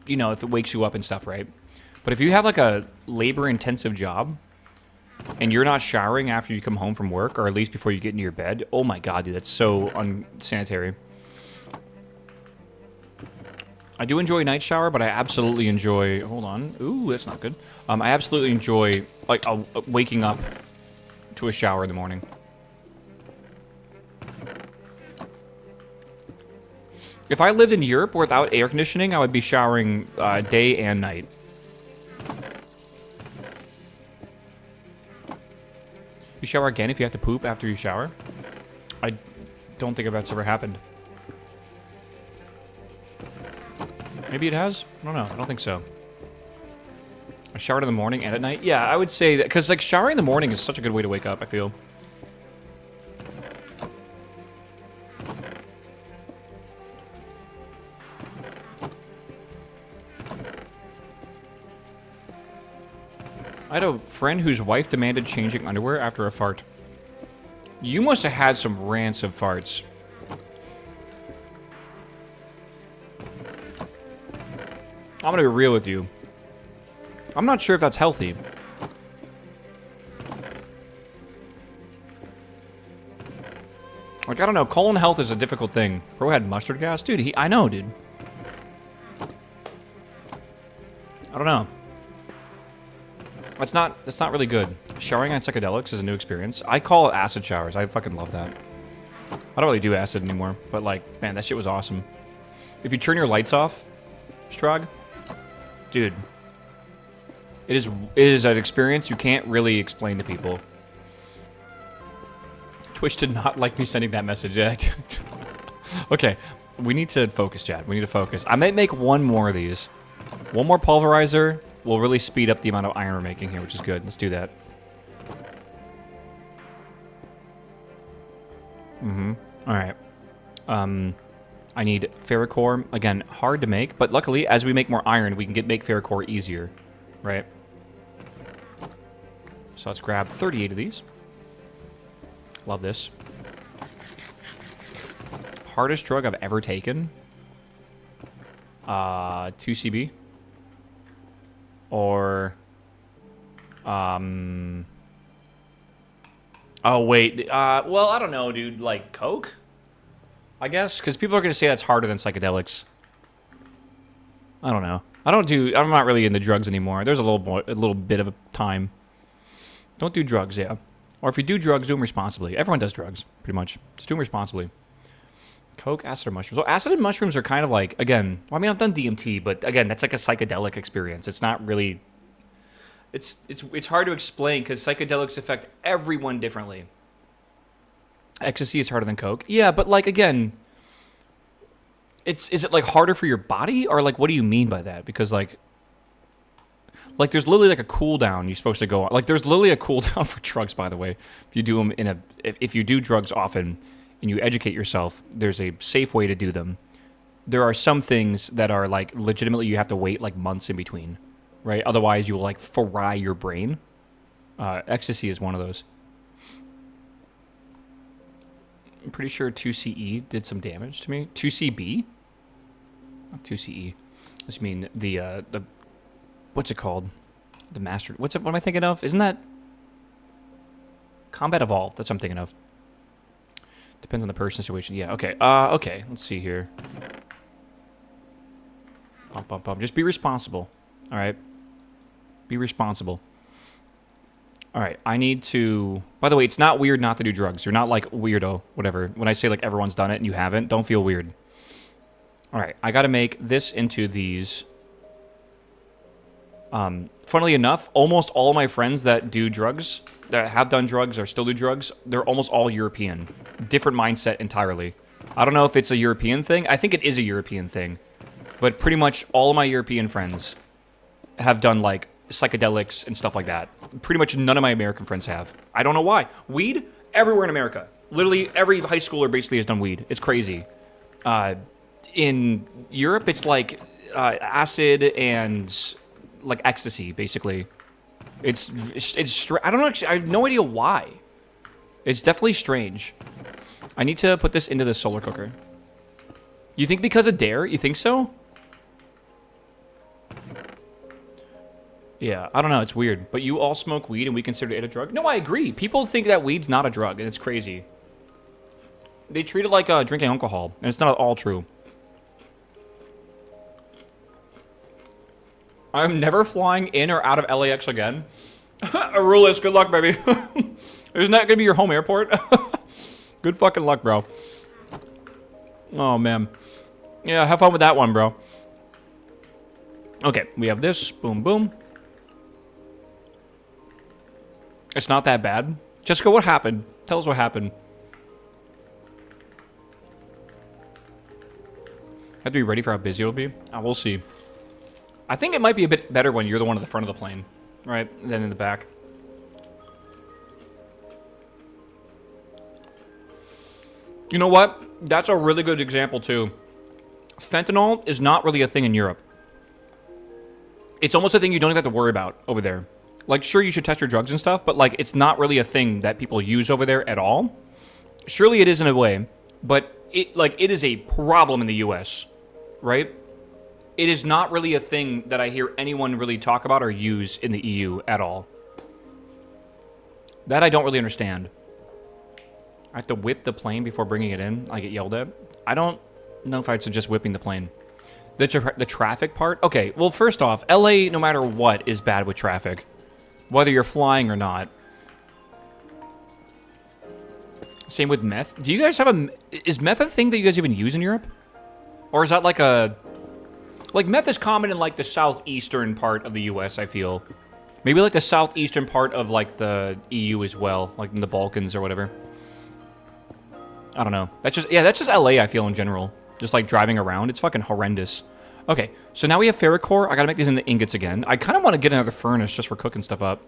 you know, if it wakes you up and stuff, right? But if you have like a labor-intensive job and you're not showering after you come home from work, or at least before you get into your bed, oh my God, dude, that's so unsanitary. I do enjoy night shower, but I absolutely enjoy... Hold on. Ooh, that's not good. I absolutely enjoy like waking up to a shower in the morning. If I lived in Europe without air conditioning, I would be showering day and night. You shower again if you have to poop after you shower? I don't think that's ever happened. Maybe it has? I don't know. I don't think so. I showered in the morning and at night? Yeah, I would say that, because like showering in the morning is such a good way to wake up, I feel. I had a friend whose wife demanded changing underwear after a fart. You must have had some rancid farts. I'm gonna be real with you. I'm not sure if that's healthy. Like, I don't know. Colon health is a difficult thing. Bro had mustard gas? Dude, I know, dude. I don't know. That's not really good. Showering on psychedelics is a new experience. I call it acid showers. I fucking love that. I don't really do acid anymore, but like, man, that shit was awesome. If you turn your lights off, Strog, dude, it is an experience you can't really explain to people. Twitch did not like me sending that message. Okay, we need to focus, chat. We need to focus. I might make one more of these. One more pulverizer will really speed up the amount of iron we're making here, which is good. Let's do that. All right. I need ferrocore. Again, hard to make, but luckily, as we make more iron, we can make ferrocore easier, right? So let's grab 38 of these. Love this. Hardest drug I've ever taken. 2CB. Or... Oh, wait. Well, I don't know, dude. Like, Coke? I guess? Because people are going to say that's harder than psychedelics. I don't know. I'm not really into drugs anymore. There's a little bit of a time. Don't do drugs, yeah. Or if you do drugs, do them responsibly. Everyone does drugs, pretty much. Just do them responsibly. Coke, acid, or mushrooms. Well, acid and mushrooms are kind of like, again, well, I mean, I've done DMT, but again, that's like a psychedelic experience. It's not really... It's hard to explain because psychedelics affect everyone differently. Ecstasy is harder than Coke. Yeah, but like, again, is it like harder for your body? Or like, what do you mean by that? Because like there's literally like a cooldown you're supposed to go on. Like there's literally a cooldown for drugs, by the way. If you do them if you do drugs often and you educate yourself, there's a safe way to do them. There are some things that are like legitimately you have to wait like months in between, right? Otherwise you will like fry your brain. Ecstasy is one of those. I'm pretty sure 2CE did some damage to me. 2CB? Not 2CE. This mean the what's it called? The master. What am I thinking of? Isn't that Combat Evolved? That's what I'm thinking of. Depends on the person situation. Yeah, okay. Okay, let's see here. Bump, bump, bump. Just be responsible. All right? Be responsible. All right, I need to... By the way, it's not weird not to do drugs. You're not like weirdo, whatever. When I say like everyone's done it and you haven't, don't feel weird. All right, I got to make this into these... Funnily enough, almost all my friends that do drugs, that have done drugs or still do drugs, they're almost all European. Different mindset entirely. I don't know if it's a European thing. I think it is a European thing. But pretty much all of my European friends have done like psychedelics and stuff like that. Pretty much none of my American friends have. I don't know why. Weed? Everywhere in America. Literally every high schooler basically has done weed. It's crazy. In Europe, it's like acid and... like ecstasy, basically. It's I don't know, actually, I have no idea why. It's definitely strange. I need to put this into the solar cooker. You think because of Dare? You think so? Yeah, I don't know, it's weird. But you all smoke weed and we consider it a drug? No, I agree. People think that weed's not a drug, and it's crazy. They treat it like drinking alcohol, and it's not at all true. I'm never flying in or out of LAX again. Arulis, good luck, baby. Isn't that gonna be your home airport? Good fucking luck, bro. Oh, man. Yeah, have fun with that one, bro. Okay, we have this. Boom, boom. It's not that bad. Jessica, what happened? Tell us what happened. Have to be ready for how busy it'll be. We'll see. I think it might be a bit better when you're the one at the front of the plane, right? Than in the back. You know what? That's a really good example, too. Fentanyl is not really a thing in Europe. It's almost a thing you don't even have to worry about over there. Like, sure, you should test your drugs and stuff, but, like, it's not really a thing that people use over there at all. Surely it is in a way, but it is a problem in the U.S., right? it is not really a thing that I hear anyone really talk about or use in the EU at all. That I don't really understand. I have to whip the plane before bringing it in. I get yelled at. I don't know if I'd suggest whipping the plane. The traffic part? Okay, well, first off, LA, no matter what, is bad with traffic. Whether you're flying or not. Same with meth. Do you guys have a... Is meth a thing that you guys even use in Europe? Or is that like a... Like, meth is common in, like, the southeastern part of the US, I feel. Maybe, like, the southeastern part of, like, the EU as well. Like, in the Balkans or whatever. I don't know. That's just... Yeah, that's just LA, I feel, in general. Just, like, driving around. It's fucking horrendous. Okay, so now we have ferrocore. I gotta make these into ingots again. I kind of want to get another furnace just for cooking stuff up.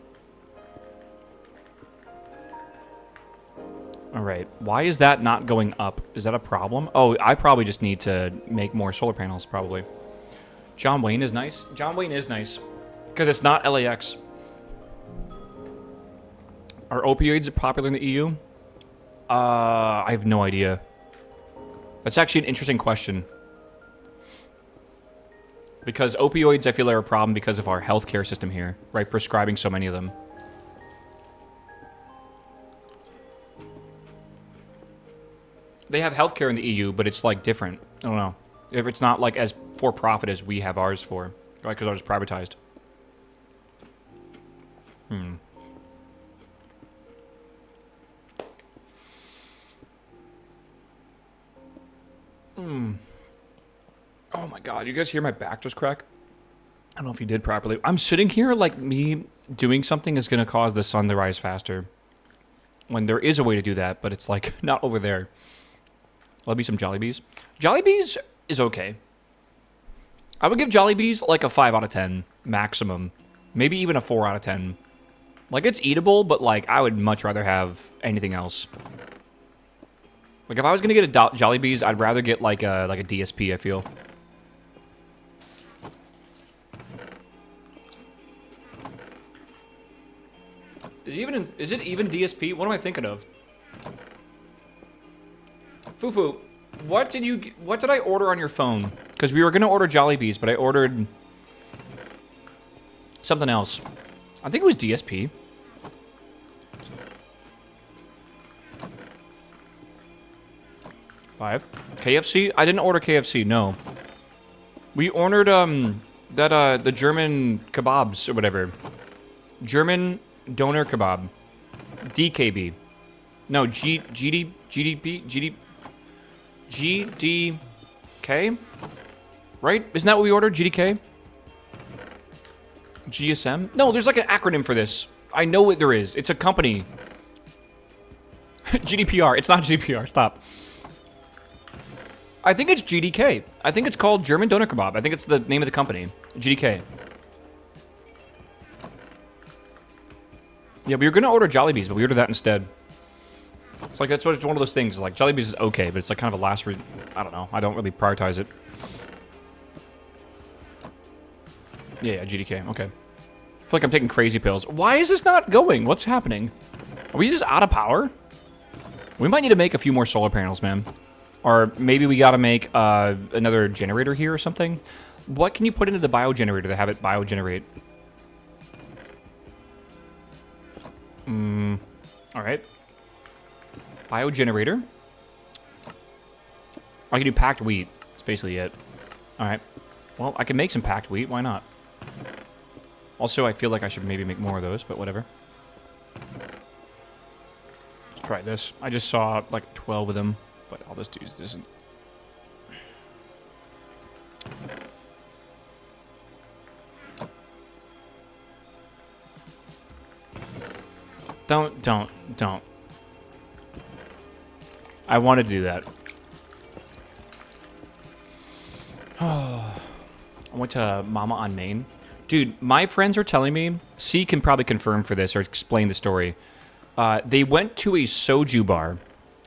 Alright, why is that not going up? Is that a problem? Oh, I probably just need to make more solar panels, probably. John Wayne is nice. John Wayne is nice. Because it's not LAX. Are opioids popular in the EU? I have no idea. That's actually an interesting question. Because opioids, I feel, are a problem because of our healthcare system here. Right? Prescribing so many of them. They have healthcare in the EU, but it's, like, different. I don't know. If it's not, like, as for-profit as we have ours for. Right? Because ours is privatized. Oh my god, you guys hear my back just crack? I don't know if you did properly. I'm sitting here like me doing something is going to cause the sun to rise faster. When there is a way to do that, but it's like not over there. Love me some Jollibees. Jollibees is okay. I would give Jollibees like a 5 out of 10 maximum. Maybe even a 4 out of 10. Like, it's eatable, but like I would much rather have anything else. Like, if I was going to get a Jollibees, I'd rather get like a DSP, I feel. Is it even DSP? What am I thinking of? Fufu, what did I order on your phone? Because we were gonna order Jollibees, but I ordered something else. I think it was DSP. Five. KFC? I didn't order KFC, no. We ordered the German kebabs or whatever. German doner kebab. DKB. No, GDK? Right? Isn't that what we ordered? GDK? GSM? No, there's like an acronym for this. I know what there is. It's a company. GDPR. It's not GDPR. Stop. I think it's GDK. I think it's called German Doner Kebab. I think it's the name of the company. GDK. Yeah, we were going to order Jollibees, but we ordered that instead. It's like, that's one of those things. Like, Jollibees is okay, but it's like kind of a last... I don't know. I don't really prioritize it. Yeah, GDK. Okay. I feel like I'm taking crazy pills. Why is this not going? What's happening? Are we just out of power? We might need to make a few more solar panels, man. Or maybe we got to make another generator here or something. What can you put into the biogenerator to have it biogenerate? All right. Biogenerator. I can do packed wheat. That's basically it. All right. Well, I can make some packed wheat. Why not? Also, I feel like I should maybe make more of those, but whatever. Let's try this. I just saw like 12 of them, but I'll just use this. Don't. I wanted to do that. I went to Mama on Main. Dude, my friends are telling me, C can probably confirm for this or explain the story. They went to a soju bar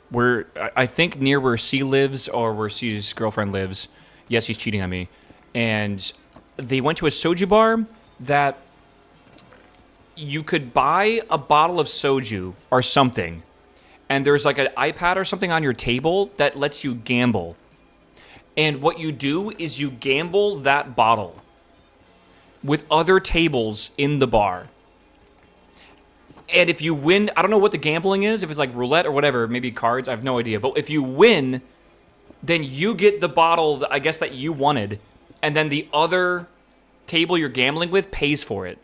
where, I think near where C lives or where C's girlfriend lives. Yes, he's cheating on me. And they went to a soju bar that you could buy a bottle of soju or something. And there's like an iPad or something on your table that lets you gamble. And what you do is you gamble that bottle with other tables in the bar. And if you win, I don't know what the gambling is, if it's like roulette or whatever, maybe cards, I have no idea. But if you win, then you get the bottle, I guess, that you wanted. And then the other table you're gambling with pays for it.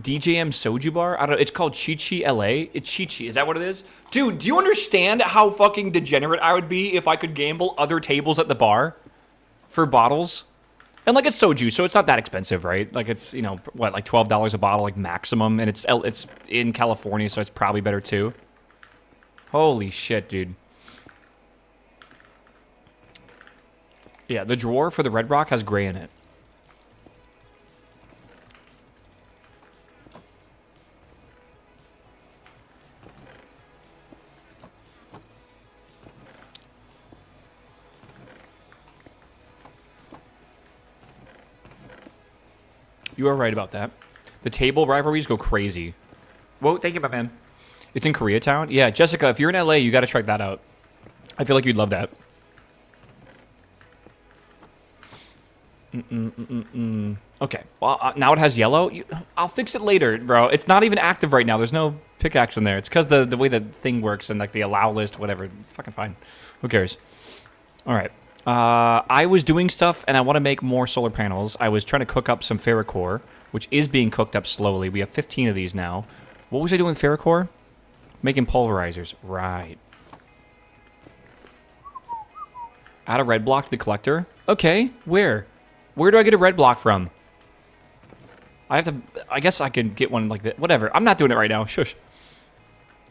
DJM Soju Bar? I don't know. It's called Chi-Chi LA. It's Chi-Chi. Is that what it is? Dude, do you understand how fucking degenerate I would be if I could gamble other tables at the bar for bottles? And, like, it's soju, so it's not that expensive, right? Like, it's, you know, what, like $12 a bottle, like, maximum. And it's in California, so it's probably better, too. Holy shit, dude. Yeah, the drawer for the Red Rock has gray in it. You are right about that. The table rivalries go crazy. Whoa, thank you, my man. It's in Koreatown? Yeah, Jessica, if you're in LA, you got to check that out. I feel like you'd love that. Okay, well, now it has yellow. I'll fix it later, bro. It's not even active right now. There's no pickaxe in there. It's because the way the thing works and, like, the allow list, whatever. Fucking fine. Who cares? All right. I was doing stuff, and I want to make more solar panels. I was trying to cook up some ferrocore, which is being cooked up slowly. We have 15 of these now. What was I doing with ferrocore? Making pulverizers. Right. Add a red block to the collector. Okay, where? Where do I get a red block from? I have to... I guess I can get one like that. Whatever. I'm not doing it right now. Shush.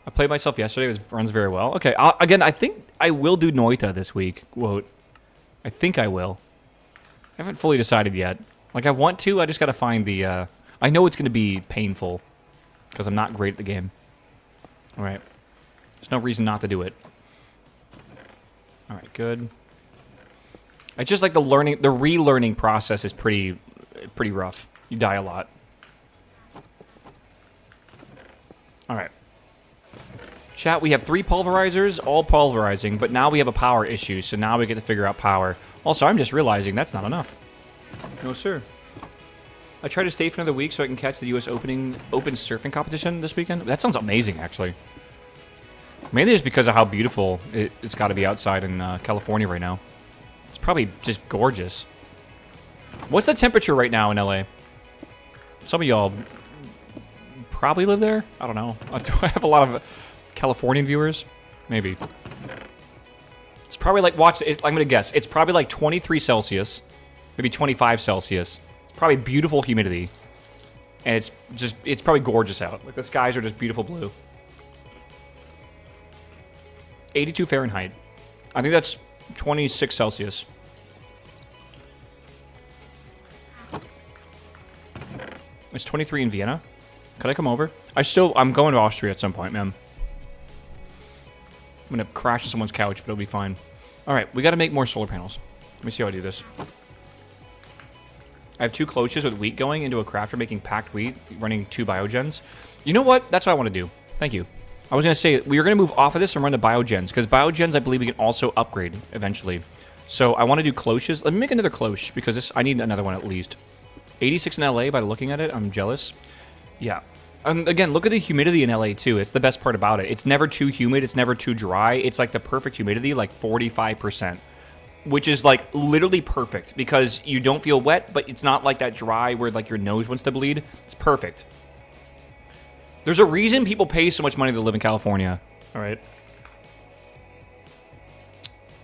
I played myself yesterday. It runs very well. Okay, again, I think I will do Noita this week. Quote. I think I will. I haven't fully decided yet. Like, I want to, I just gotta find the, I know it's gonna be painful, because I'm not great at the game. Alright. There's no reason not to do it. Alright, good. I just like the relearning process is pretty rough. You die a lot. Alright. Chat, we have 3 pulverizers, all pulverizing, but now we have a power issue, so now we get to figure out power. Also, I'm just realizing that's not enough. No, sir. I try to stay for another week so I can catch the U.S. Open surfing competition this weekend. That sounds amazing, actually. Mainly just because of how beautiful it's got to be outside in California right now. It's probably just gorgeous. What's the temperature right now in L.A.? Some of y'all probably live there? I don't know. Do I have a lot of Californian viewers? Maybe. It's probably like, watch, I'm going to guess. It's probably like 23 Celsius, maybe 25 Celsius. It's probably beautiful humidity. And it's probably gorgeous out. Like, the skies are just beautiful blue. 82 Fahrenheit. I think that's 26 Celsius. It's 23 in Vienna. Could I come over? I'm going to Austria at some point, man. I'm going to crash on someone's couch, but it'll be fine. Alright, we got to make more solar panels. Let me see how I do this. I have 2 cloches with wheat going into a crafter making packed wheat, running 2 biogens. You know what? That's what I want to do. Thank you. I was going to say, we were going to move off of this and run to biogens, because biogens, I believe we can also upgrade eventually. So I want to do cloches. Let me make another cloche, because I need another one at least. 86 in LA by looking at it. I'm jealous. Yeah. Again, look at the humidity in LA, too. It's the best part about it. It's never too humid. It's never too dry. It's like the perfect humidity, like 45%. Which is, like, literally perfect. Because you don't feel wet, but it's not like that dry where, like, your nose wants to bleed. It's perfect. There's a reason people pay so much money to live in California. All right.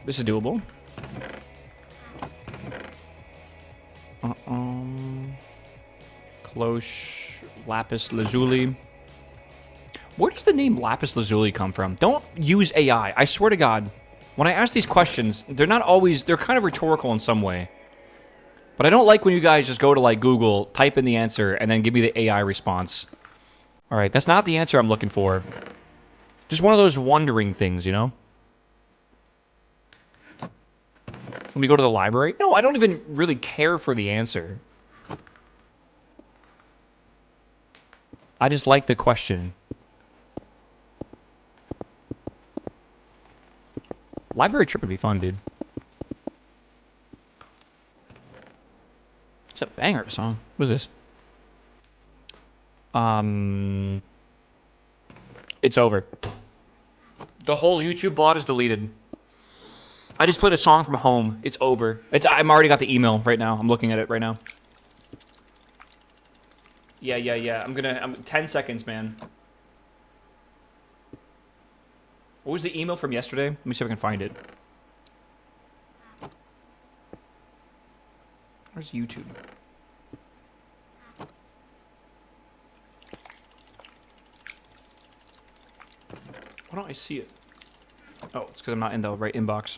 This is doable. Cloche. Lapis Lazuli. Where does the name Lapis Lazuli come from? Don't use AI. I swear to God, when I ask these questions, they're kind of rhetorical in some way. But I don't like when you guys just go to, like, Google, type in the answer, and then give me the AI response. Alright, that's not the answer I'm looking for. Just one of those wondering things, you know? Let me go to the library. No, I don't even really care for the answer. I just like the question. Library trip would be fun, dude. It's a banger song. What is this? It's over. The whole YouTube bot is deleted. I just played a song from home. It's over. I'm already got the email right now. I'm looking at it right now. Yeah. I'm 10 seconds, man. What was the email from yesterday? Let me see if I can find it. Where's YouTube? Why don't I see it? Oh, it's because I'm not in the right inbox.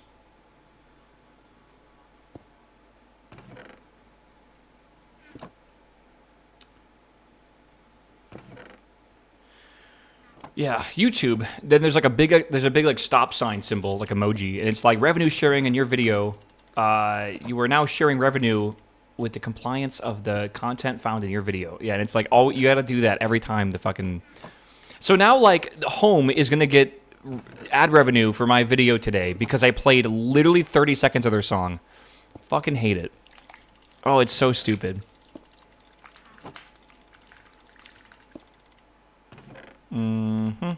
Yeah, YouTube. Then there's like a big like stop sign symbol, like emoji, and it's like revenue sharing in your video. You are now sharing revenue with the compliance of the content found in your video. Yeah, and it's like, oh, you got to do that every time the fucking. So now like home is gonna get ad revenue for my video today because I played literally 30 seconds of their song. Fucking hate it. Oh, it's so stupid. Mm-hmm.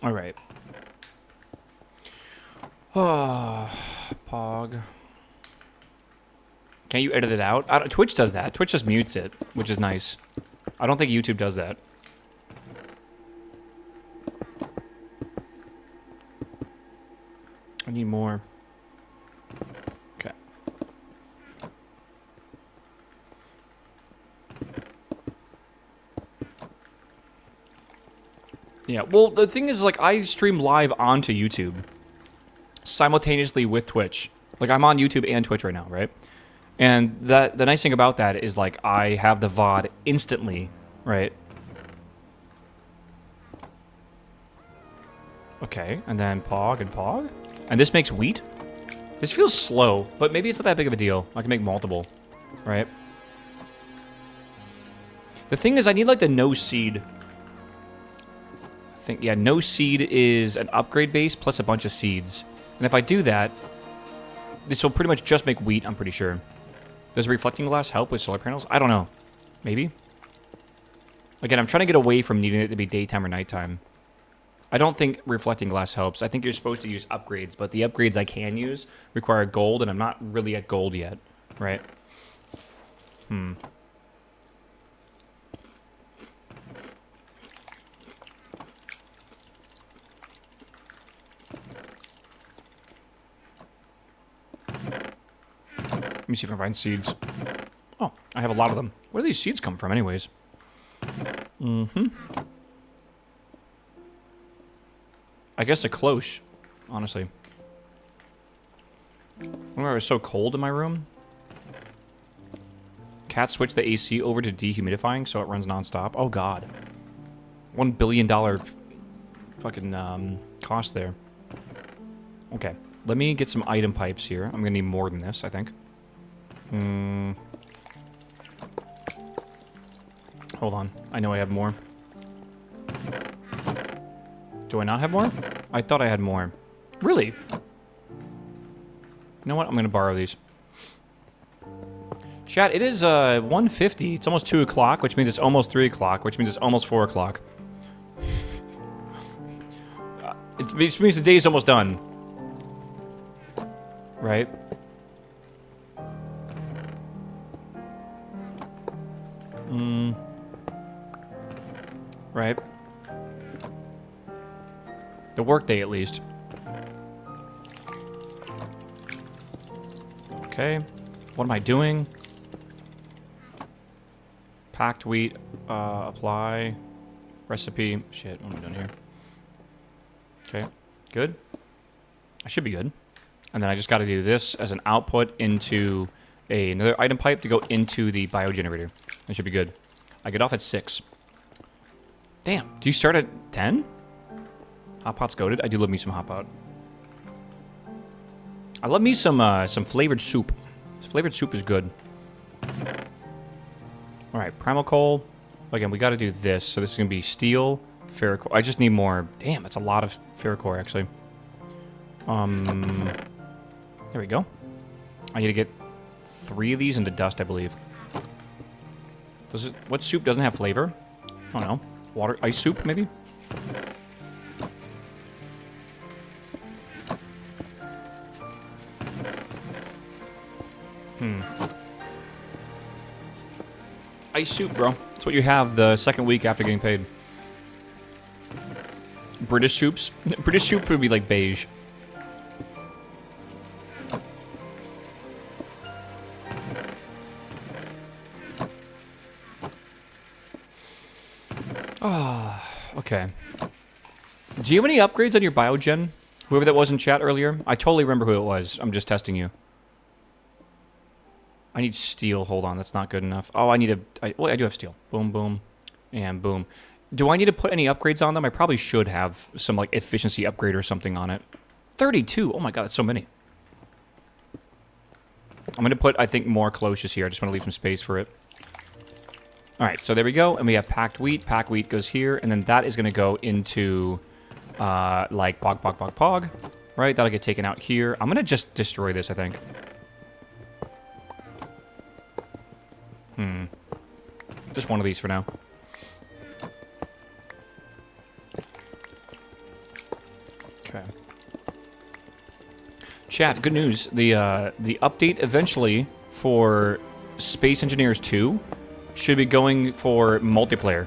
All right. Pog. Can't you edit it out? Twitch does that. Twitch just mutes it, which is nice. I don't think YouTube does that. I need more. Okay. Yeah, well, the thing is, like, I stream live onto YouTube simultaneously with Twitch. Like, I'm on YouTube and Twitch right now, right? And the nice thing about that is, like, I have the VOD instantly, right? Okay, and then Pog and Pog. And this makes wheat? This feels slow, but maybe it's not that big of a deal. I can make multiple, right? The thing is, I need, like, the no seed. I think, yeah, no seed is an upgrade base plus a bunch of seeds. And if I do that, this will pretty much just make wheat, I'm pretty sure. Does reflecting glass help with solar panels? I don't know. Maybe? Again, I'm trying to get away from needing it to be daytime or nighttime. I don't think reflecting glass helps. I think you're supposed to use upgrades, but the upgrades I can use require gold, and I'm not really at gold yet, right? Let me see if I can find seeds. Oh, I have a lot of them. Where do these seeds come from anyways? I guess a cloche, honestly. Remember it was so cold in my room? Cat switched the AC over to dehumidifying so it runs nonstop. Oh god. $1 billion fucking cost there. Okay, let me get some item pipes here. I'm gonna need more than this, I think. Hold on. I know I have more. Do I not have more? I thought I had more. Really? You know what? I'm going to borrow these. Chat, it is 1:50. It's almost 2 o'clock, which means it's almost 3 o'clock, which means it's almost 4 o'clock. It means the day is almost done. Right? Right. The workday, at least. Okay. What am I doing? Packed wheat. Apply. Recipe. Shit, what am I doing here? Okay. Good. I should be good. And then I just got to do this as an output into another item pipe to go into the biogenerator. That should be good. I get off at 6. Damn. Do you start at 10? Hot pot's goated. I do love me some hot pot. I love me some flavored soup. Flavored soup is good. All right, primal coal. Again, we got to do this. So this is gonna be steel, ferrocore. I just need more. Damn, that's a lot of ferrocore, actually. There we go. I need to get 3 of these into dust, I believe. What soup doesn't have flavor? I don't know. Water, ice soup, maybe? Ice soup, bro. That's what you have the second week after getting paid. British soups? British soup would be like beige. Ah, okay. Do you have any upgrades on your biogen? Whoever that was in chat earlier? I totally remember who it was. I'm just testing you. I need steel. Hold on, that's not good enough. Oh, I need well, I do have steel. Boom, boom, and boom. Do I need to put any upgrades on them? I probably should have some, like, efficiency upgrade or something on it. 32. Oh my god, that's so many. I'm going to put, I think, more cloches here. I just want to leave some space for it. Alright, so there we go. And we have packed wheat. Packed wheat goes here. And then that is going to go into, like, pog. Right? That'll get taken out here. I'm going to just destroy this, I think. Just one of these for now. Okay. Chat, good news. The update eventually for Space Engineers 2 should be going for multiplayer.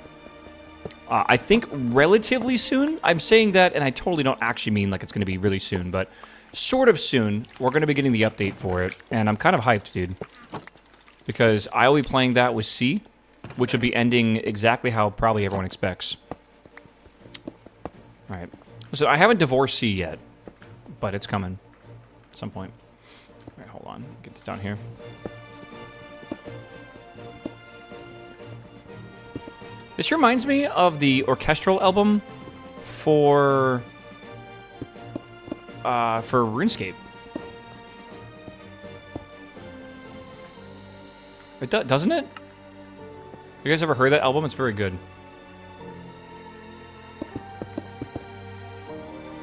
I think relatively soon. I'm saying that, and I totally don't actually mean like it's going to be really soon, but sort of soon, we're going to be getting the update for it, and I'm kind of hyped, dude. Because I'll be playing that with C, which will be ending exactly how probably everyone expects. Alright. So I haven't divorced C yet, but it's coming at some point. Alright, hold on. Get this down here. This reminds me of the orchestral album for RuneScape. It doesn't it? You guys ever heard that album? It's very good.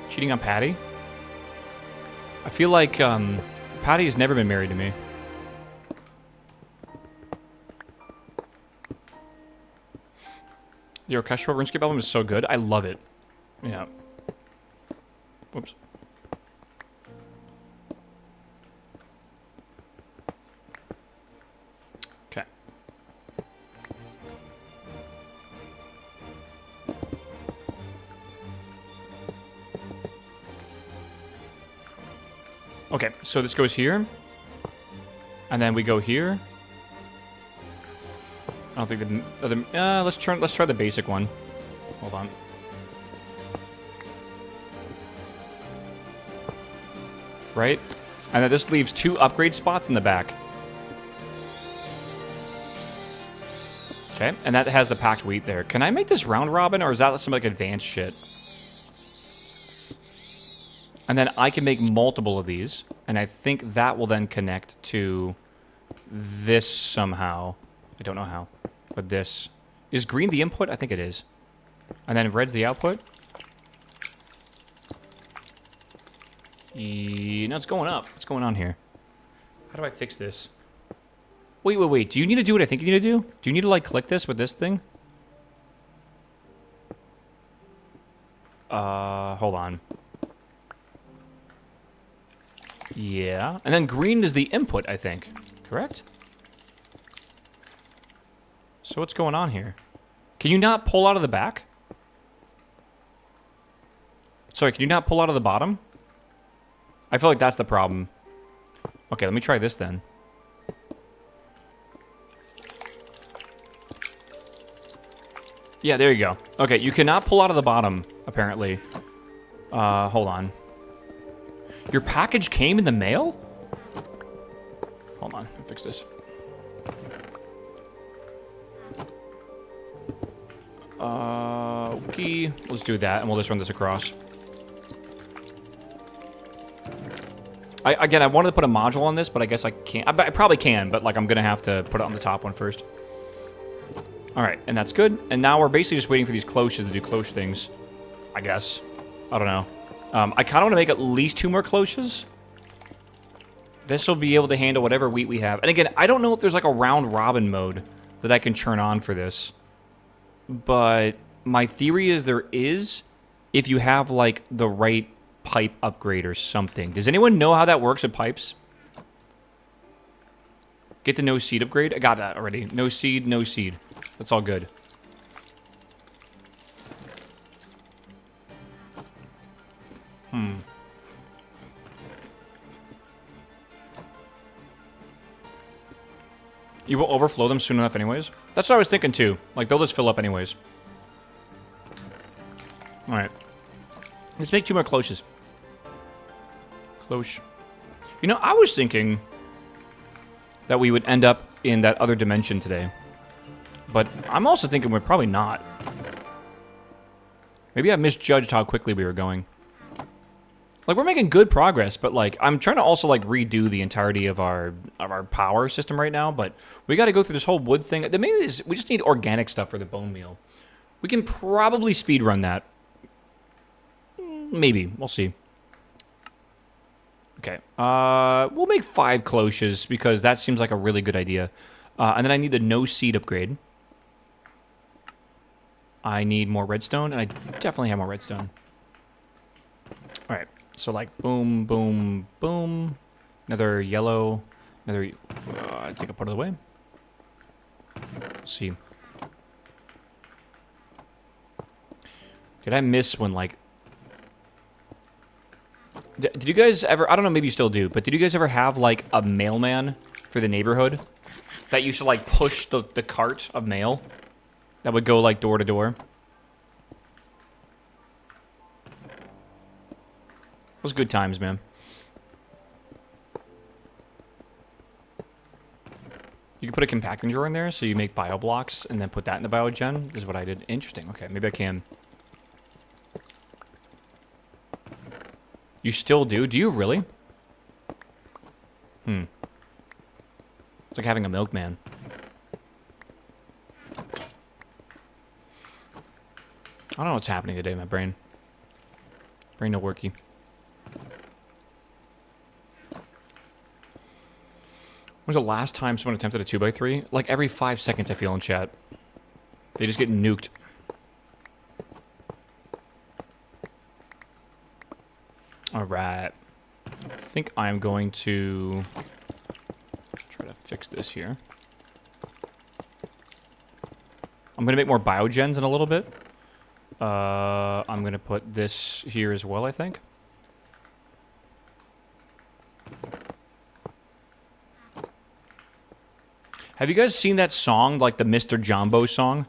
Cheating on Patty? I feel like Patty has never been married to me. The orchestral RuneScape album is so good. I love it. Yeah. Whoops. Okay. Okay, so this goes here. And then we go here. I don't think the other... let's try the basic one. Hold on. Right? And then this leaves 2 upgrade spots in the back. Okay, and that has the packed wheat there. Can I make this round robin, or is that some like advanced shit? And then I can make multiple of these, and I think that will then connect to this somehow. I don't know how, but this. Is green the input? I think it is. And then red's the output? No, it's going up. What's going on here? How do I fix this? Wait. Do you need to do what I think you need to do? Do you need to, like, click this with this thing? Hold on. Yeah. And then green is the input, I think. Correct? So what's going on here? Can you not pull out of the back? Sorry, can you not pull out of the bottom? I feel like that's the problem. Okay, let me try this then. Yeah, there you go. Okay, you cannot pull out of the bottom, apparently. Hold on. Your package came in the mail? Hold on, let me fix this. Okay, let's do that, and we'll just run this across. Again, I wanted to put a module on this, but I guess I can't. I probably can, but like I'm gonna have to put it on the top one first. All right, and that's good. And now we're basically just waiting for these cloches to do cloche things, I guess. I don't know. I kind of want to make at least 2 more cloches. This will be able to handle whatever wheat we have. And again, I don't know if there's like a round robin mode that I can turn on for this. But my theory is there is if you have like the right pipe upgrade or something. Does anyone know how that works with pipes? Get the no seed upgrade? I got that already. No seed, no seed. That's all good. You will overflow them soon enough anyways. That's what I was thinking too. Like, they'll just fill up anyways. Alright. Let's make 2 more cloches. Cloche. You know, I was thinking that we would end up in that other dimension today. But I'm also thinking we're probably not. Maybe I misjudged how quickly we were going. Like, we're making good progress, but, like, I'm trying to also, like, redo the entirety of our power system right now, but we got to go through this whole wood thing. The main is we just need organic stuff for the bone meal. We can probably speedrun that. Maybe. We'll see. Okay. We'll make 5 cloches, because that seems like a really good idea. And then I need the no seed upgrade. I need more redstone, and I definitely have more redstone. All right. So, like, boom, boom, boom. Another yellow. Another... I think I'll put it away. Let's see. Did I miss when, like... Did you guys ever... I don't know, maybe you still do, but did you guys ever have, like, a mailman for the neighborhood? That used to, like, push the cart of mail? That would go, like, door to door? Those good times, man. You can put a compacting drawer in there, so you make bio blocks, and then put that in the biogen. This is what I did. Interesting. Okay, maybe I can. You still do? Do you really? It's like having a milkman. I don't know what's happening today, my brain. Brain no worky. When was the last time someone attempted a 2x3? Like every 5 seconds I feel in chat. They just get nuked. Alright. I think I'm going to try to fix this here. I'm going to make more biogens in a little bit. I'm going to put this here as well, I think. Have you guys seen that song, like the Mr. Jumbo song?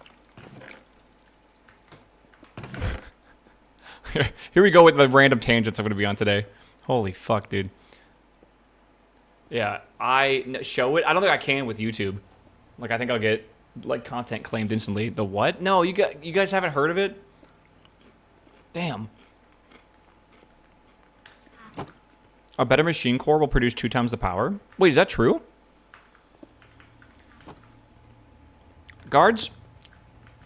Here we go with the random tangents I'm going to be on today. Holy fuck, dude. Yeah, show it. I don't think I can with YouTube. Like, I think I'll get, like, content claimed instantly. The what? No, you guys haven't heard of it? Damn. A better machine core will produce 2 times the power? Wait, is that true? Guards?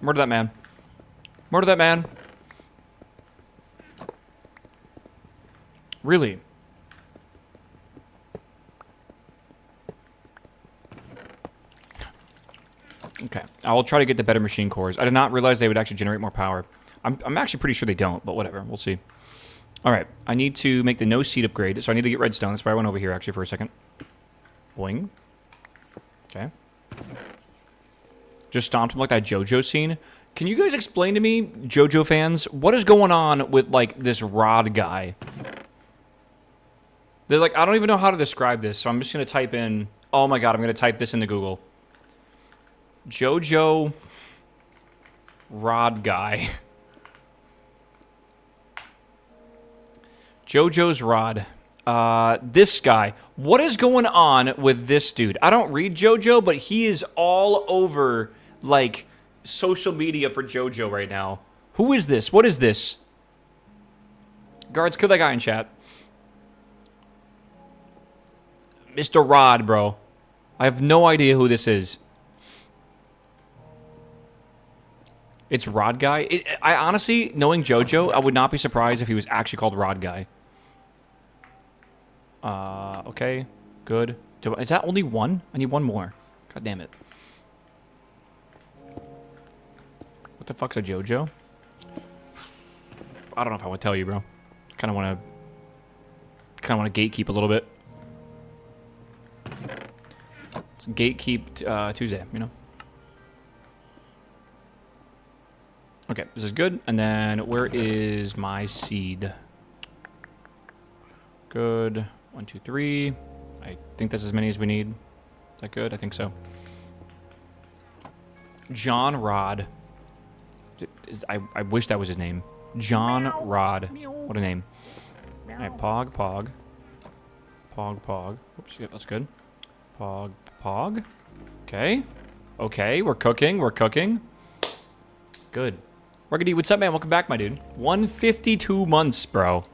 Murder that man. Murder that man. Really? Okay. I will try to get the better machine cores. I did not realize they would actually generate more power. I'm actually pretty sure they don't, but whatever. We'll see. All right. I need to make the no seed upgrade, so I need to get redstone. That's why I went over here, actually, for a second. Boing. Okay. Just stomped him like that JoJo scene. Can you guys explain to me, JoJo fans, what is going on with, like, this rod guy? They're like, I don't even know how to describe this, so I'm just going to type in... Oh my god, I'm going to type this into Google. JoJo rod guy. JoJo's rod. This guy. What is going on with this dude? I don't read JoJo, but he is all over, like, social media for JoJo right now. Who is this? What is this? Guards, kill that guy in chat. Mr. Rod, bro. I have no idea who this is. It's Rod Guy. I honestly, knowing JoJo, I would not be surprised if he was actually called Rod Guy. Okay. Good. Is that only one? I need one more. God damn it. What the fuck's a JoJo? I don't know if I would tell you, bro. Kind of want to gatekeep a little bit. It's gatekeep Tuesday, you know. Okay, this is good. And then where is my seed? Good. 1, 2, 3. I think that's as many as we need. Is that good? I think so. John Rod. I wish that was his name. John Rod. What a name. All right, Pog, Pog. Pog, Pog. Oops, yeah, that's good. Pog, Pog. Okay. Okay, we're cooking. We're cooking. Good. Ruggedy, what's up, man? Welcome back, my dude. 152 months, bro.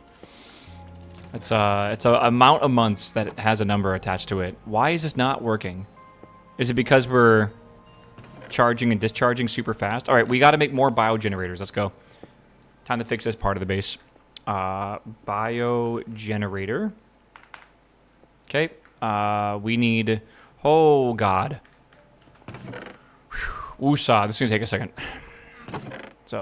It's a amount of months that has a number attached to it. Why is this not working? Is it because we're charging and discharging super fast? All right, we got to make more biogenerators. Let's go. Time to fix this part of the base. Biogenerator. Okay. We need... Oh, God. Woosah. This is going to take a second. It's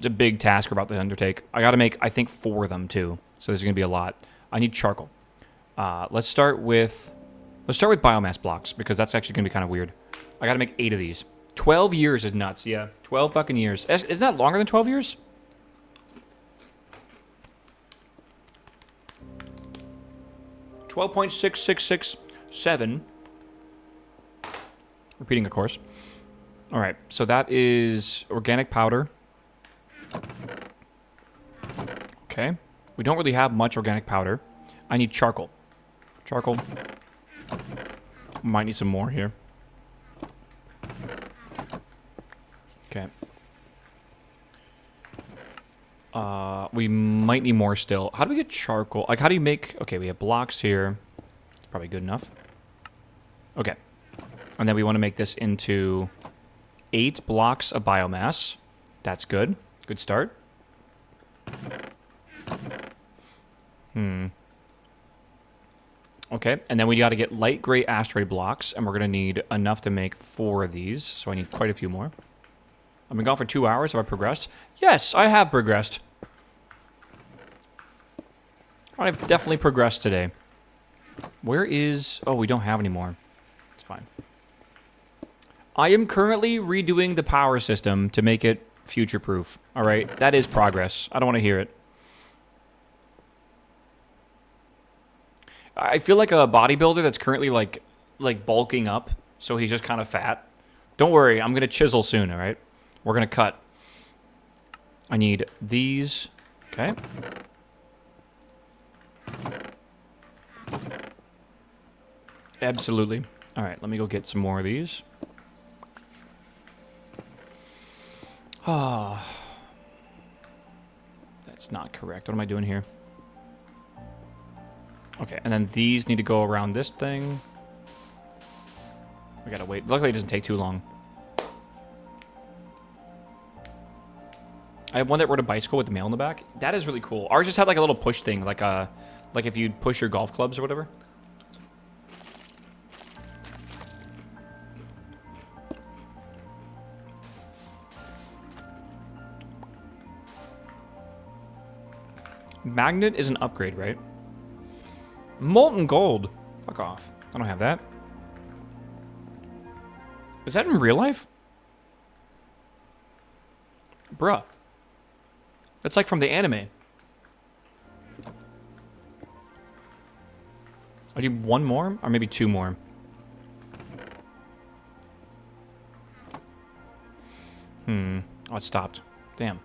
a big task we're about to undertake. I got to make, I think, 4 of them, too. So this is going to be a lot. I need charcoal. Let's start with biomass blocks, because that's actually going to be kind of weird. I got to make 8 of these. 12 years is nuts, yeah. 12 fucking years. Isn't that longer than 12 years? $12.6667. Repeating, of course. All right, so that is organic powder. Okay. We don't really have much organic powder. I need charcoal. Charcoal. Might need some more here. Okay. We might need more still. How do we get charcoal? Like, how do you make... Okay, we have blocks here. It's probably good enough. Okay. And then we want to make this into 8 blocks of biomass. That's good. Good start. Okay, and then we got to get light gray asteroid blocks, and we're going to need enough to make 4 of these, so I need quite a few more. I've been gone for 2 hours. Have I progressed? Yes, I have progressed. I've definitely progressed today. Where is... Oh, we don't have any more. It's fine. I am currently redoing the power system to make it future-proof. All right, that is progress. I don't want to hear it. I feel like a bodybuilder that's currently like bulking up, so he's just kind of fat. Don't worry, I'm gonna chisel soon. All right, we're gonna cut. I need these. Okay. Absolutely. All right, let me go get some more of these. Ah, that's not correct. What am I doing here? Okay, and then these need to go around this thing. We gotta wait. Luckily, it doesn't take too long. I have one that rode a bicycle with the mail in the back. That is really cool. Ours just had like a little push thing, like if you'd push your golf clubs or whatever. Magnet is an upgrade, right? Molten gold. Fuck off. I don't have that. Is that in real life? Bruh. That's like from the anime. I need 1 more? Or maybe 2 more. Oh, it stopped. Damn.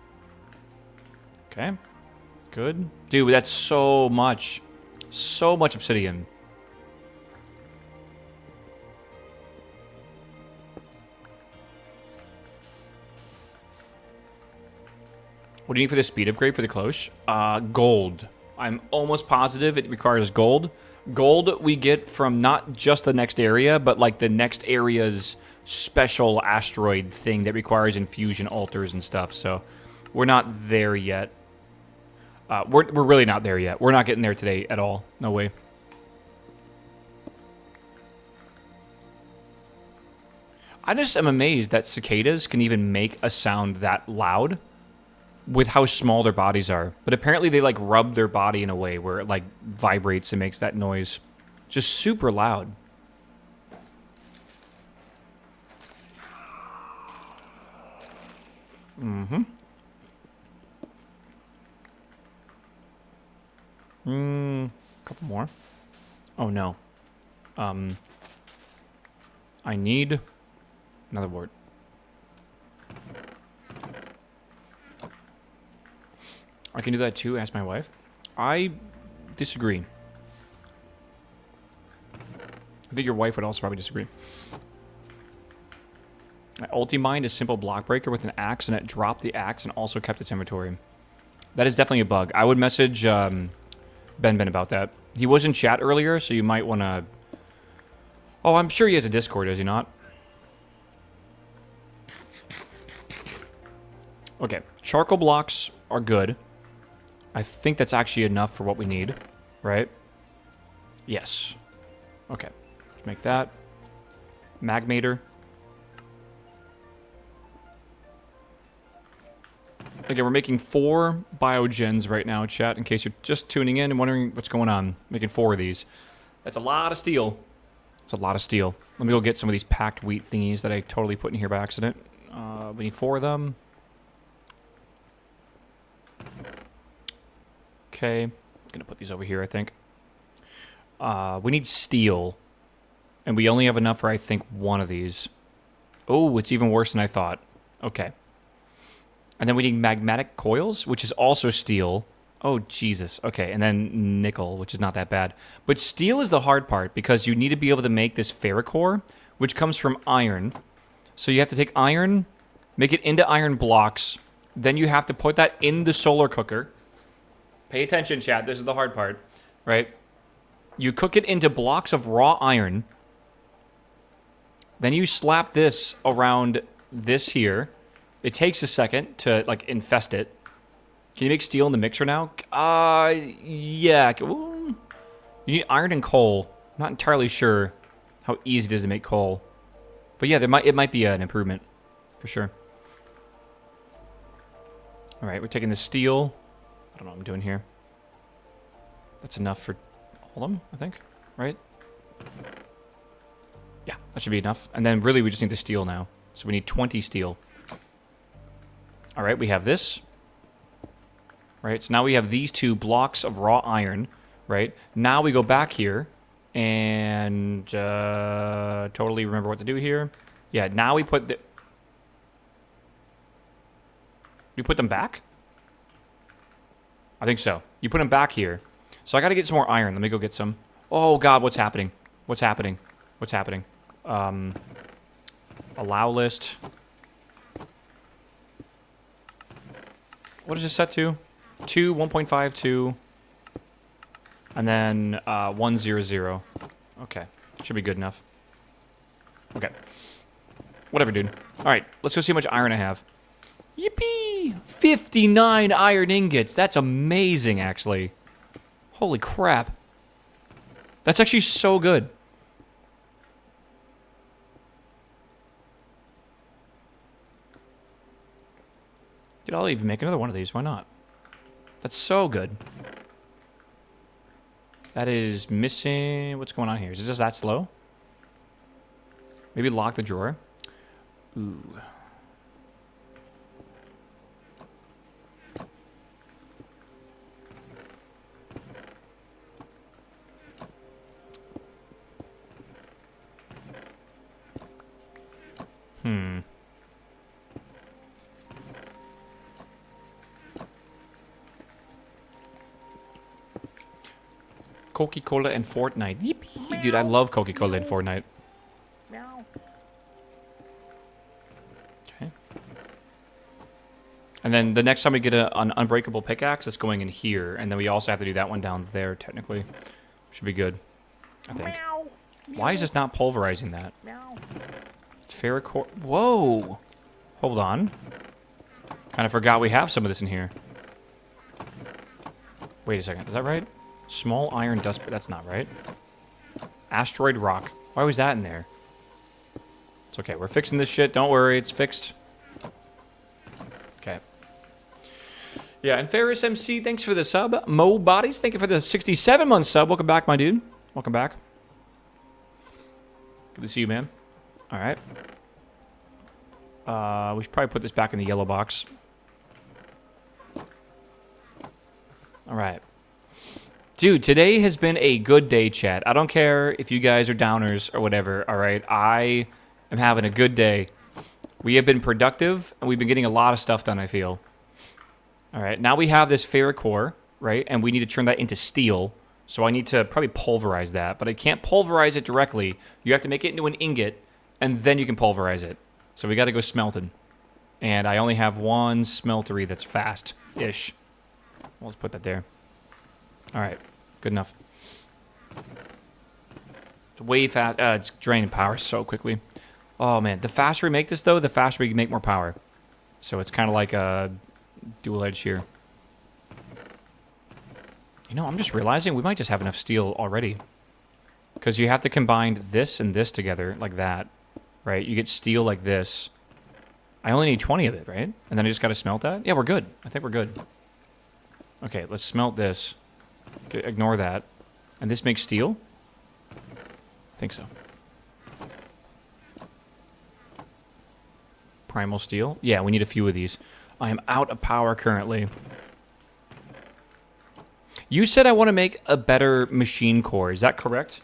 Okay. Good. Dude, that's so much. So much obsidian. What do you need for the speed upgrade for the cloche? Gold. I'm almost positive it requires gold. Gold we get from not just the next area, but like the next area's special asteroid thing that requires infusion altars and stuff. So we're not there yet. We're really not there yet. We're not getting there today at all. No way. I just am amazed that cicadas can even make a sound that loud with how small their bodies are. But apparently they like rub their body in a way where it like vibrates and makes that noise. Just super loud. Couple more. Oh no. I need another word. I can do that too, ask my wife. I disagree. I think your wife would also probably disagree. My ulti-mind is simple block breaker with an axe, and it dropped the axe and also kept its inventory. That is definitely a bug. I would message Ben about that. He was in chat earlier, so you might want to... Oh, I'm sure he has a Discord, does he not? Okay, charcoal blocks are good. I think that's actually enough for what we need, right? Yes. Okay, let's make that. Magmator. Again, we're making 4 biogens right now, chat, in case you're just tuning in and wondering what's going on. Making 4 of these. That's a lot of steel. That's a lot of steel. Let me go get some of these packed wheat thingies that I totally put in here by accident. We need 4 of them. Okay. I'm gonna put these over here, I think. We need steel. And we only have enough for, I think, 1 of these. Oh, it's even worse than I thought. Okay. And then we need magmatic coils, which is also steel. Oh, Jesus. Okay, and then nickel, which is not that bad. But steel is the hard part, because you need to be able to make this ferrocore, which comes from iron. So you have to take iron, make it into iron blocks, then you have to put that in the solar cooker. Pay attention, chat. This is the hard part, right? You cook it into blocks of raw iron. Then you slap this around this here. It takes a second to, like, infest it. Can you make steel in the mixer now? Yeah. Ooh. You need iron and coal. I'm not entirely sure how easy it is to make coal. But yeah, it might be an improvement, for sure. All right, we're taking the steel. I don't know what I'm doing here. That's enough for all of them, I think, right? Yeah, that should be enough. And then really we just need the steel now. So we need 20 steel. All right, we have this. Right, so now we have these 2 blocks of raw iron, right? Now we go back here and totally remember what to do here. Yeah, now we put the... You put them back? I think so. You put them back here. So I got to get some more iron. Let me go get some. Oh, God, what's happening? What's happening? What's happening? Allow list. What is this set to? 2, 1.5, 2. And then 1, 0, 0. Okay. Should be good enough. Okay. Whatever, dude. All right. Let's go see how much iron I have. Yippee! 59 iron ingots. That's amazing, actually. Holy crap. That's actually so good. Dude, I'll even make another one of these. Why not? That's so good. That is missing... What's going on here? Is it just that slow? Maybe lock the drawer. Ooh. Coca-Cola and Fortnite. Yippee! Dude, I love Coca-Cola and Fortnite.
Meow.
Okay. And then the next time we get an unbreakable pickaxe, it's going in here. And then we also have to do that one down there, technically. Should be good, I think.
Meow.
Why is this not pulverizing that?
Meow.
Ferrocore. Whoa. Hold on. Kind of forgot we have some of this in here. Wait a second. Is that right? Small iron dust. That's not right. Asteroid rock. Why was that in there? It's okay. We're fixing this shit. Don't worry. It's fixed. Okay. Yeah, and Ferris MC, thanks for the sub. Mo Bodies, thank you for the 67-month sub. Welcome back, my dude. Welcome back. Good to see you, man. All right. We should probably put this back in the yellow box. All right. Dude, today has been a good day, chat. I don't care if you guys are downers or whatever, all right? I am having a good day. We have been productive, and we've been getting a lot of stuff done, I feel. All right, now we have this ferrocore, right? And we need to turn that into steel. So I need to probably pulverize that, but I can't pulverize it directly. You have to make it into an ingot, and then you can pulverize it. So we got to go smelting. And I only have one smeltery that's fast-ish. Well, let's put that there. All right, good enough. It's way fast. It's draining power so quickly. Oh, man. The faster we make this, though, the faster we can make more power. So it's kind of like a dual edge here. You know, I'm just realizing we might just have enough steel already. Because you have to combine this and this together like that, right? You get steel like this. I only need 20 of it, right? And then I just got to smelt that? Yeah, we're good. I think we're good. Okay, let's smelt this. Okay, ignore that. And this makes steel? I think so. Primal steel? Yeah, we need a few of these. I am out of power currently. You said I want to make a better machine core. Is that correct?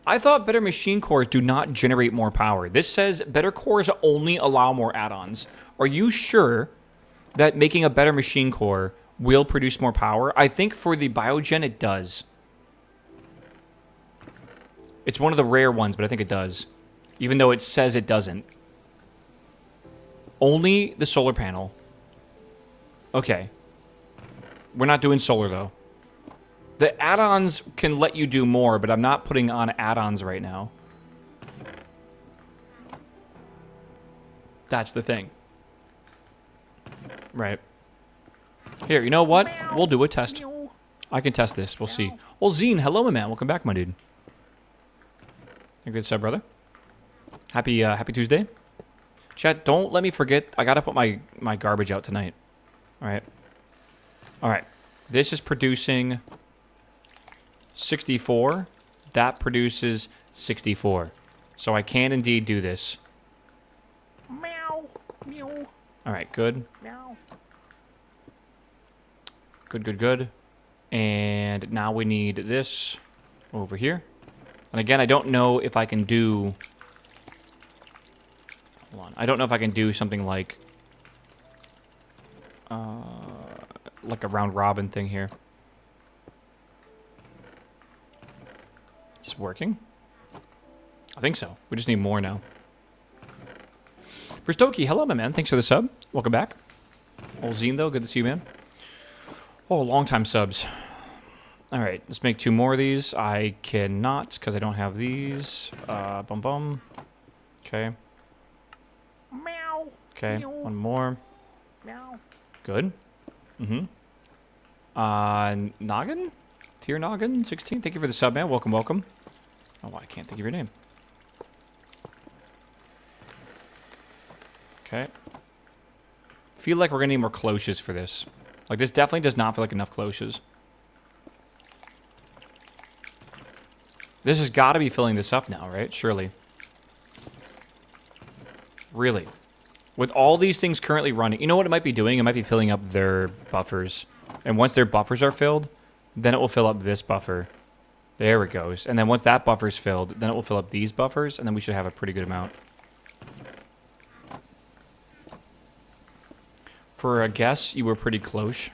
I thought better machine cores do not generate more power. This says better cores only allow more add-ons. Are you sure that making a better machine core will produce more power? I think for the biogen it does. It's one of the rare ones, but I think it does. Even though it says it doesn't. Only the solar panel. Okay. We're not doing solar, though. The add-ons can let you do more, but I'm not putting on add-ons right now. That's the thing. Right. Here, you know what? We'll do a test. I can test this. We'll see. Well, Zine, hello, my man. Welcome back, my dude. Good sub, brother. Happy Tuesday. Chat, don't let me forget. I gotta put my garbage out tonight. All right. All right. This is producing 64. That produces 64. So I can indeed do this.
Meow. Meow.
All right, good.
Meow.
Good. And now we need this over here. And again, I don't know if I can do... Hold on. I don't know if I can do something like a round robin thing here. Is this working? I think so. We just need more now. Bristoki, hello, my man. Thanks for the sub. Welcome back. Old Zine, though. Good to see you, man. Oh, long-time subs. All right, let's make 2 more of these. I cannot, because I don't have these. Bum. Okay.
Meow.
Okay,
Meow.
1 more.
Meow.
Good. Noggin? Tier Noggin, 16. Thank you for the sub, man. Welcome. Oh, I can't think of your name. Okay. Feel like we're gonna need more cloches for this. Like, this definitely does not feel like enough cloches. This has got to be filling this up now, right? Surely. Really. With all these things currently running, you know what it might be doing? It might be filling up their buffers. And once their buffers are filled, then it will fill up this buffer. There it goes. And then once that buffer is filled, then it will fill up these buffers, and then we should have a pretty good amount. For a guess, you were pretty close.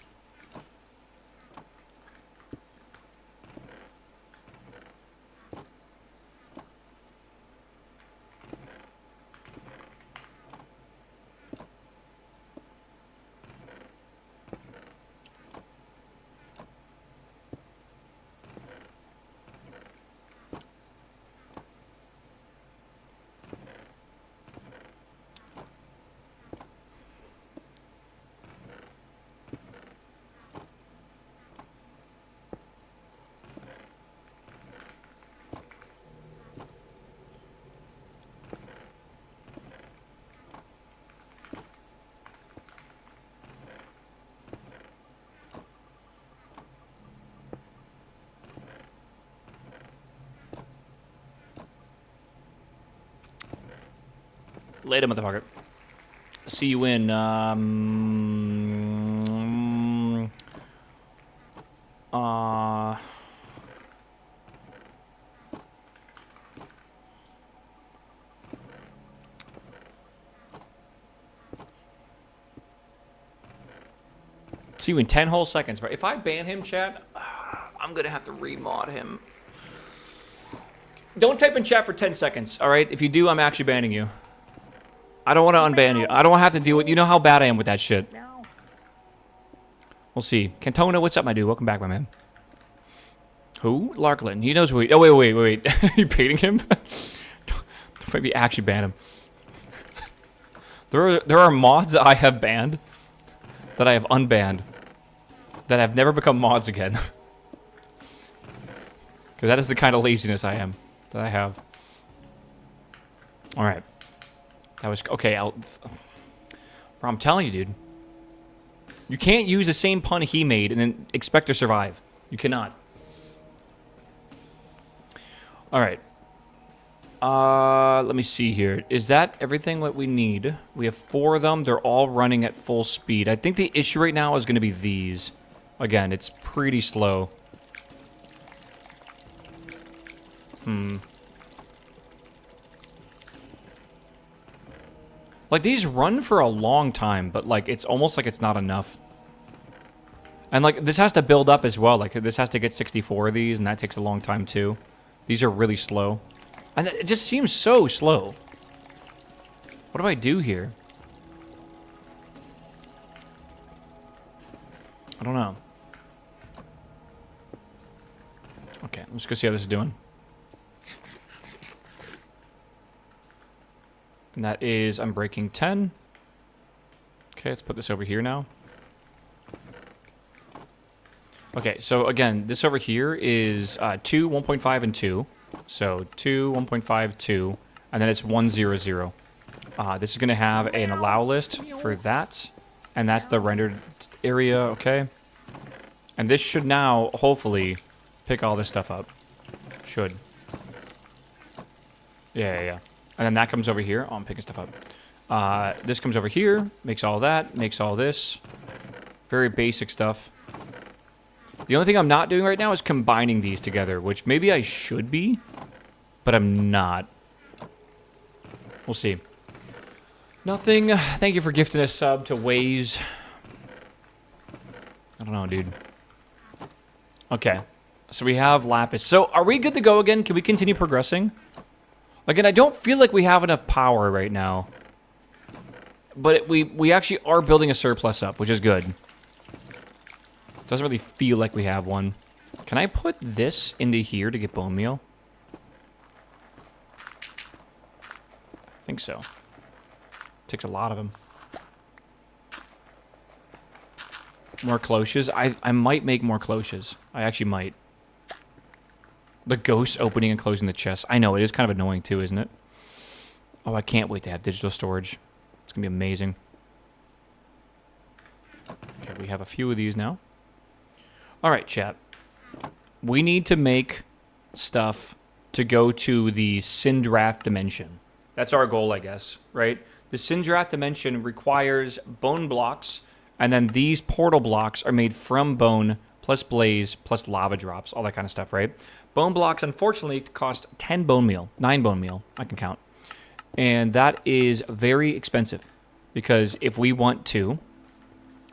Later, motherfucker. See you in, see you in 10 whole seconds, bro. If I ban him, chat, I'm gonna have to remod him. Don't type in chat for 10 seconds, alright? If you do, I'm actually banning you. I don't want to unban you. I don't want to have to deal with... You know how bad I am with that shit.
Meow.
We'll see. Cantona, what's up, my dude? Welcome back, my man. Who? Larklin. He knows who he... Oh, wait. You baiting him? Don't make me actually ban him. There are mods I have banned that I have unbanned that have never become mods again. Because that is the kind of laziness I am. That I have. Alright. That was... Okay, bro, I'm telling you, dude. You can't use the same pun he made and then expect to survive. You cannot. Alright. Let me see here. Is that everything that we need? We have 4 of them. They're all running at full speed. I think the issue right now is going to be these. Again, it's pretty slow. Like, these run for a long time, but, like, it's almost like it's not enough. And, like, this has to build up as well. Like, this has to get 64 of these, and that takes a long time, too. These are really slow. And it just seems so slow. What do I do here? I don't know. Okay, let's go see how this is doing. And that is, I'm breaking 10. Okay, let's put this over here now. Okay, so again, this over here is 2, 1.5, and 2. So 2, 1.5, 2, and then it's 1, 0, 0. This is going to have an allow list for that, and that's the rendered area, okay? And this should now, hopefully, pick all this stuff up. Should. Yeah. And then that comes over here. Oh, I'm picking stuff up. This comes over here, makes all that, makes all this. Very basic stuff. The only thing I'm not doing right now is combining these together, which maybe I should be, but I'm not. We'll see. Nothing. Thank you for gifting a sub to Waze. I don't know, dude. Okay. So we have Lapis. So are we good to go again? Can we continue progressing? Again, I don't feel like we have enough power right now. But we actually are building a surplus up, which is good. Doesn't really feel like we have one. Can I put this into here to get bone meal? I think so. Takes a lot of them. More cloches. I might make more cloches. I actually might. The ghosts opening and closing the chest. I know, it is kind of annoying too, isn't it? Oh, I can't wait to have digital storage. It's going to be amazing. Okay, we have a few of these now. Alright, chat. We need to make stuff to go to the Sindrath dimension. That's our goal, I guess, right? The Sindrath dimension requires bone blocks, and then these portal blocks are made from bone, plus blaze, plus lava drops, all that kind of stuff, right? Bone blocks, unfortunately, cost 10 bone meal. 9 bone meal, I can count. And that is very expensive, because if we want to,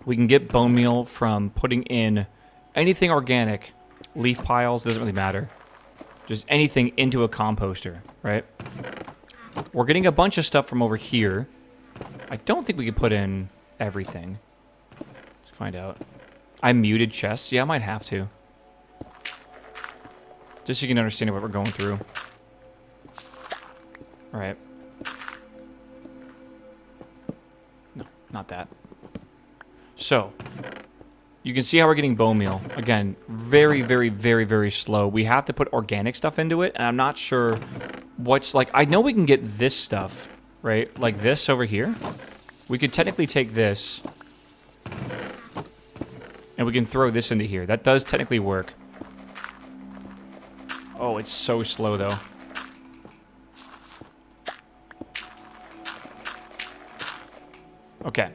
we can get bone meal from putting in anything organic, leaf piles, doesn't really matter. Just anything into a composter, right? We're getting a bunch of stuff from over here. I don't think we can put in everything. Let's find out. I muted chests. Yeah, I might have to. Just so you can understand what we're going through. Alright. No, not that. So, you can see how we're getting bone meal. Again, very, very, very, very slow. We have to put organic stuff into it, and I'm not sure what's like... I know we can get this stuff, right? Like this over here. We could technically take this, and we can throw this into here. That does technically work. Oh, it's so slow, though. Okay.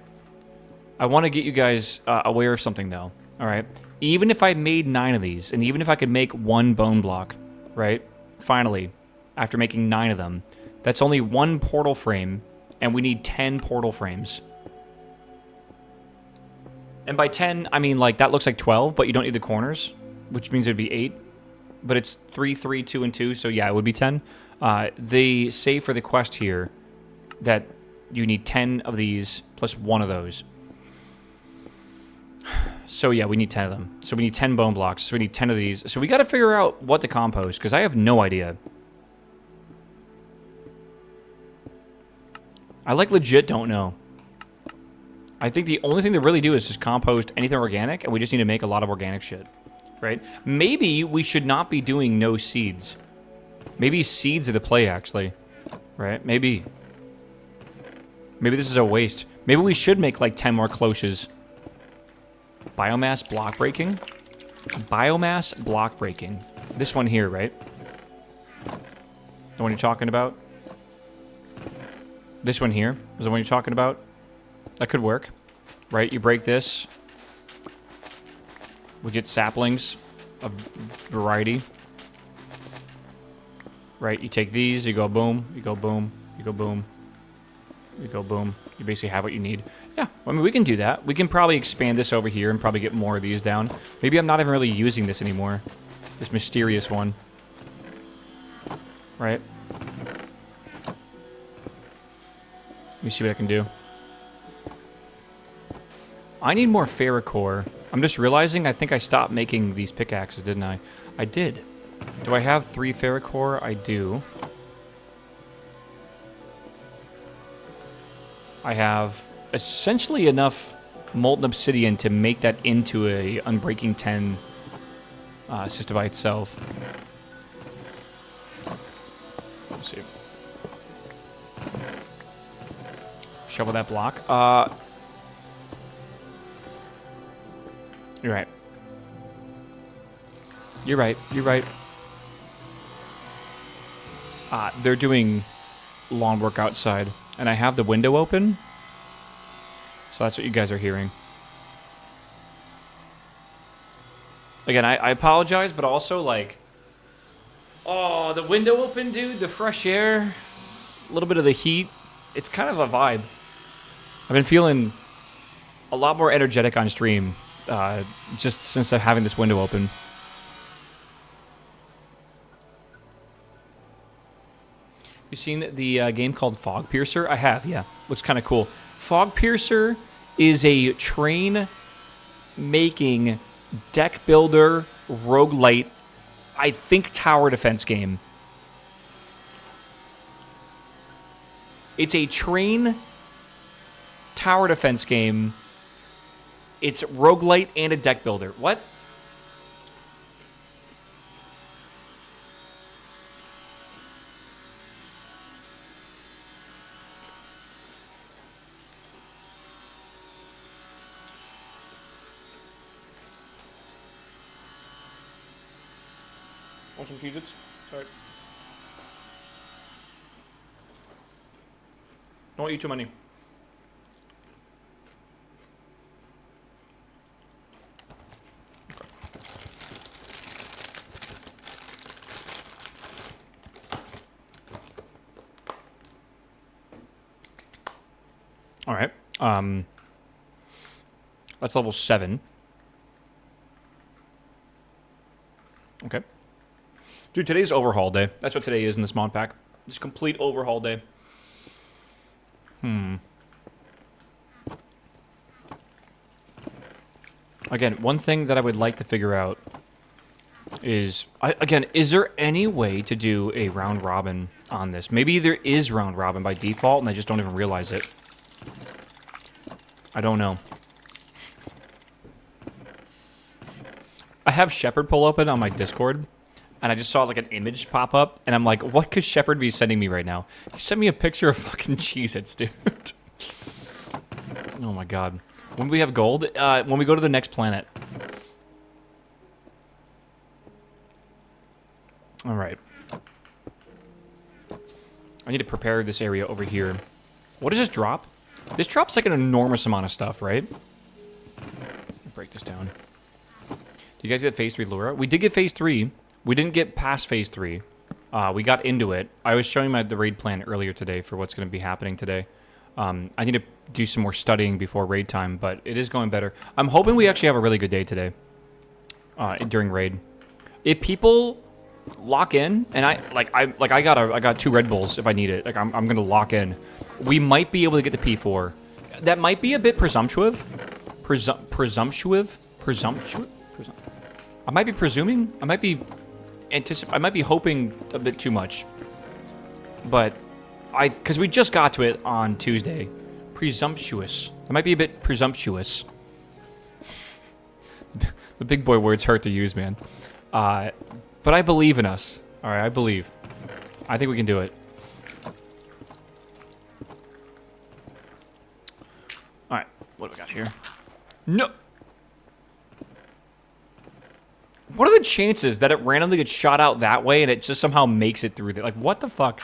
I want to get you guys aware of something, though. All right? Even if I made 9 of these, and even if I could make 1 bone block, right? Finally, after making 9 of them, that's only 1 portal frame, and we need 10 portal frames. And by 10, I mean, like, that looks like 12, but you don't need the corners, which means it'd be 8. But it's 3, 3, 2, and 2, so yeah, it would be 10. They say for the quest here that you need 10 of these plus 1 of those. So yeah, we need 10 of them. So we need 10 bone blocks, so we need 10 of these. So we got to figure out what to compost, because I have no idea. I like legit don't know. I think the only thing to really do is just compost anything organic, and we just need to make a lot of organic shit, right? Maybe we should not be doing no seeds. Maybe seeds are the play, actually, right? Maybe this is a waste. Maybe we should make like 10 more cloches. Biomass block breaking? Biomass block breaking. This one here, right? The one you're talking about? This one here is the one you're talking about? That could work, right? You break this. We get saplings of variety. Right, you take these, you go boom, you go boom, you go boom, you go boom. You basically have what you need. Yeah, I mean, we can do that. We can probably expand this over here and probably get more of these down. Maybe I'm not even really using this anymore. This mysterious one. Right? Let me see what I can do. I need more ferrocore. I'm just realizing I think I stopped making these pickaxes, didn't I? I did. Do I have 3 ferrocore? I do. I have essentially enough molten obsidian to make that into a Unbreaking 10 system by itself. Let's see. Shovel that block. You're right. You're right. You're right. They're doing lawn work outside, and I have the window open, so that's what you guys are hearing. Again, I apologize, but also, like, oh, the window open, dude, the fresh air, a little bit of the heat, it's kind of a vibe. I've been feeling a lot more energetic on stream, just since I'm having this window open. You seen the game called Fog Piercer? I have, yeah. Looks kind of cool. Fog Piercer is a train-making, deck-builder, roguelite, I think tower defense game. It's a train tower defense game. It's roguelite and a deck builder. What? Want some Cheez-Its? Sorry. Don't eat too many. All right. That's level 7. Okay. Dude, today's overhaul day. That's what today is in this mod pack. Just complete overhaul day. Again, one thing that I would like to figure out is, again, is there any way to do a round robin on this? Maybe there is round robin by default and I just don't even realize it. I don't know. I have Shepard pull open on my Discord, and I just saw like an image pop up, and I'm like, what could Shepard be sending me right now? He sent me a picture of fucking Cheez-Its, dude. Oh my god. When we have gold? When we go to the next planet. Alright. I need to prepare this area over here. What does this drop? This drops like an enormous amount of stuff, right? Break this down. Do you guys get phase 3 Lura? We did get phase 3. We didn't get past phase 3. We got into it. I was showing the raid plan earlier today for what's going to be happening today. I need to do some more studying before raid time, but it is going better. I'm hoping we actually have a really good day today during raid. If people lock in, and I got 2 Red Bulls if I need it. Like I'm gonna lock in. We might be able to get the P4. That might be a bit presumptuous. Presumptuous. I might be presuming. I might be hoping a bit too much. But because we just got to it on Tuesday. Presumptuous. It might be a bit presumptuous. The big boy words hurt to use, man. But I believe in us. All right, I believe. I think we can do it. All right, what do we got here? No. What are the chances that it randomly gets shot out that way and it just somehow makes it through there? Like, what the fuck?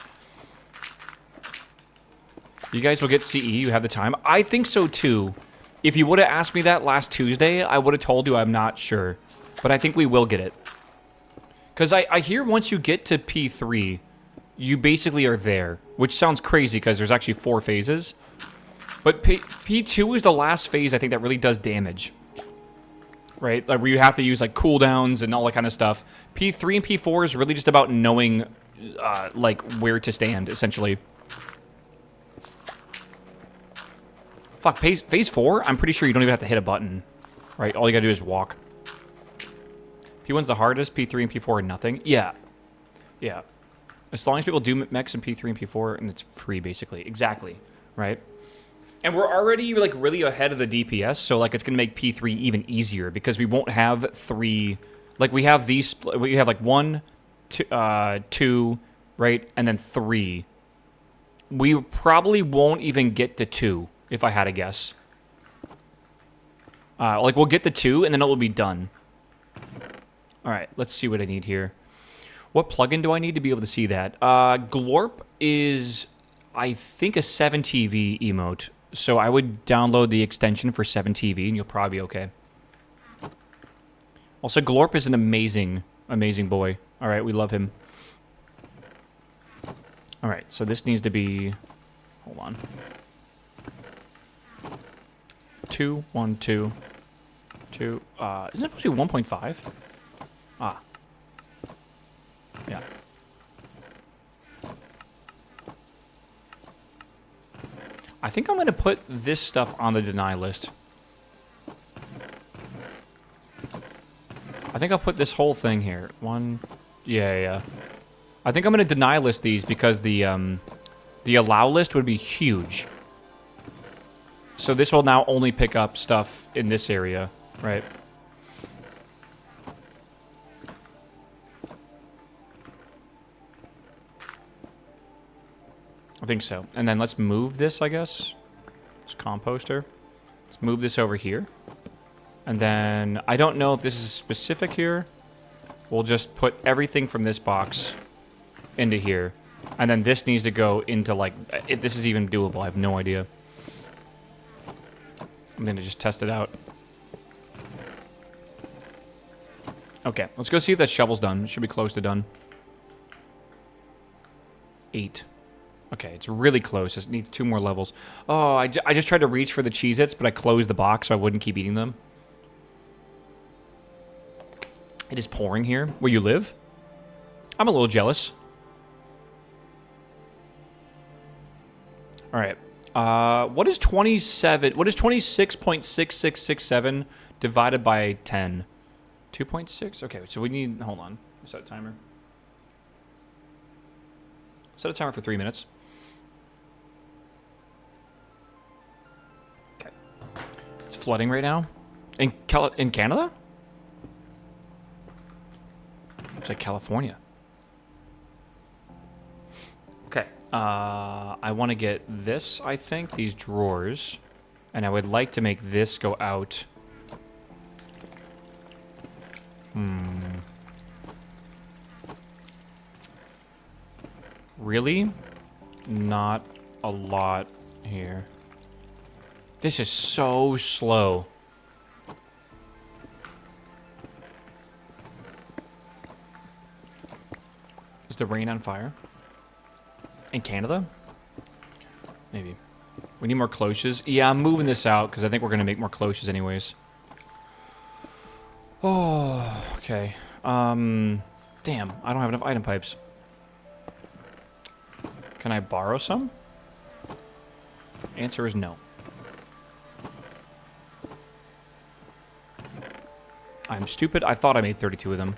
You guys will get CE. You have the time. I think so, too. If you would have asked me that last Tuesday, I would have told you I'm not sure. But I think we will get it. Because I hear once you get to P3, you basically are there. Which sounds crazy because there's actually 4 phases. But P2 is the last phase, I think, that really does damage. Right? Like where you have to use like cooldowns and all that kind of stuff. P3 and P4 is really just about knowing like where to stand, essentially. Fuck, phase 4? I'm pretty sure you don't even have to hit a button. Right? All you gotta do is walk. P1's the hardest, P3 and P4 are nothing. Yeah. Yeah. As long as people do mechs in P3 and P4, and it's free, basically. Exactly. Right? And we're already, like, really ahead of the DPS, so, like, it's gonna make P3 even easier, because we won't have 3... Like, we have these... We have, like, 1, 2, right? And then 3. We probably won't even get to 2, if I had to guess. Like, we'll get to 2, and then it will be done. Alright, let's see what I need here. What plugin do I need to be able to see that? Glorp is, I think, a 7TV emote. So I would download the extension for 7TV, and you'll probably be okay. Also, Glorp is an amazing, amazing boy. Alright, we love him. Alright, so this needs to be... Hold on. 2, 1, 2. 2, isn't it supposed to be 1.5? Ah. Yeah. I think I'm going to put this stuff on the deny list. I think I'll put this whole thing here. 1... Yeah. I think I'm going to deny list these because the allow list would be huge. So this will now only pick up stuff in this area, right? I think so. And then let's move this, I guess. This composter. Let's move this over here. And then, I don't know if this is specific here. We'll just put everything from this box into here. And then this needs to go into, like, if this is even doable, I have no idea. I'm gonna just test it out. Okay, let's go see if that shovel's done. It should be close to done. 8. Okay, it's really close. It needs 2 more levels. Oh, I just tried to reach for the Cheez-Its, but I closed the box so I wouldn't keep eating them. It is pouring here where you live. I'm a little jealous. All right. What is 27? What is 26.6667 divided by 10? 2.6? Okay, so we need... Hold on. Set a timer. Set a timer for 3 minutes. Okay. It's flooding right now. In Canada? It's like California. Okay. I want to get this, I think, these drawers. And I would like to make this go out. Really? Not a lot here. This is so slow. Is the rain on fire? In Canada? Maybe. We need more cloches. Yeah, I'm moving this out because I think we're going to make more cloches anyways. Oh, okay. Damn, I don't have enough item pipes. Can I borrow some? Answer is no. I'm stupid. I thought I made 32 of them.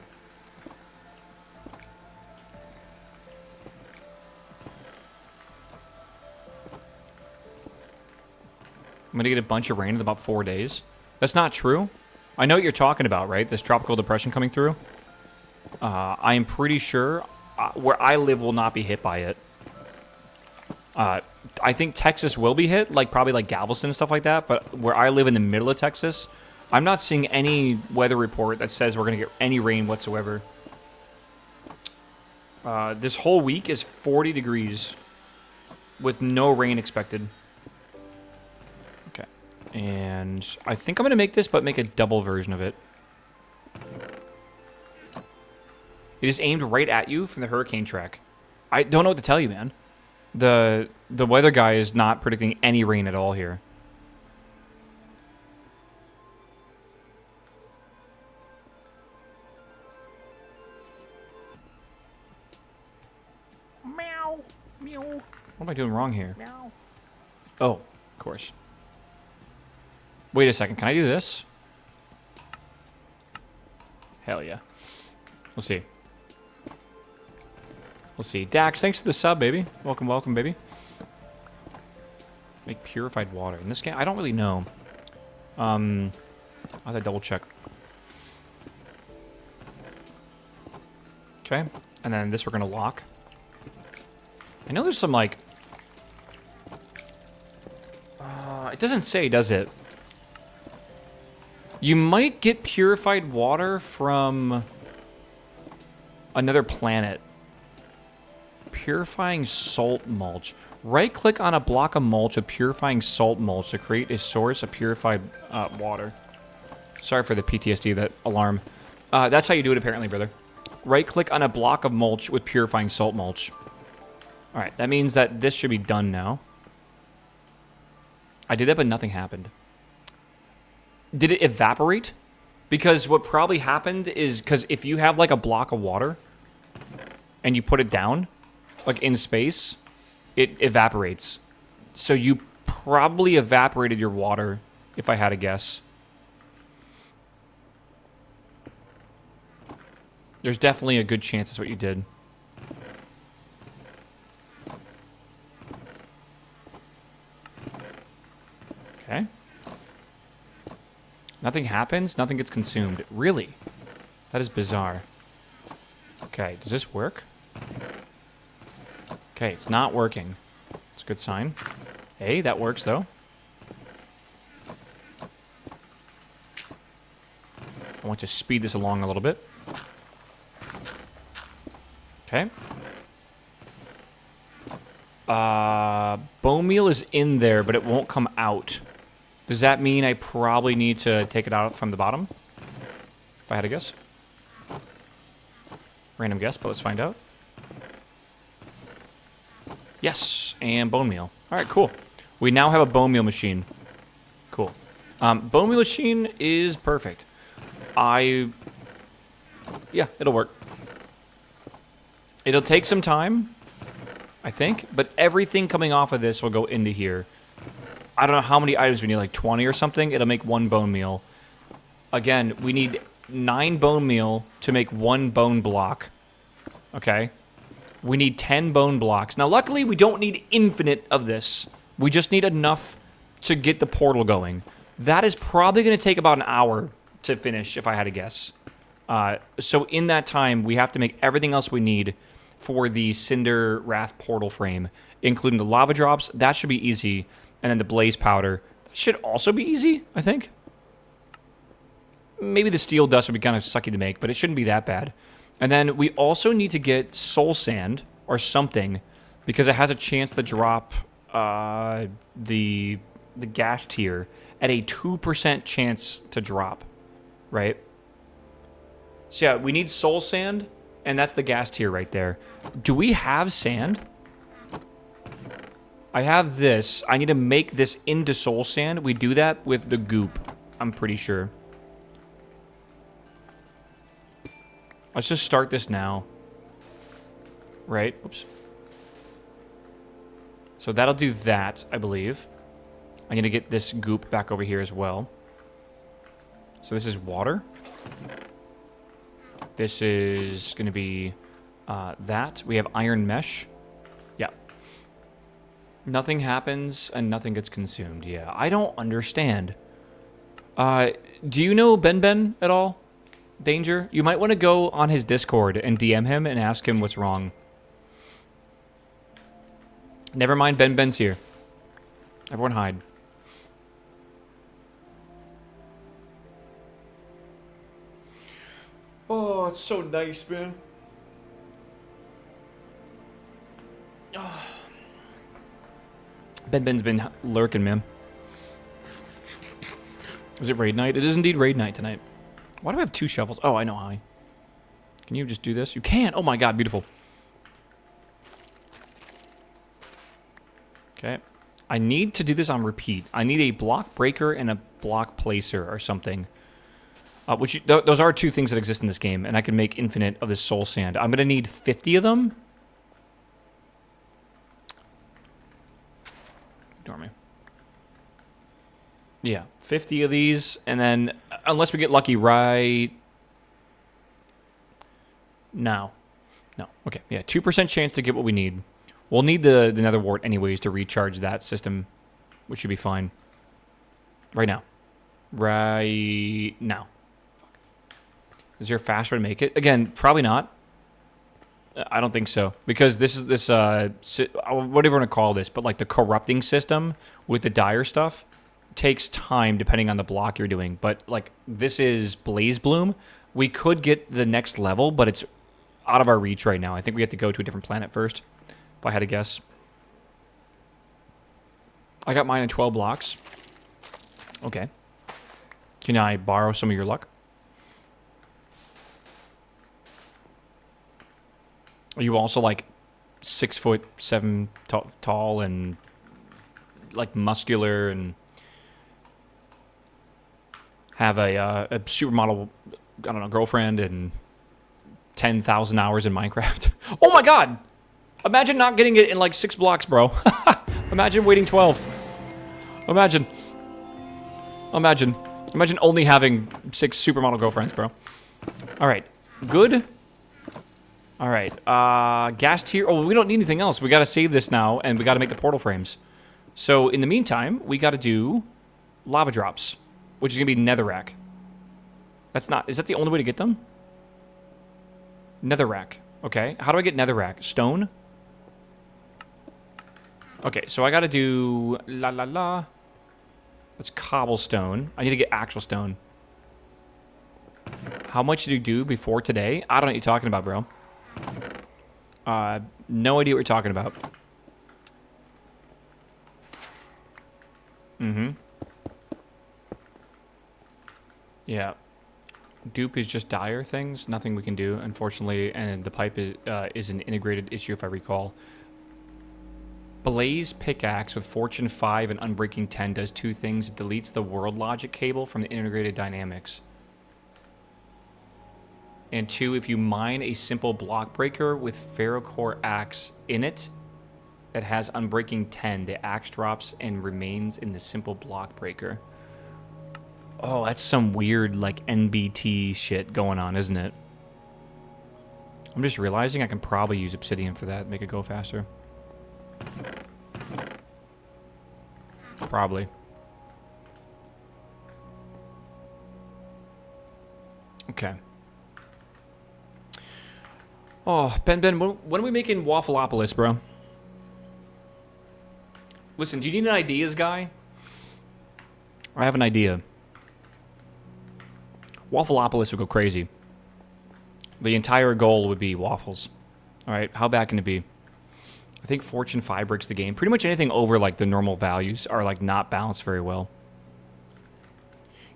I'm going to get a bunch of rain in about 4 days. That's not true. I know what you're talking about, right? This tropical depression coming through. I am pretty sure where I live will not be hit by it. I think Texas will be hit, like probably like Galveston and stuff like that. But where I live in the middle of Texas, I'm not seeing any weather report that says we're going to get any rain whatsoever. This whole week is 40 degrees with no rain expected. Okay. And I think I'm going to make this, but make a double version of it. It is aimed right at you from the hurricane track. I don't know what to tell you, man. The weather guy is not predicting any rain at all here.
Meow. Meow.
What am I doing wrong here?
Meow.
Oh, of course. Wait a second. Can I do this? Hell yeah. We'll see. We'll see. Dax, thanks for the sub, baby. Welcome, welcome, baby. Make purified water. In this game, I don't really know. I'll have to double check. Okay. And then this we're going to lock. I know there's some, like... it doesn't say, does it? You might get purified water from another planet. Purifying salt mulch. Right-click on a block of mulch with purifying salt mulch to create a source of purified water. Sorry for the PTSD, that alarm. That's how you do it, apparently, brother. Right-click on a block of mulch with purifying salt mulch. All right, that means that this should be done now. I did that, but nothing happened. Did it evaporate? Because what probably happened is, because if you have like a block of water and you put it down, like in space, it evaporates. So you probably evaporated your water, if I had to guess. There's definitely a good chance that's what you did. Okay. Nothing happens, nothing gets consumed. Really? That is bizarre. Okay, does this work? Okay, it's not working. It's a good sign. Hey, that works though. I want to speed this along a little bit. Okay. Bone meal is in there, but it won't come out. Does that mean I probably need to take it out from the bottom? If I had to guess. Random guess, but let's find out. Yes, and bone meal. All right, cool. We now have a bone meal machine. Cool. Bone meal machine is perfect. Yeah, it'll work. It'll take some time, I think, but everything coming off of this will go into here. I don't know how many items we need, like 20 or something. It'll make one bone meal. Again, we need 9 bone meal to make 1 bone block. Okay? We need 10 bone blocks. Now, luckily, we don't need infinite of this. We just need enough to get the portal going. That is probably going to take about an hour to finish, if I had to guess. So in that time, we have to make everything else we need for the Cinder Wrath portal frame, including the lava drops. That should be easy. And then the blaze powder should also be easy, I think. Maybe the steel dust would be kind of sucky to make, but it shouldn't be that bad. And then we also need to get soul sand or something, because it has a chance to drop the the gas tier at a 2% chance to drop, right? So yeah, we need soul sand, and that's the gas tier right there. Do we have sand? I have this. I need to make this into soul sand. We do that with the goop, I'm pretty sure. Let's just start this now. Right? Oops. So that'll do that, I believe. I'm going to get this goop back over here as well. So this is water. This is going to be that. We have iron mesh. Yeah. Nothing happens and nothing gets consumed. Yeah, I don't understand. Do you know Ben at all? Danger? You might want to go on his Discord and DM him and ask him what's wrong. Never mind, Ben's here. Everyone hide. Oh, it's so nice, man. Oh. Ben's been lurking, man. Is it raid night? It is indeed raid night tonight. Why do I have 2 shovels? Oh, I know how. Can you just do this? You can! Oh my god, beautiful. Okay. I need to do this on repeat. I need a block breaker and a block placer or something. Those are 2 things that exist in this game, and I can make infinite of this soul sand. I'm going to need 50 of them. Ignore me. Yeah, 50 of these, and then, unless we get lucky right now. No, okay, yeah, 2% chance to get what we need. We'll need the nether wart anyways to recharge that system, which should be fine. Right now. Right now. Is there a faster way to make it? Again, probably not. I don't think so. Because this is this, whatever you want to call this, but like the corrupting system with the dire stuff takes time depending on the block you're doing. But like this is Blaze Bloom. We could get the next level, but it's out of our reach right now. I think we have to go to a different planet first, if I had to guess. I got mine in 12 blocks. Okay. Can I borrow some of your luck? Are you also like 6'7" tall and like muscular and have a supermodel, I don't know, girlfriend and 10,000 hours in Minecraft? Oh my god! Imagine not getting it in like 6 blocks, bro. Imagine waiting 12. Imagine only having 6 supermodel girlfriends, bro. Alright. Good. Alright. Gas tier. Oh, we don't need anything else. We gotta save this now, and we gotta make the portal frames. So, in the meantime, we gotta do lava drops, which is gonna be netherrack. That's not... Is that the only way to get them? Netherrack. Okay. How do I get netherrack? Stone? Okay, so I gotta do... That's cobblestone. I need to get actual stone. How much did you do before today? I don't know what you're talking about, bro. No idea what you're talking about. Mm-hmm. Yeah. Dupe is just dire things. Nothing we can do, unfortunately. And the pipe is an integrated issue, if I recall. Blaze pickaxe with Fortune 5 and Unbreaking 10 does 2 things. It deletes the world logic cable from the integrated dynamics. And 2, if you mine a simple block breaker with ferrocore axe in it that has Unbreaking 10, the axe drops and remains in the simple block breaker. Oh, that's some weird, like, NBT shit going on, isn't it? I'm just realizing I can probably use obsidian for that, make it go faster. Probably. Okay. Oh, Ben, when are we making Waffleopolis, bro? Listen, do you need an ideas guy? I have an idea. Waffleopolis would go crazy. The entire goal would be waffles. Alright, how bad can it be? I think Fortune 5 breaks the game. Pretty much anything over, like, the normal values are, like, not balanced very well.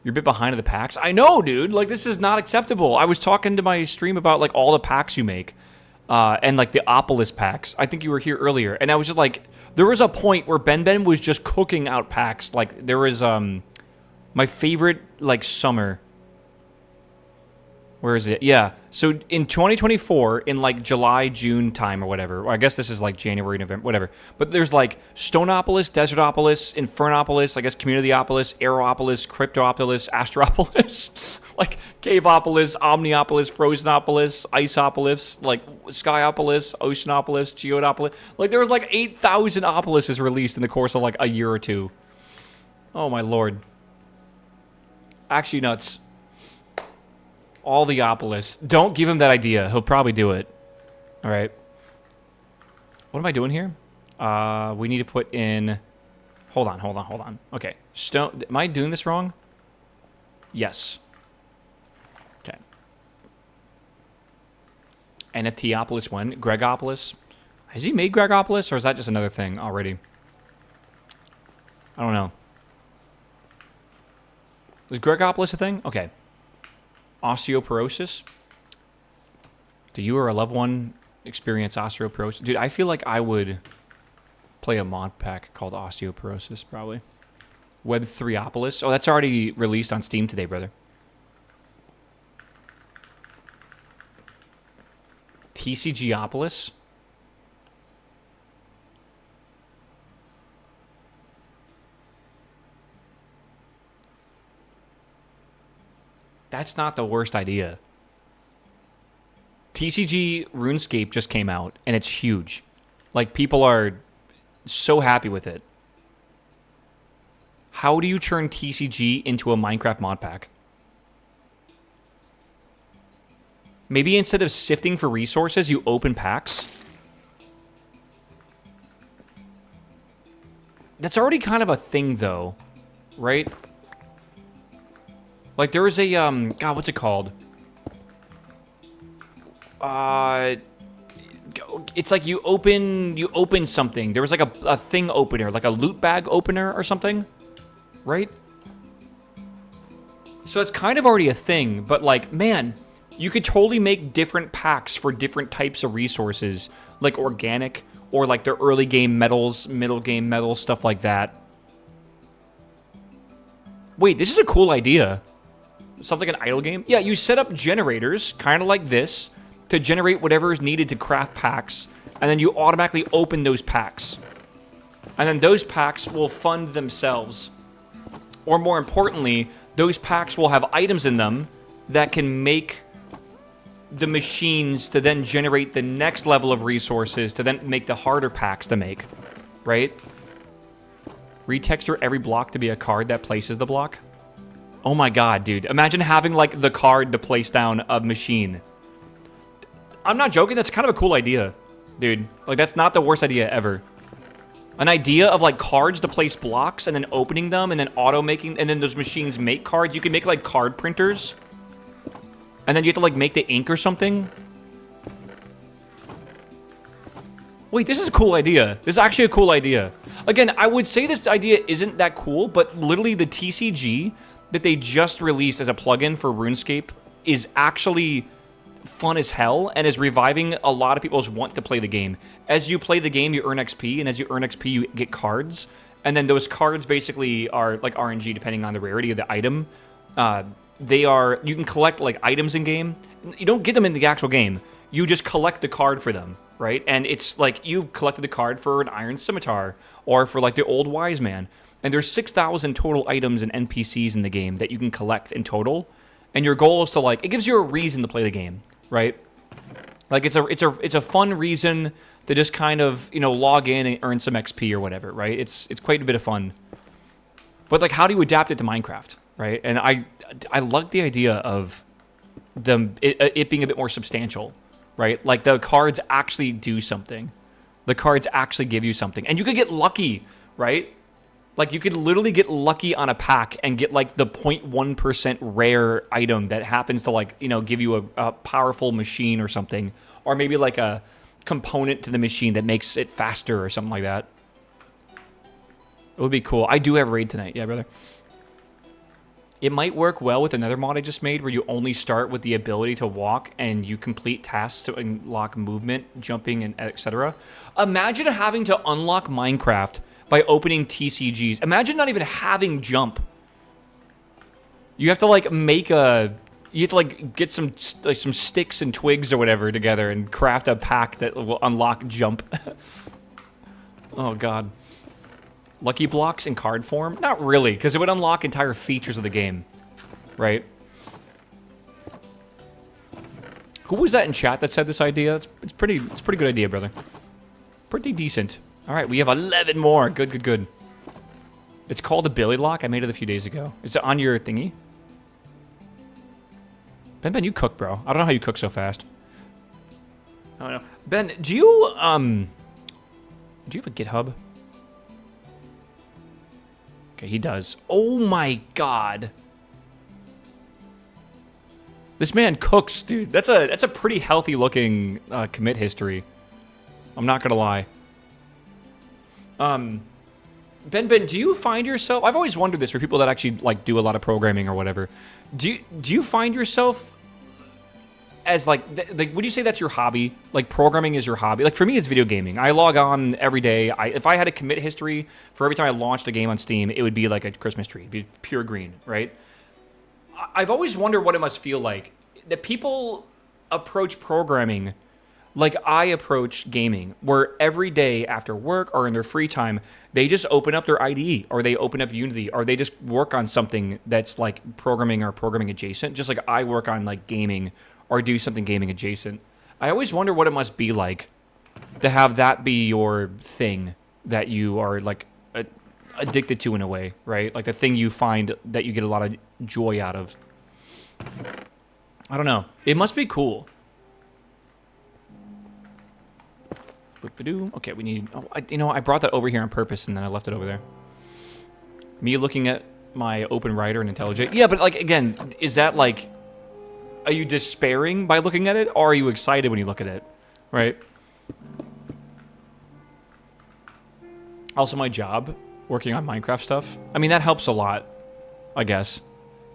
You're a bit behind in the packs. I know, dude. Like, this is not acceptable. I was talking to my stream about, like, all the packs you make. And, like, the Opolis packs. I think you were here earlier. And I was just like, there was a point where Ben was just cooking out packs. Like, there was, my favorite, like, summer. Where is it? Yeah. So in 2024, in like July, June time or whatever, or I guess this is like January, November, whatever. But there's like Stoneopolis, Desertopolis, Infernopolis, I guess Communityopolis, Aeropolis, Cryptopolis, Astropolis, like Caveopolis, Omniopolis, Frozenopolis, Iceopolis, like Skyopolis, Oceanopolis, Geodopolis. Like there was like 8,000 Opolises released in the course of like a year or two. Oh my lord. Actually nuts. All the Opolis. Don't give him that idea. He'll probably do it. All right. What am I doing here? We need to put in... Hold on. Okay. Stone... Am I doing this wrong? Yes. Okay. NFTopolis when? Gregopolis? Has he made Gregopolis, or is that just another thing already? I don't know. Is Gregopolis a thing? Okay. Osteoporosis. Do you or a loved one experience osteoporosis? Dude, I feel like I would play a mod pack called Osteoporosis, probably. Web3opolis. Oh, that's already released on Steam today, brother. TCGopolis. That's not the worst idea. TCG RuneScape just came out, and it's huge. Like, people are so happy with it. How do you turn TCG into a Minecraft mod pack? Maybe instead of sifting for resources, you open packs? That's already kind of a thing, though. Right? Like, there was a, God, what's it called? It's like you open something. There was like a thing opener, like a loot bag opener or something, right? So it's kind of already a thing, but like, man, you could totally make different packs for different types of resources, like organic or like the early game metals, middle game metals, stuff like that. Wait, this is a cool idea. Sounds like an idle game. Yeah, you set up generators, kind of like this, to generate whatever is needed to craft packs, and then you automatically open those packs. And then those packs will fund themselves. Or more importantly, those packs will have items in them that can make the machines to then generate the next level of resources to then make the harder packs to make, right? Retexture every block to be a card that places the block. Oh my god, dude. Imagine having, like, the card to place down a machine. I'm not joking. That's kind of a cool idea, dude. Like, that's not the worst idea ever. An idea of, like, cards to place blocks and then opening them and then auto-making... And then those machines make cards. You can make, like, card printers. And then you have to, like, make the ink or something. Wait, this is a cool idea. This is actually a cool idea. Again, I would say this idea isn't that cool, but literally the TCG... that they just released as a plugin for RuneScape is actually fun as hell and is reviving a lot of people's want to play the game. As you play the game, you earn XP, and as you earn XP, you get cards. And then those cards basically are like RNG depending on the rarity of the item. You can collect like items in game. You don't get them in the actual game. You just collect the card for them, right? And it's like you've collected the card for an Iron Scimitar or for like the Old Wise Man. And there's 6,000 total items and NPCs in the game that you can collect in total. And your goal is to like, it gives you a reason to play the game, right? Like it's a fun reason to just kind of, you know, log in and earn some XP or whatever, right? It's quite a bit of fun. But like, how do you adapt it to Minecraft, right? And I like the idea of it being a bit more substantial, right? Like the cards actually do something. The cards actually give you something. And you could get lucky, right? Like, you could literally get lucky on a pack and get, like, the 0.1% rare item that happens to, like, you know, give you a powerful machine or something. Or maybe, like, a component to the machine that makes it faster or something like that. It would be cool. I do have raid tonight. Yeah, brother. It might work well with another mod I just made where you only start with the ability to walk and you complete tasks to unlock movement, jumping, and etc. Imagine having to unlock Minecraft by opening TCGs. Imagine not even having jump. You have to like make a... You have to like get some sticks and twigs or whatever together and craft a pack that will unlock jump. Oh god. Lucky blocks in card form? Not really, because it would unlock entire features of the game, right? Who was that in chat that said this idea? It's pretty good idea, brother. Pretty decent. All right, we have 11 more. Good, good, good. It's called a Billy Lock. I made it a few days ago. Is it on your thingy? Ben, you cook, bro. I don't know how you cook so fast. I don't know. Ben, do you have a GitHub? Okay, he does. Oh my god. This man cooks, dude. That's a pretty healthy looking commit history. I'm not gonna lie. Ben, do you find yourself... I've always wondered this for people that actually like do a lot of programming or whatever. Do you find yourself as like would you say that's your hobby? Like programming is your hobby? Like for me, it's video gaming. I log on every day. If I had a commit history for every time I launched a game on Steam, it would be like a Christmas tree. It'd be pure green, right? I've always wondered what it must feel like that people approach programming like I approach gaming, where every day after work or in their free time, they just open up their IDE or they open up Unity or they just work on something that's like programming or programming adjacent, just like I work on like gaming or do something gaming adjacent. I always wonder what it must be like to have that be your thing that you are like addicted to in a way, right? Like the thing you find that you get a lot of joy out of. I don't know. It must be cool. Okay, we need... Oh, I brought that over here on purpose and then I left it over there. Me looking at my open writer and IntelliJ. Yeah, but like, again, is that like... Are you despairing by looking at it? Or are you excited when you look at it? Right? Also, my job, working on Minecraft stuff. I mean, that helps a lot, I guess.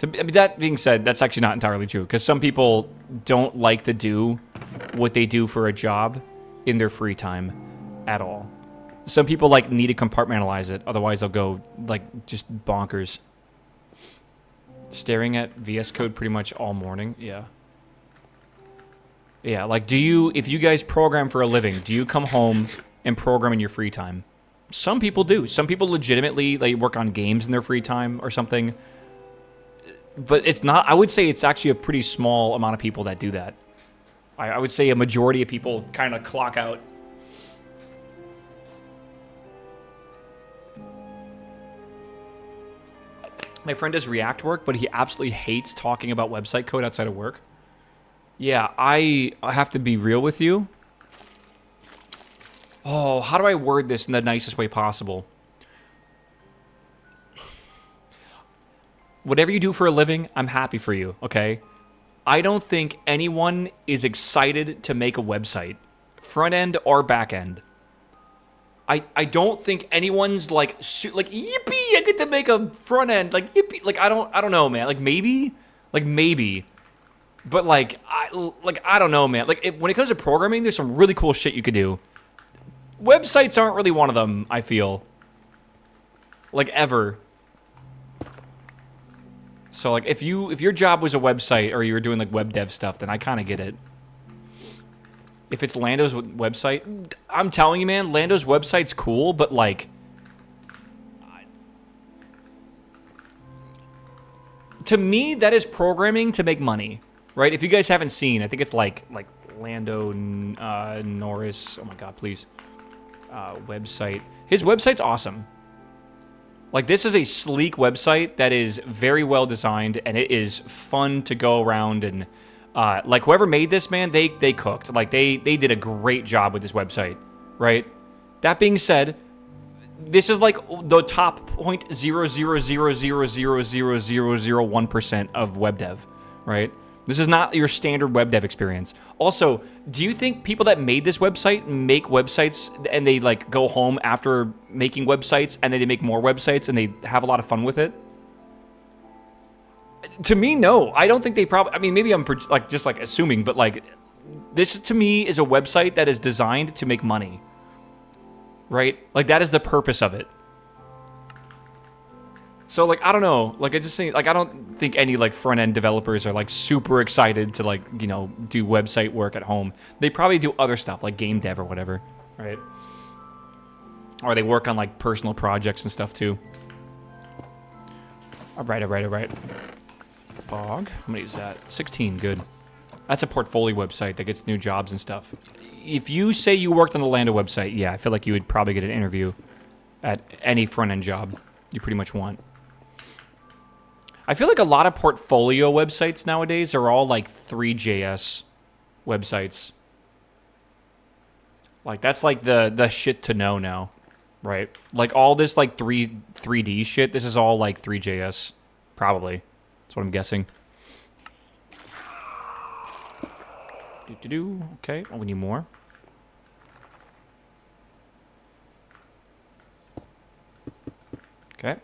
That being said, that's actually not entirely true. Because some people don't like to do what they do for a job in their free time at all. Some people like need to compartmentalize it, otherwise they'll go like just bonkers. Staring at VS Code pretty much all morning. Yeah, like if you guys program for a living, do you come home and program in your free time? Some people do. Some people legitimately like work on games in their free time or something, but it's not... I would say it's actually a pretty small amount of people that do that. I would say a majority of people kind of clock out. My friend does React work, but he absolutely hates talking about website code outside of work. Yeah, I have to be real with you. Oh, how do I word this in the nicest way possible? Whatever you do for a living, I'm happy for you, okay? I don't think anyone is excited to make a website, front end or back end. I don't think anyone's like yippee, I get to make a front end, like yippee, like I don't know, man. Like maybe, but like I don't know, man. Like when it comes to programming, there's some really cool shit you could do. Websites aren't really one of them, I feel. Like ever. So like if your job was a website or you were doing like web dev stuff, then I kind of get it. If it's Lando's website, I'm telling you, man, Lando's website's cool, but like to me that is programming to make money, right? If you guys haven't seen, I think it's like Lando Norris. Oh my god, please. Website. His website's awesome. Like, this is a sleek website that is very well designed, and it is fun to go around and, like, whoever made this, man, they cooked. Like, they did a great job with this website, right? That being said, this is, like, the top 0.000000001% of web dev, right? This is not your standard web dev experience. Also, do you think people that made this website make websites and they like go home after making websites and then they make more websites and they have a lot of fun with it? To me, no. I don't think they probably... I mean, maybe I'm like just like assuming, but like this to me is a website that is designed to make money. Right? Like that is the purpose of it. So, like, I don't know. Like, I just think, like, I don't think any, like, front-end developers are, like, super excited to, like, you know, do website work at home. They probably do other stuff, like game dev or whatever, right? Or they work on, like, personal projects and stuff, too. All right. Bog. How many is that? 16, good. That's a portfolio website that gets new jobs and stuff. If you say you worked on a Lando website, yeah, I feel like you would probably get an interview at any front-end job you pretty much want. I feel like a lot of portfolio websites nowadays are all like 3JS websites. Like that's like the shit to know now, right? Like all this like 3D shit, this is all like 3JS, probably. That's what I'm guessing. Okay, oh, we need more. Okay.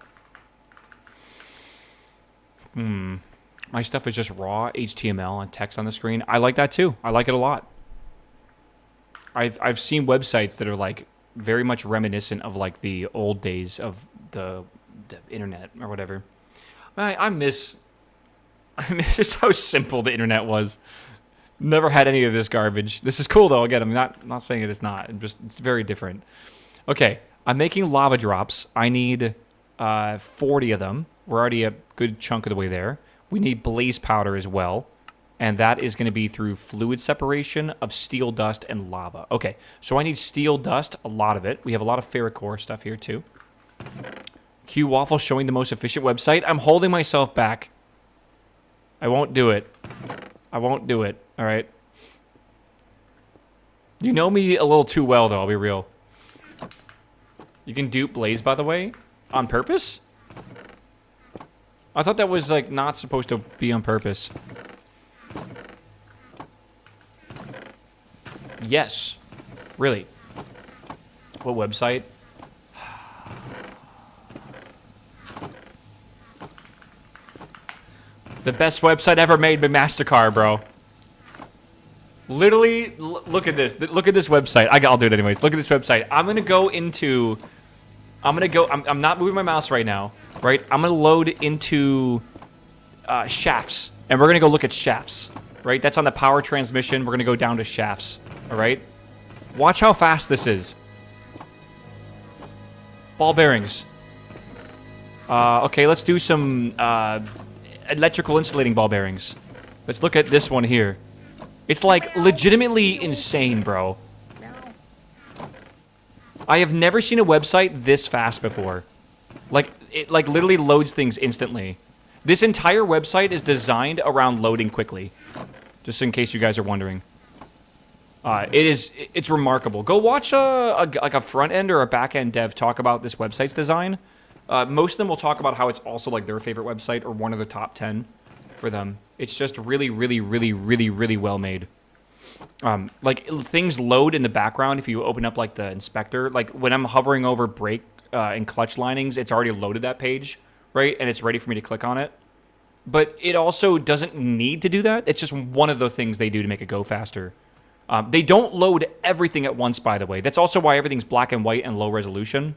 My stuff is just raw HTML and text on the screen. I like that too. I like it a lot. I've seen websites that are like very much reminiscent of like the old days of the internet or whatever. I miss just how simple the internet was. Never had any of this garbage. This is cool though. Again, I'm not saying it is not. It's very different. Okay, I'm making lava drops. I need 40 of them. We're already a good chunk of the way there. We need blaze powder as well. And that is going to be through fluid separation of steel dust and lava. Okay, so I need steel dust, a lot of it. We have a lot of ferrocore stuff here too. GiantWaffle showing the most efficient website. I'm holding myself back. I won't do it. I won't do it, all right? You know me a little too well, though, I'll be real. You can dupe Blaze, by the way, on purpose? I thought that was, like, not supposed to be on purpose. Yes. Really? What website? The best website ever made by MasterCard, bro. Literally, look at this. Look at this website. I'll do it anyways. Look at this website. I'm going to go into... I'm not moving my mouse right now, right? I'm going to load into shafts. And we're going to go look at shafts, right? That's on the power transmission. We're going to go down to shafts, all right? Watch how fast this is. Ball bearings. Okay, let's do some electrical insulating ball bearings. Let's look at this one here. It's like legitimately insane, bro. I have never seen a website this fast before. Like, it like literally loads things instantly. This entire website is designed around loading quickly. Just in case you guys are wondering. It's remarkable. Go watch like a front end or a back end dev talk about this website's design. Most of them will talk about how it's also like their favorite website or one of the top 10 for them. It's just really, really, really, really, really well made. Like things load in the background if you open up like the inspector. Like when I'm hovering over brake and clutch linings, it's already loaded that page, right? And it's ready for me to click on it. But it also doesn't need to do that. It's just one of the things they do to make it go faster. They don't load everything at once, by the way. That's also why everything's black and white and low resolution.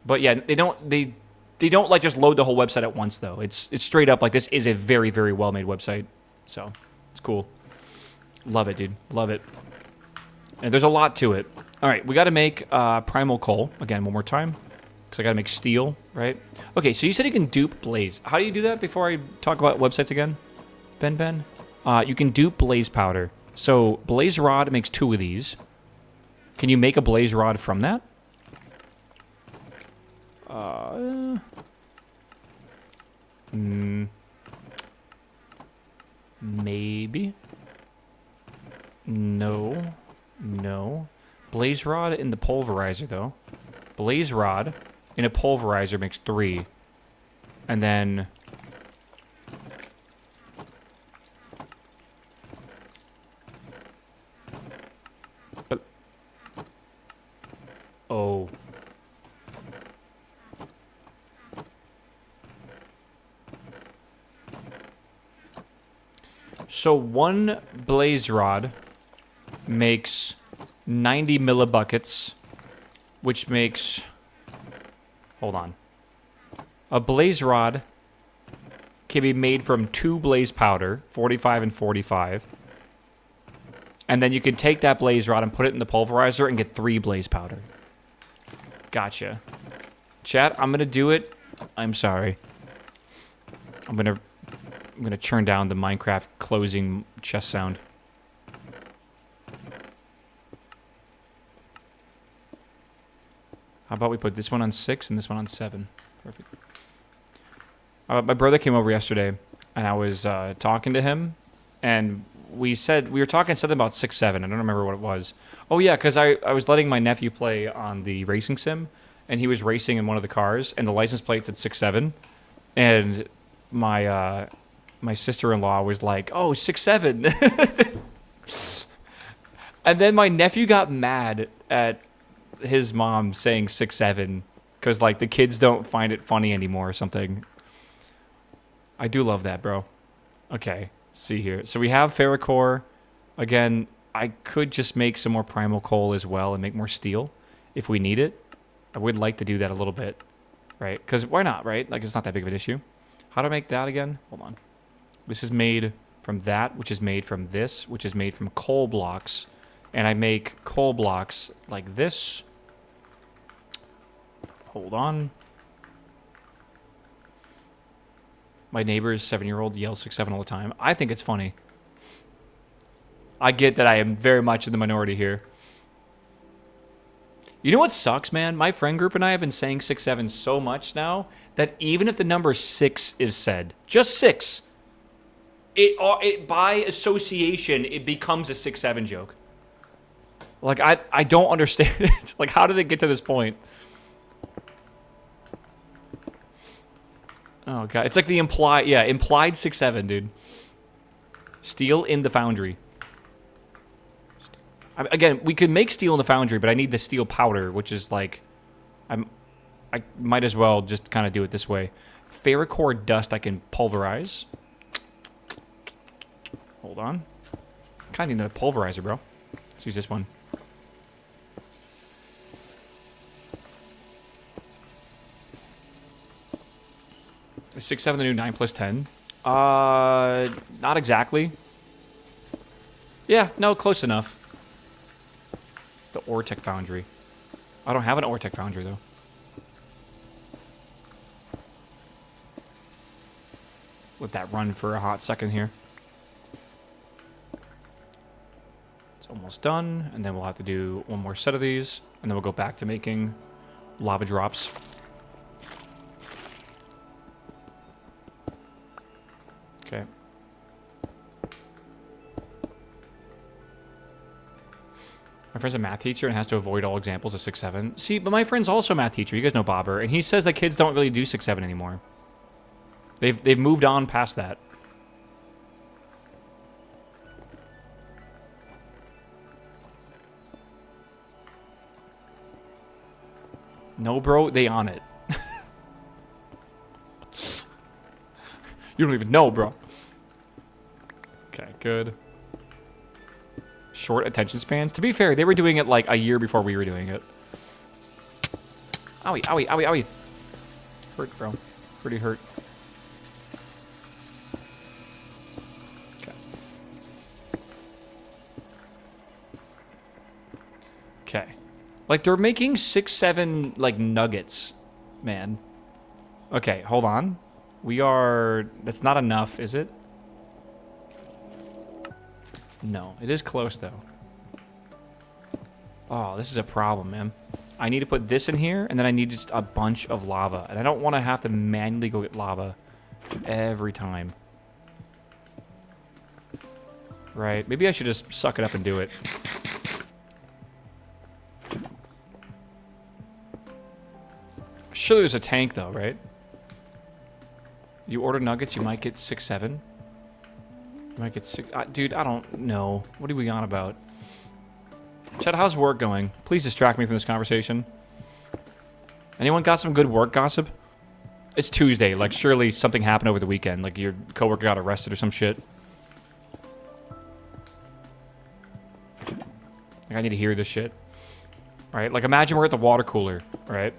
But yeah, they don't like just load the whole website at once though. It's straight up like this is a very, very well made website. So it's cool. Love it, dude. Love it. And there's a lot to it. All right, we got to make primal coal again one more time because I got to make steel, right? Okay, so you said you can dupe blaze. How do you do that before I talk about websites again? Ben? You can dupe blaze powder. So blaze rod makes 2 of these. Can you make a blaze rod from that? Maybe. No. Blaze rod in the pulverizer, though. Blaze rod in a pulverizer makes 3. And then... So one blaze rod makes 90 millibuckets, which makes... Hold on. A blaze rod can be made from 2 blaze powder, 45 and 45. And then you can take that blaze rod and put it in the pulverizer and get 3 blaze powder. Gotcha. Chat, I'm gonna do it. I'm sorry. I'm gonna turn down the Minecraft closing chest sound. How about we put this one on 6 and this one on 7? Perfect. My brother came over yesterday, and I was talking to him, and we were talking something about 6-7. I don't remember what it was. Oh yeah, because I was letting my nephew play on the racing sim, and he was racing in one of the cars, and the license plate said 6-7, and my sister-in-law was like, "Oh, 6-7," and then my nephew got mad at his mom saying 6-7 because like the kids don't find it funny anymore or something. I do love that, bro. Okay, let's see here. So we have ferrocore. Again, I could just make some more primal coal as well and make more steel if we need it. I would like to do that a little bit, right? Because why not, right? Like, it's not that big of an issue. How to make that again? Hold on. This is made from that, which is made from this, which is made from coal blocks. And I make coal blocks like this. Hold on. My neighbor's 7-year-old yells 6-7 all the time. I think it's funny. I get that I am very much in the minority here. You know what sucks, man? My friend group and I have been saying 6-7 so much now that even if the number 6 is said, just 6, it by association, it becomes a 6-7 joke. Like, I don't understand it. Like, how did it get to this point? Oh, God. It's like the implied 6-7, dude. Steel in the foundry. Again, we could make steel in the foundry, but I need the steel powder, which is like... I might as well just kind of do it this way. Ferrocore dust I can pulverize. Hold on. Kind of need a pulverizer, bro. Let's use this one. Is 6-7 the new 9 plus 10? Not exactly. Yeah, no, close enough. The Ortec Foundry. I don't have an Ortec Foundry, though. Let that run for a hot second here. It's almost done, and then we'll have to do one more set of these, and then we'll go back to making lava drops. Okay. My friend's a math teacher and has to avoid all examples of 6-7. See, but my friend's also a math teacher. You guys know Bobber, and he says that kids don't really do 6-7 anymore. They've moved on past that. No, bro, they on it. You don't even know, bro. Okay, good. Short attention spans. To be fair, they were doing it like a year before we were doing it. Owie, owie, owie, owie. Hurt, bro. Pretty hurt. Okay. Okay. Like, they're making 6-7, like, nuggets, man. Okay, hold on. We are... That's not enough, is it? No, it is close, though. Oh, this is a problem, man. I need to put this in here, and then I need just a bunch of lava. And I don't want to have to manually go get lava every time. Right, maybe I should just suck it up and do it. Surely there's a tank, though, right? You order nuggets, you might get 6-7. You might get 6... dude, I don't know. What are we on about? Chad, how's work going? Please distract me from this conversation. Anyone got some good work gossip? It's Tuesday. Like, surely something happened over the weekend. Like, your coworker got arrested or some shit. Like, I need to hear this shit. Right? Like, imagine we're at the water cooler, right?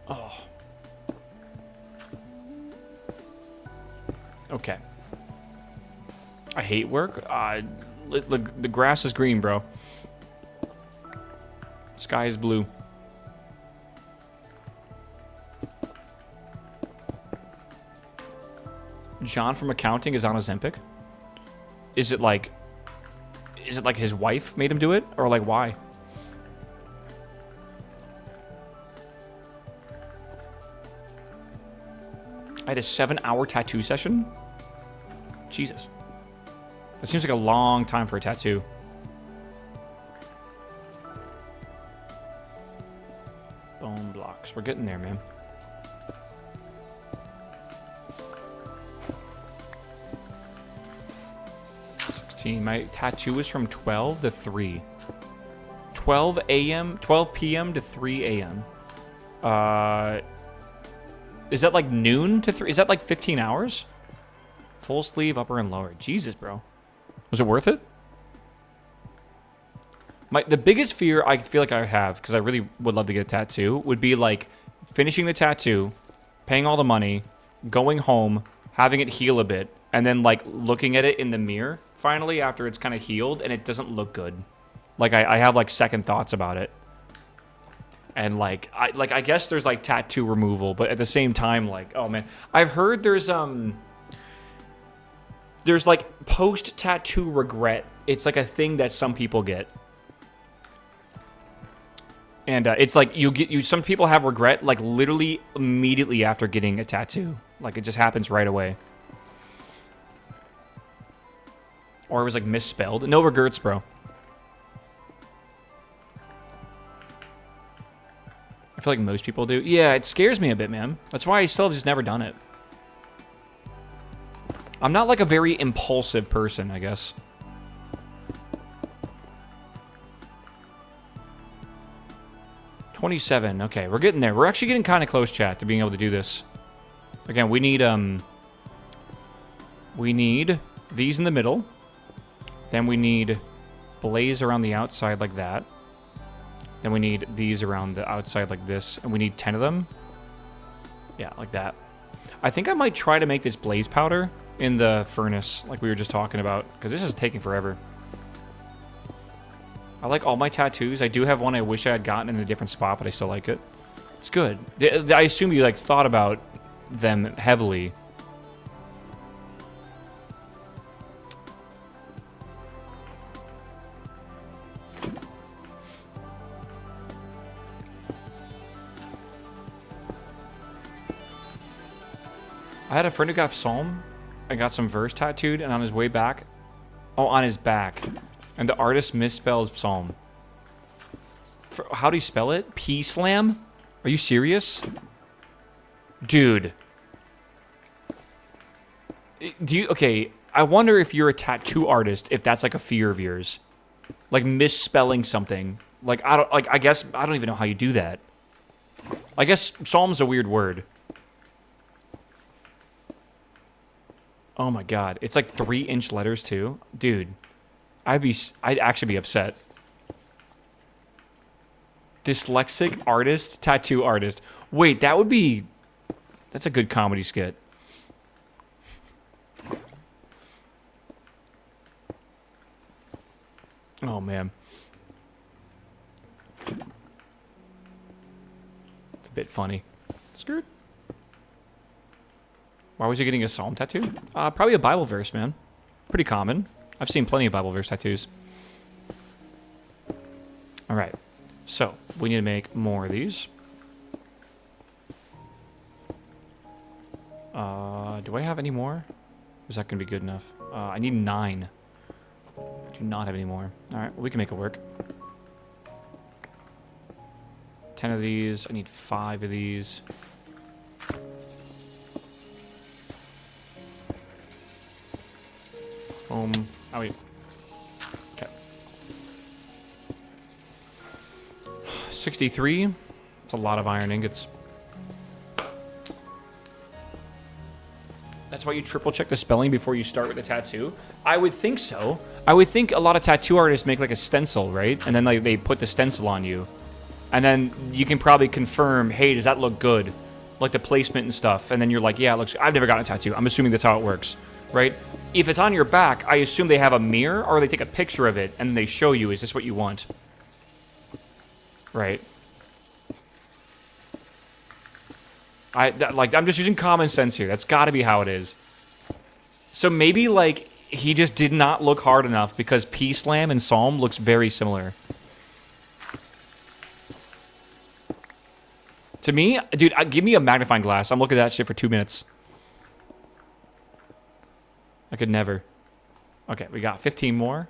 Oh. Okay. I hate work. The grass is green, bro. Sky is blue. John from accounting is on Ozempic? Is it like his wife made him do it? Or like why? I had a 7-hour tattoo session? Jesus. That seems like a long time for a tattoo. Bone blocks. We're getting there, man. My tattoo is from 12 to 3. 12 a.m. 12 p.m. to 3 a.m. Is that like noon to 3? Is that like 15 hours? Full sleeve, upper and lower. Jesus, bro. Was it worth it? The biggest fear I feel like I have, because I really would love to get a tattoo, would be like finishing the tattoo, paying all the money, going home, having it heal a bit, and then like looking at it in the mirror finally after it's kind of healed and it doesn't look good. Like I have like second thoughts about it. And like I guess there's like tattoo removal, but at the same time, like, oh man, I've heard there's like post tattoo regret. It's like a thing that some people get. And it's like some people have regret like literally immediately after getting a tattoo. Like it just happens right away. Or it was like misspelled. No regrets, bro. I feel like most people do. Yeah, it scares me a bit, man. That's why I still have just never done it. I'm not like a very impulsive person, I guess. $27. Okay, we're getting there. We're actually getting kind of close, chat, to being able to do this. Again, we need these in the middle. Then we need blaze around the outside like that. Then we need these around the outside like this. And we need 10 of them. Yeah, like that. I think I might try to make this blaze powder in the furnace like we were just talking about. Because this is taking forever. I like all my tattoos. I do have one I wish I had gotten in a different spot, but I still like it. It's good. I assume you like thought about them heavily. I had a friend who got Psalm and got some verse tattooed, and on his way back, on his back, and the artist misspelled Psalm. How do you spell it? P-slam? Are you serious? Dude. Okay, I wonder if you're a tattoo artist, if that's like a fear of yours. Like misspelling something. I don't even know how you do that. I guess Psalm's a weird word. Oh my god, it's like 3-inch letters too? Dude, I'd actually be upset. Dyslexic artist, tattoo artist. Wait, that's a good comedy skit. Oh man. It's a bit funny. Skirt. Why was he getting a psalm tattoo? Probably a Bible verse, man. Pretty common. I've seen plenty of Bible verse tattoos. All right. So, we need to make more of these. Do I have any more? Is that going to be good enough? I need 9. I do not have any more. All right, well, we can make it work. 10 of these. I need 5 of these. Oh wait. Okay. 63. It's a lot of iron ingots. That's why you triple check the spelling before you start with the tattoo? I would think so. I would think a lot of tattoo artists make like a stencil, right? And then like they put the stencil on you. And then you can probably confirm, hey, does that look good? Like the placement and stuff. And then you're like, yeah, it looks... I've never gotten a tattoo. I'm assuming that's how it works, right? If it's on your back, I assume they have a mirror or they take a picture of it and they show you, is this what you want? Right. I'm just using common sense here. That's got to be how it is. So maybe, like, he just did not look hard enough because P-Slam and Psalm looks very similar. To me, dude, give me a magnifying glass. I'm looking at that shit for 2 minutes. I could never. Okay, we got 15 more.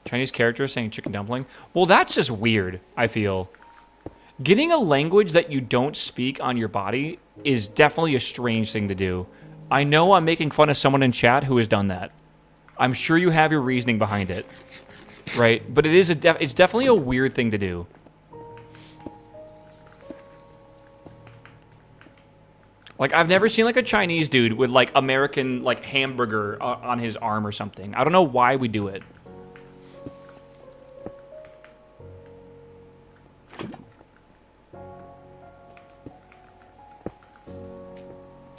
Chinese character saying chicken dumpling. Well, that's just weird, I feel. Getting a language that you don't speak on your body is definitely a strange thing to do. I know I'm making fun of someone in chat who has done that. I'm sure you have your reasoning behind it, right? But it is it's definitely a weird thing to do. Like, I've never seen like a Chinese dude with like American like hamburger on his arm or something. I don't know why we do it.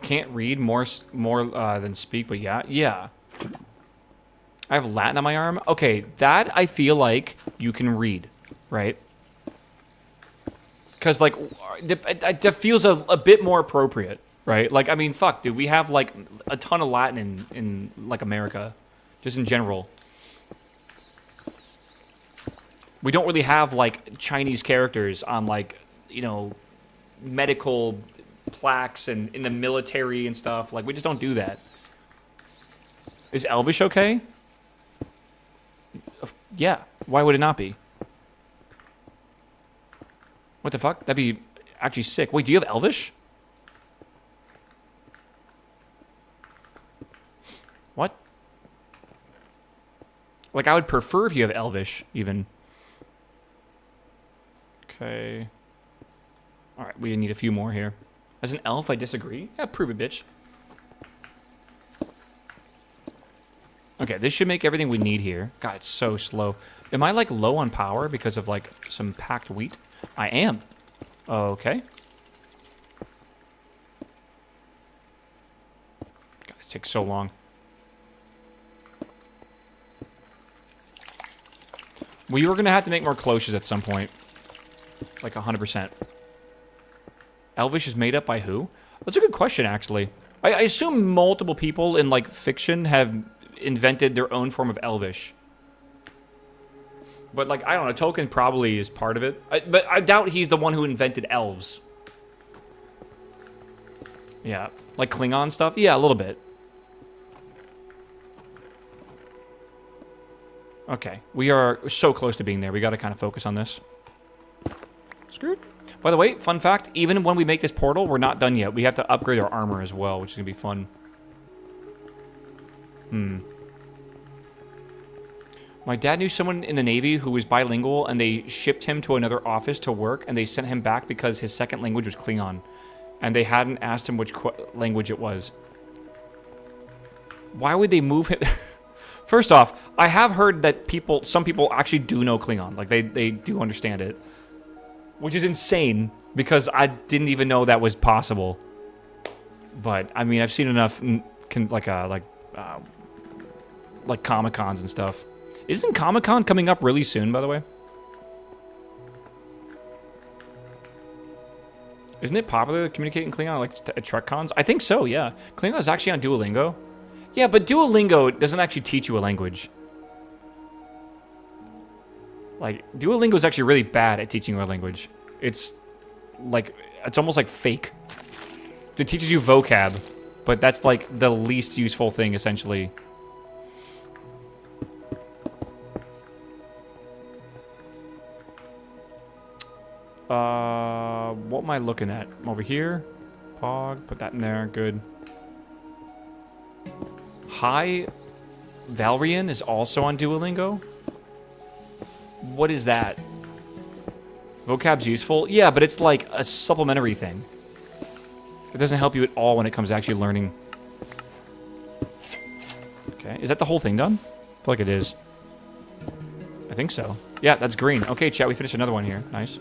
Can't read more than speak, but yeah. I have Latin on my arm. Okay, that I feel like you can read, right? Because like that feels a bit more appropriate, right? Like, I mean, fuck, dude, we have like a ton of Latin in like America, just in general. We don't really have like Chinese characters on like, you know, medical plaques and in the military and stuff. Like, we just don't do that. Is Elvish okay? Yeah. Why would it not be? What the fuck? That'd be actually sick. Wait, do you have Elvish? What? Like, I would prefer if you have Elvish, even. Okay. Alright, we need a few more here. As an elf, I disagree. Yeah, prove it, bitch. Okay, this should make everything we need here. God, it's so slow. Am I, like, low on power because of, like, some packed wheat? I am. Okay. God, this takes so long. We were going to have to make more cloches at some point. Like, 100%. Elvish is made up by who? That's a good question, actually. I assume multiple people in, like, fiction have invented their own form of Elvish. But, like, I don't know, Tolkien probably is part of it. But I doubt he's the one who invented elves. Yeah. Like Klingon stuff? Yeah, a little bit. Okay. We are so close to being there. We got to kind of focus on this. Screwed. By the way, fun fact, even when we make this portal, we're not done yet. We have to upgrade our armor as well, which is going to be fun. My dad knew someone in the Navy who was bilingual, and they shipped him to another office to work, and they sent him back because his second language was Klingon. And they hadn't asked him which language it was. Why would they move him? First off, I have heard that some people actually do know Klingon. Like, they do understand it. Which is insane, because I didn't even know that was possible. But, I mean, I've seen enough, like Comic-Cons and stuff. Isn't Comic-Con coming up really soon, by the way? Isn't it popular to communicate in Klingon, like, at Trek cons? I think so, yeah. Klingon is actually on Duolingo. Yeah, but Duolingo doesn't actually teach you a language. Like, Duolingo is actually really bad at teaching you a language. It's, like, it's almost like fake. It teaches you vocab, but that's, like, the least useful thing, essentially. What am I looking at? Over here. Pog, put that in there, good. Hi, Valrian is also on Duolingo? What is that? Vocab's useful? Yeah, but it's like a supplementary thing. It doesn't help you at all when it comes to actually learning. Okay, is that the whole thing done? I feel like it is. I think so. Yeah, that's green. Okay, chat, we finished another one here. Nice.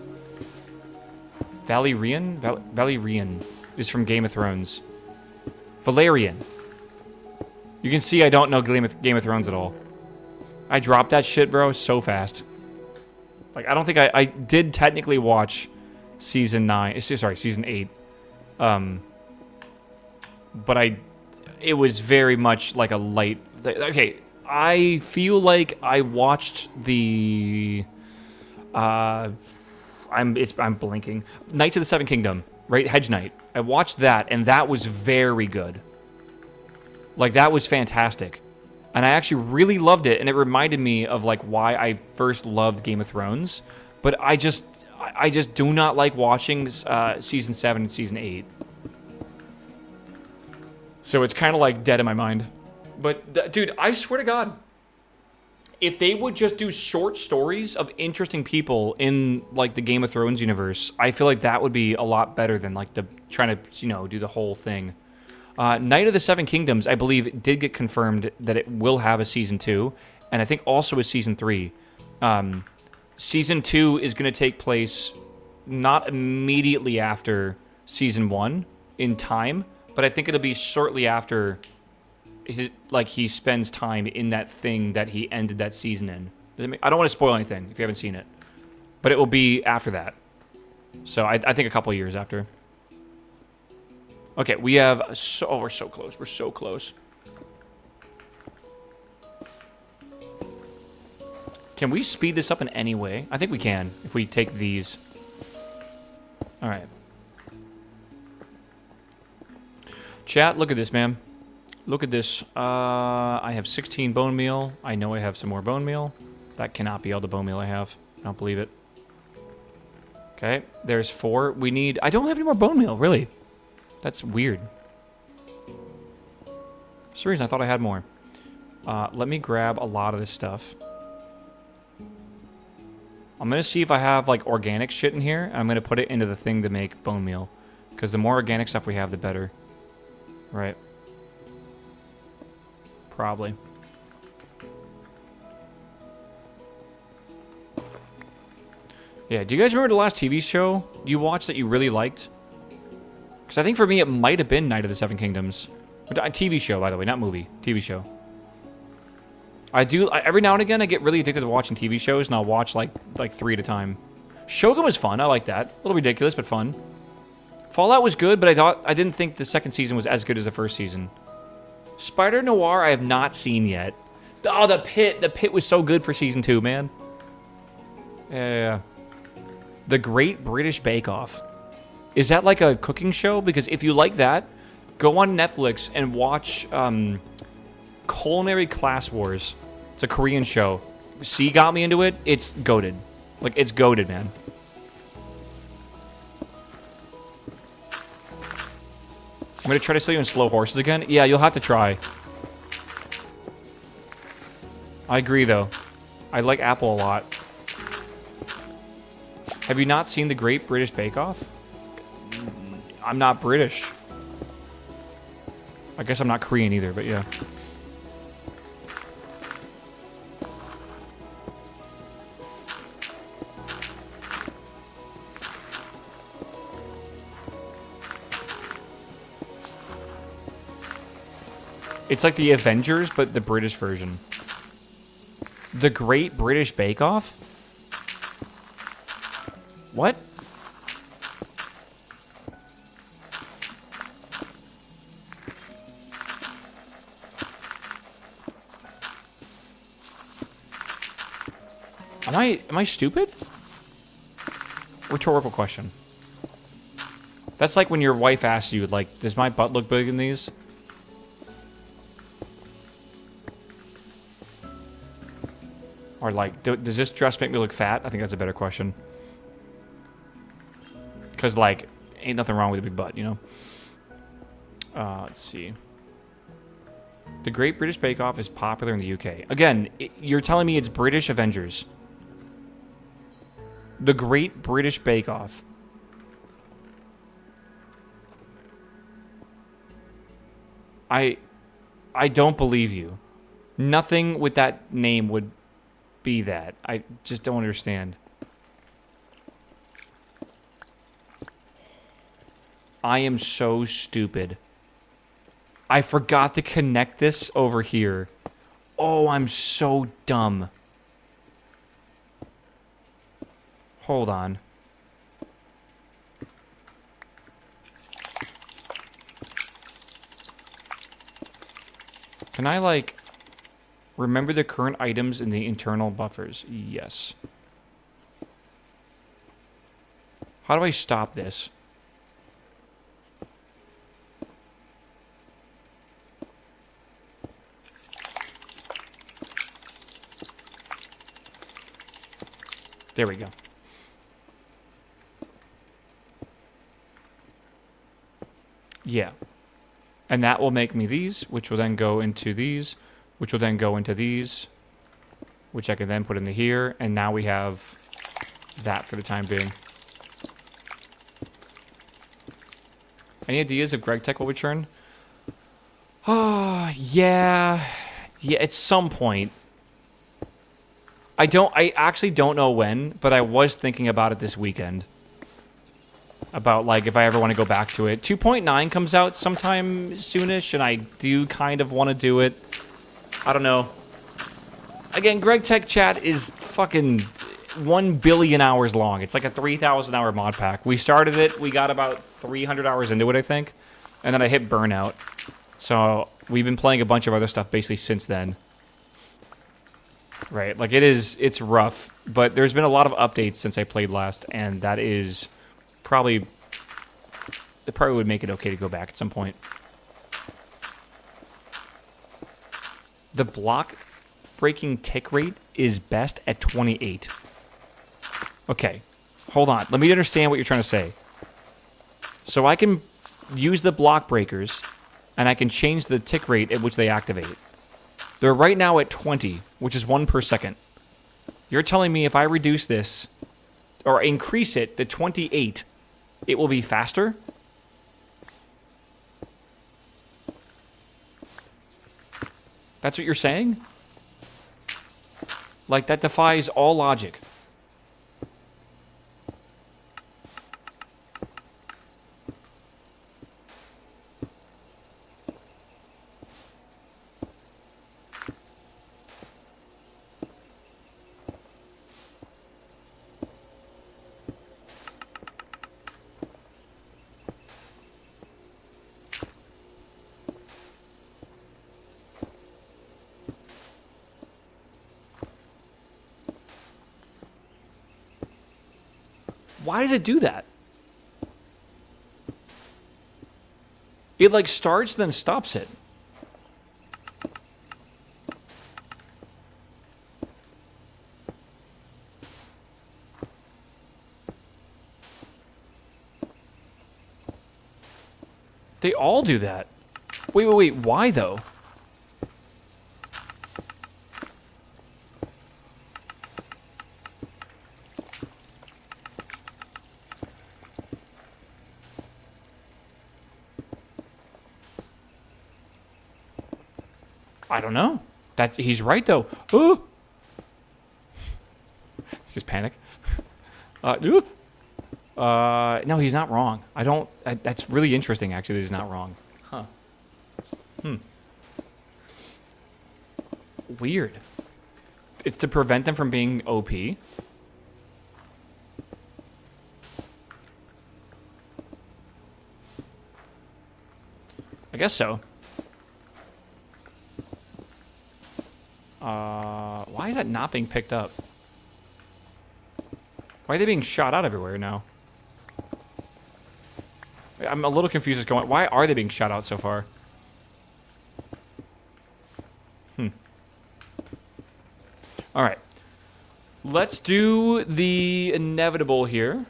Valerian? Valerian is from Game of Thrones. Valerian. You can see I don't know Game of Thrones at all. I dropped that shit, bro, so fast. Like, I don't think I did technically watch season 9. Sorry, season 8. But it was very much like a light... Okay, I feel like I watched the... I'm blinking. Knights of the Seven Kingdom, right? Hedge Knight. I watched that, and that was very good. Like, that was fantastic. And I actually really loved it, and it reminded me of, like, why I first loved Game of Thrones. But I just do not like watching Season 7 and Season 8. So it's kind of, like, dead in my mind. But, dude, I swear to God, if they would just do short stories of interesting people in, like, the Game of Thrones universe, I feel like that would be a lot better than, like, trying to, you know, do the whole thing. Knight of the Seven Kingdoms, I believe, did get confirmed that it will have a Season 2, and I think also a Season 3. Season 2 is going to take place not immediately after Season 1 in time, but I think it'll be shortly after he spends time in that thing that he ended that season in. I don't want to spoil anything if you haven't seen it, but it will be after that. So I think a couple of years after. Okay, we have... Oh, we're so close. We're so close. Can we speed this up in any way? I think we can, if we take these. Alright. Chat, look at this, man. Look at this. I have 16 bone meal. I know I have some more bone meal. That cannot be all the bone meal I have. I don't believe it. Okay, there's 4. We need... I don't have any more bone meal, really. That's weird. For some reason, I thought I had more. Let me grab a lot of this stuff. I'm going to see if I have, like, organic shit in here, and I'm going to put it into the thing to make bone meal. Because the more organic stuff we have, the better. Right. Probably. Yeah, do you guys remember the last TV show you watched that you really liked? Because I think for me, it might have been Knight of the Seven Kingdoms. A TV show, by the way, not movie. TV show. Every now and again, I get really addicted to watching TV shows, and I'll watch, like 3 at a time. Shogun was fun. I like that. A little ridiculous, but fun. Fallout was good, but I didn't think the second season was as good as the first season. Spider Noir, I have not seen yet. Oh, The Pit. The Pit was so good for season 2, man. Yeah. The Great British Bake Off. Is that like a cooking show? Because if you like that, go on Netflix and watch Culinary Class Wars. It's a Korean show. C got me into it. It's goated. Like, it's goated, man. I'm going to try to sell you in Slow Horses again. Yeah, you'll have to try. I agree, though. I like Apple a lot. Have you not seen The Great British Bake Off? I'm not British. I guess I'm not Korean either, but yeah. It's like the Avengers, but the British version. The Great British Bake Off? What? Am I stupid? Rhetorical question. That's like when your wife asks you, like, does my butt look big in these? Or like, does this dress make me look fat? I think that's a better question. Because, like, ain't nothing wrong with a big butt, you know? Let's see. The Great British Bake Off is popular in the UK. Again, you're telling me it's British Avengers. The Great British Bake Off. I don't believe you. Nothing with that name would be that. I just don't understand. I am so stupid. I forgot to connect this over here. Oh, I'm so dumb. Hold on. Can I, like, remember the current items in the internal buffers? Yes. How do I stop this? There we go. Yeah. And that will make me these, which will then go into these, which will then go into these, which I can then put into here, and now we have that for the time being. Any ideas if Greg Tech will return? Oh, yeah. Yeah, at some point. I actually don't know when, but I was thinking about it this weekend. About, like, if I ever want to go back to it. 2.9 comes out sometime soonish, and I do kind of want to do it. I don't know. Again, Greg Tech Chat is fucking 1 billion hours long. It's like a 3,000 hour mod pack. We started it, we got about 300 hours into it, I think. And then I hit burnout. So, we've been playing a bunch of other stuff basically since then. Right, like it's rough, but there's been a lot of updates since I played last, and that is probably, it probably would make it okay to go back at some point. The block breaking tick rate is best at 28. Okay, hold on, let me understand what you're trying to say. So I can use the block breakers, and I can change the tick rate at which they activate. They're right now at 20, which is 1 per second. You're telling me if I reduce this, or increase it to 28, it will be faster? That's what you're saying? Like, that defies all logic. Why does it do that? It, like, starts, then stops it. They all do that. Wait. Why, though? I don't know. He's right, though. Oh! Just panic. No, he's not wrong. That's really interesting, actually, that he's not wrong. Huh. Weird. It's to prevent them from being OP. I guess so. Why is that not being picked up? Why are they being shot out everywhere now? I'm a little confused as going. Why are they being shot out so far? All right. Let's do the inevitable here.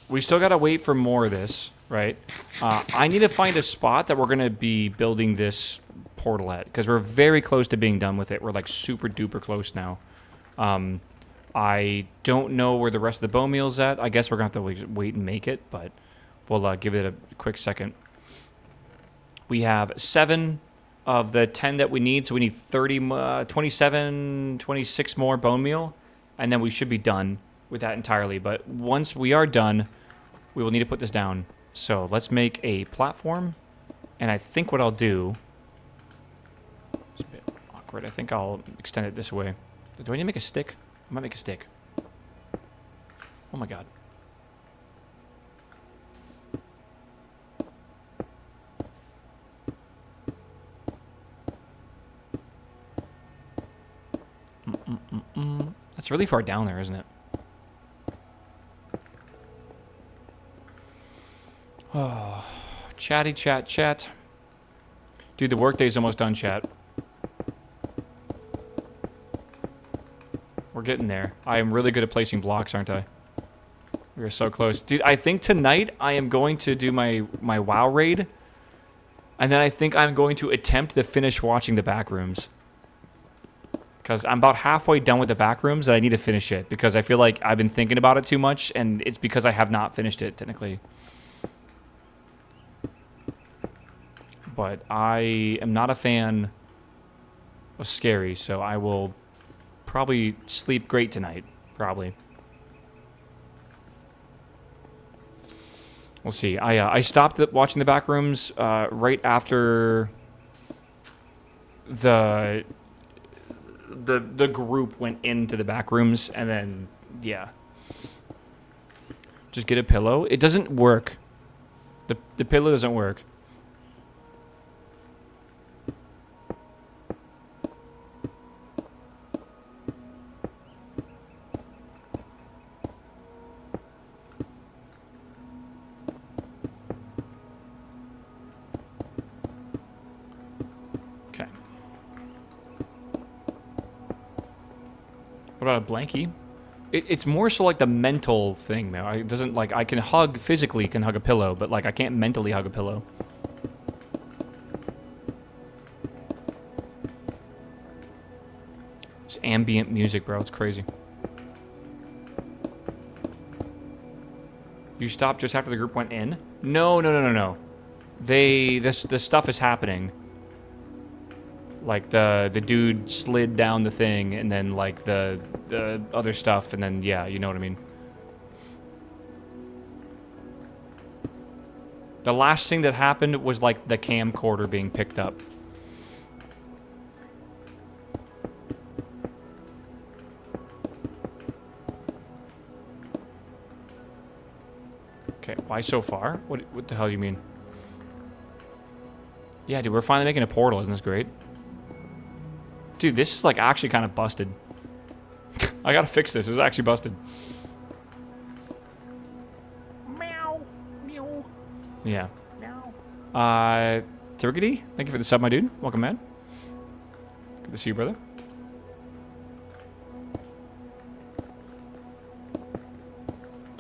We still gotta wait for more of this, right? I need to find a spot that we're gonna be building this portal at, because we're very close to being done with it. We're like super duper close now. I don't know where the rest of the bone meal's at. I guess we're gonna have to wait and make it, but we'll give it a quick second. We have 7, of the 10 that we need. So we need 27, 26 more bone meal. And then we should be done with that entirely. But once we are done, we will need to put this down. So let's make a platform. And I think what I'll do... It's a bit awkward. I think I'll extend it this way. Do I need to make a stick? I might make a stick. Oh my god. That's really far down there, isn't it? Oh, chatty chat chat. Dude, the workday's almost done, chat. We're getting there. I am really good at placing blocks, aren't I? We are so close. Dude, I think tonight I am going to do my WoW raid. And then I think I'm going to attempt to finish watching the Backrooms. Because I'm about halfway done with the Backrooms and I need to finish it. Because I feel like I've been thinking about it too much. And it's because I have not finished it, technically. But I am not a fan of scary. So I will probably sleep great tonight. Probably. We'll see. I stopped watching the Backrooms right after the group went into the Backrooms, and then yeah, just get a pillow. It doesn't work. The pillow doesn't work. What about a blankie? It's more so like the mental thing, though. It doesn't like I can physically hug a pillow, but like I can't mentally hug a pillow. It's ambient music, bro. It's crazy. You stopped just after the group went in? No. The stuff is happening. Like the dude slid down the thing, and then like the other stuff, and then yeah, you know what I mean. The last thing that happened was like the camcorder being picked up. Okay, why so far? What the hell do you mean? Yeah, dude, we're finally making a portal. Isn't this great? Dude, this is like actually kind of busted. I gotta fix this. This is actually busted.
Meow. Meow.
Yeah.
Meow.
Turgity, thank you for the sub, my dude. Welcome, man. Good to see you, brother.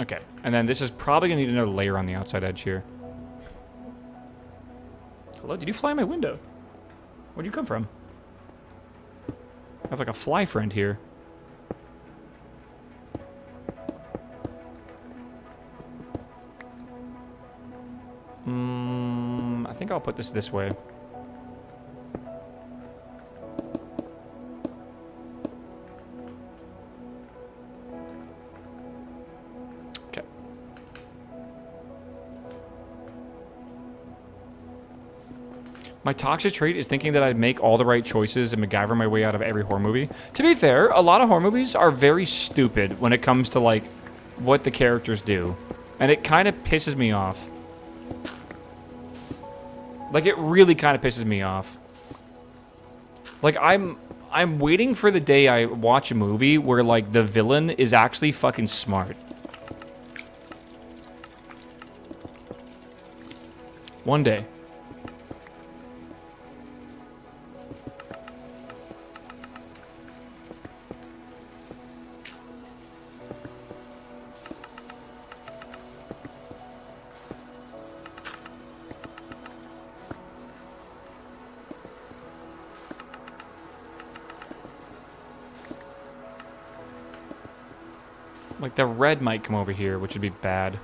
Okay, and then this is probably gonna need another layer on the outside edge here. Hello, did you fly in my window? Where'd you come from? I have like a fly friend here. I think I'll put this way. Okay. My toxic trait is thinking that I'd make all the right choices and MacGyver my way out of every horror movie. To be fair, a lot of horror movies are very stupid when it comes to, like, what the characters do. And it kind of pisses me off. Like, it really kind of pisses me off. Like, I'm waiting for the day I watch a movie where, like, the villain is actually fucking smart. One day. Like, the red might come over here, which would be bad.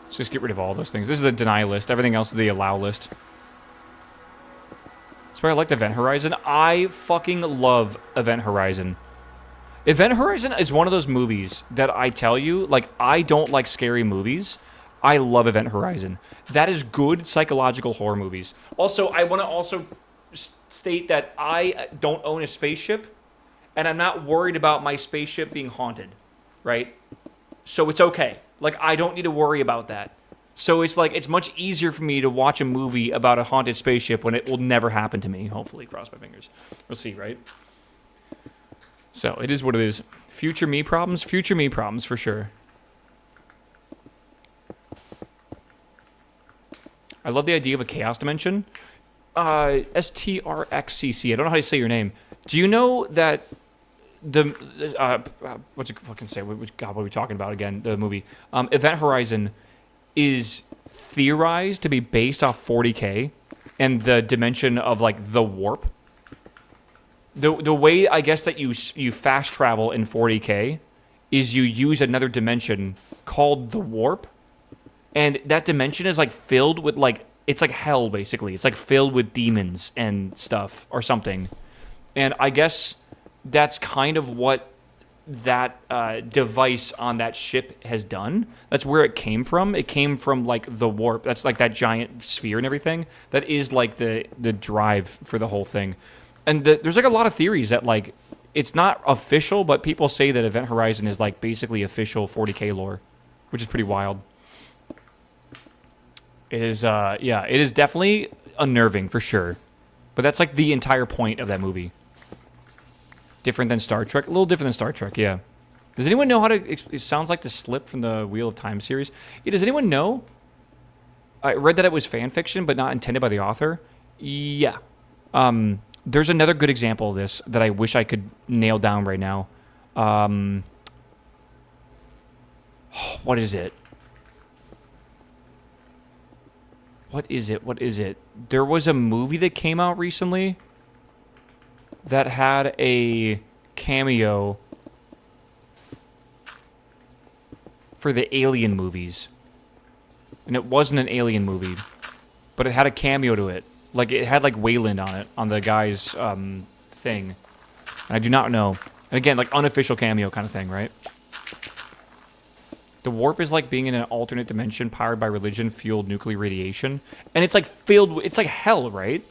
Let's just get rid of all those things. This is the deny list. Everything else is the allow list. That's why I like Event Horizon. I fucking love Event Horizon. Event Horizon is one of those movies that I tell you, like, I don't like scary movies. I love Event Horizon. That is good psychological horror movies. Also, I want to also state that I don't own a spaceship, and I'm not worried about my spaceship being haunted, right? So it's okay. Like, I don't need to worry about that. So it's like, it's much easier for me to watch a movie about a haunted spaceship when it will never happen to me, hopefully. Cross my fingers. We'll see, right? So, it is what it is. Future me problems? Future me problems, for sure. I love the idea of a chaos dimension. STRXCC. I don't know how to say your name. Do you know that the... what's it fucking say? God, what are we talking about again? The movie. Event Horizon is theorized to be based off 40K and the dimension of, like, the warp. The way, I guess, that you fast travel in 40K is you use another dimension called the warp, and that dimension is, like, filled with, like, it's like hell, basically. It's, like, filled with demons and stuff or something. And I guess that's kind of what that device on that ship has done. That's where it came from. It came from, like, the warp. That's, like, that giant sphere and everything. That is, like, the drive for the whole thing. And there's, like, a lot of theories that, like, it's not official, but people say that Event Horizon is, like, basically official 40K lore, which is pretty wild. It is, yeah, it is definitely unnerving, for sure. But that's, like, the entire point of that movie. Different than Star Trek? A little different than Star Trek, yeah. Does anyone know how to... It sounds like the slip from the Wheel of Time series. Yeah, does anyone know? I read that it was fan fiction, but not intended by the author. Yeah. There's another good example of this that I wish I could nail down right now. What is it? What is it? What is it? There was a movie that came out recently that had a cameo for the Alien movies. And it wasn't an Alien movie, but it had a cameo to it. Like, it had, like, Wayland on it, on the guy's thing. And I do not know. And again, like, unofficial cameo kind of thing, right? The warp is like being in an alternate dimension powered by religion-fueled nuclear radiation. And it's, like, filled with... It's like hell, right?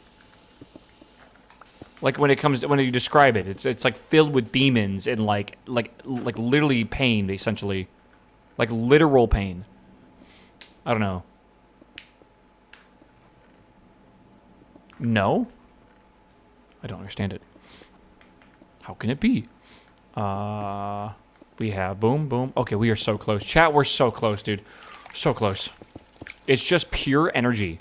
Like, when you describe it, it's like, filled with demons and, like literally pain, essentially. Like, literal pain. I don't know. No? I don't understand it. How can it be? We have boom, boom. Okay, we are so close. Chat, we're so close, dude. So close. It's just pure energy.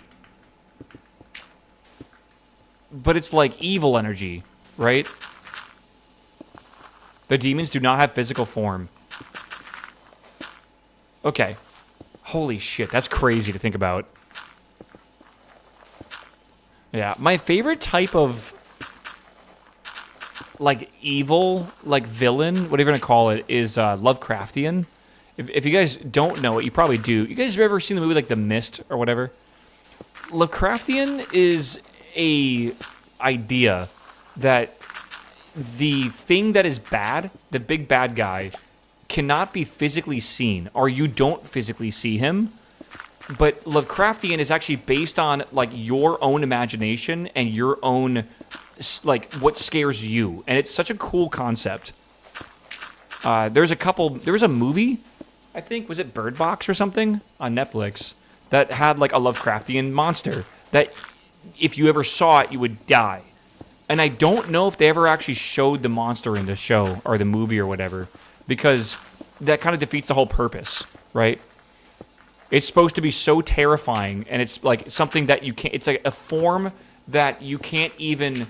But it's like evil energy, right? The demons do not have physical form. Okay. Holy shit, that's crazy to think about. Yeah, my favorite type of, like, evil, like, villain, whatever you're gonna call it, is Lovecraftian. If you guys don't know it, you probably do. You guys have ever seen the movie, like, The Mist or whatever? Lovecraftian is a idea that the thing that is bad, the big bad guy, cannot be physically seen, or you don't physically see him. But Lovecraftian is actually based on, like, your own imagination and your own, like, what scares you. And it's such a cool concept. There was a movie, I think, was it Bird Box or something, on Netflix, that had, like, a Lovecraftian monster that if you ever saw it, you would die. And I don't know if they ever actually showed the monster in the show or the movie or whatever, because that kind of defeats the whole purpose, right? It's supposed to be so terrifying, and it's like something that you can't... It's like a form that you can't even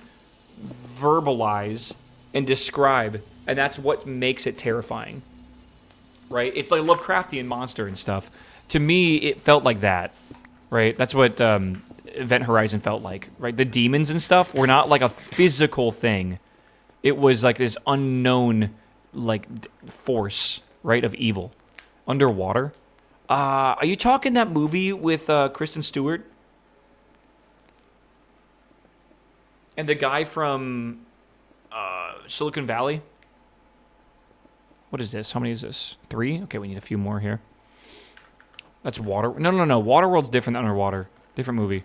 verbalize and describe, and that's what makes it terrifying, right? It's like a Lovecraftian monster and stuff. To me, it felt like that, right? That's what Event Horizon felt like, right? The demons and stuff were not like a physical thing. It was like this unknown, like, force, right, of evil. Underwater. Are you talking that movie with Kristen Stewart? And the guy from Silicon Valley. What is this? How many is this? 3? Okay, we need a few more here. That's Water. No. Waterworld's different than Underwater. Different movie.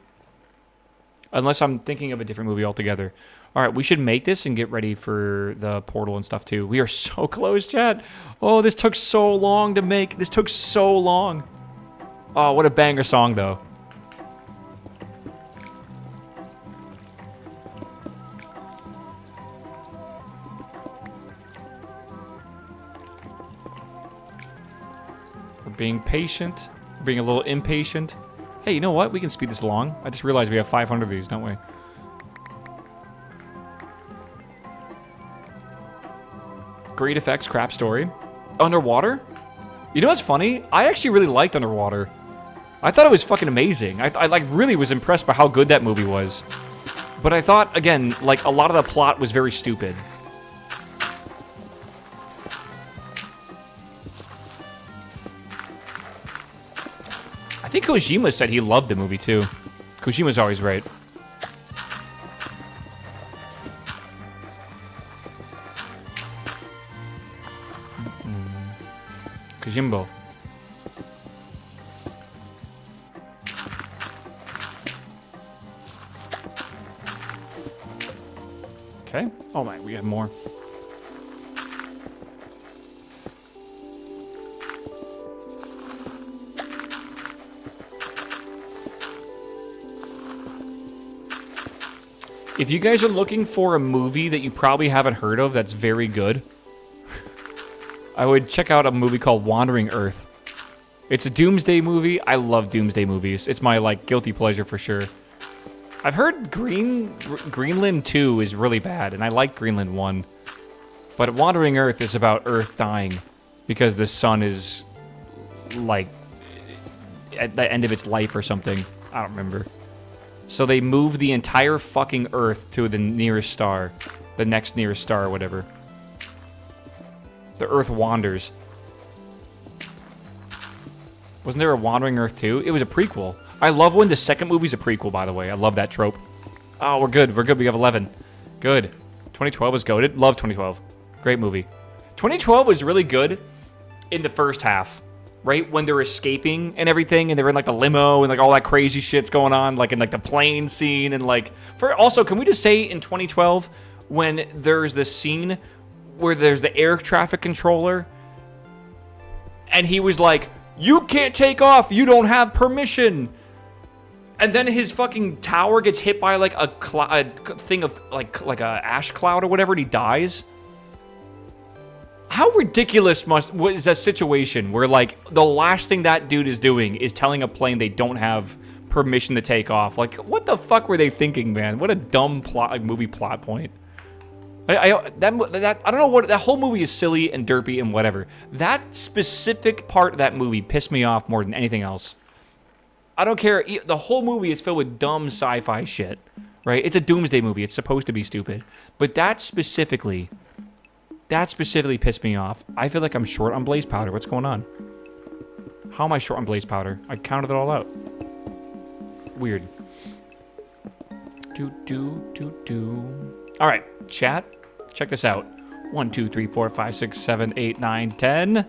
Unless I'm thinking of a different movie altogether. All right, we should make this and get ready for the portal and stuff too. We are so close, chat. Oh, this took so long to make. This took so long. Oh, what a banger song, though. We're being patient. We're being a little impatient. Hey, you know what? We can speed this along. I just realized we have 500 of these, don't we? Great effects, crap story. Underwater? You know what's funny? I actually really liked Underwater. I thought it was fucking amazing. I like really was impressed by how good that movie was. But I thought, again, like a lot of the plot was very stupid. I think Kojima said he loved the movie too. Kojima's always right. Kojimbo. Okay. Oh my, we have more. If you guys are looking for a movie that you probably haven't heard of that's very good, I would check out a movie called Wandering Earth. It's a doomsday movie. I love doomsday movies. It's my, like, guilty pleasure for sure. I've heard Greenland 2 is really bad, and I like Greenland 1. But Wandering Earth is about Earth dying because the sun is, like, at the end of its life or something. I don't remember. So they move the entire fucking Earth to the nearest star. The next nearest star or whatever. The Earth wanders. Wasn't there a Wandering Earth 2? It was a prequel. I love when the second movie's a prequel, by the way. I love that trope. Oh, we're good. We're good. We have 11. Good. 2012 was goated. Love 2012. Great movie. 2012 was really good in the first half. Right? When they're escaping and everything, and they're in, like, the limo, and, like, all that crazy shit's going on, like, in, like, the plane scene, and, like... Also, can we just say, in 2012, when there's this scene where there's the air traffic controller, and he was like, you can't take off, you don't have permission! And then his fucking tower gets hit by, like, a thing of, like a ash cloud or whatever, and he dies? How ridiculous was that situation where, like, the last thing that dude is doing is telling a plane they don't have permission to take off? Like, what the fuck were they thinking, man? What a dumb plot, like, movie plot point. I don't know what, that whole movie is silly and derpy and whatever. That specific part of that movie pissed me off more than anything else. I don't care. The whole movie is filled with dumb sci-fi shit, right? It's a doomsday movie. It's supposed to be stupid. But that specifically pissed me off. I feel like I'm short on blaze powder. What's going on? How am I short on blaze powder? I counted it all out. Weird. All right, chat. Check this out. 1, 2, 3, 4, 5, 6, 7, 8, 9, 10.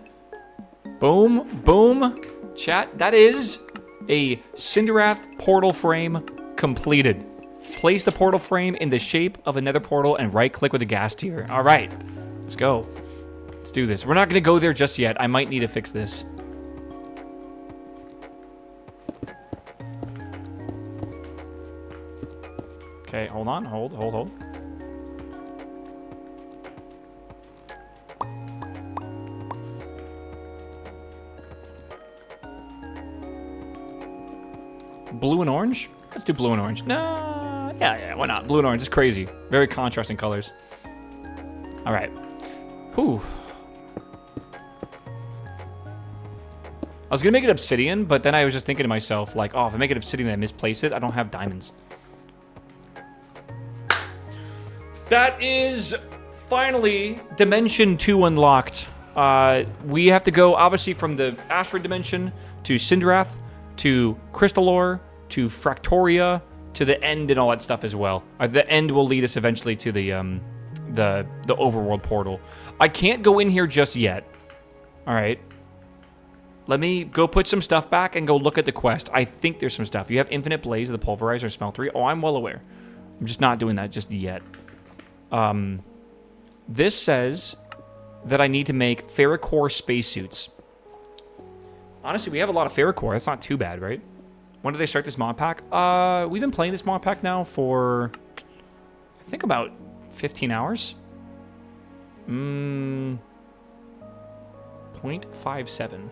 Boom, boom. Chat, that is a Cinderath portal frame completed. Place the portal frame in the shape of another portal and right-click with a gas tier. All right, let's go. Let's do this. We're not going to go there just yet. I might need to fix this. Okay, hold on. Hold. Blue and orange? Let's do blue and orange. No, yeah, why not? Blue and orange is crazy. Very contrasting colors. All right. Whew. I was gonna make it obsidian, but then I was just thinking to myself, like, oh, if I make it obsidian and I misplace it, I don't have diamonds. That is finally Dimension 2 unlocked. We have to go, obviously, from the Asteroid Dimension to Cinderath to Crystal Ore to Fractoria to the end and all that stuff as well. The end will lead us eventually to the overworld portal. I can't go in here just yet. All right. Let me go put some stuff back and go look at the quest. I think there's some stuff. You have infinite blaze of the pulverizer smeltery. Oh, I'm well aware. I'm just not doing that just yet. This says that I need to make ferrocore spacesuits. Honestly, we have a lot of ferrocore. That's not too bad, right? When did they start this mod pack? We've been playing this mod pack now for, I think, about 15 hours. 0.57.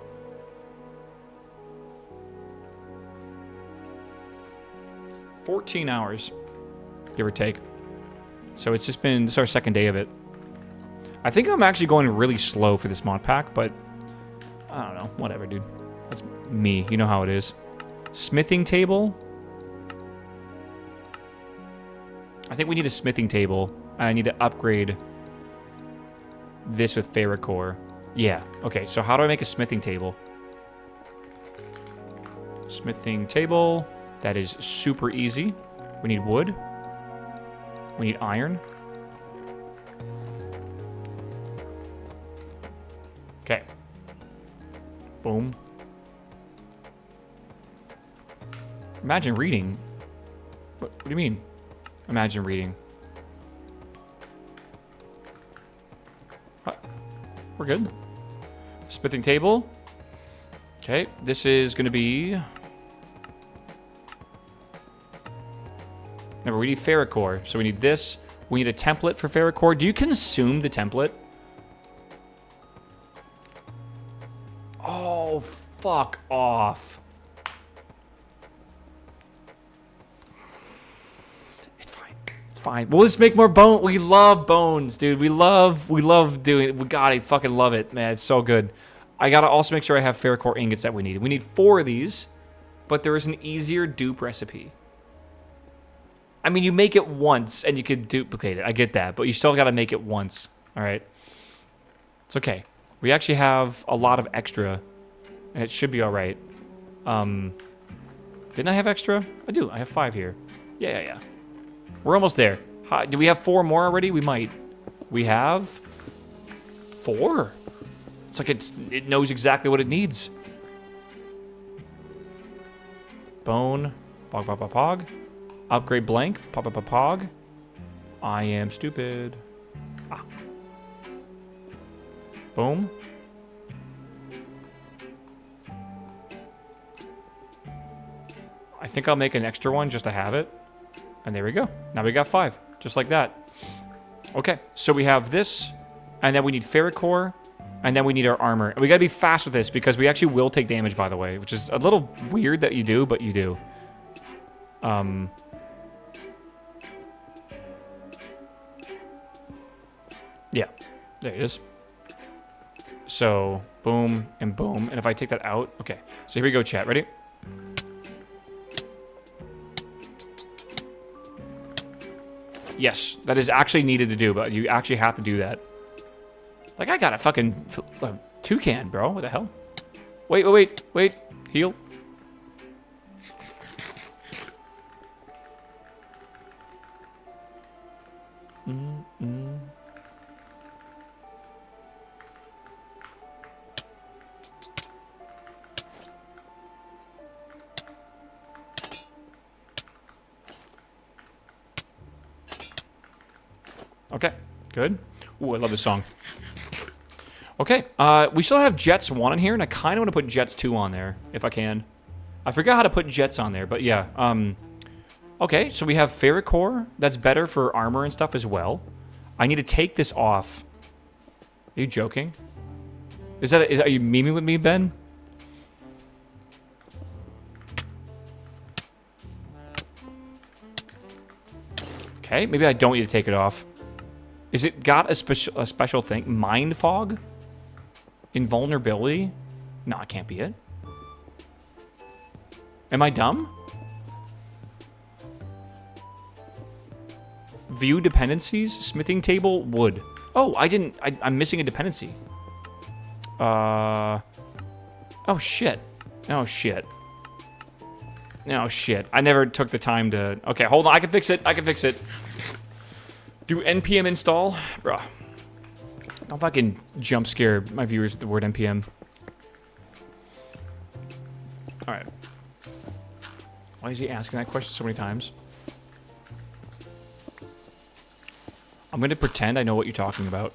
$14 give or take. So it's just been, this is our second day of it. I think I'm actually going really slow for this mod pack, but I don't know. Whatever, dude. That's me. You know how it is. Smithing table. I think we need a smithing table. And I need to upgrade this with ferrocore. Yeah. Okay, so how do I make a smithing table? Smithing table. That is super easy. We need wood. We need iron. Okay. Boom. Imagine reading. What do you mean? Imagine reading. We're good. Smithing table. Okay, this is going to be... Remember, we need ferrocore, so we need this. We need a template for ferrocore. Do you consume the template? Oh, fuck off. It's fine. It's fine. We'll just make more bone. We love bones, dude. We love doing it. God, I fucking love it, man. It's so good. I gotta also make sure I have ferrocore ingots that we need. We need 4 of these, but there is an easier dupe recipe. I mean, you make it once and you can duplicate it. I get that, but you still got to make it once. All right. It's okay. We actually have a lot of extra, and it should be all right. Didn't I have extra? I do. I have 5 here. Yeah. We're almost there. Do we have 4 more already? We might. We have 4. It's like it knows exactly what it needs. Bone. Pog. Upgrade blank. Pog. I am stupid. Ah. Boom. I think I'll make an extra one just to have it. And there we go. Now we got 5. Just like that. Okay. So we have this. And then we need ferrocore. And then we need our armor. And we gotta be fast with this because we actually will take damage, by the way. Which is a little weird that you do, but you do. Yeah, there it is. So, boom and boom. And if I take that out, okay. So here we go, chat. Ready? Yes, that is actually needed to do, but you actually have to do that. Like, I got a fucking toucan, bro. What the hell? Wait. Heal. Okay, good. Ooh, I love this song. Okay, we still have Jets 1 in here, and I kind of want to put Jets 2 on there, if I can. I forgot how to put Jets on there, but yeah. Okay, so we have ferrocore. That's better for armor and stuff as well. I need to take this off. Are you joking? Are you memeing with me, Ben? Okay, maybe I don't need to take it off. Is it got a special thing? Mind fog? Invulnerability? No, it can't be it. Am I dumb? View dependencies? Smithing table? Wood. Oh, I'm missing a dependency. Oh, shit. Oh, shit. No, shit. I never took the time to... Okay, hold on. I can fix it. I can fix it. Do NPM install? Bruh. Don't fucking jump scare my viewers with the word NPM. Alright. Why is he asking that question so many times? I'm going to pretend I know what you're talking about.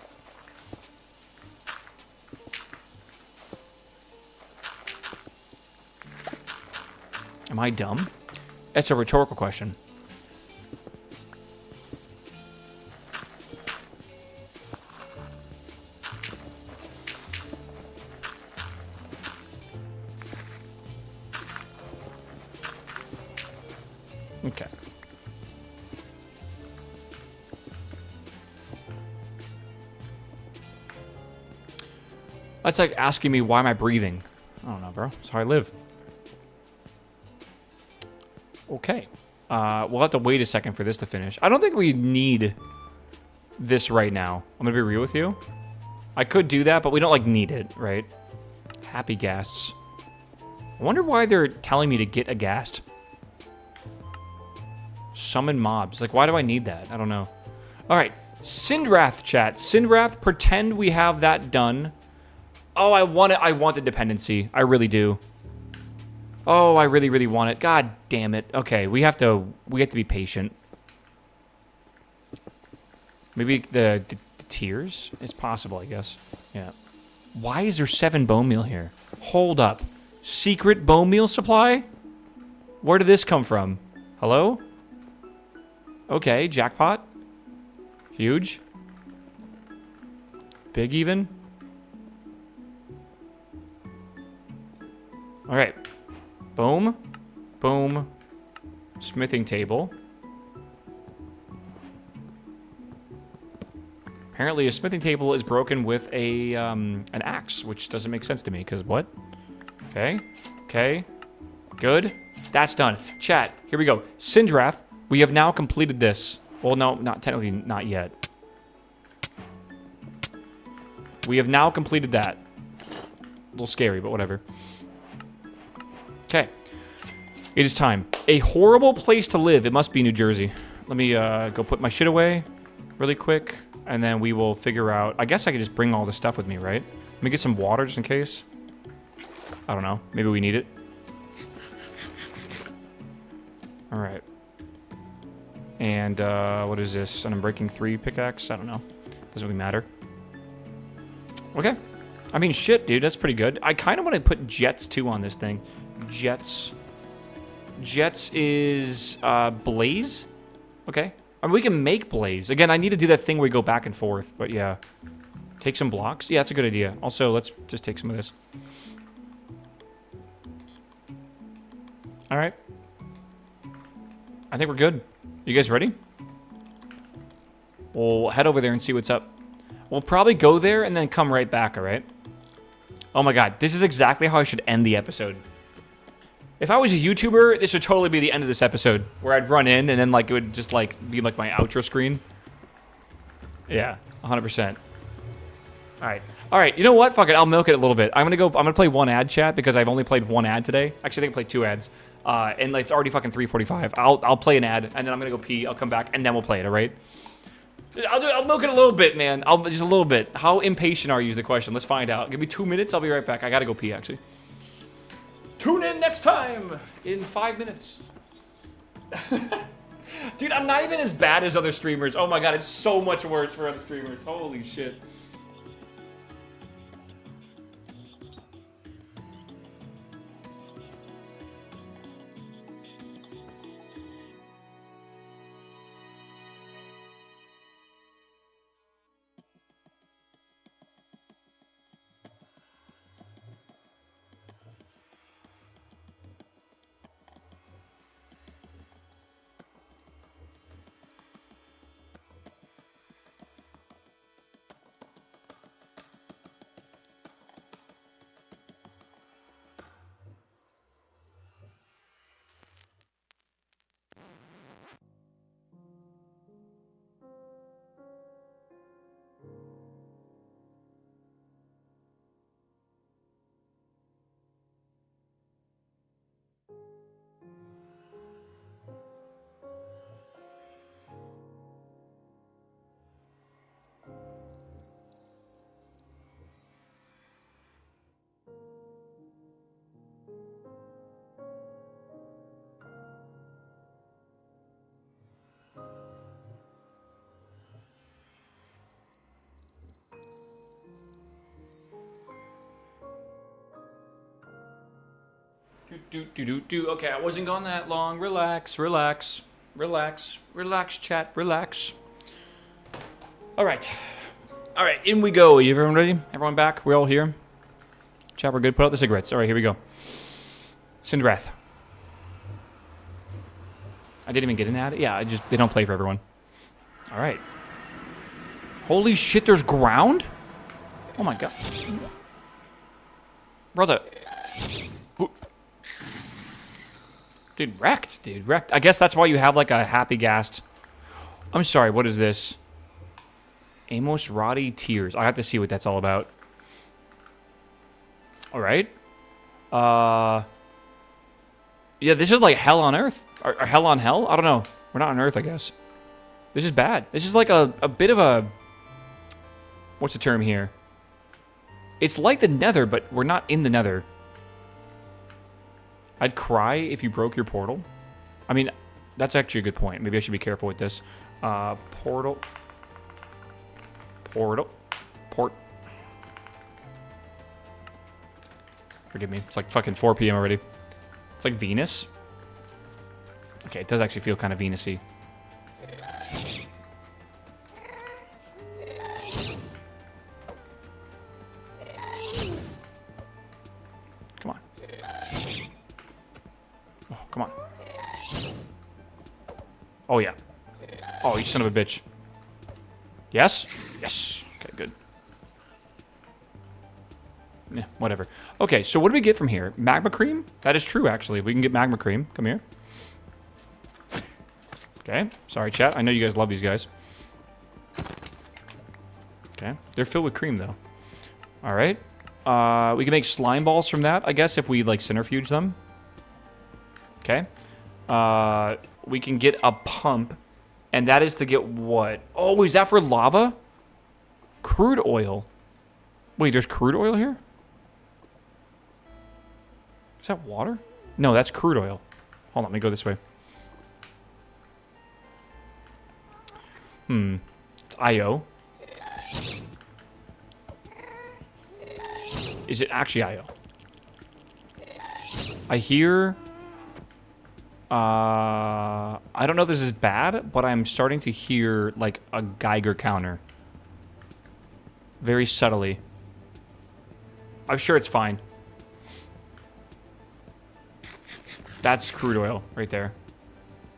Am I dumb? It's a rhetorical question. Okay. That's like asking me why am I breathing? I don't know, bro. That's how I live. Okay. We'll have to wait a second for this to finish. I don't think we need this right now. I'm gonna be real with you. I could do that, but we don't, like, need it, right? Happy ghasts. I wonder why they're telling me to get a ghast. Summon mobs. Like, why do I need that? I don't know. Alright. Sindrath, chat. Sindrath, pretend we have that done. Oh, I want it. I want the dependency. I really do. Oh, I really, really want it. God damn it. Okay, we have to be patient. Maybe the tiers? It's possible, I guess. Yeah. Why is there 7 bone meal here? Hold up. Secret bone meal supply? Where did this come from? Hello? Okay, jackpot. Huge. Big even. Alright. Boom. Boom. Smithing table. Apparently a smithing table is broken with a an axe, which doesn't make sense to me, because what? Okay. Okay. Good. That's done. Chat, here we go. Sindrath, we have now completed this. Well, no, not technically, not yet. We have now completed that. A little scary, but whatever. Okay. It is time. A horrible place to live. It must be New Jersey. Let me go put my shit away really quick, and then we will figure out... I guess I could just bring all this stuff with me, right? Let me get some water just in case. I don't know. Maybe we need it. Alright. And, what is this? An Unbreaking 3 pickaxe? I don't know. Doesn't really matter. Okay. I mean, shit, dude. That's pretty good. I kind of want to put jets, too, on this thing. Jets. Jets is, blaze? Okay. I mean, we can make blaze. Again, I need to do that thing where we go back and forth, but yeah. Take some blocks? Yeah, that's a good idea. Also, let's just take some of this. Alright. I think we're good. You guys ready? We'll head over there and see what's up. We'll probably go there and then come right back, alright? Oh my god, this is exactly how I should end the episode. If I was a YouTuber, this would totally be the end of this episode, where I'd run in and then, like, it would just, like, be, like, my outro screen. Yeah, 100%. Alright. Alright, you know what? Fuck it, I'll milk it a little bit. I'm gonna play one ad, chat, because I've only played one ad today. Actually, I think I played 2 ads. And like, it's already fucking 3:45. I'll play an ad, and then I'm gonna go pee, I'll come back, and then we'll play it, alright? I'll milk it a little bit, man. Just a little bit. How impatient are you is the question. Let's find out. Give me 2 minutes, I'll be right back. I gotta go pee, actually. Tune in next time in 5 minutes. Dude, I'm not even as bad as other streamers. Oh my god, it's so much worse for other streamers. Holy shit. Okay, I wasn't gone that long. Relax, relax, relax, relax, chat, relax. All right. All right, in we go. Everyone ready? Everyone back? We're all here? Chat, we're good. Put out the cigarettes. All right, here we go. Cindereth. I didn't even get an ad. Yeah, they don't play for everyone. All right. Holy shit, there's ground? Oh my god. Brother. Dude, wrecked, dude. Wrecked. I guess that's why you have like a happy gassed. I'm sorry, what is this? Amos Roddy Tears. I have to see what that's all about. Alright. Yeah, this is like hell on earth. Or hell on hell? I don't know. We're not on earth, I guess. This is bad. This is like a bit of a... What's the term here? It's like the nether, but we're not in the nether. I'd cry if you broke your portal. I mean, that's actually a good point. Maybe I should be careful with this. Portal. Portal. Port. Forgive me. It's like fucking 4 p.m. already. It's like Venus. Okay, it does actually feel kind of Venus-y. Come on. Oh, come on. Oh, yeah. Oh, you son of a bitch. Yes? Yes. Okay, good. Yeah, whatever. Okay, so what do we get from here? Magma cream? That is true, actually. We can get magma cream. Come here. Okay. Sorry, chat. I know you guys love these guys. Okay. They're filled with cream, though. All right. We can make slime balls from that, I guess, if we, like, centrifuge them. Okay. We can get a pump, and that is to get what? Oh, is that for lava? Crude oil. Wait, there's crude oil here? Is that water? No, that's crude oil. Hold on, let me go this way. It's IO. Is it actually IO? I hear... I don't know if this is bad, but I'm starting to hear, like, a Geiger counter. Very subtly. I'm sure it's fine. That's crude oil right there.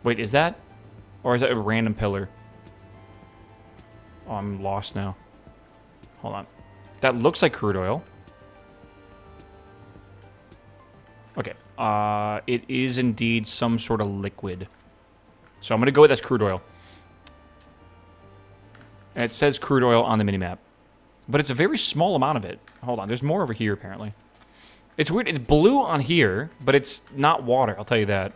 Wait, is that? Or is that a random pillar? Oh, I'm lost now. Hold on. That looks like crude oil. Okay. It is indeed some sort of liquid. So I'm going to go with that's crude oil. And it says crude oil on the minimap. But it's a very small amount of it. Hold on. There's more over here, apparently. It's weird. It's blue on here, but it's not water. I'll tell you that.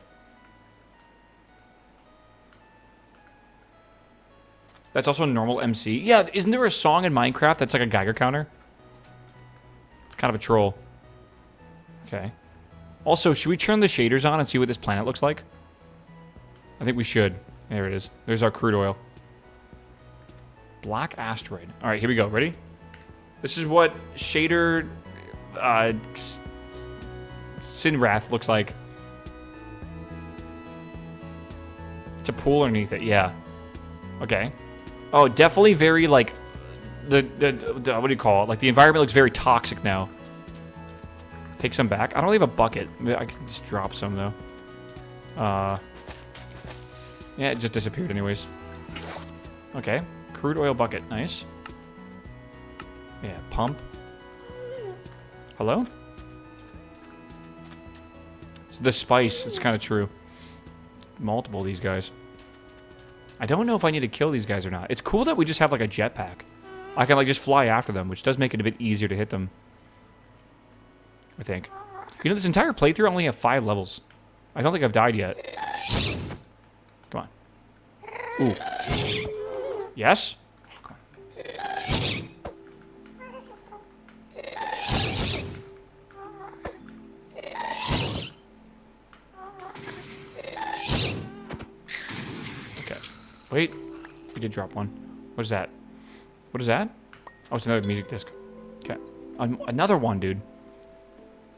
That's also a normal MC. Yeah, isn't there a song in Minecraft that's like a Geiger counter? It's kind of a troll. Okay. Also, should we turn the shaders on and see what this planet looks like? I think we should. There it is. There's our crude oil. Black asteroid. All right, here we go. Ready? This is what shader Sinrath looks like. It's a pool underneath it. Yeah. Okay. Oh, definitely very like the what do you call it? Like the environment looks very toxic now. Take some back. I don't really have a bucket. I can just drop some though. Yeah, it just disappeared anyways. Okay. Crude oil bucket. Nice. Yeah, pump. Hello? It's the spice. It's kind of true. Multiple of these guys. I don't know if I need to kill these guys or not. It's cool that we just have like a jetpack. I can like just fly after them, which does make it a bit easier to hit them. I think. You know, this entire playthrough I only have 5 levels. I don't think I've died yet. Come on. Ooh. Yes? Oh, come on. Okay. Wait. We did drop one. What is that? What is that? Oh, it's another music disc. Okay. Another one, dude.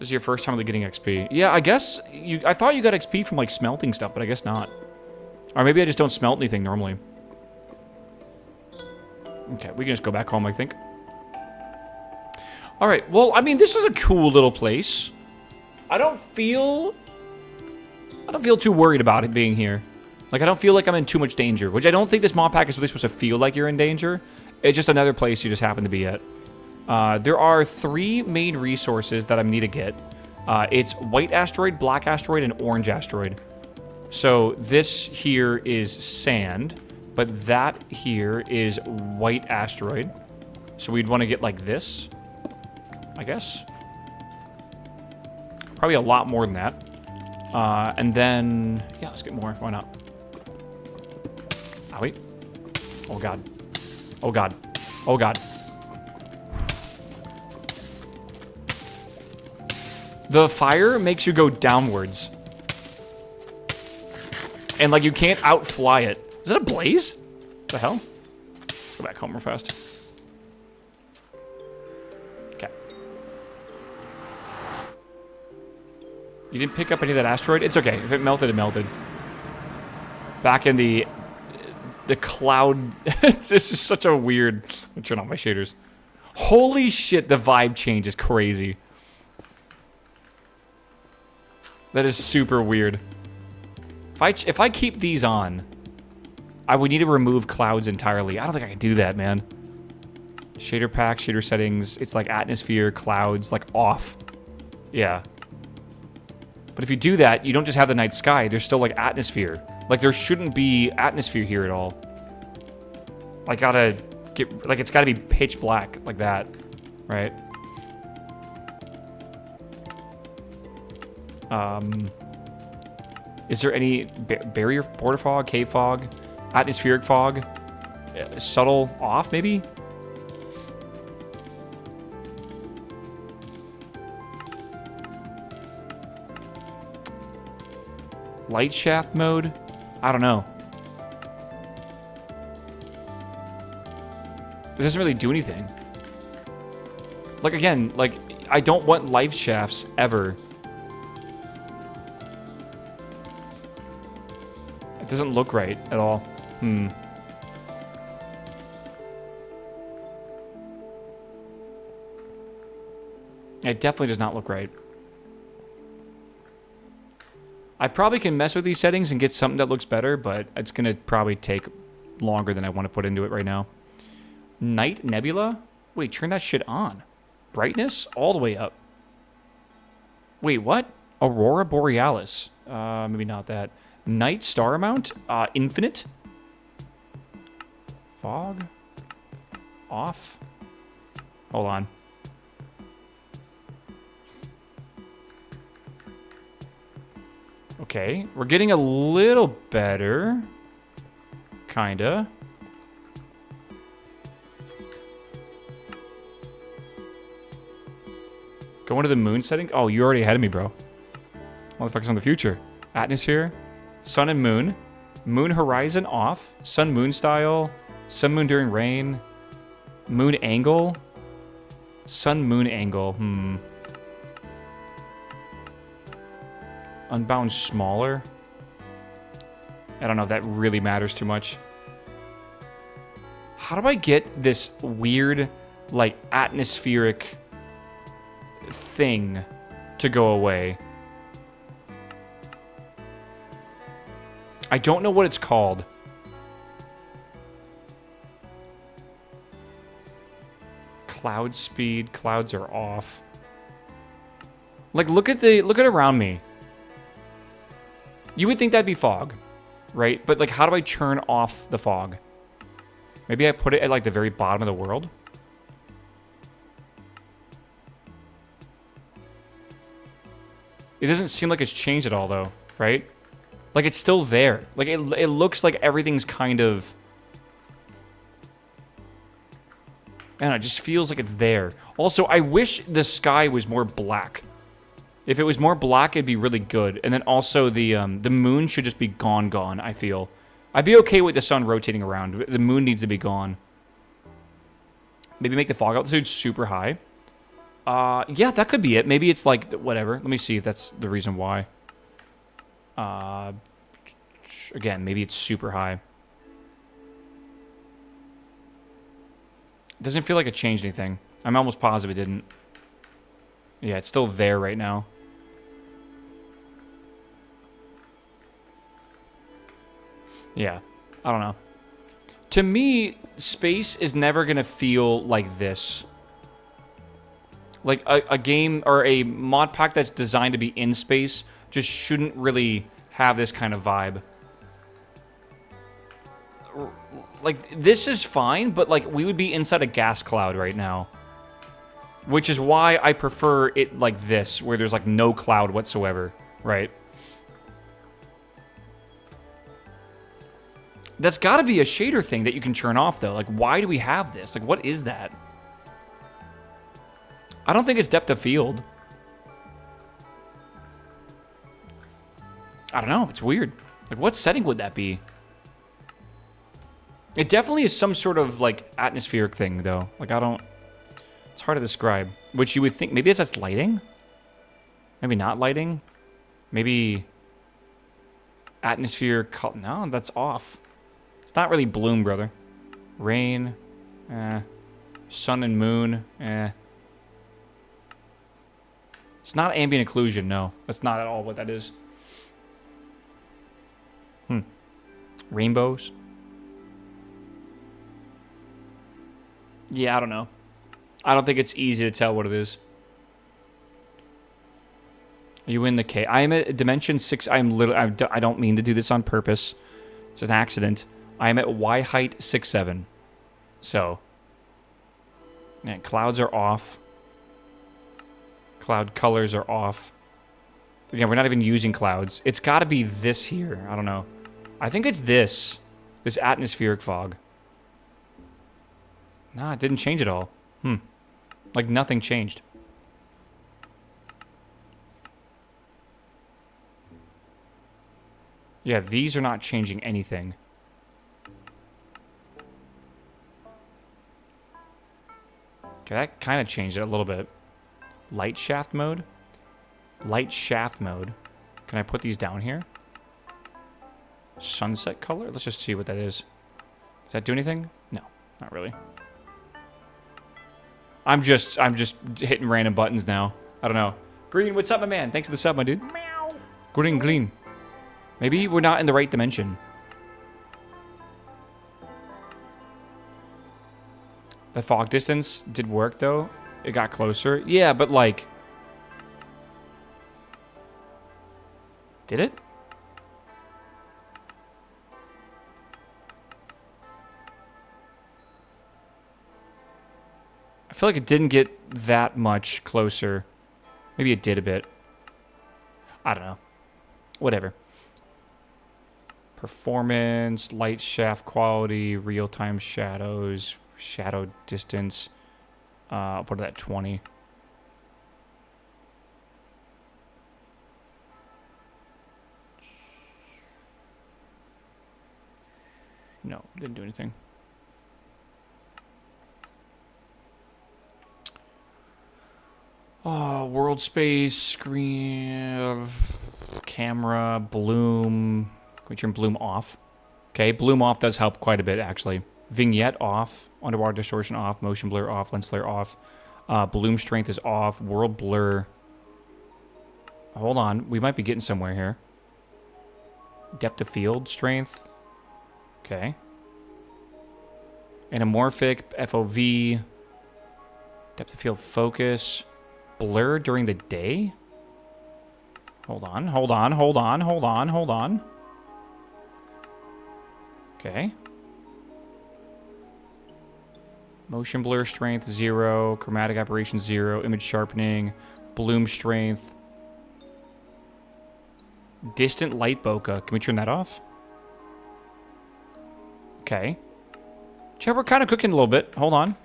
This is your first time really getting XP. Yeah, I guess I thought you got XP from like smelting stuff, but I guess not. Or maybe I just don't smelt anything normally. Okay, we can just go back home, I think. All right. Well, I mean, this is a cool little place. I don't feel too worried about it being here. Like, I don't feel like I'm in too much danger, which I don't think this mod pack is really supposed to feel like you're in danger. It's just another place you just happen to be at. There are 3 main resources that I need to get. It's white asteroid, black asteroid, and orange asteroid. So this here is sand, but that here is white asteroid. So we'd want to get like this, I guess. Probably a lot more than that. And then, yeah, let's get more. Why not? Oh, wait. Oh, God. Oh, God. Oh, God. The fire makes you go downwards. And, like, you can't outfly it. Is that a blaze? What the hell? Let's go back home real fast. Okay. You didn't pick up any of that asteroid? It's okay. If it melted, it melted. Back in the cloud. This is such a weird... I'll turn off my shaders. Holy shit, the vibe change is crazy. That is super weird. If I keep these on, I would need to remove clouds entirely. I don't think I can do that, man. Shader pack, shader settings. It's like atmosphere, clouds, like off. Yeah. But if you do that, you don't just have the night sky. There's still like atmosphere. Like there shouldn't be atmosphere here at all. I gotta get, like it's gotta be pitch black like that, right? Is there any barrier, border fog, cave fog, atmospheric fog, subtle off maybe? Light shaft mode? I don't know. It doesn't really do anything. Like again, like I don't want life shafts ever. It doesn't look right at all. It definitely does not look right. I probably can mess with these settings and get something that looks better, but it's going to probably take longer than I want to put into it right now. Night Nebula? Wait, turn that shit on. Brightness? All the way up. Wait, what? Aurora Borealis. Maybe not that. Night star amount? Infinite? Fog? Off? Hold on. Okay, we're getting a little better. Kinda. Go into the moon setting? Oh, you're already ahead of me, bro. Motherfuckers on the future. Atmosphere. Sun and moon. Moon horizon off. Sun moon style. Sun moon during rain. Moon angle. Sun moon angle. Unbound smaller. I don't know if that really matters too much. How do I get this weird, like, atmospheric thing to go away? I don't know what it's called. Cloud speed. Clouds are off. Like, look at around me. You would think that'd be fog, right? But, like, how do I turn off the fog? Maybe I put it at, like, the very bottom of the world? It doesn't seem like it's changed at all, though, right? Like, it's still there. Like, it looks like everything's kind of... I don't know, it just feels like it's there. Also, I wish the sky was more black. If it was more black, it'd be really good. And then also the moon should just be gone, I feel. I'd be okay with the sun rotating around. The moon needs to be gone. Maybe make the fog altitude super high. Yeah, that could be it. Maybe it's like, whatever. Let me see if that's the reason why. Again, maybe it's super high. Doesn't feel like it changed anything. I'm almost positive it didn't. Yeah, it's still there right now. Yeah, I don't know. To me, space is never going to feel like this. Like a game or a mod pack that's designed to be in space just shouldn't really have this kind of vibe. Like, this is fine, but like we would be inside a gas cloud right now. Which is why I prefer it like this, where there's like no cloud whatsoever, right? That's got to be a shader thing that you can turn off, though. Like, why do we have this? Like, what is that? I don't think it's depth of field. I don't know. It's weird. Like, what setting would that be? It definitely is some sort of, like, atmospheric thing, though. Like, I don't... It's hard to describe. Which you would think... Maybe it's just lighting? Maybe not lighting? Maybe... Atmosphere... No, that's off. It's not really bloom, brother. Rain. Sun and moon. It's not ambient occlusion, no. That's not at all what that is. Rainbows. Yeah, I don't know. I don't think it's easy to tell what it is. Are you in the K? I am at dimension 6. I don't mean to do this on purpose. It's an accident. I am at Y height 6-7. So. Yeah, clouds are off. Cloud colors are off. Again, we're not even using clouds. It's got to be this here. I don't know. I think it's this. This atmospheric fog. Nah, it didn't change at all. Like nothing changed. Yeah, these are not changing anything. Okay, that kind of changed it a little bit. Light shaft mode? Light shaft mode. Can I put these down here? Sunset color? Let's just see what that is. Does that do anything? No, not really. I'm just hitting random buttons now. I don't know. Green, what's up, my man? Thanks for the sub, my dude.
Meow.
Green, clean. Maybe we're not in the right dimension. The fog distance did work, though. It got closer. Yeah, but like... Did it? I feel like it didn't get that much closer. Maybe it did a bit. I don't know. Whatever. Performance, light shaft quality, real-time shadows, shadow distance. I'll put it at 20. No, didn't do anything. Oh, world space, screen, camera, bloom. Can we turn bloom off? Okay, bloom off does help quite a bit, actually. Vignette off, underwater distortion off, motion blur off, lens flare off. Bloom strength is off, world blur. Hold on, we might be getting somewhere here. Depth of field strength. Okay. Anamorphic, FOV. Depth of field focus. Blur during the day? Hold on, hold on, hold on, hold on, hold on. Okay. Motion blur strength 0, chromatic aberration 0, image sharpening, bloom strength. Distant light bokeh. Can we turn that off? Okay. Chat, we're kind of cooking a little bit. Hold on.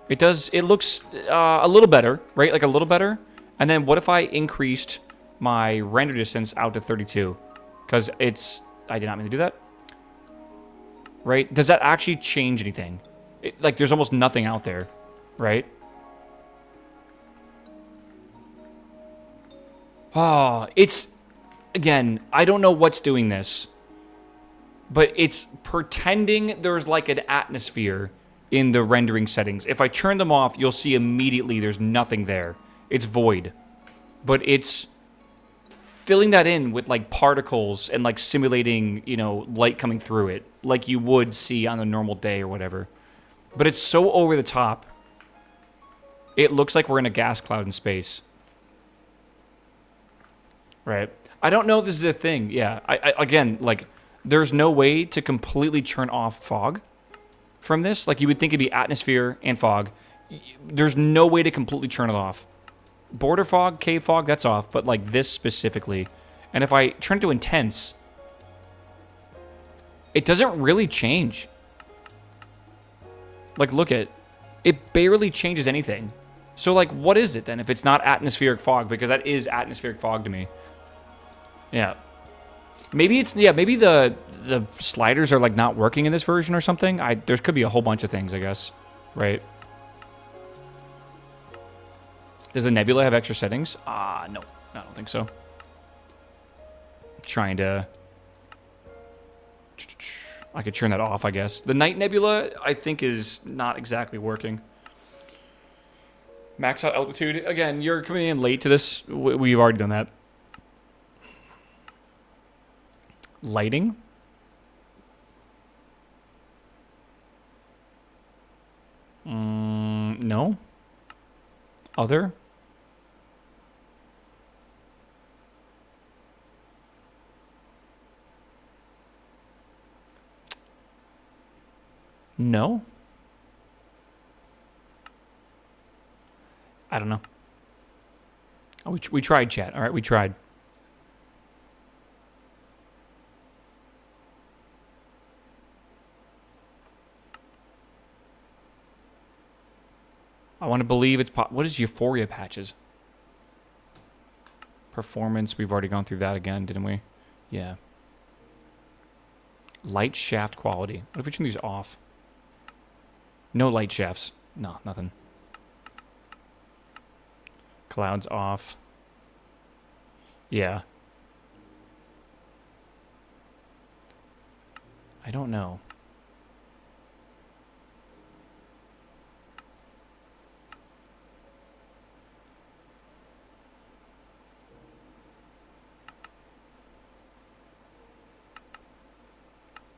It does, it looks a little better, right? Like a little better. And then what if I increased my render distance out to 32? Because it's, I did not mean to do that. Right? Does that actually change anything? Like, there's almost nothing out there, right? Oh, it's... Again, I don't know what's doing this. But it's pretending there's like an atmosphere in the rendering settings. If I turn them off, you'll see immediately there's nothing there. It's void. But it's filling that in with like particles and like simulating, you know, light coming through it. Like you would see on a normal day or whatever. But it's so over the top. It looks like we're in a gas cloud in space. Right. I don't know if this is a thing. Yeah. I again, like, there's no way to completely turn off fog from this. Like, you would think it'd be atmosphere and fog. There's no way to completely turn it off. Border fog, cave fog, that's off. But, like, this specifically. And if I turn it to intense, it doesn't really change. Like, look at it. It barely changes anything. So, like, what is it then if it's not atmospheric fog? Because that is atmospheric fog to me. Yeah. Maybe it's, yeah, maybe the sliders are, like, not working in this version or something. There could be a whole bunch of things, I guess. Right? Does the nebula have extra settings? No. I don't think so. Trying to... I could turn that off, I guess. The night nebula, I think, is not exactly working. Max out altitude. Again, you're coming in late to this. We've already done that. Lighting. No. Other. No. I don't know. Oh, we tried, chat. All right, we tried. I want to believe it's... What is Euphoria patches? Performance. We've already gone through that again, didn't we? Yeah. Light shaft quality. What if we turn these off? No light shafts. No, nothing. Clouds off. Yeah. I don't know.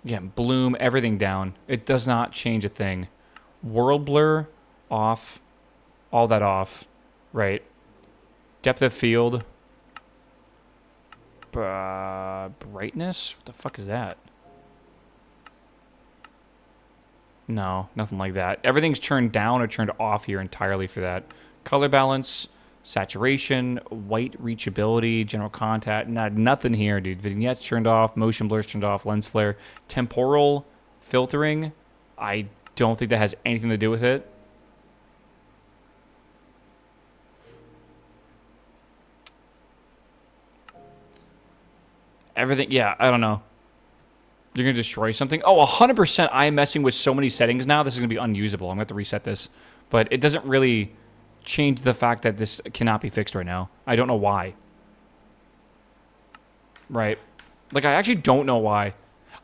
Yeah, bloom, everything down. It does not change a thing. World blur, off. All that off. Right. Depth of field. Brightness? What the fuck is that? No, nothing like that. Everything's turned down or turned off here entirely for that. Color balance, saturation, white reachability, general contact. Nothing here, dude. Vignettes turned off, motion blur's turned off, lens flare. Temporal filtering, I don't think that has anything to do with it. Everything, yeah, I don't know. You're going to destroy something? Oh, 100% I am messing with so many settings now, this is going to be unusable. I'm going to have to reset this. But it doesn't really change the fact that this cannot be fixed right now. I don't know why. Right. Like, I actually don't know why.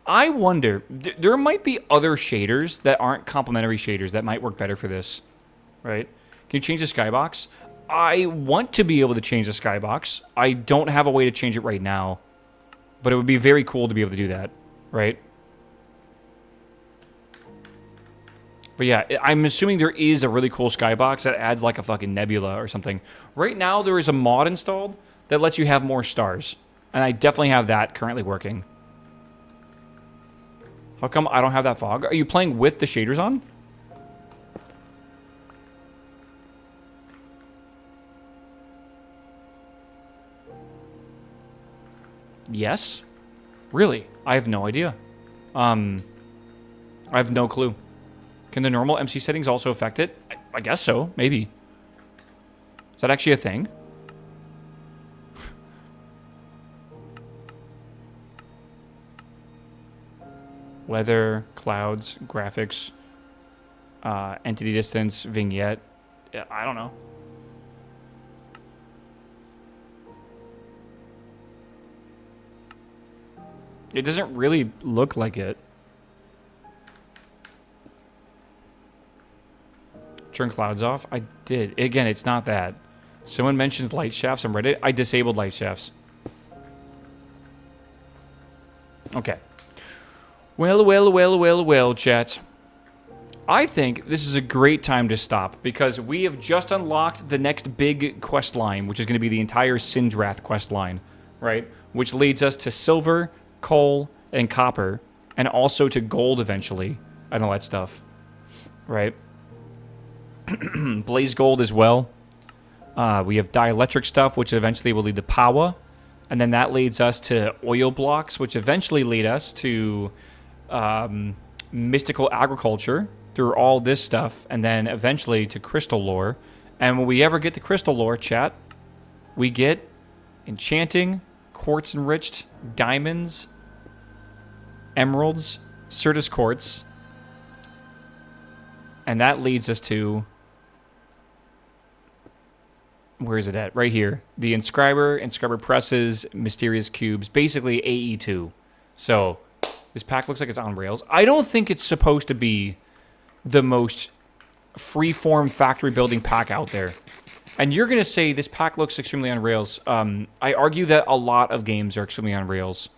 I wonder, there might be other shaders that aren't complementary shaders that might work better for this. Right? Can you change the skybox? I want to be able to change the skybox. I don't have a way to change it right now. But it would be very cool to be able to do that. Right? But yeah, I'm assuming there is a really cool skybox that adds like a fucking nebula or something. Right now, there is a mod installed that lets you have more stars. And I definitely have that currently working. How come I don't have that fog? Are you playing with the shaders on? Yes? Really? I have no idea. I have no clue. Can the normal MC settings also affect it? I guess so. Maybe. Is that actually a thing? Weather, clouds, graphics, entity distance, vignette. I don't know. It doesn't really look like it. Turn clouds off? I did. Again, it's not that. Someone mentions light shafts on Reddit. I disabled light shafts. Okay. Well, chat. I think this is a great time to stop because we have just unlocked the next big quest line, which is going to be the entire Sindrath quest line, right? Which leads us to silver, coal, and copper, and also to gold eventually, and all that stuff, right? Blaze gold as well. We have dielectric stuff, which eventually will lead to power, and then that leads us to oil blocks, which eventually lead us to mystical agriculture through all this stuff, and then eventually to crystal lore. And when we ever get to crystal lore, chat, we get enchanting, quartz enriched, diamonds, emeralds, Certus quartz, and that leads us to, where is it at? Right here. The inscriber presses, mysterious cubes, basically AE2. So this pack looks like it's on rails. I don't think it's supposed to be the most free-form factory building pack out there. And you're going to say this pack looks extremely on rails. I argue that a lot of games are extremely on rails.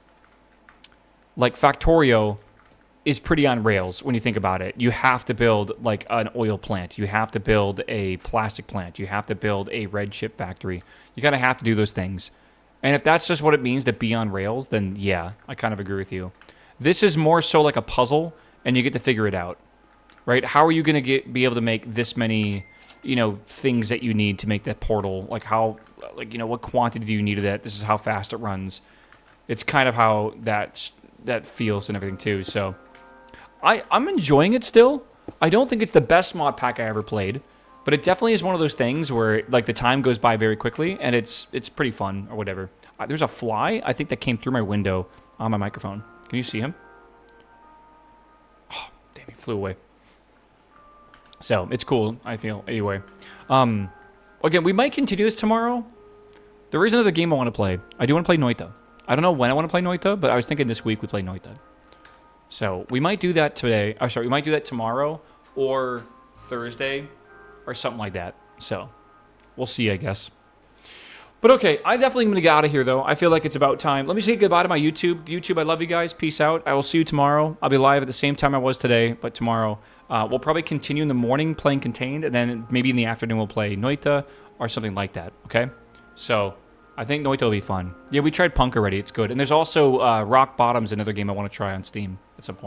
Like Factorio is pretty on rails when you think about it. You have to build like an oil plant. You have to build a plastic plant. You have to build a red chip factory. You kind of have to do those things. And if that's just what it means to be on rails, then yeah, I kind of agree with you. This is more so like a puzzle, and you get to figure it out, right? How are you going to be able to make this many, things that you need to make that portal? Like how, what quantity do you need of that? This is how fast it runs. It's kind of how that feels and everything too. So I'm enjoying it still. I don't think it's the best mod pack I ever played, but it definitely is one of those things where like the time goes by very quickly and it's pretty fun or whatever. There's a fly, I think, that came through my window on my microphone. Can you see him? Oh, damn, he flew away. So it's cool, I feel. Anyway, again, we might continue this tomorrow. There is another game I want to play. I do want to play Noita. I don't know when I want to play Noita, but I was thinking this week we play Noita. So we might do that today. Oh, sorry, we might do that tomorrow or Thursday or something like that. So we'll see, I guess. But okay, I definitely am going to get out of here, though. I feel like it's about time. Let me say goodbye to my YouTube. YouTube, I love you guys. Peace out. I will see you tomorrow. I'll be live at the same time I was today, but tomorrow. We'll probably continue in the morning playing Contained, and then maybe in the afternoon we'll play Noita or something like that, okay? So I think Noita will be fun. Yeah, we tried Punk already. It's good. And there's also Rock Bottom's another game I want to try on Steam at some point.